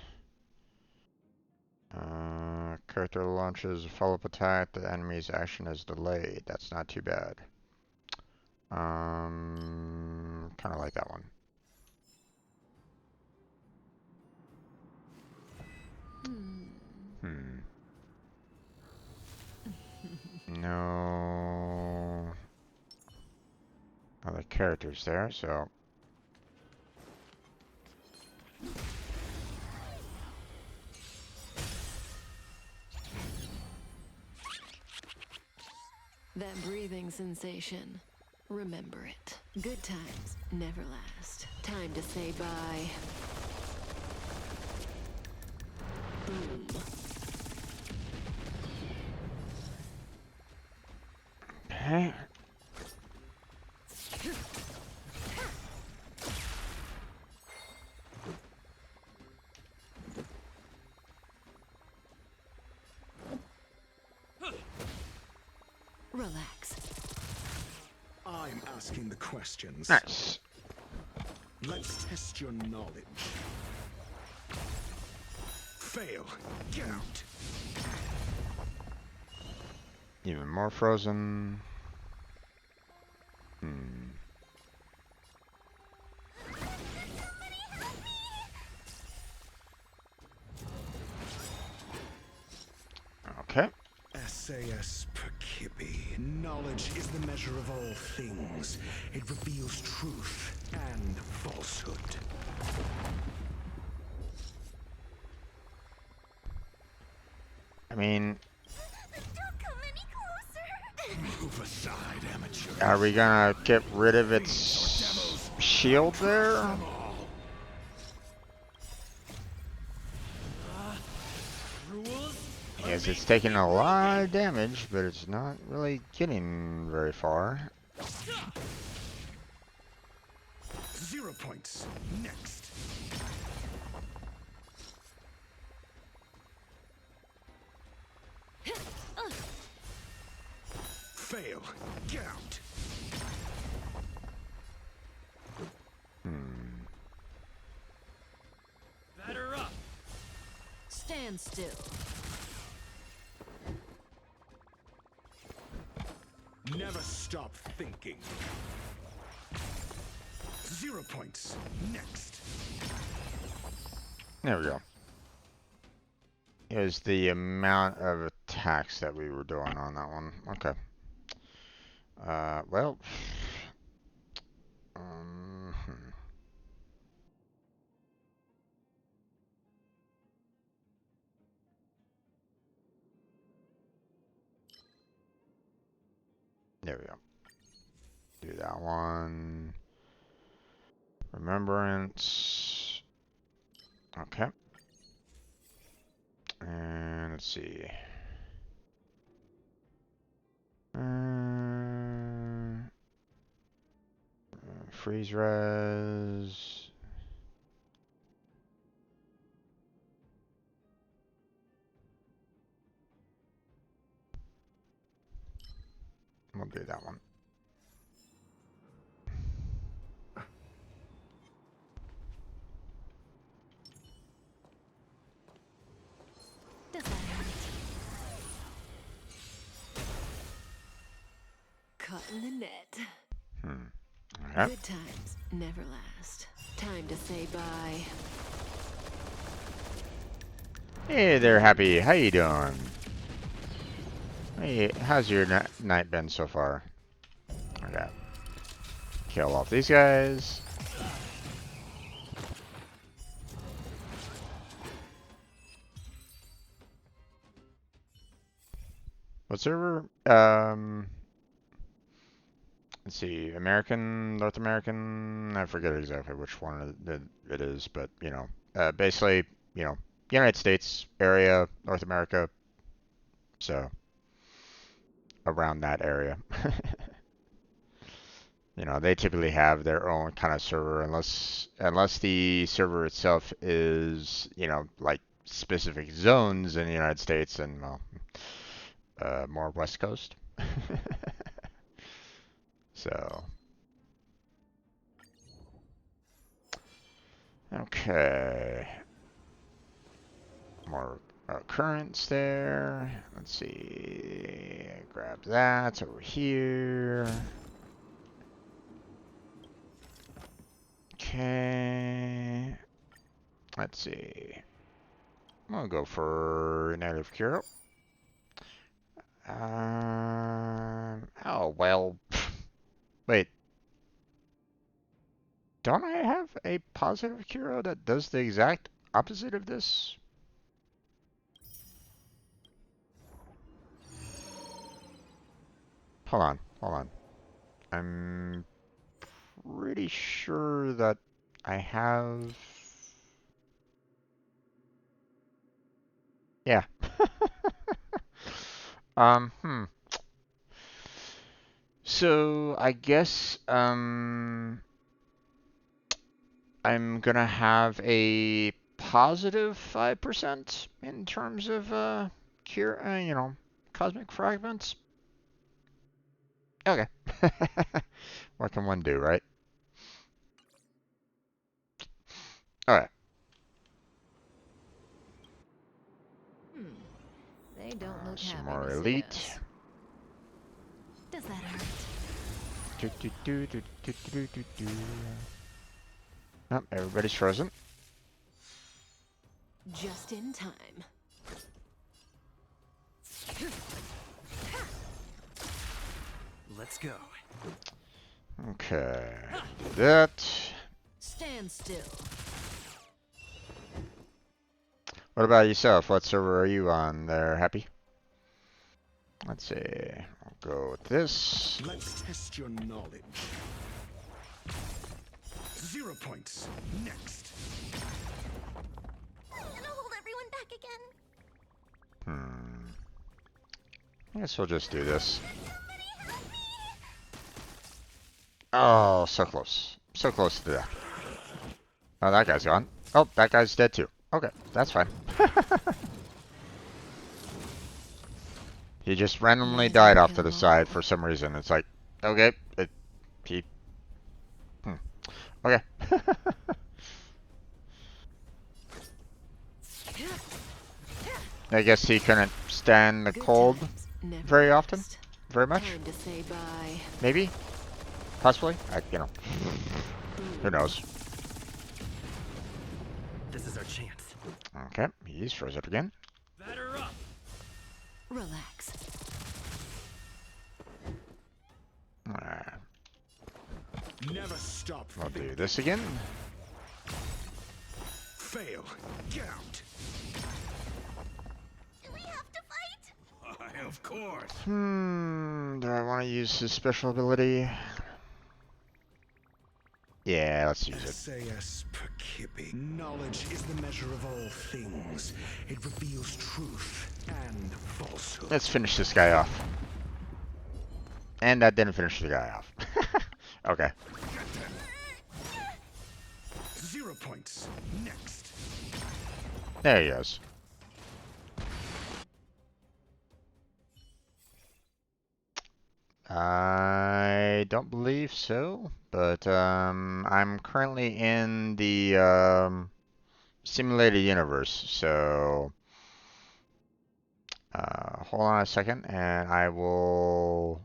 Character launches a follow-up attack. The enemy's action is delayed. That's not too bad. Kind of like that one. No other characters there, so That breathing sensation. Remember it. Good times never last. Time to say bye. Boom. Okay. Relax. I'm asking the questions. Nice. Let's test your knowledge. Fail. Get out. Even more frozen. Okay. SAS Perkibi. Knowledge is the measure of all things. It reveals truth and falsehood. I mean, Don't come any closer. Move aside, amateur. are we gonna get rid of its shield there? Yes, it's taking a lot of damage, but it's not really getting very far. 0 points. Next. Fail. Get out. Batter up. Stand still. Never stop thinking. 0 points. Next. There we go. It was the amount of attacks that we were doing on that one. Okay. Well. There we go. Do that one. Remembrance. Okay. And let's see. Freeze res. We'll do that one. Does that hurt? Caught in the net. Okay. Good times never last. Time to say bye. Hey there, Happy. How you doing? Hey, how's your night been so far? Okay. Kill off these guys. What server? Let's see. American, North American. I forget exactly which one it is, but you know, basically, you know, United States area, North America. So around that area. You know, they typically have their own kind of server unless the server itself is, you know, like specific zones in the United States and well, more West Coast. So, okay. More currents there. Let's see. Grab that over here. Okay. Let's see. I'm gonna go for negative cure. Oh, well. Wait. Don't I have a positive cure that does the exact opposite of this? Hold on, hold on. I'm pretty sure that I have... Yeah. Hmm. So I guess I'm gonna have a positive 5% in terms of cure, cosmic fragments. Okay. What can one do, right? All right. They don't look Some happy more to see elite. us. Does that hurt? Oh, everybody's frozen. Just in time. Let's go. Okay. Do that. Stand still. What about yourself? What server are you on there, Happy? Let's see. I'll go with this. Let's test your knowledge. 0 points. Next. I'm gonna hold everyone back again. I guess we'll just do this. Oh, so close. So close to death. Oh, that guy's gone. Oh, that guy's dead too. Okay, that's fine. He just randomly died off to the side for some reason. It's like, okay, he... Okay. I guess he couldn't stand the cold very often. Very much. Time to say bye. Maybe. Possibly. Who knows. This is our chance. Okay, he's frozen again. Batter up. Relax. Alright, Never stop. I'll do this again. Fail. Get out. Do we have to fight? Of course. Do I want to use his special ability? Yeah, let's use it. SAS Perkibi. Knowledge is the measure of all things. It reveals truth and falsehood. Let's finish this guy off. And that didn't finish the guy off. Okay. 0 points. Next. There he goes. I don't believe so, but I'm currently in the simulated universe, so hold on a second, and I will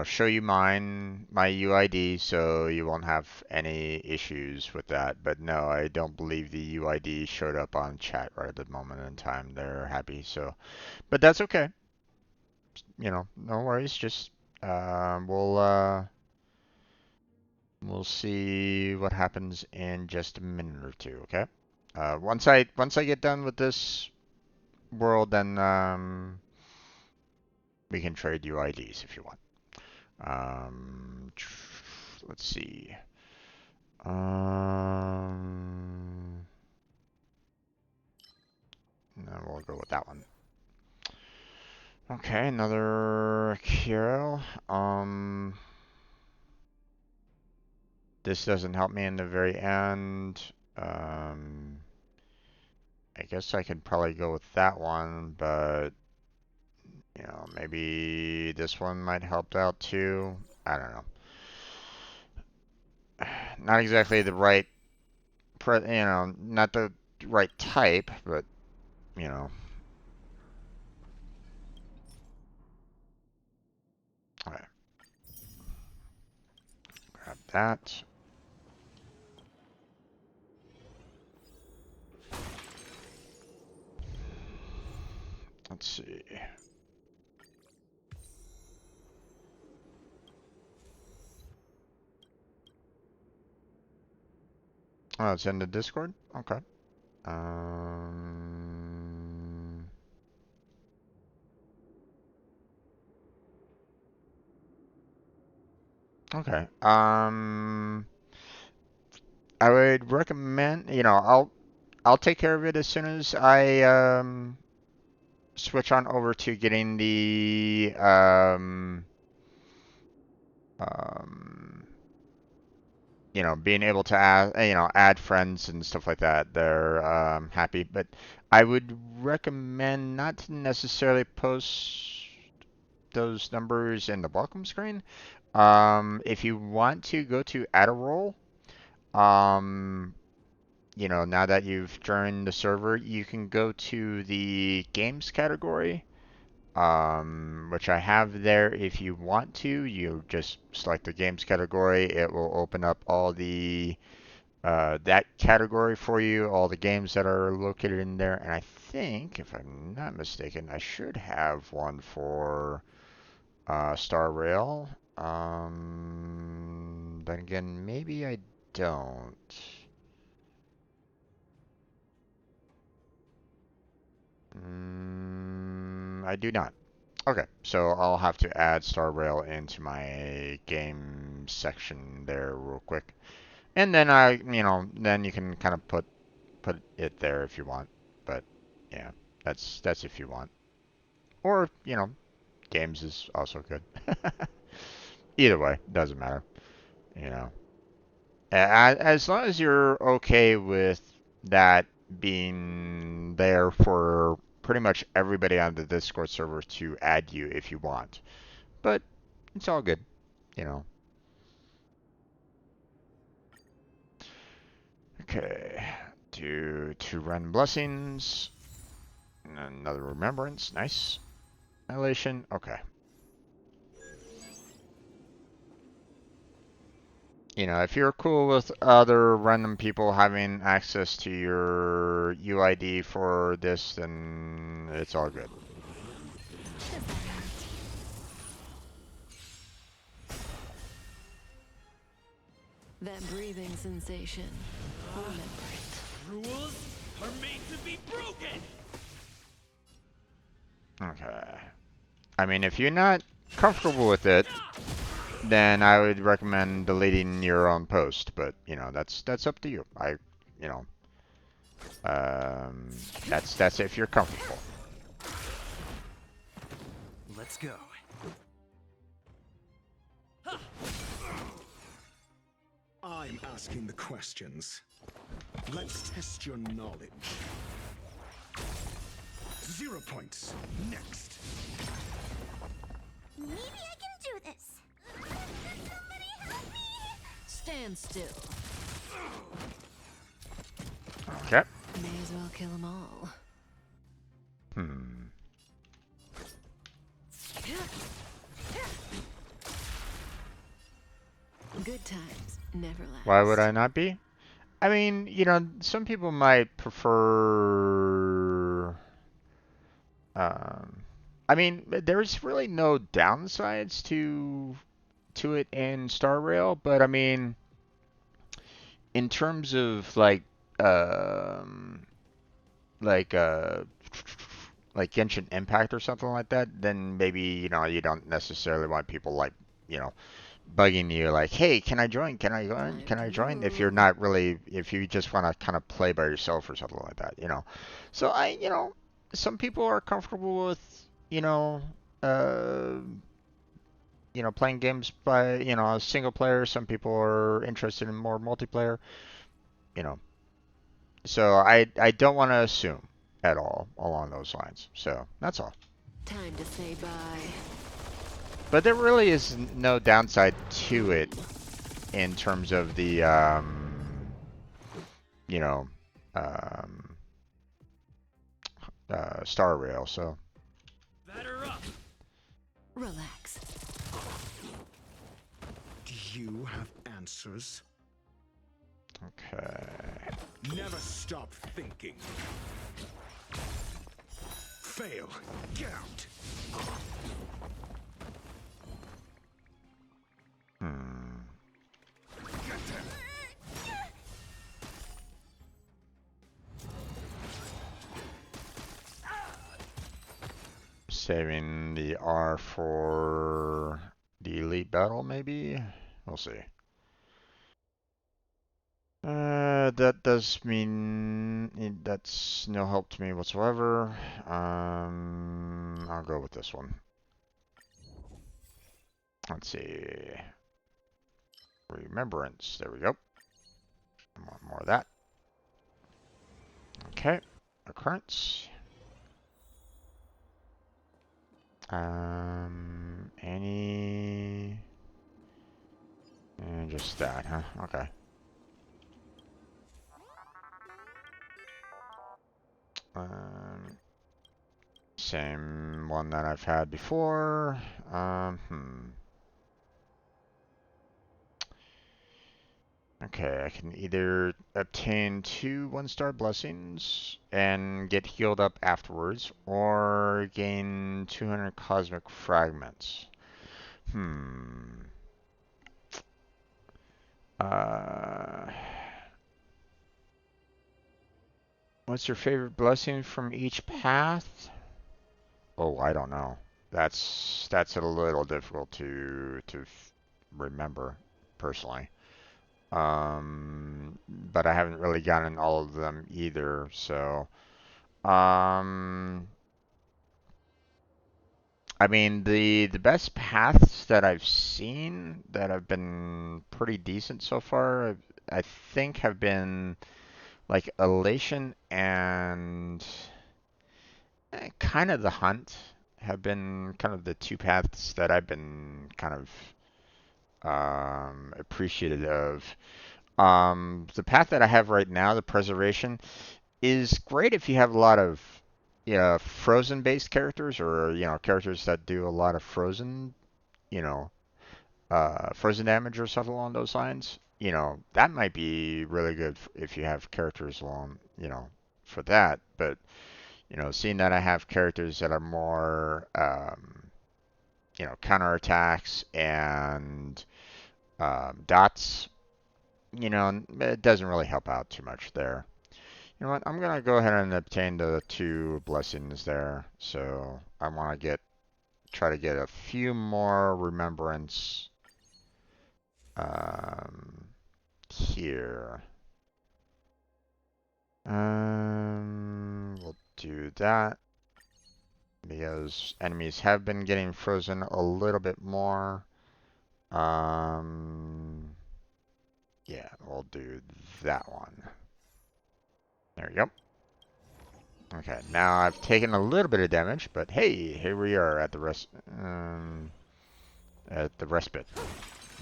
show you my UID, so you won't have any issues with that. But no, I don't believe the UID showed up on chat right at the moment in time. They're happy, so, but that's okay. No worries. Just we'll see what happens in just a minute or two. Okay. Once I get done with this world, then we can trade UIDs if you want. Let's see. No, we'll go with that one. Okay, another Kiro. This doesn't help me in the very end. I guess I could probably go with that one, but maybe this one might help out too. I don't know. Not exactly the right, not the right type, but Alright. Grab that. Let's see. Oh, it's in the Discord? Okay. Okay. I would recommend, I'll take care of it as soon as I switch on over to getting the um being able to add friends and stuff like that. They're happy, but I would recommend not to necessarily post those numbers in the welcome screen. If you want to go to add a role, um, now that you've joined the server, you can go to the games category, which I have there. If you want to, you just select the games category. It will open up all the that category for you, all the games that are located in there. And I think, if I'm not mistaken, I should have one for Star Rail. Then again, maybe I don't. I do not. Okay, so I'll have to add Star Rail into my game section there real quick. And then then you can kind of put it there if you want. But yeah, that's if you want. Or, games is also good. Either way, doesn't matter, you know. As long as you're okay with that being there for pretty much everybody on the Discord server to add you if you want. But it's all good, you know. Okay. Do two random blessings. Another remembrance. Nice. Annihilation. Okay. If you're cool with other random people having access to your UID for this, then it's all good. That breathing sensation. Remember it. Rules are made to be broken! Okay. I mean, if you're not comfortable with it, then I would recommend deleting your own post. But that's up to you. That's if you're comfortable. Let's go. I'm asking the questions. Let's test your knowledge. 0 points. Next. Maybe I can do this. Somebody help me! Stand still. Okay. May as well kill them all. Good times never last. Why would I not be? I mean, some people might prefer. I mean, there's really no downsides to it in Star Rail, but I mean, in terms of like uh, like Genshin Impact or something like that, then maybe you don't necessarily want people bugging you like, hey, can I join? Can I join? Can I join? If you're not really, if you just want to kind of play by yourself or something like that. So some people are comfortable with, uh, playing games by, a single player. Some people are interested in more multiplayer, you know. So I don't want to assume at all along those lines. So that's all. Time to say bye. But there really is no downside to it in terms of the, you know, um, Star Rail. So. Batter up. Relax. Do you have answers? Okay. Never stop thinking. Fail. Get out. Saving the R for the elite battle, maybe? We'll see. That does mean that's no help to me whatsoever. I'll go with this one. Let's see. Remembrance. There we go. I want more of that. Okay. Occurrence. Any... And just that, huh? Okay. Same one that I've had before. Okay, I can either obtain 2 one-star blessings and get healed up afterwards, or gain 200 cosmic fragments. What's your favorite blessing from each path? Oh, I don't know. That's a little difficult to remember personally. But I haven't really gotten all of them either, so I mean the best paths that I've seen that have been pretty decent so far, I think have been like Elation and kind of the Hunt have been kind of the 2 paths that I've been kind of appreciative of. The path that I have right now, the Preservation, is great if you have a lot of frozen-based characters, or characters that do a lot of frozen, frozen damage or stuff along those lines. That might be really good if you have characters along, for that. But seeing that I have characters that are more, counterattacks and dots, it doesn't really help out too much there. You know what? I'm gonna go ahead and obtain the 2 blessings there. So I want to try to get a few more remembrance here. We'll do that because enemies have been getting frozen a little bit more. Yeah, we'll do that one. There we go. Okay, now I've taken a little bit of damage, but hey, here we are at the respite.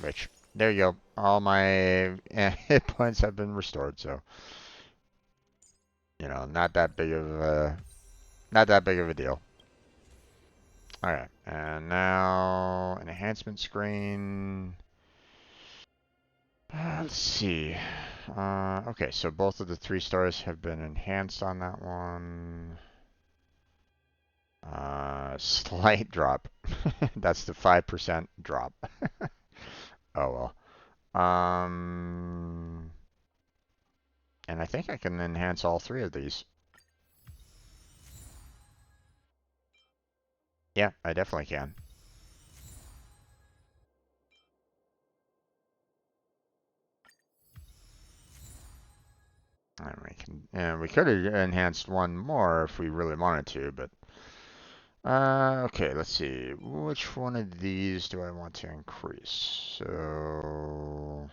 Which, there you go. All my hit points have been restored, so not that big of a deal. Alright, and now enhancement screen. Let's see. Okay, so both of the 3 stars have been enhanced on that one. Slight drop. That's the 5% drop. Oh well. And I think I can enhance all 3 of these. Yeah, I definitely can. And we could have enhanced one more if we really wanted to, but okay, let's see. Which one of these do I want to increase? So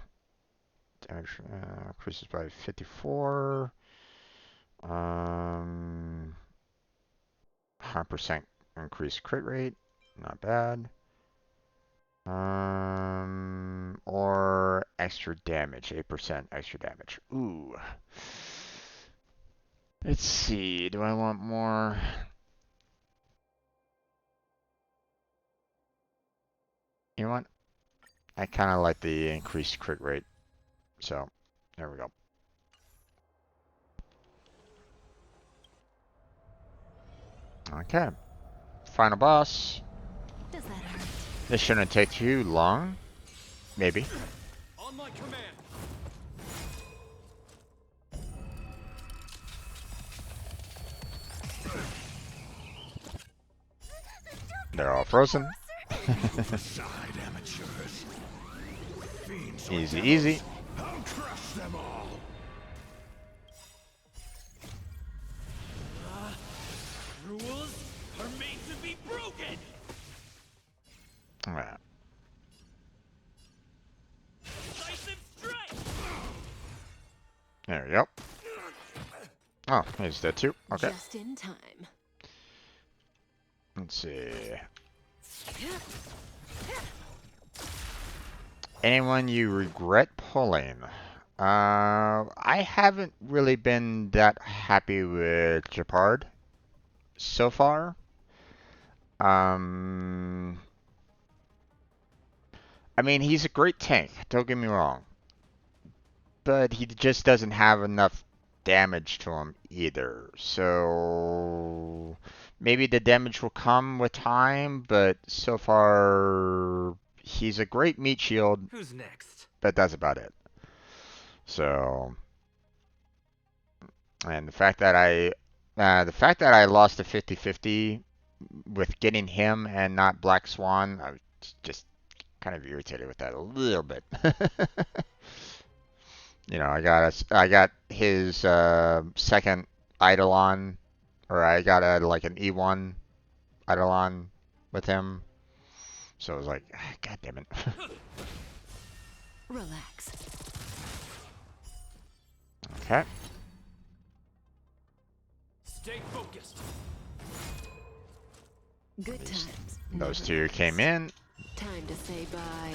damage increases by 54. 100% increased crit rate, not bad. Or extra damage, 8% extra damage. Ooh. Let's see, do I want more? You know what? I kind of like the increased crit rate. So, there we go. Okay. Final boss. Does that hurt? This shouldn't take too long. Maybe. On my command. They're all frozen. Side amateurs. Easy, easy. I'll crush them all. Rules are made to be broken. Alright. Decisive strike. There we go. Oh, he's dead too. Okay. Just in time. Let's see. Anyone you regret pulling? I haven't really been that happy with Japard so far. I mean, he's a great tank, don't get me wrong. But he just doesn't have enough damage to him either. So maybe the damage will come with time, but so far he's a great meat shield, Who's next? but that's about it. So, and the fact that I lost a 50-50 with getting him and not Black Swan, I was just kind of irritated with that a little bit. You know, I got his second Eidolon, or I got like an E1 Eidolon with him. So I was like, God damn it. Relax. Okay. Stay focused. Good times. Those never two last. came in. Time to say bye.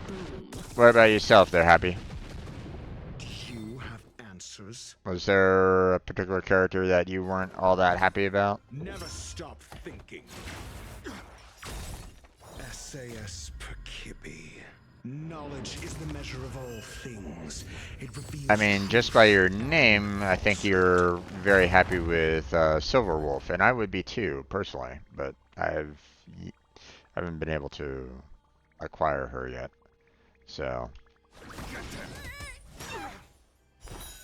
Boom. What about yourself there, Happy? You have answers. Was there a particular character that you weren't all that happy about? Never stop thinking. SAS Perkibi. Knowledge is the measure of all things. It reveals. I mean, just by your name, I think you're very happy with Silverwolf, and I would be too, personally. But I haven't been able to acquire her yet. So.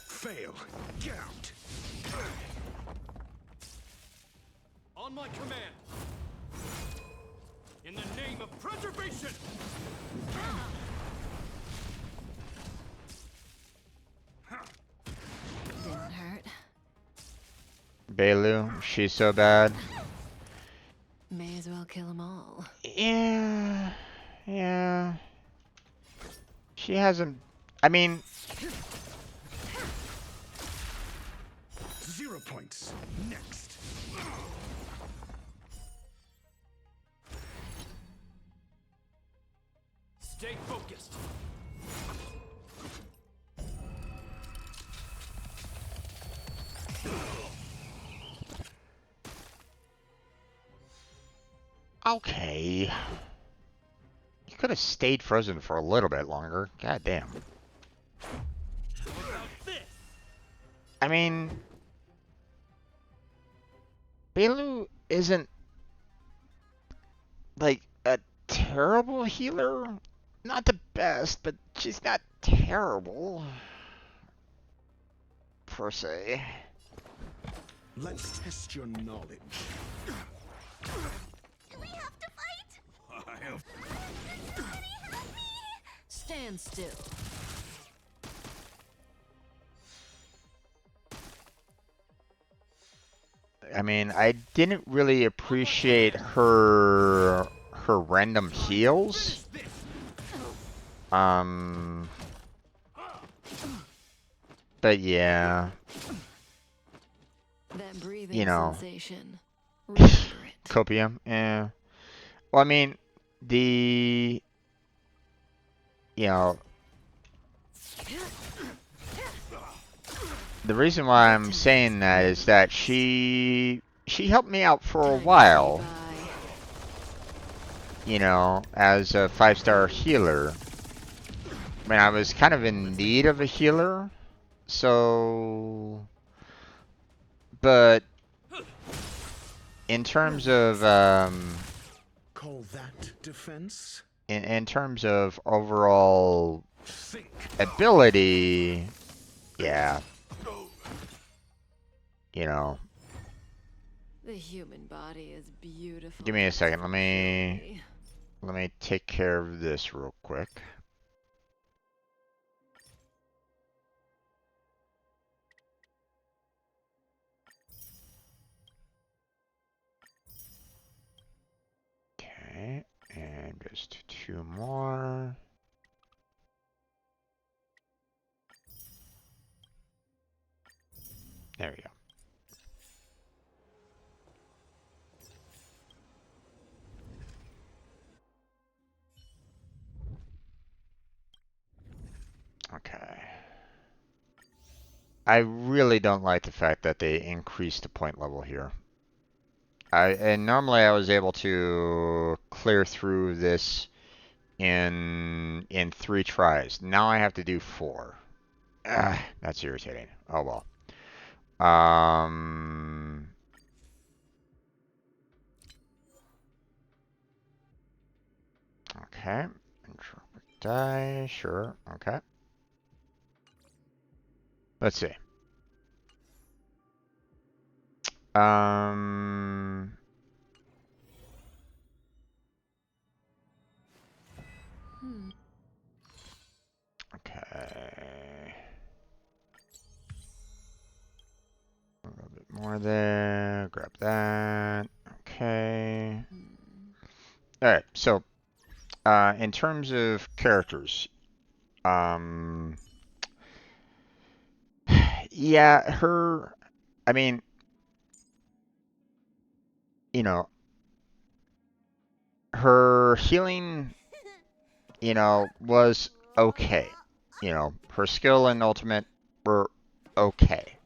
Fail. Get out. On my command. In the name of preservation. Didn't hurt. Bailu, she's so bad. May as well kill them all. Yeah. Yeah. She hasn't. I mean. 0 points. Next. Stay focused. Okay. You could have stayed frozen for a little bit longer. God damn. How about this? I mean, Bailu isn't like a terrible healer. Not the best, but she's not terrible per se. Let's test your knowledge. Do we have to fight? Somebody help me! Stand still. I mean, I didn't really appreciate her random heals. But yeah, That breathing you know, sensation. Remember it. copium. Yeah. Well, I mean, you know, the reason why I'm saying that is that she helped me out for a Time to say while, bye. you know, as a 5-star healer. When I was kind of in need of a healer, so, but in terms of Call that defense? in terms of overall Think. ability, yeah, you know. The human body is beautiful. Give me a second. Let me let me take care of this real quick. Okay, and just 2 more. There we go. Okay. I really don't like the fact that they increased the point level here. And normally I was able to clear through this in 3 tries. Now I have to do 4. That's irritating. Oh well. Okay. Entropic die, sure. Okay. Let's see. Um. Okay. A little bit more there. Grab that. Okay. All right. So, in terms of characters, um, yeah, her. I mean, you know, her healing, was okay. Her skill and ultimate were okay.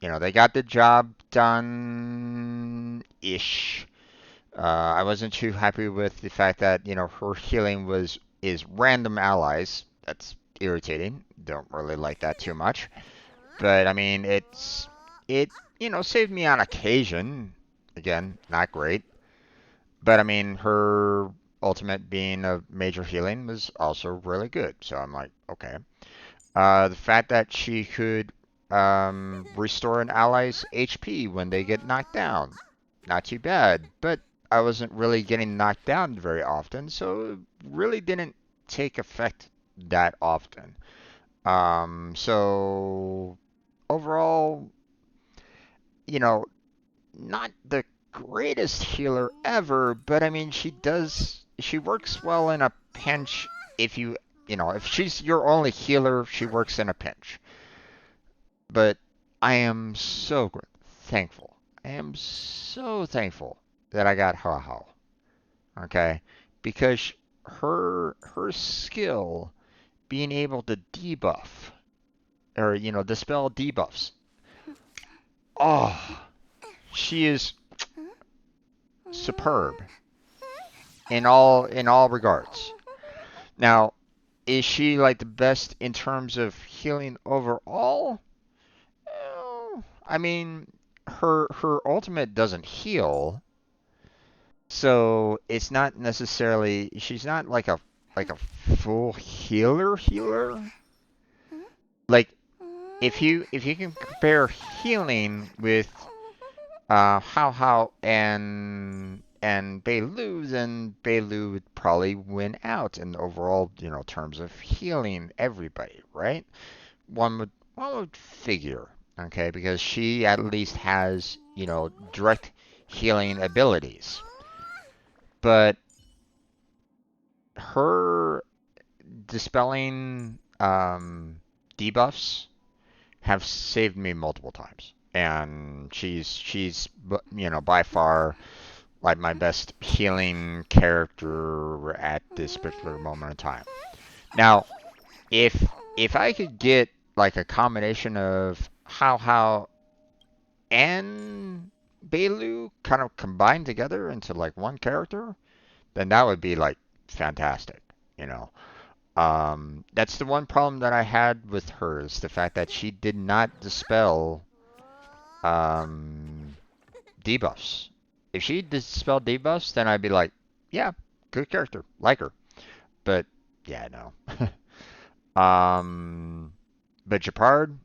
They got the job done-ish. I wasn't too happy with the fact that, her healing is random allies. That's irritating. Don't really like that too much. But I mean, it saved me on occasion. Again, not great. But I mean, her ultimate being a major healing was also really good. So I'm like, okay. The fact that she could restore an ally's HP when they get knocked down, not too bad. But I wasn't really getting knocked down very often, so it really didn't take effect that often. So overall, you know, not the greatest healer ever, but I mean, she works well in a pinch if if she's your only healer, she works in a pinch. But I am so thankful. I am so thankful that I got Haho. Okay? Because her skill being able to debuff or dispel debuffs. Oh, she is superb in all regards. Now, is she like the best in terms of healing overall? I mean, her ultimate doesn't heal, so it's not necessarily she's not like a full healer. Like if you can compare healing with How and Beilu, then Beilu would probably win out in overall, terms of healing everybody, right? One would figure, okay, because she at least has, direct healing abilities. But her dispelling debuffs have saved me multiple times. And she's by far like my best healing character at this particular moment in time. Now, if I could get like a combination of How and Beilu kind of combined together into like one character, then that would be like fantastic, you know. That's the one problem that I had with her is the fact that she did not dispel um, debuffs. If she dispelled debuffs, then I'd be like, yeah, good character, like her. But yeah, no. But Japard,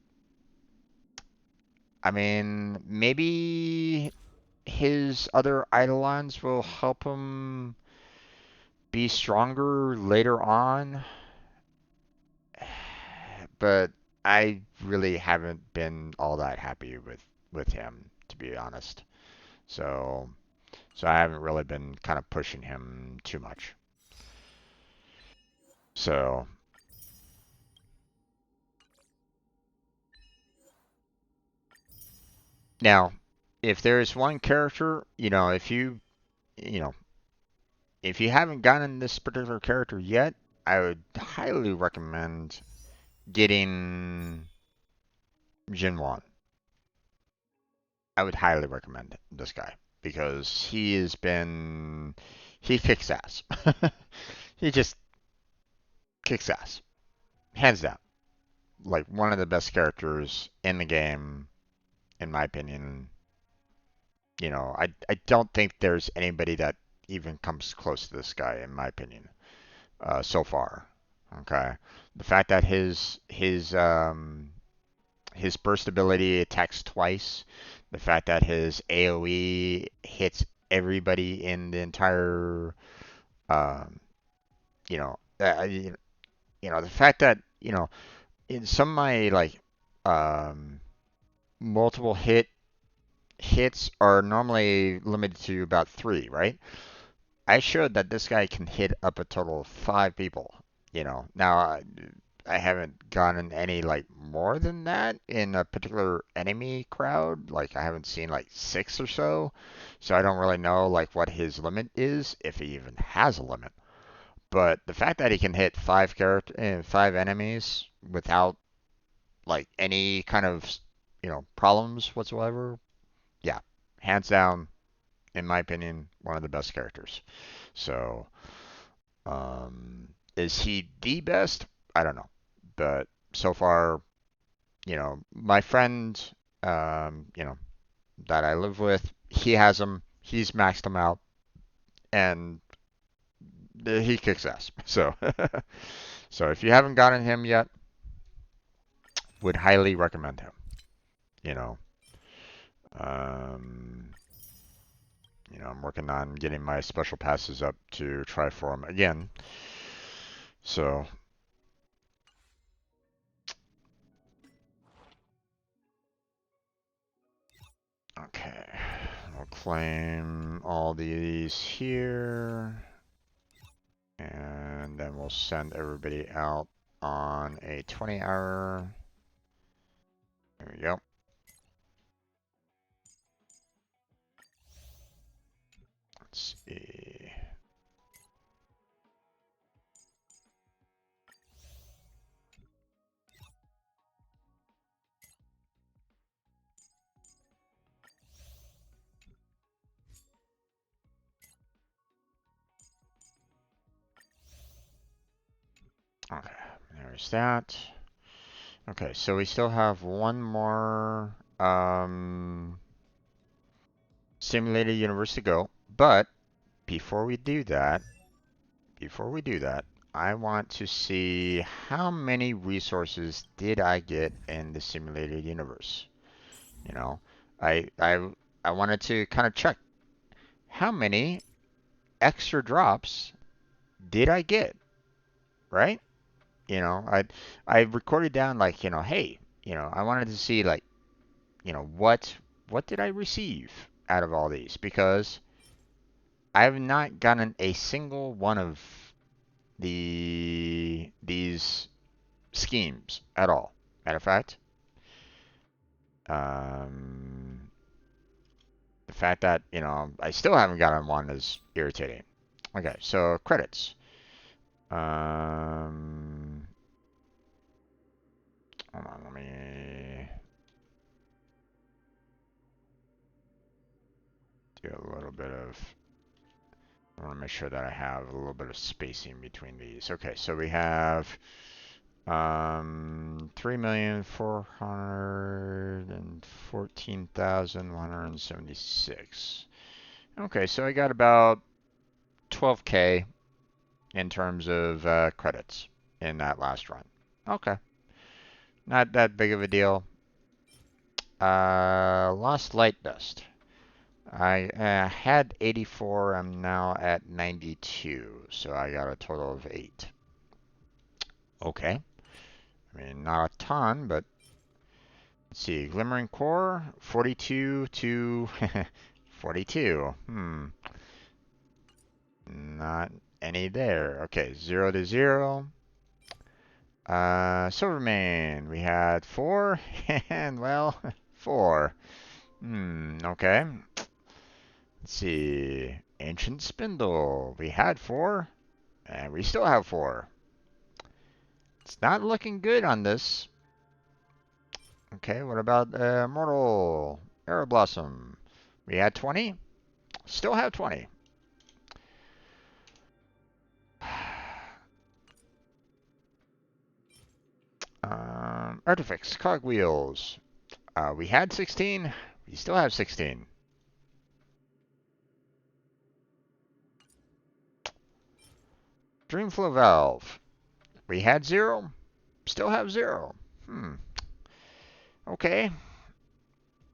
I mean, maybe his other Eidolons will help him be stronger later on, but I really haven't been all that happy with him, to be honest. So I haven't really been kind of pushing him too much. So now, if there's one character, you know, if you haven't gotten this particular character yet, I would highly recommend getting Jin Wan. I would highly recommend this guy because he kicks ass. He just kicks ass, hands down. Like one of the best characters in the game, in my opinion. I don't think there's anybody that even comes close to this guy, in my opinion, so far. Okay, the fact that his burst ability attacks twice, the fact that his AOE hits everybody in the entire, um, you know, the fact that in some of my like um, multiple hits are normally limited to about 3, right? I showed that this guy can hit up a total of 5 people. Now I haven't gotten any like more than that in a particular enemy crowd. Like I haven't seen like 6 or so, so I don't really know like what his limit is, if he even has a limit. But the fact that he can hit 5 enemies without like any kind of problems whatsoever, yeah, hands down, in my opinion, one of the best characters. So, is he the best? I don't know. But so far, my friend, that I live with, he has him. He's maxed him out, and he kicks ass. So, so if you haven't gotten him yet, would highly recommend him. You know, um, I'm working on getting my special passes up to try for him again. So, okay, I'll claim all these here, and then we'll send everybody out on a 20-hour. There we go. Let's see. Okay, there's that. Okay, so we still have one more simulated universe to go, but before we do that, I want to see how many resources did I get in the simulated universe. You know, I I I wanted to kind of check how many extra drops did I get, right? I recorded down like, hey, I wanted to see like, what did I receive out of all these? Because I have not gotten a single one of these schemes at all. Matter of fact, um, the fact that I still haven't gotten one is irritating. Okay, so credits. Um, Hold on, let me do a little bit of. I want to make sure that I have a little bit of spacing between these. Okay, so we have 3,414,176. Okay, so I got about 12K in terms of credits in that last run. Okay, not that big of a deal. Lost Light Dust. I had 84. I'm now at 92. So I got a total of 8. Okay. I mean, not a ton, but let's see. Glimmering Core, 42 to 42. Not any there. Okay, 0 to 0. Silvermane, we had 4, and well, 4. Okay. Let's see. Ancient Spindle, we had 4, and we still have 4. It's not looking good on this. Okay, what about Mortal Arrow Blossom? We had 20, still have 20. Artifacts, Cogwheels. We had 16. We still have 16. Dreamflow Valve. We had 0. Still have 0. Okay.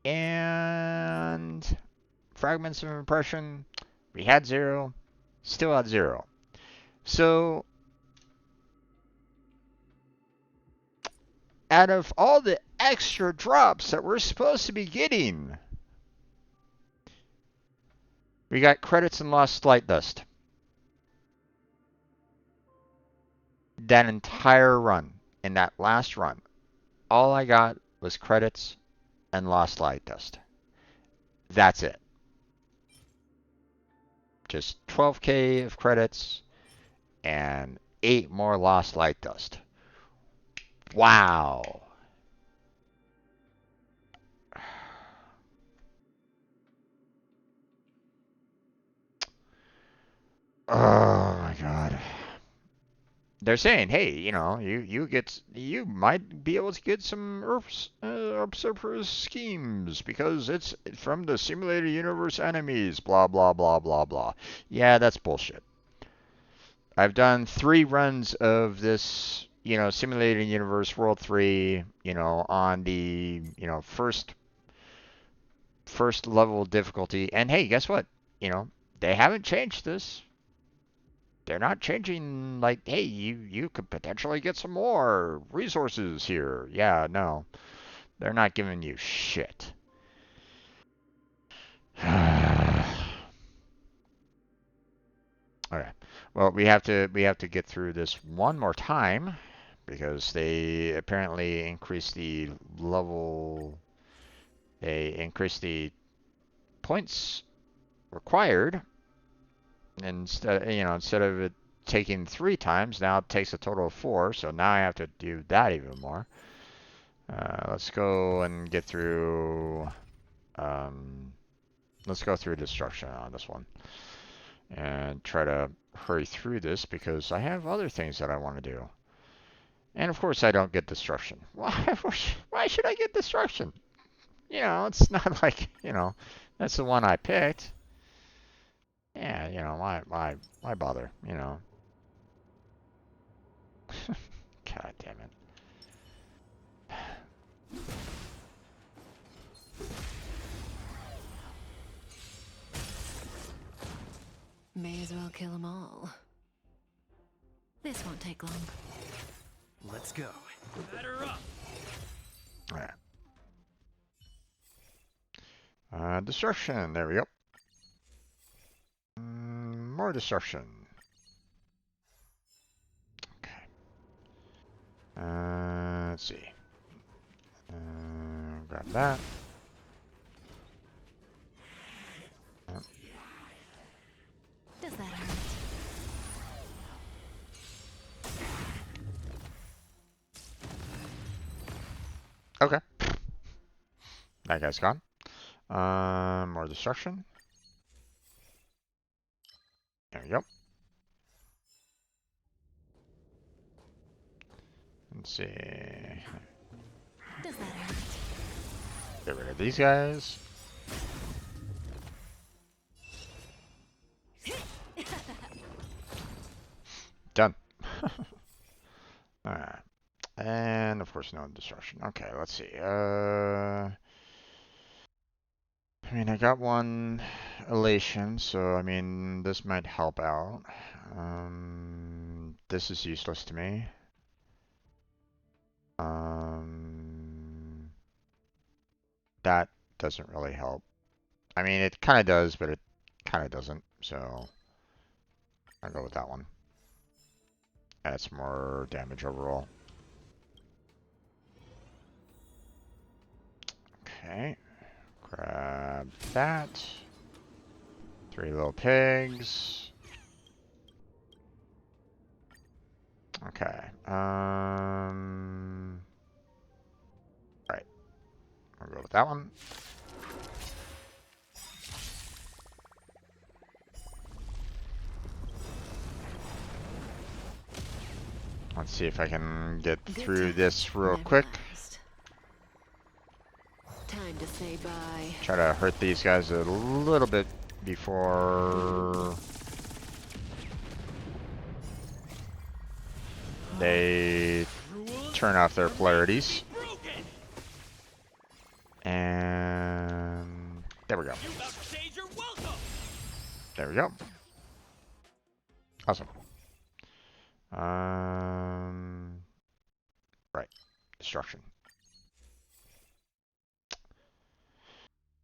And Fragments of Impression. We had 0. Still had 0. So out of all the extra drops that we're supposed to be getting, we got credits and lost light dust. That entire run, in that last run, all I got was credits and lost light dust. That's it. Just 12k of credits and 8 more lost light dust. Wow. Oh my god. They're saying, hey, you know, you might be able to get some Usurper schemes because it's from the simulated universe enemies, blah blah blah blah blah. Yeah, that's bullshit. I've done 3 runs of this, you know, simulated universe World 3, you know, on the, you know, first level difficulty, and hey, guess what? You know, they haven't changed this. They're not changing, like, hey, you could potentially get some more resources here. Yeah, no. They're not giving you shit. Okay. Well, we have to get through this one more time because they apparently increased the level. They increased the points required. Instead of it taking 3 times, now it takes a total of 4. So now I have to do that even more. Let's go and get through. Let's go through destruction on this one and try to hurry through this because I have other things that I want to do. And of course, I don't get destruction. Why should I get destruction? You know, it's not like, you know, that's the one I picked. Yeah, you know, why bother, you know? God damn it. May as well kill them all. This won't take long. Let's go. Batter up. Alright. Destruction, there we go. More destruction. Okay. Let's see. Grab that. Does that hurt? Okay. That guy's gone. More destruction. There we go. Let's see. Does that hurt? Get rid of these guys. Done. Alright. And of course no destruction. Okay, let's see. I mean, I got one elation, so I mean, this might help out. This is useless to me. That doesn't really help. I mean, it kind of does, but it kind of doesn't. So I'll go with that one. That's more damage overall. Okay. Grab that. 3 little pigs. Okay. Right. I'll go with that one. Let's see if I can get through this real quick. Time to say bye. Try to hurt these guys a little bit before they turn off their polarities. And there we go. There we go. Awesome. Right. Destruction.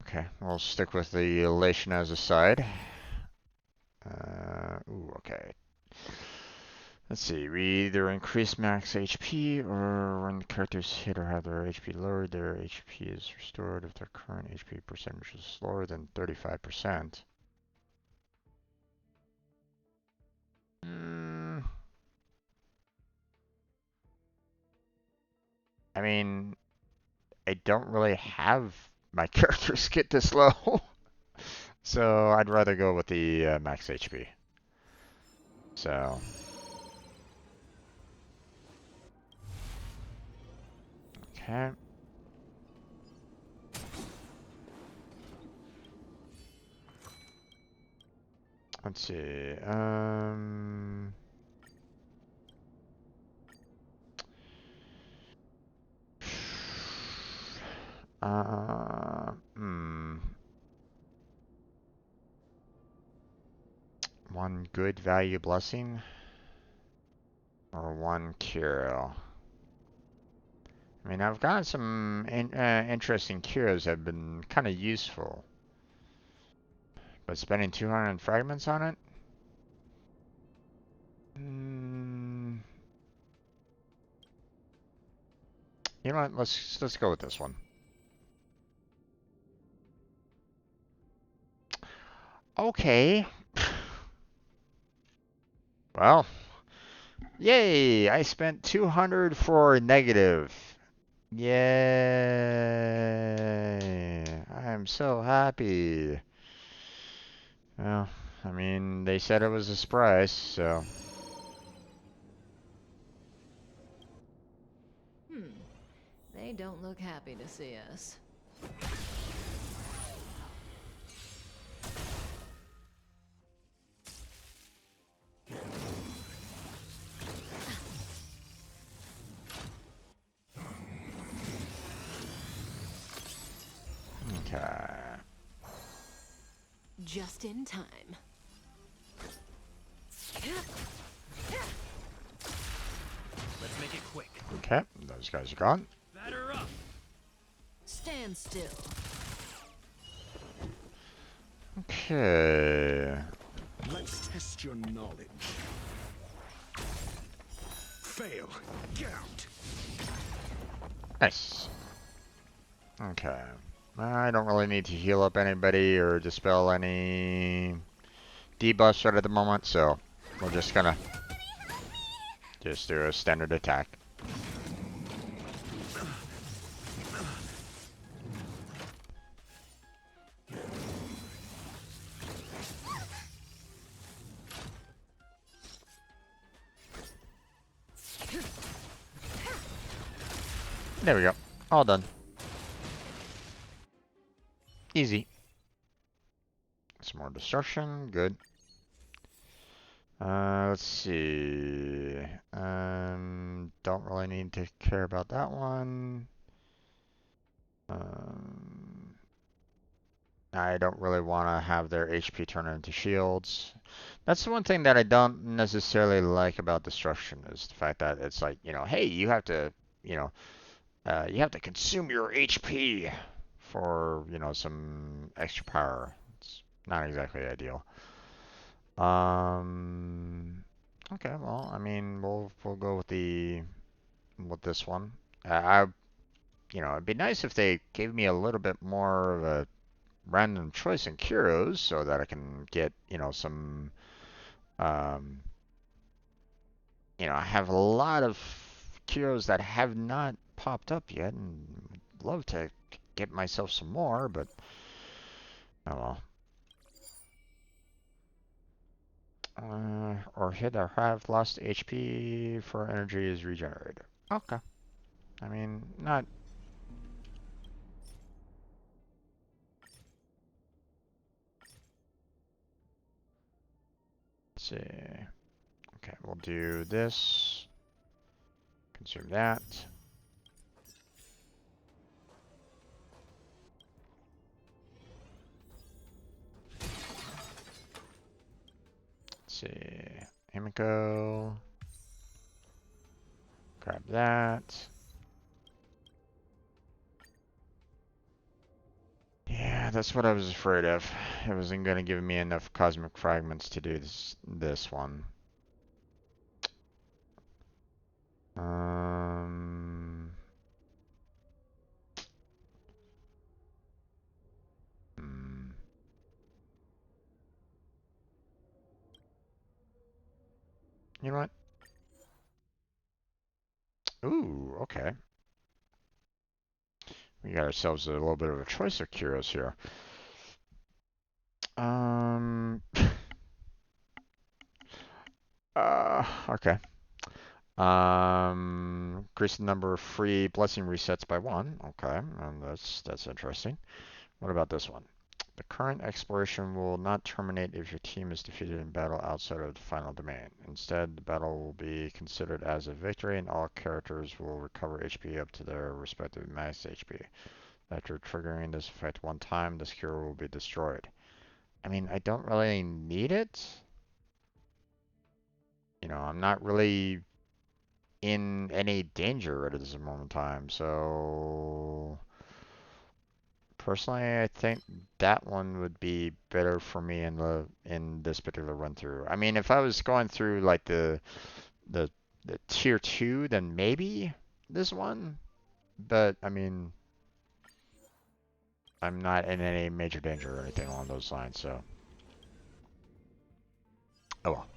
Okay, we'll stick with the elation as a side. Ooh, okay. Let's see, we either increase max HP, or when the characters hit or have their HP lowered, their HP is restored if their current HP percentage is lower than 35%. I mean, I don't really have my characters get this low. So I'd rather go with the max HP. So. Okay. Let's see. One good value blessing or one cure. I mean, I've got some interesting cures that have been kind of useful, but spending 200 fragments on it. You know what? Let's go with this one. Okay. Well, yay! I spent 200 for negative. Yay! I'm so happy. Well, I mean, they said it was a surprise, so. They don't look happy to see us. Okay. Just in time. Let's make it quick. Okay, those guys are gone. Batter up. Stand still. Okay. Let's test your knowledge. Fail. Get out. Nice. Okay. I don't really need to heal up anybody or dispel any debuffs right at the moment, so we're just gonna just do a standard attack. There we go. All done. Easy. Some more destruction. Good. Let's see. Don't really need to care about that one. I don't really want to have their HP turn into shields. That's the one thing that I don't necessarily like about destruction is the fact that it's like, hey, you have to, you know, you have to consume your HP for, some extra power. It's not exactly ideal. Okay, well, I mean, we'll go with this one. It'd be nice if they gave me a little bit more of a random choice in Kuros so that I can get, some, um, I have a lot of Kuros that have not popped up yet, and would love to get myself some more, but oh well. Or hit or have lost HP for energy is regenerated. Okay. I mean, not. Let's see. Okay, we'll do this. Consume that. Let's see. Himiko. Grab that. Yeah, that's what I was afraid of. It wasn't going to give me enough cosmic fragments to do this one. Hmm. You know what? Ooh, okay. We got ourselves a little bit of a choice of Kuros here. Okay. Increase the number of free blessing resets by 1. Okay, and that's interesting. What about this one? The current exploration will not terminate if your team is defeated in battle outside of the final domain. Instead, the battle will be considered as a victory and all characters will recover HP up to their respective max HP. After triggering this effect one time, this cure will be destroyed. I mean, I don't really need it. I'm not really in any danger at this moment in time, so personally, I think that one would be better for me in this particular run through. I mean, if I was going through like the the tier 2, then maybe this one, but I mean, I'm not in any major danger or anything along those lines, so oh well.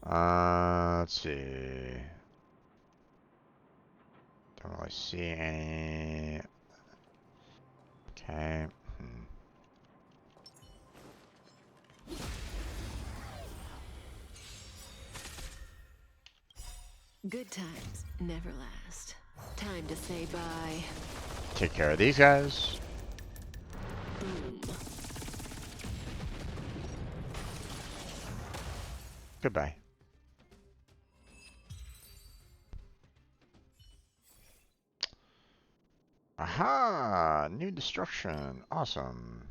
Let's see. Don't really see any. Okay. Good times never last. Time to say bye. Take care of these guys. Boom. Goodbye. Aha! New destruction. Awesome.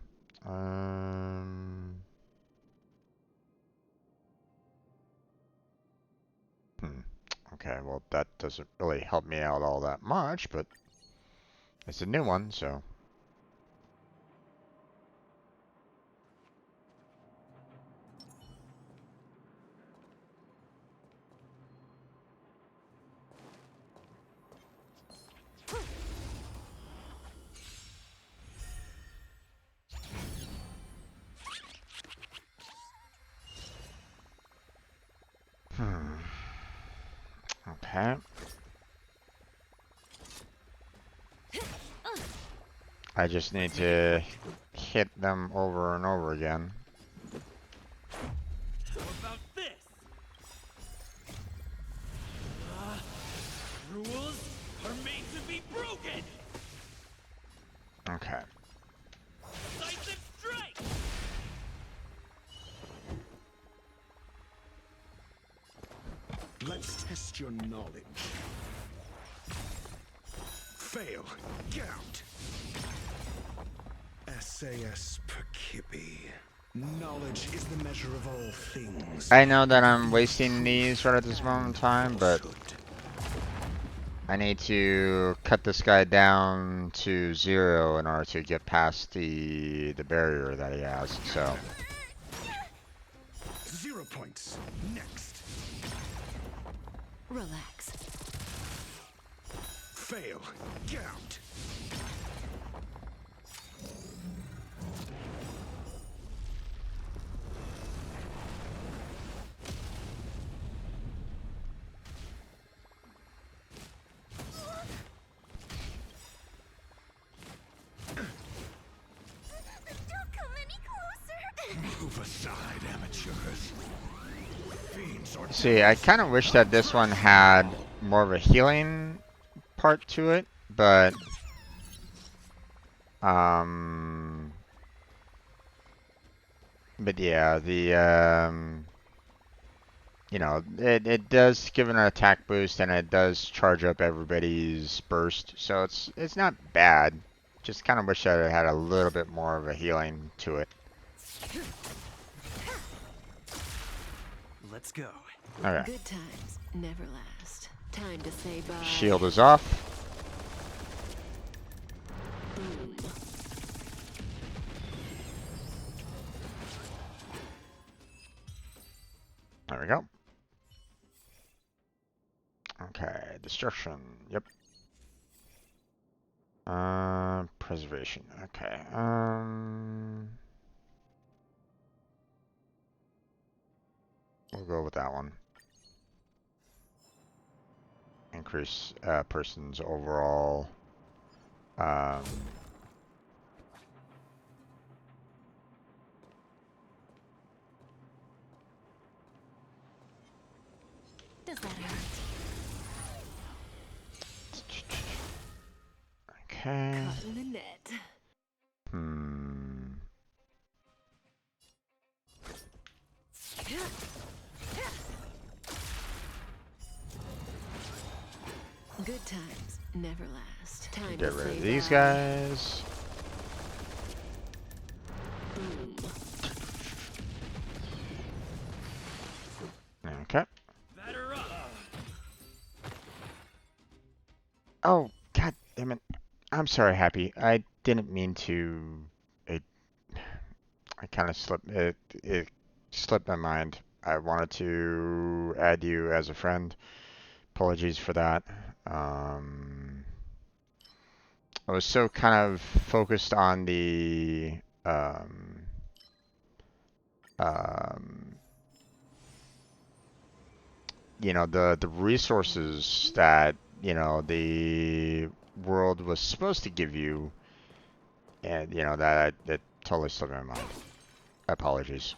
Okay, well, that doesn't really help me out all that much, but it's a new one, so. Okay. I just need to hit them over and over again. How about this? Rules are made to be broken! Okay. Decisive strike! Let's test your knowledge. Fail. Get out. SAS Perkibi. Knowledge is the measure of all things. I know that I'm wasting these right at this moment in time, but I need to cut this guy down to 0 in order to get past the barrier that he has. So 0 points. Next. Relax. Fail. Get out. Don't come any closer. Move aside, amateurs. Fiends are see, I kind of wish that this one had more of a healing part to it, but yeah, you know, it does give an attack boost and it does charge up everybody's burst, so it's not bad. Just kind of wish that it had a little bit more of a healing to it. Let's go. Okay. Good times never last. Time to say bye. Shield is off. Boom. There we go. Okay, destruction. Yep. Preservation. Okay. We'll go with that one. Increase person's overall Does that hurt? okay. Caught in the net. Good times never last. Time Get to rid say of these bye. guys. Boom. Okay. Batter up. Oh, god damn it. I'm sorry, Happy. I didn't mean to. I kind of slipped. It slipped my mind. I wanted to add you as a friend. Apologies for that. I was so kind of focused on the you know, the resources that, you know, the world was supposed to give you, and you know that totally slipped my mind. Apologies.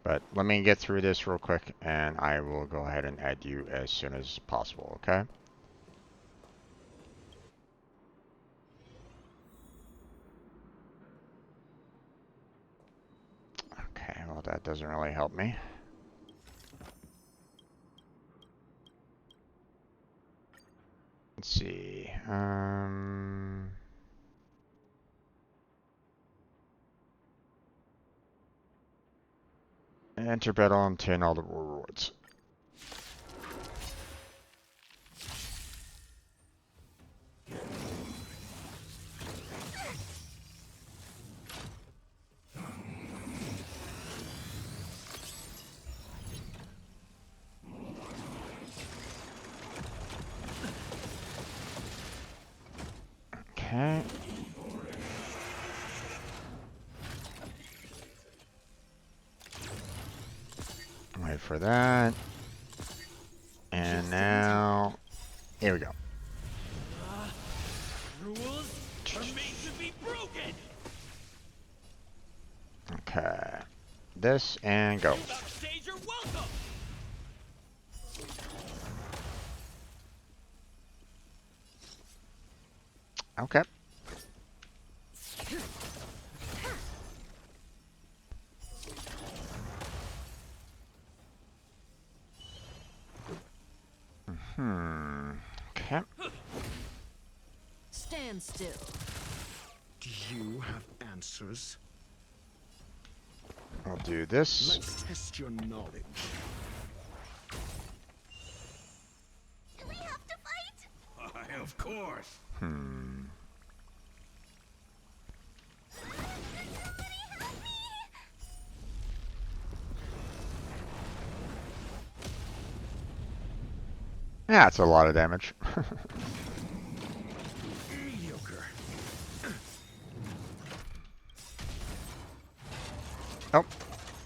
But let me get through this real quick and I will go ahead and add you as soon as possible, okay? Okay, well that doesn't really help me. Let's see. Enter battle and obtain all the rewards. Okay. Wait for that. And now, here we go. Rules are made to be broken. Okay. This and go. Upstage, you're welcome. Okay. Okay. Stand still. Do you have answers. I'll do this. Let's test your knowledge. Do we have to fight? Why, of course. Somebody help me! Yeah, it's a lot of damage. Mediocre. Oh,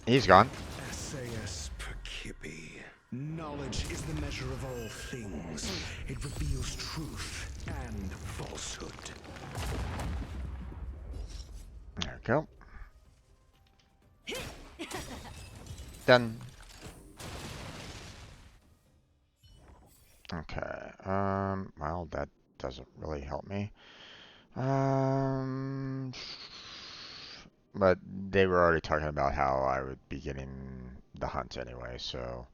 he's gone. SAS Perkipi. Knowledge is the measure of all things. It reveals truth and falsehood. There we go. Done. Okay. Well, that doesn't really help me. But they were already talking about how I would be getting the hunt anyway, so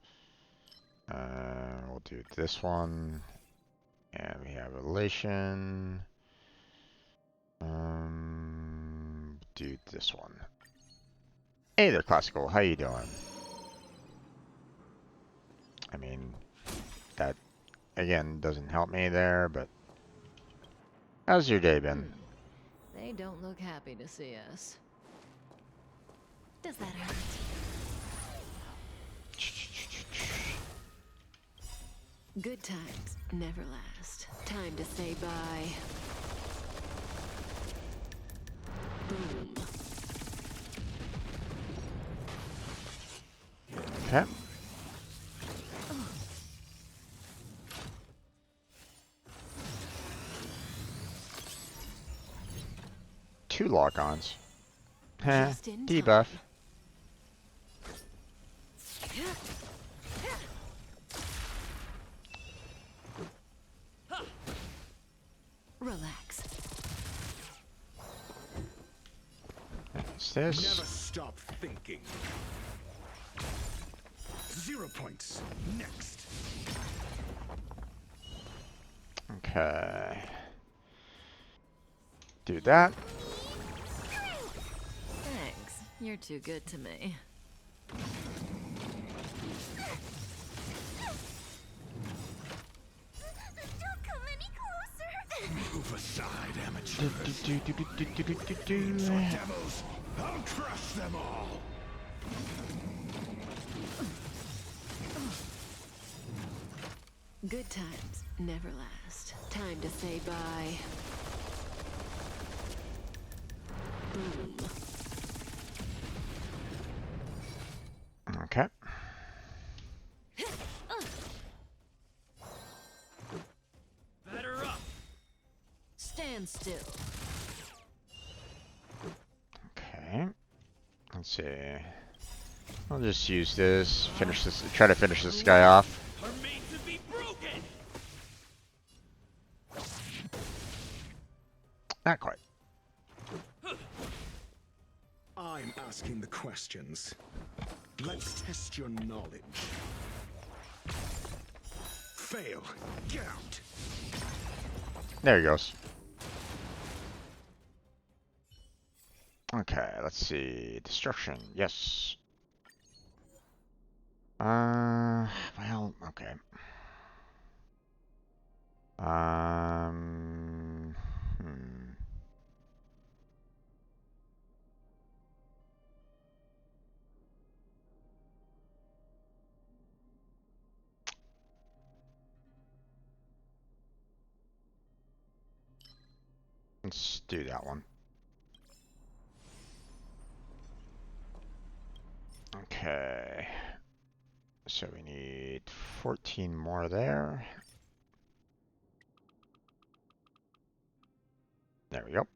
we'll do this one. And we have relation. Do this one. Hey there, Classical. How you doing? I mean, that again doesn't help me there, but how's your day been? They don't look happy to see us. Does that hurt? Good times never last. Time to say bye. Boom. Okay. Two lock-ons. Heh, Just in debuff. Relax. What's this? Never stop thinking. 0 points. Next. Okay. Do that. Thanks. You're too good to me. Don't come any closer! Move aside, amateurs. Fiends or devils, I'll crush them all. Good times never last. Time to say bye. Boom. Okay. Batter up! Stand still. Okay. Let's see. I'll just use this. Finish this. Try to finish this guy off. Are made to be broken! Not quite. I'm asking the questions. Let's test your knowledge. Fail. Get out. There he goes. Okay, let's see. Destruction. Yes. Well, okay. Hmm. Let's do that one. Okay. So we need 14 more there. There we go.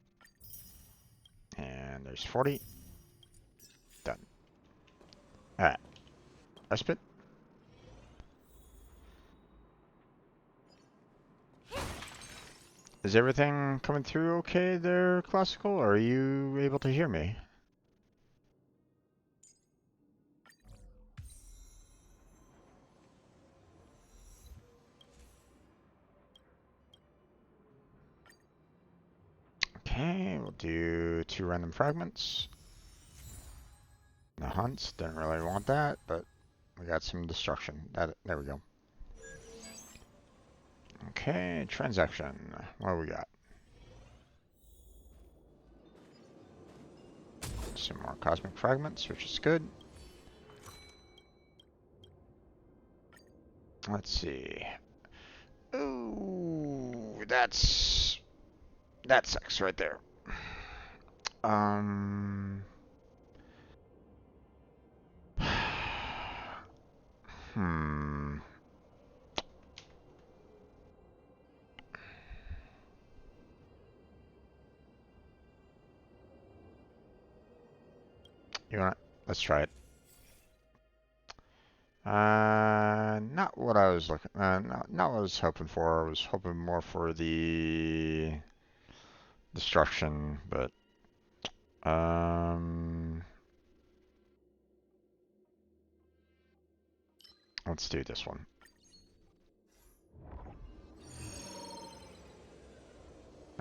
And there's 40. Done. Alright. Respite. Is everything coming through okay there, Classical? Or are you able to hear me? Okay, we'll do 2 random fragments. The hunts, didn't really want that, but we got some destruction. There we go. Okay, transaction. What do we got? Some more cosmic fragments, which is good. Let's see. Ooh, that sucks right there. Hmm. You want? Let's try it. Not what I was looking. Not what I was hoping for. I was hoping more for the destruction, but let's do this one.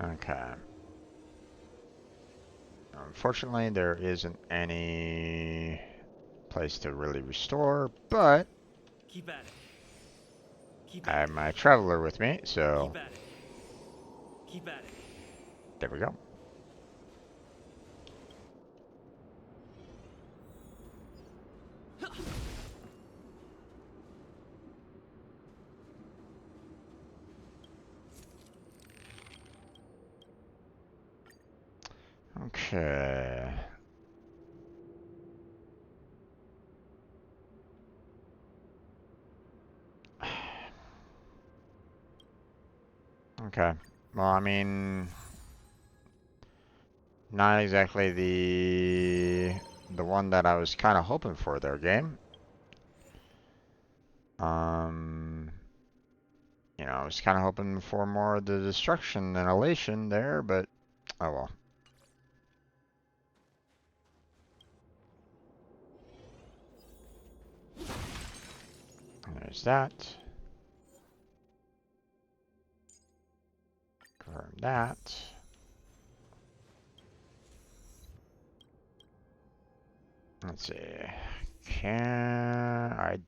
Okay. Unfortunately, there isn't any place to really restore, but Keep at it. Keep I at have it. my traveler with me, so Keep at it. Keep at it. there we go. Okay. Okay. Well, I mean, not exactly the one that I was kind of hoping for there, game. You know, I was kind of hoping for more of the destruction and elation there, but oh well. There's that. Confirm that. Let's see. I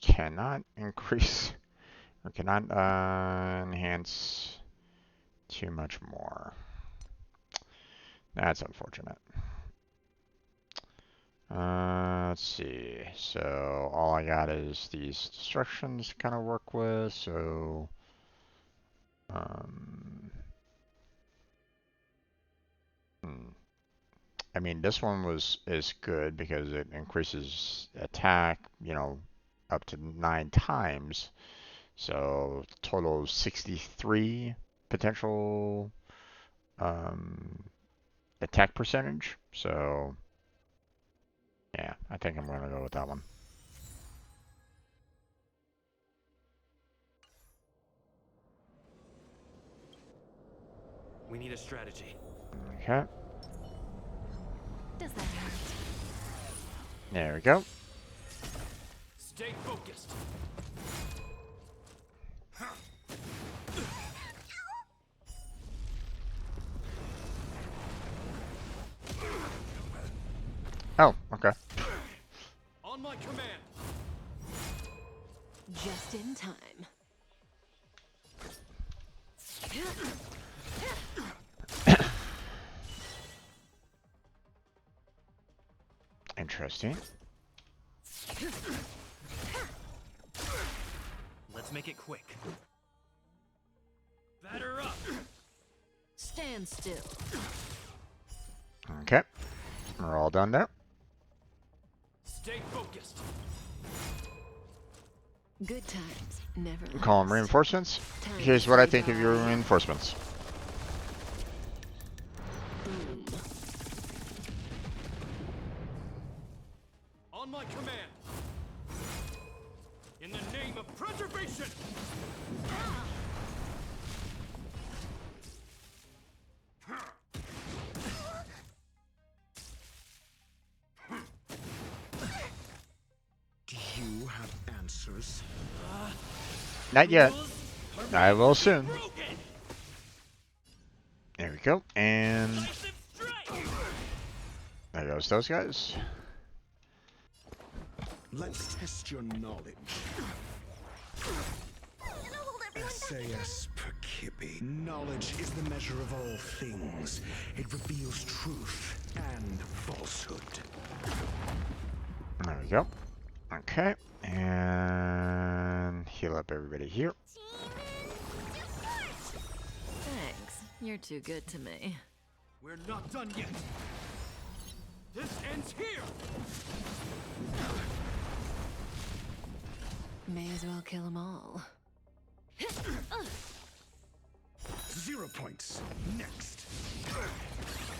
cannot increase or cannot enhance too much more. That's unfortunate. Let's see. So all I got is these destructions to kind of work with. So I mean, this one is good because it increases attack, you know, up to 9 times. So total of 63 potential attack percentage. So yeah, I think I'm gonna go with that one. We need a strategy. Okay. Does that hurt? There we go. Stay focused. Oh, okay. On my command. Just in time. Interesting. Let's make it quick. Batter up. Stand still. Okay. We're all done there. Stay focused. Good times never last. Call them reinforcements. Time Here's to what I say think of your bye. reinforcements. Boom. On my command. In the name of preservation. Do you have answers? Not yet. Rules are I will made to be soon. broken. There we go. And there goes those guys. Let's test your knowledge. SAS Perkibi. Knowledge is the measure of all things. It reveals truth and falsehood. There we go. Okay. And heal up everybody here. Thanks. You're too good to me. We're not done yet. This ends here. May as well kill them all. 0 points. Next.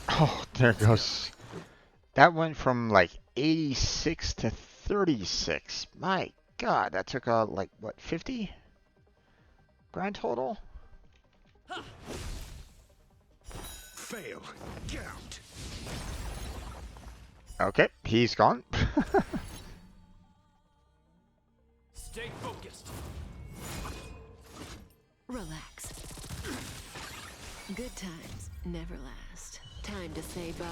Oh, there goes. That went from like 86 to 36. My God, that took like what, 50 grand total? Fail. Get out. Okay, he's gone. Stay focused. Relax. Good times never last. Time to say bye.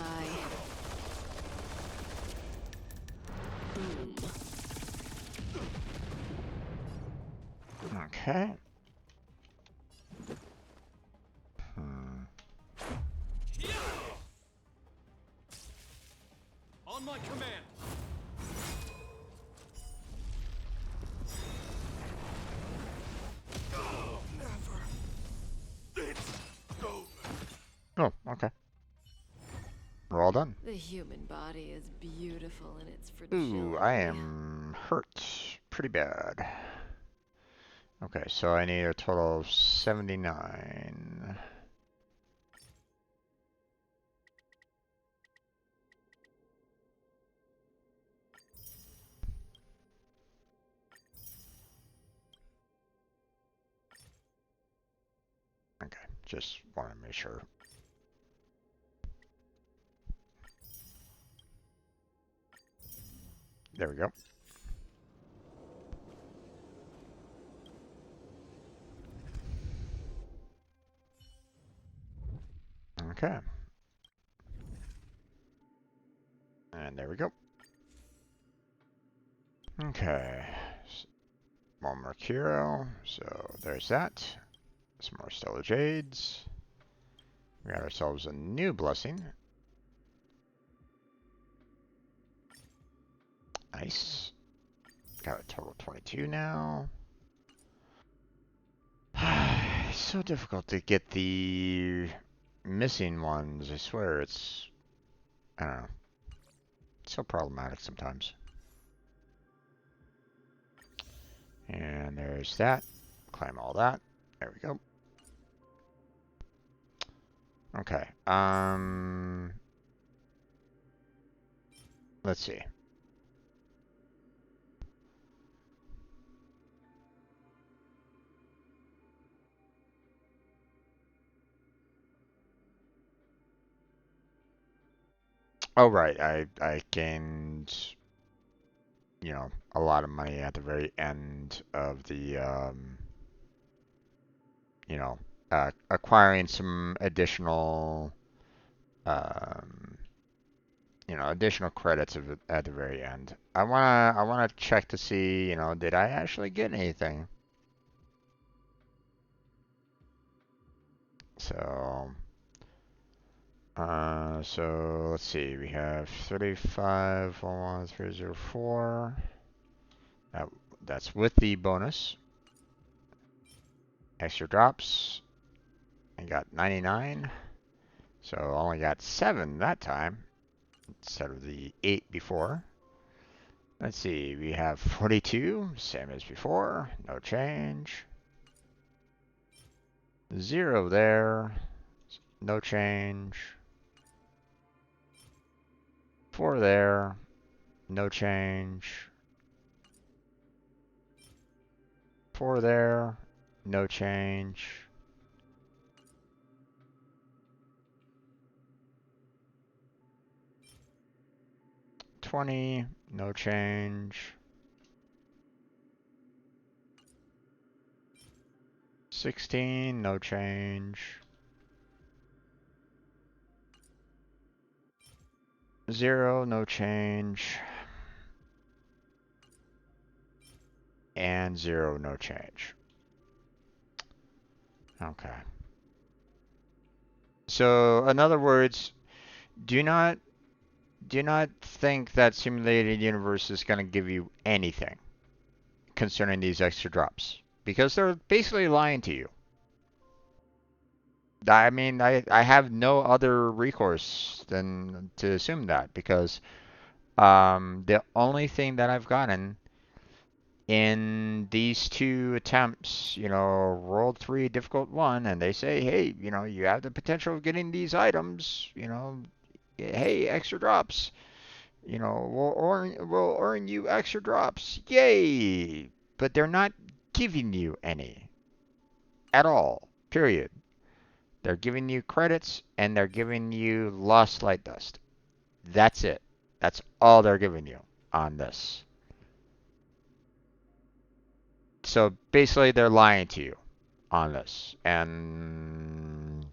Boom. Okay. On my command. Oh, okay. We're all done. The human body is beautiful in its fragility. Ooh, I am hurt pretty bad. Okay, so I need a total of 79. Okay, just want to make sure. There we go. Okay. And there we go. Okay. More Mercurial. So there's that. Some more Stellar Jades. We got ourselves a new blessing. Nice. Got a total of 22 now. It's so difficult to get the missing ones. I swear it's, I don't know. It's so problematic sometimes. And there's that. Claim all that. There we go. Okay. Let's see. Oh, right. I gained, you know, a lot of money at the very end of the, you know, acquiring some additional, you know, additional credits at the very end. I wanna check to see, you know, did I actually get anything? So, so let's see. We have 35,10304. That's with the bonus. Extra drops. I got 99. So I only got 7 that time instead of the 8 before. Let's see. We have 42, same as before. No change. 0 there. No change. 4 there. No change. 4 there. No change. 20. No change. 16. No change. 0, no change. And 0, no change. Okay. So, in other words, do not think that simulated universe is going to give you anything concerning these extra drops, because they're basically lying to you. I mean, I have no other recourse than to assume that, because the only thing that I've gotten in these 2 attempts, you know, World 3 difficult 1, and they say, hey, you know, you have the potential of getting these items, you know, hey, extra drops, you know, we'll earn you extra drops, yay! But they're not giving you any at all, period. They're giving you credits and they're giving you lost light dust. That's it. That's all they're giving you on this. So basically, they're lying to you on this, and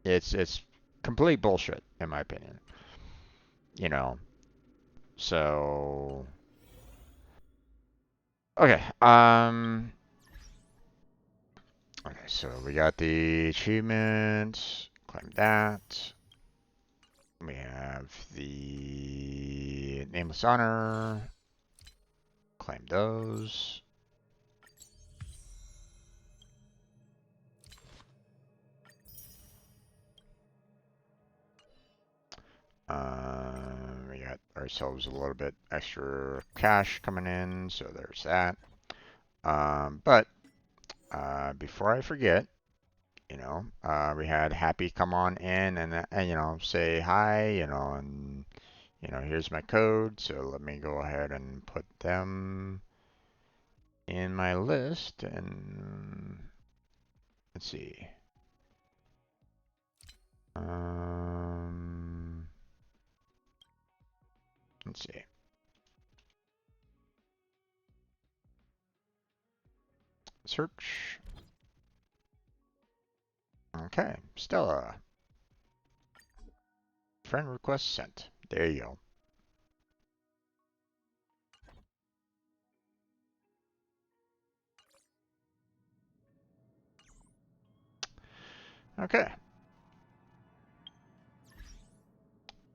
it's complete bullshit in my opinion. You know. So okay. Okay. So we got the achievement. Claim that. We have the nameless honor. Claim those. We got ourselves a little bit extra cash coming in, so there's that. But before I forget, you know, we had Happy come on in and you know, say hi, you know, and you know, here's my code. So let me go ahead and put them in my list, and let's see. Let's see. Search. Okay, Stella. Friend request sent. There you go. Okay.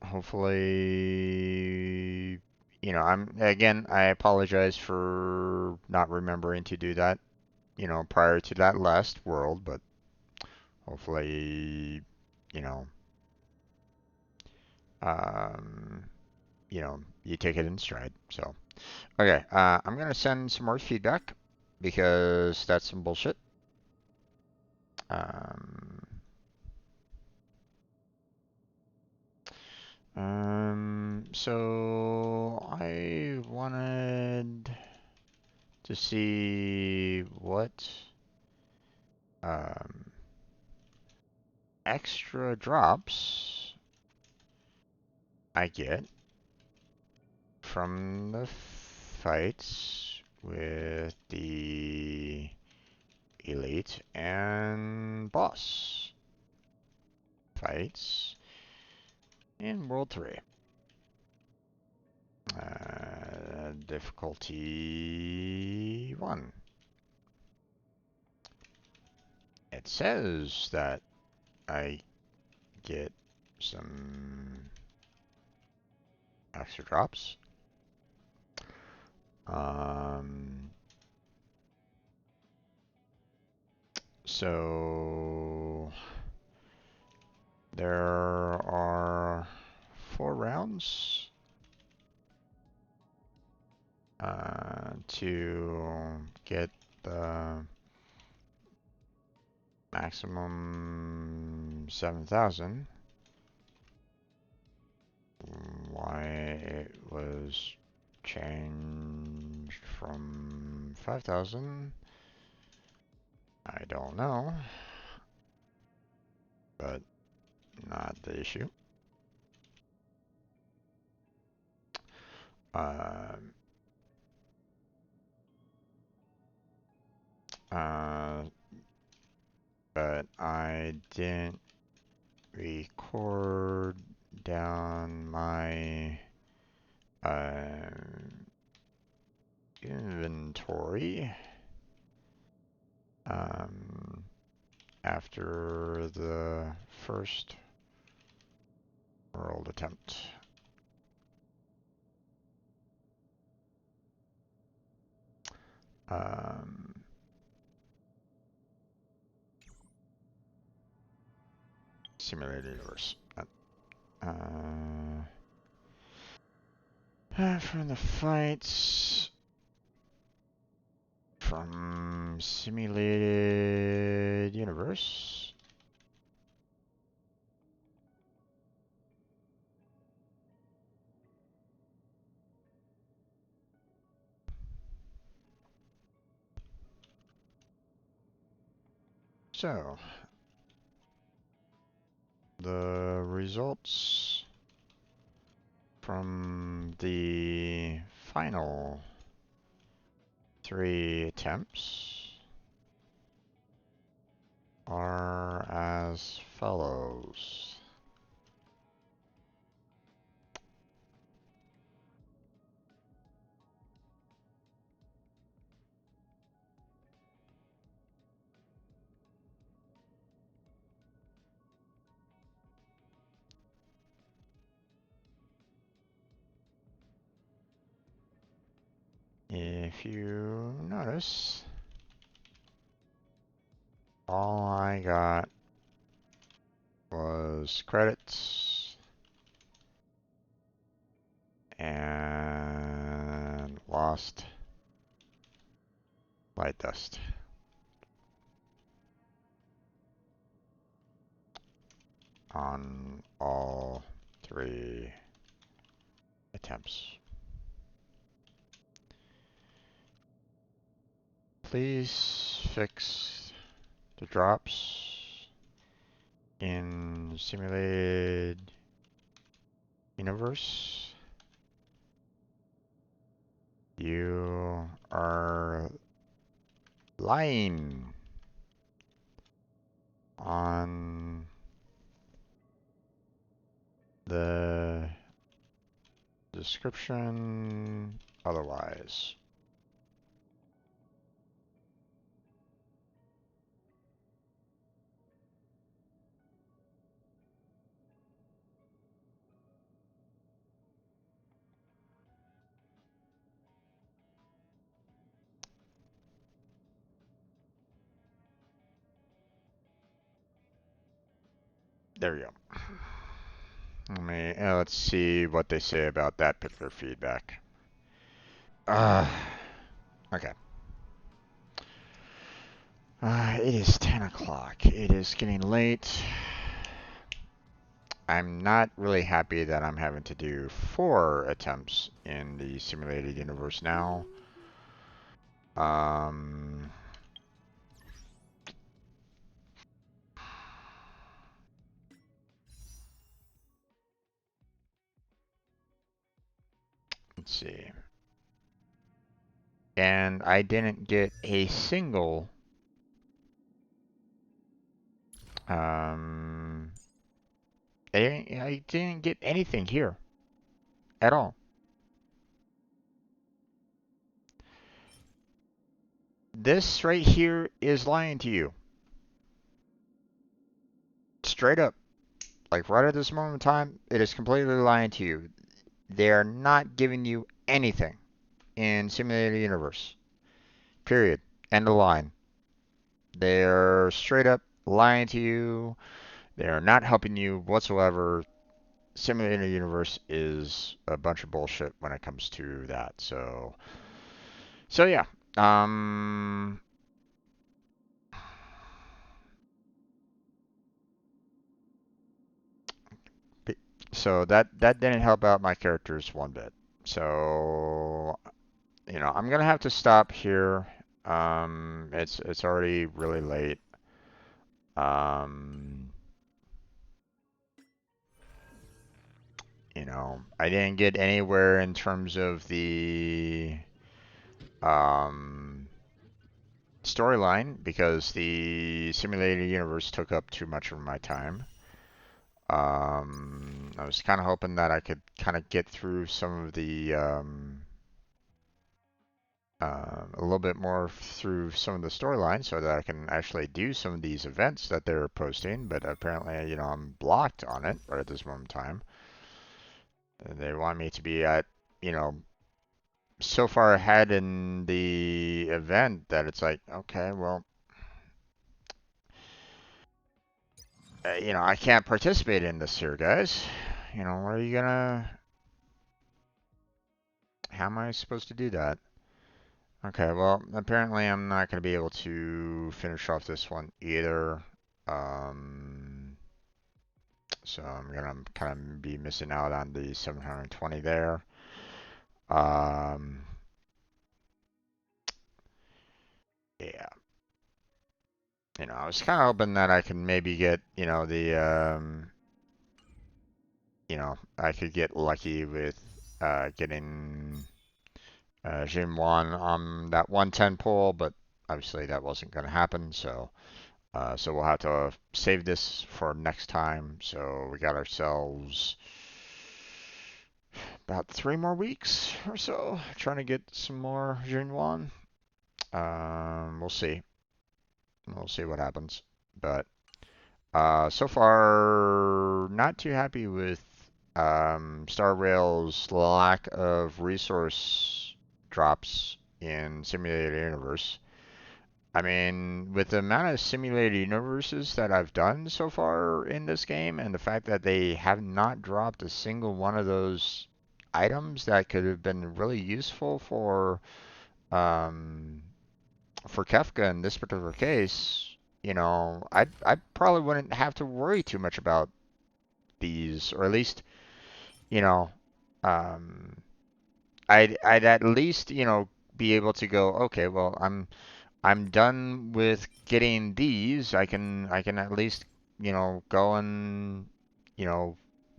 Hopefully, you know, I apologize for not remembering to do that, you know, prior to that last world, but hopefully, you know, um, you take it in stride. So, okay, I'm gonna send some more feedback because that's some bullshit. Um, so I wanted to see what um, extra drops I get from the fights with the elite and boss fights in World 3. Difficulty 1. It says that I get some extra drops. So there are 4 rounds to get the maximum 7,000. Why it was changed from 5,000, I don't know, but not the issue. Um, but I didn't record down my inventory after the first world attempt. Simulated universe. From the fights from simulated universe. So, the results from the final 3 attempts are as follows. If you notice, all I got was credits and lost light dust. On all 3 attempts. Please fix the drops in simulated universe. You are lying on the description otherwise. There we go. Let's see what they say about that particular feedback. Okay. It is 10 o'clock. It is getting late. I'm not really happy that I'm having to do 4 attempts in the simulated universe now. Let's see. And I didn't get a single I didn't get anything here at all. This right here is lying to you. Straight up. Like right at this moment in time, it is completely lying to you. They are not giving you anything in simulated universe. Period. End of line. They're straight up lying to you. They are not helping you whatsoever. Simulated universe is a bunch of bullshit when it comes to that. So yeah. So that didn't help out my characters one bit. So I'm gonna have to stop here. It's already really late. I didn't get anywhere in terms of the storyline because the simulated universe took up too much of my time. I was kind of hoping that I could kind of get through some of the a little bit more through some of the storylines so that I can actually do some of these events that they're posting, but apparently, you know, I'm blocked on it right at this moment in time. They want me to be at, you know, so far ahead in the event that it's like, okay, well, you know, I can't participate in this here, guys. You know, what are you gonna, how am I supposed to do that? Okay, well, apparently I'm not going to be able to finish off this one either. So I'm going to kind of be missing out on the 720 there. Yeah. You know, I was kind of hoping that I can maybe get, you know, you know, I could get lucky with getting Jim 1 on that 110 pull, but obviously that wasn't going to happen, so so we'll have to save this for next time. So we got ourselves about 3 more weeks or so trying to get some more Junwan. We'll see. We'll see what happens. But so far, not too happy with Star Rail's lack of resource drops in Simulated Universe. I mean, with the amount of simulated universes that I've done so far in this game, and the fact that they have not dropped a single one of those items that could have been really useful um, for Kefka in this particular case, you know, I probably wouldn't have to worry too much about these, or at least, you know, um, I'd at least, you know, be able to go, okay, well, I'm done with getting these. I can at least, you know, go and, you know,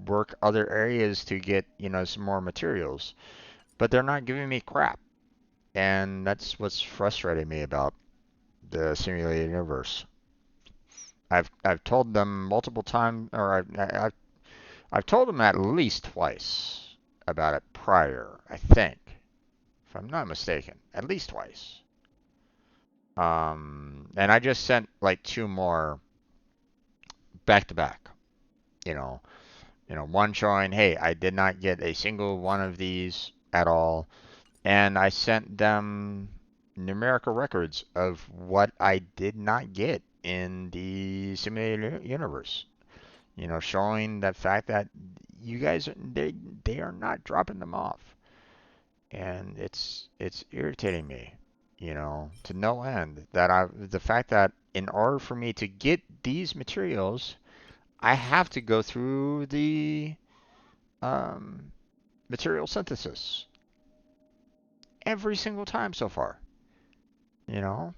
work other areas to get, you know, some more materials. But they're not giving me crap. And that's what's frustrating me about the simulated universe. I've told them multiple times, or I've told them at least twice about it prior, I think, if I'm not mistaken, at least twice. And I just sent like 2 more back to back. You know, one showing, hey, I did not get a single one of these at all, and I sent them numerical records of what I did not get in the simulated universe. You know, showing that fact that you guys they are not dropping them off, and it's irritating me, you know, to no end that the fact that in order for me to get these materials, I have to go through the um, material synthesis every single time so far. You know,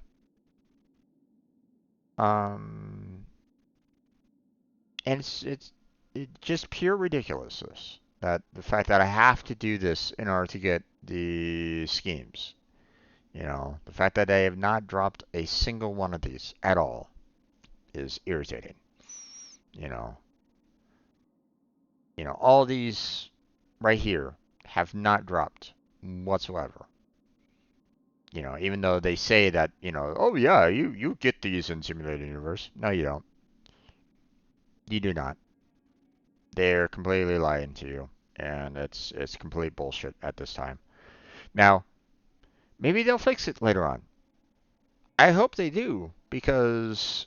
um, and it's just pure ridiculousness that the fact that I have to do this in order to get the schemes. You know, the fact that they have not dropped a single one of these at all is irritating. You know, all these right here have not dropped whatsoever. You know, even though they say that, you know, oh yeah, you get these in Simulated Universe. No, you don't. You do not. They're completely lying to you, and it's complete bullshit at this time. Now, maybe they'll fix it later on. I hope they do because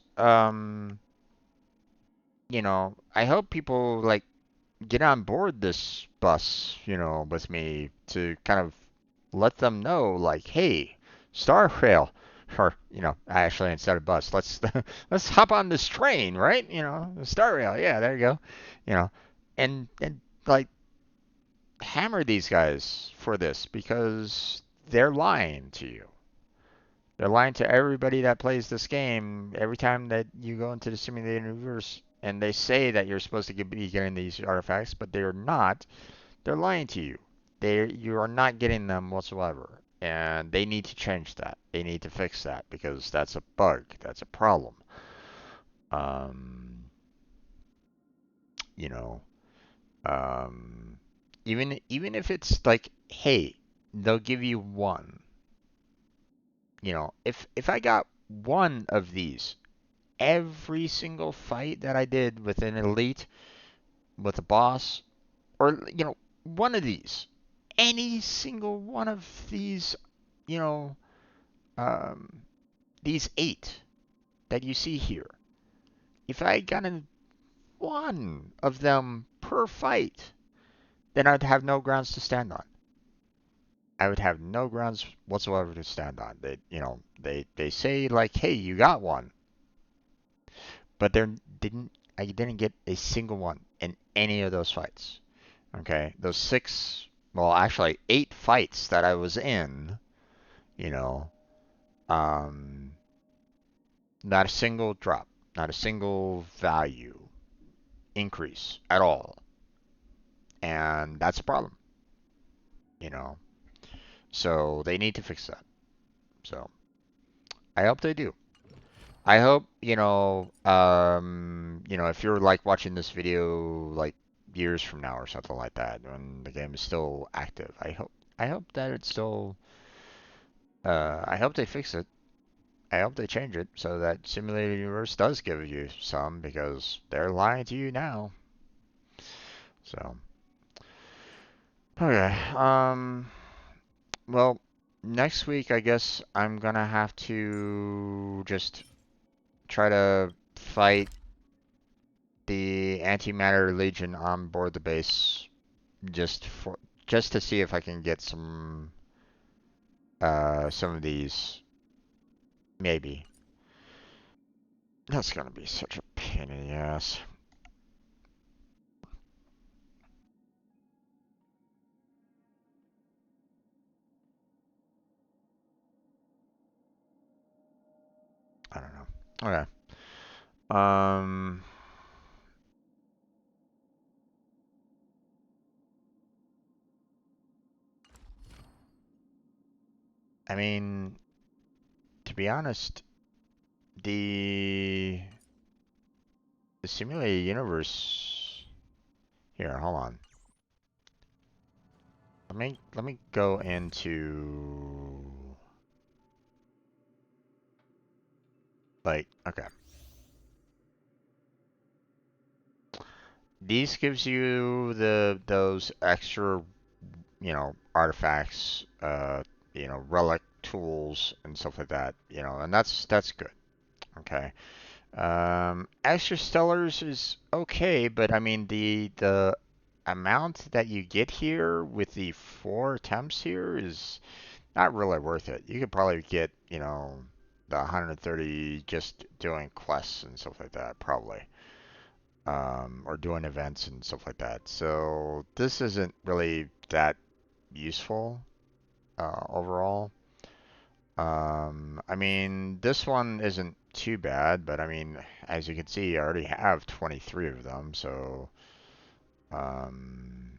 you know, I hope people like get on board this bus, you know, with me to kind of let them know, like, hey, Star Rail, or you know, actually instead of bus, let's hop on this train, right? You know, Star Rail, yeah, there you go, you know, and like hammer these guys for this because they're lying to you. They're lying to everybody that plays this game every time that you go into the simulated universe and they say that you're supposed to be getting these artifacts, but they're not. They're lying to you. You are not getting them whatsoever. And they need to change that. They need to fix that because that's a bug. That's a problem. Um, you know, Um, even if it's like, hey, they'll give you one. You know, if I got one of these, every single fight that I did with an elite, with a boss, or one of these, any single one of these, you know, um, these 8 that you see here, if I got one of them per fight, then I'd have no grounds to stand on. I would have no grounds whatsoever to stand on. They say like, hey, you got one, but I didn't get a single one in any of those fights. Okay, those 6, well, actually 8 fights that I was in, you know, um, not a single drop, not a single value increase at all, and that's a problem, you know. So they need to fix that. So I hope they do. I hope, if you're like watching this video like years from now or something like that, when the game is still active, I hope that it's still, I hope they fix it. I hope they change it so that Simulated Universe does give you some, because they're lying to you now. So, okay. Well, next week I guess I'm gonna have to just try to fight the Antimatter Legion on board the base, just to see if I can get some of these, maybe. That's gonna be such a pain in the ass. I don't know. Okay. Um, I mean, to be honest, the the simulated universe. Here, hold on. Let me go into, like, okay. These gives you those extra, artifacts, relic tools and stuff like that, and that's good. Okay. Extra stellars is okay, but I mean the amount that you get here with the 4 attempts here is not really worth it. You could probably get, the 130 just doing quests and stuff like that, probably. Or doing events and stuff like that. So this isn't really that useful, overall. I mean, this one isn't too bad, but I mean, as you can see, I already have 23 of them, so, um,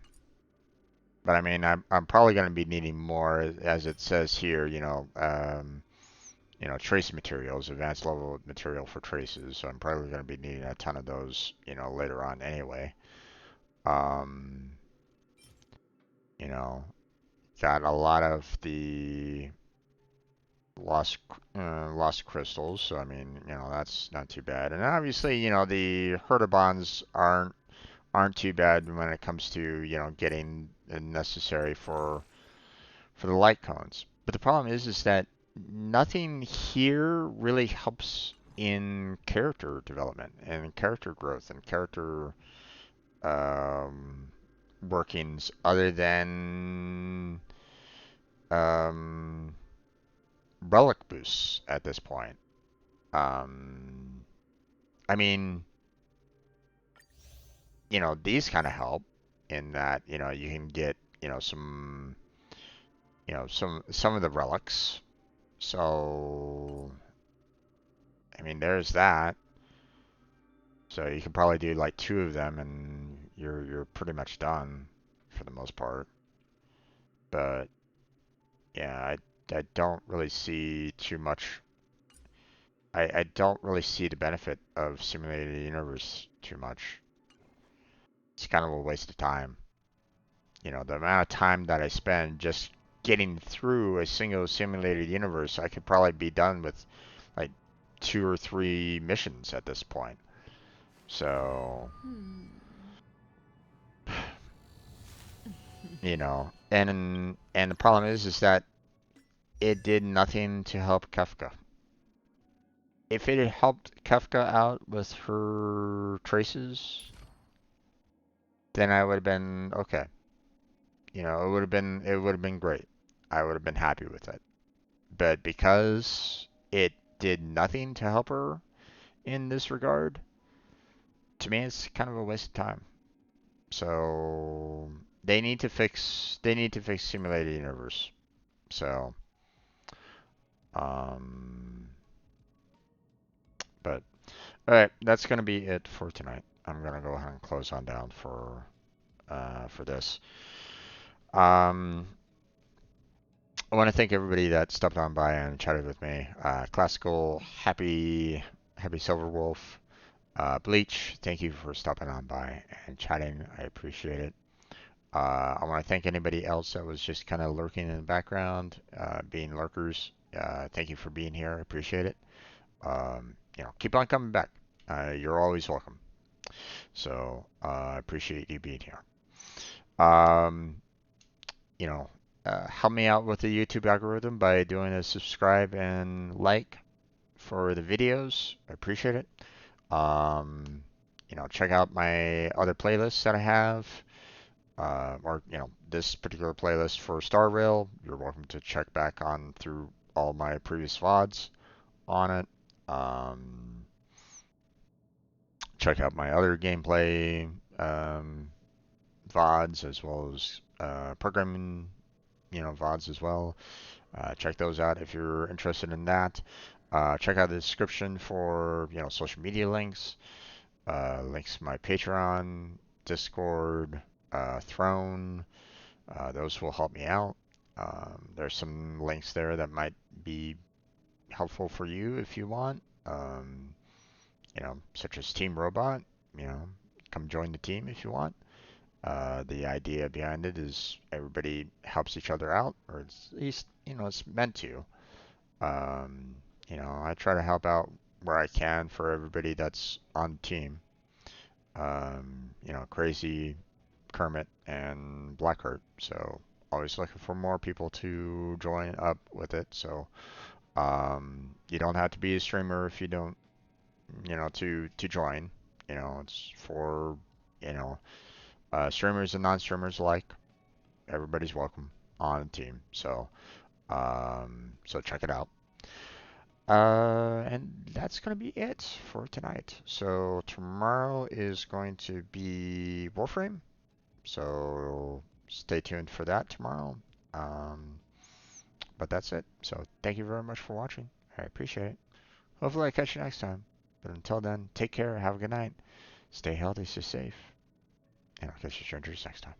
but I mean, I'm probably going to be needing more, as it says here, trace materials, advanced level material for traces, so I'm probably going to be needing a ton of those, later on anyway. Um, you know, got a lot of the lost crystals, so I mean, that's not too bad. And obviously, the Hertobonds aren't too bad when it comes to, getting the necessary for the light cones. But the problem is that nothing here really helps in character development and character growth and character, um, workings, other than, um, relic boosts at this point. Um, I mean, these kind of help in that, you can get, some of the relics. So, I mean, there's that. So you can probably do like 2 of them and you're pretty much done for the most part. But yeah, I don't really see too much. I don't really see the benefit of simulated universe too much. it's kind of a waste of time. You know, the amount of time that I spend just getting through a single simulated universe, I could probably be done with like 2 or 3 missions at this point. So, you know, and the problem is that it did nothing to help Kefka. If it had helped Kefka out with her traces, then I would have been okay. You know, it would have been great. I would have been happy with it. But because it did nothing to help her in this regard, to me it's kind of a waste of time. So they need to fix simulated universe. So um but all right, that's gonna be it for tonight. I'm gonna go ahead and close on down for this. Um I want to thank everybody that stopped on by and chatted with me. Classical, happy Silver Wolf, Bleach, thank you for stopping on by and chatting. I appreciate it. I want to thank anybody else that was just kind of lurking in the background, being lurkers. Thank you for being here. I appreciate it. You know, keep on coming back. You're always welcome. So I appreciate you being here. Um, you know, help me out with the YouTube algorithm by doing a subscribe and like for the videos. I appreciate it. You know, check out my other playlists that I have. Or, you know, this particular playlist for Star Rail. You're welcome to check back on through all my previous VODs on it. Check out my other gameplay VODs as well as programming, you know, VODs as well. Check those out if you're interested in that. Check out the description for, you know, social media links, links to my Patreon, Discord, Throne. Those will help me out. There's some links there that might be helpful for you if you want. You know, such as Team Robot. You know, come join the team if you want. The idea behind it is everybody helps each other out, or at least, you know, it's meant to. You know, I try to help out where I can for everybody that's on the team. You know, Crazy, Kermit, and Blackheart. So always looking for more people to join up with it. So you don't have to be a streamer if you don't, you know, to join. You know, it's for, you know, streamers and non-streamers alike. Everybody's welcome on the team. So so check it out. And that's gonna be it for tonight. So tomorrow is going to be Warframe. So stay tuned for that tomorrow. Um, but that's it. So thank you very much for watching. I appreciate it. Hopefully I catch you next time. But until then, take care. Have a good night. Stay healthy, stay safe. And I'll catch you strangers next time.